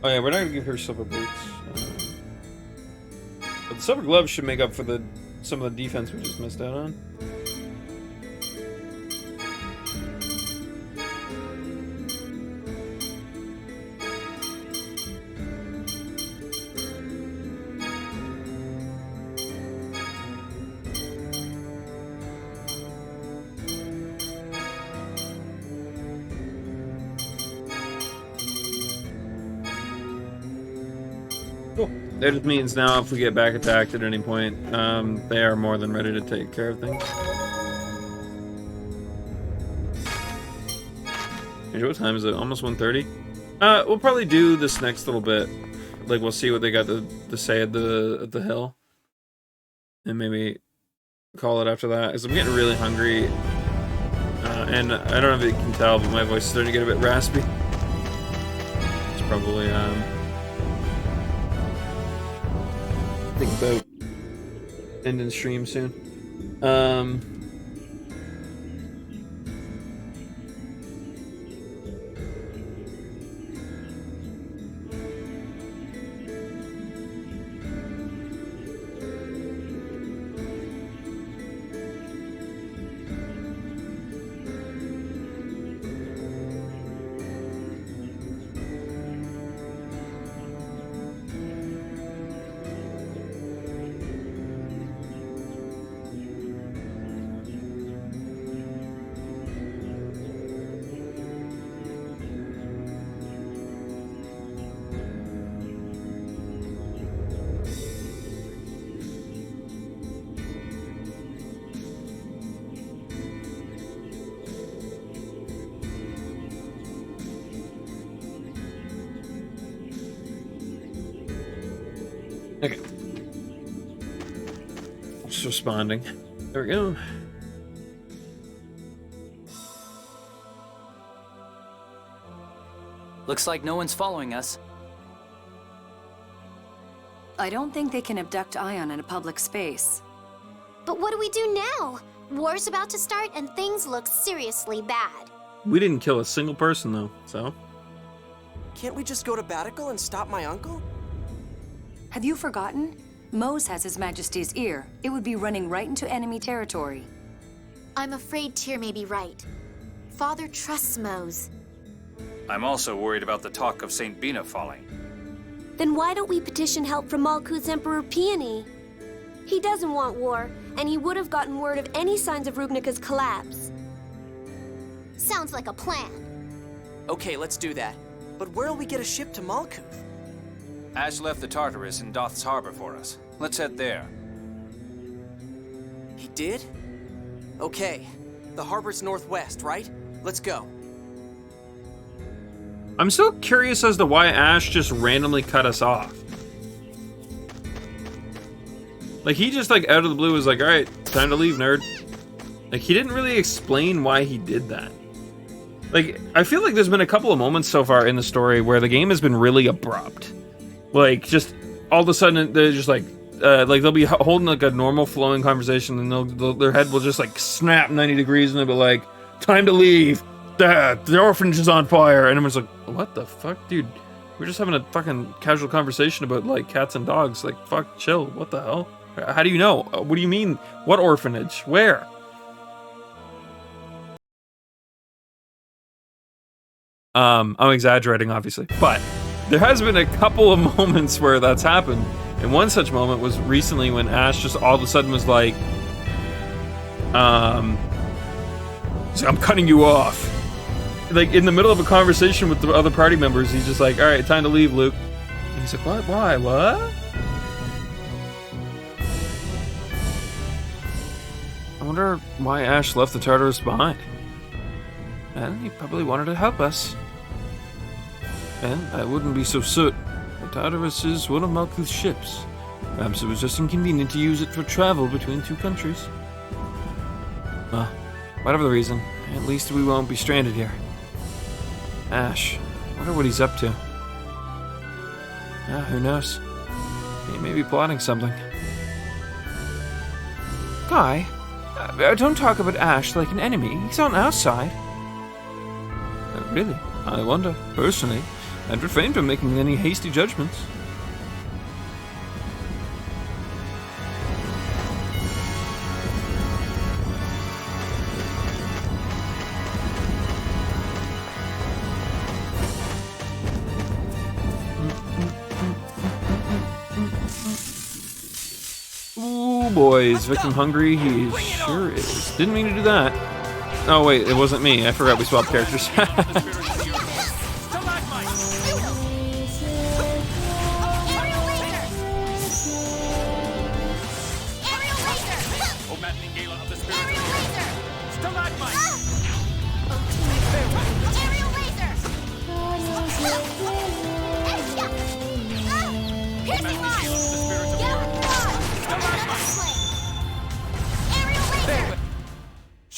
Oh yeah, we're not gonna give her silver boots. But the silver gloves should make up for some of the defense we just missed out on. Cool. That just means now if we get back attacked at any point, they are more than ready to take care of things. What time is it? Almost 1:30? We'll probably do this next little bit. Like, we'll see what they got to say at the hill. And maybe call it after that. Because I'm getting really hungry. And I don't know if you can tell, but my voice is starting to get a bit raspy. It's probably, think about ending stream soon. Okay. Just responding. There we go. Looks like no one's following us. I don't think they can abduct Ion in a public space. But what do we do now? War's about to start and things look seriously bad. We didn't kill a single person though, so. Can't we just go to Batical and stop my uncle? Have you forgotten? Mose has His Majesty's ear. It would be running right into enemy territory. I'm afraid Tyr may be right. Father trusts Mose. I'm also worried about the talk of St. Bina falling. Then why don't we petition help from Malkuth's Emperor Peony? He doesn't want war, and he would have gotten word of any signs of Rugnika's collapse. Sounds like a plan. Okay, let's do that. But where'll we get a ship to Malkuth? Ash left the Tartarus in Doth's harbor for us. Let's head there. He did? Okay. The harbor's northwest, right? Let's go. I'm still curious as to why Ash just randomly cut us off. Like, he just, like, out of the blue was like, alright, time to leave, nerd. Like, he didn't really explain why he did that. Like, I feel like there's been a couple of moments so far in the story where the game has been really abrupt. Like, just all of a sudden, they're just like they'll be holding like a normal flowing conversation, and their head will just like snap 90 degrees, and they'll be like, "Time to leave. The orphanage is on fire." And everyone's like, "What the fuck, dude? We're just having a fucking casual conversation about like cats and dogs. Like, fuck, chill. What the hell? How do you know? What do you mean? What orphanage? Where?" I'm exaggerating, obviously, but there has been a couple of moments where that's happened, and one such moment was recently when Ash just all of a sudden was like, I'm cutting you off. Like, in the middle of a conversation with the other party members, he's just like, alright, time to leave, Luke. And he's like, what? Why? What? I wonder why Ash left the Tartarus behind. And he probably wanted to help us. And I wouldn't be so certain. The Tartarus is one of Malkuth's ships. Perhaps it was just inconvenient to use it for travel between two countries. Well, whatever the reason, at least we won't be stranded here. Ash, I wonder what he's up to. Who knows? He may be plotting something. Guy, don't talk about Ash like an enemy. He's on our side. Really? I wonder, personally. I'd refrain from making any hasty judgments. Ooh, boys, victim hungry, he sure is. Didn't mean to do that. Oh wait, it wasn't me. I forgot we swapped characters.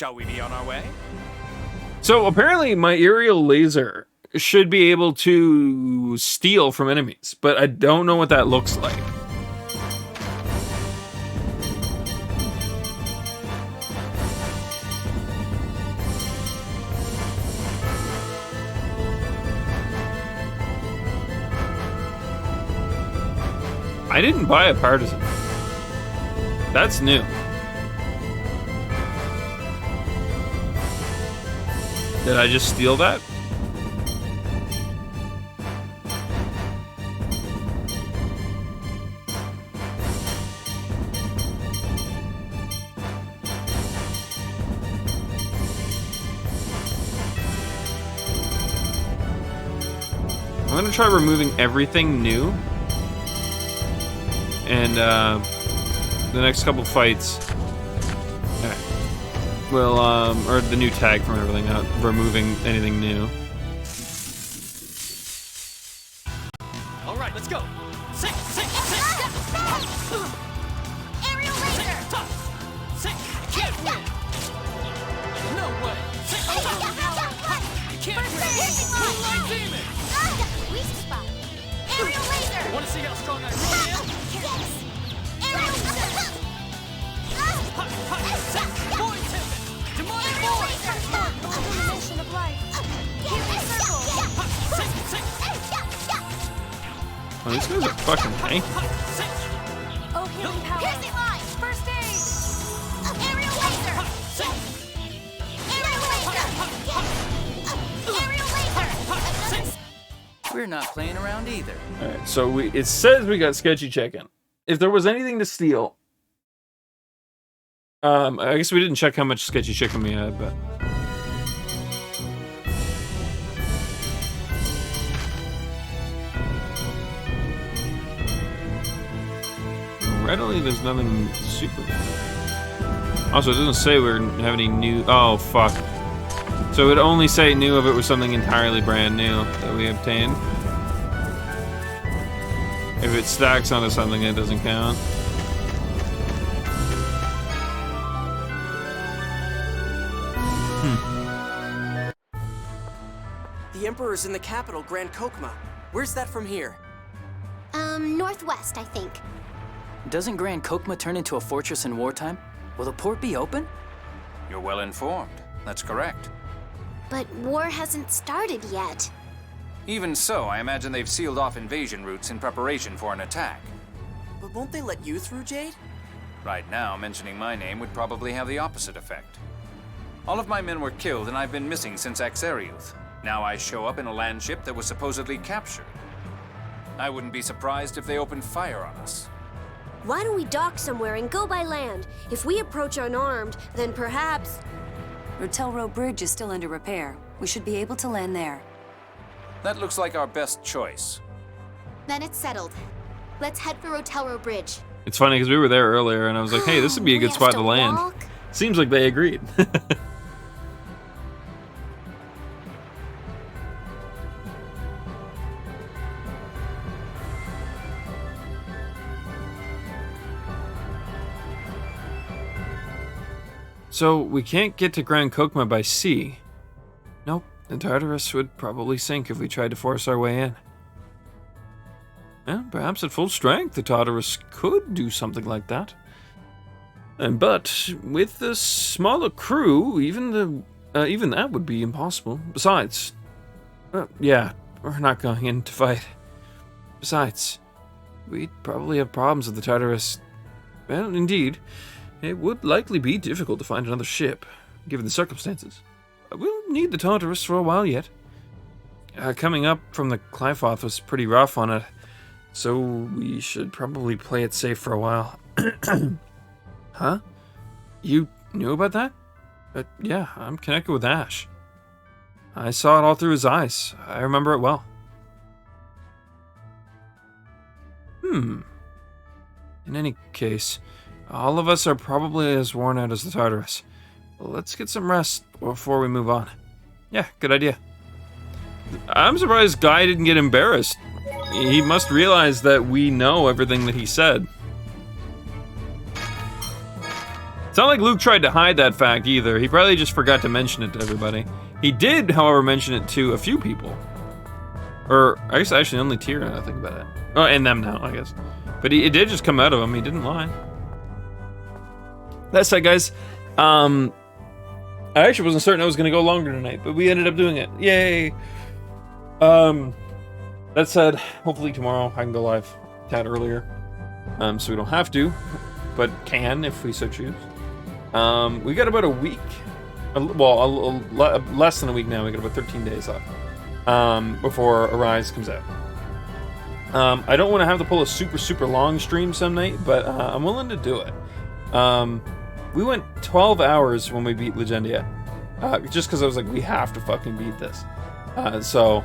Shall we be on our way? So apparently my aerial laser should be able to steal from enemies, but I don't know what that looks like. I didn't buy a partisan. That's new. Did I just steal that? I'm gonna try removing everything new. And the next couple fights, will or the new tag from everything, not removing anything new. All right, let's go. Sink. Aerial laser. Sink. Can't win. No way. Sink. You can't win. Moonlight demon. Weak spot. Aerial laser. Want to see how strong I really am? Aerial laser. Void tempest. Demonic void. Illumination of life. Healing circle. Sink. Oh, these guys are fucking tanky. Oh, healing power. Piercing line. First aid. Aerial laser. Aerial laser. Aerial laser. We're not playing around either. Alright, so it says we got sketchy chicken. If there was anything to steal, I guess we didn't check how much sketchy chicken we had, but readily there's nothing super good. Also, it doesn't say we have any new. Oh fuck! So it would only say new if it was something entirely brand new that we obtained. If it stacks onto something, it doesn't count. The Emperor's in the capital, Grand Kokma. Where's that from here? Northwest, I think. Doesn't Grand Kokma turn into a fortress in wartime? Will the port be open? You're well informed. That's correct. But war hasn't started yet. Even so, I imagine they've sealed off invasion routes in preparation for an attack. But won't they let you through, Jade? Right now, mentioning my name would probably have the opposite effect. All of my men were killed and I've been missing since Axariuth. Now I show up in a land ship that was supposedly captured. I wouldn't be surprised if they opened fire on us. Why don't we dock somewhere and go by land? If we approach unarmed, then perhaps... Rotelro Bridge is still under repair. We should be able to land there. That looks like our best choice. Then it's settled. Let's head for Rotelro Bridge. It's funny because we were there earlier and I was like, hey, this would be a good spot to land. Walk? Seems like they agreed. So, we can't get to Grand Kokma by sea. Nope, the Tartarus would probably sink if we tried to force our way in. Well, perhaps at full strength, the Tartarus could do something like that. But with the smaller crew, even that would be impossible. Besides, yeah, we're not going in to fight. Besides, we'd probably have problems with the Tartarus. Well, indeed, it would likely be difficult to find another ship, given the circumstances. We'll need the Tartarus for a while yet. Coming up from the Clyfoth was pretty rough on it, so we should probably play it safe for a while. Huh? You knew about that? Yeah, I'm connected with Ash. I saw it all through his eyes. I remember it well. In any case, all of us are probably as worn out as the Tartarus. Let's get some rest before we move on. Yeah, good idea. I'm surprised Guy didn't get embarrassed. He must realize that we know everything that he said. not like Luke tried to hide that fact either. He probably just forgot to mention it to everybody. He did, however, mention it to a few people. Or, I guess actually only Tyr, now that I think about it. Oh, and them now, I guess. But it did just come out of him. He didn't lie. That said, guys, I actually wasn't certain I was going to go longer tonight, but we ended up doing it. Yay! That said, hopefully tomorrow I can go live a tad earlier. So we don't have to, but can if we so choose. We got about a week. Well, less than a week now. We got about 13 days left before Arise comes out. I don't want to have to pull a super long stream some night, but I'm willing to do it. We went 12 hours when we beat Legendia, just because I was like, we have to fucking beat this. So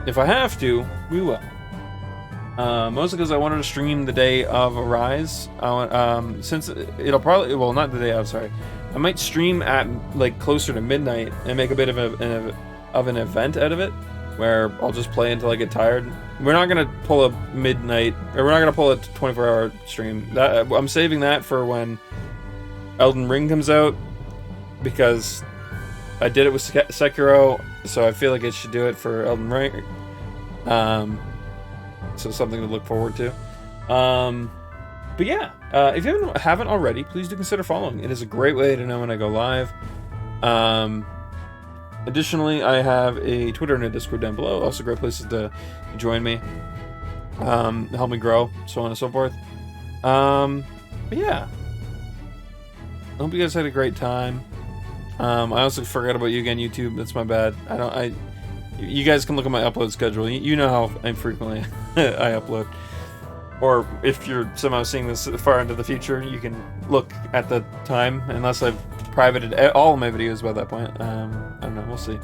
if I have to, we will. Mostly because I wanted to stream the day of Arise. Since it'll probably, well, not the day of, sorry. I might stream at like closer to midnight and make a bit of an event out of it, where I'll just play until I get tired. We're not gonna pull a midnight, or we're not gonna pull a 24-hour stream. That I'm saving that for when Elden Ring comes out, because I did it with Sekiro, so I feel like I should do it for Elden Ring. So something to look forward to. But yeah, if you haven't already, please do consider following. It is a great way to know when I go live. Additionally, I have a Twitter and a Discord down below. Also great places to join me. Help me grow, so on and so forth. But yeah. I hope you guys had a great time. I also forgot about you again, YouTube. That's my bad. You guys can look at my upload schedule. You know how infrequently I upload. Or if you're somehow seeing this far into the future, you can look at the time, unless I've privated all of my videos by that point. I don't know, we'll see.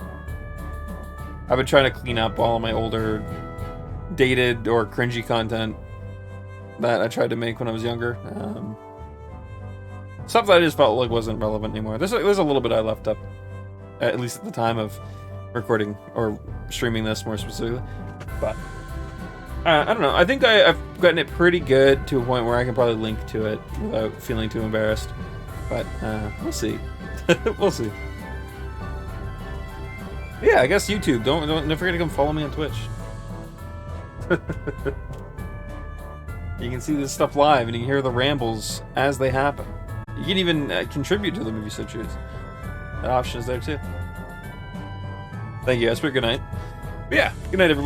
I've been trying to clean up all of my older dated or cringy content that I tried to make when I was younger. Stuff that I just felt like wasn't relevant anymore. There's a little bit I left up, at least at the time of recording or streaming this more specifically. But I don't know. I think I've gotten it pretty good to a point where I can probably link to it without feeling too embarrassed. But we'll see. We'll see. Yeah, I guess YouTube. Don't forget to come follow me on Twitch. You can see this stuff live, and you can hear the rambles as they happen. You can even contribute to them if you so choose. That option is there too. Thank you, Esper. Good night. But yeah, good night, everybody.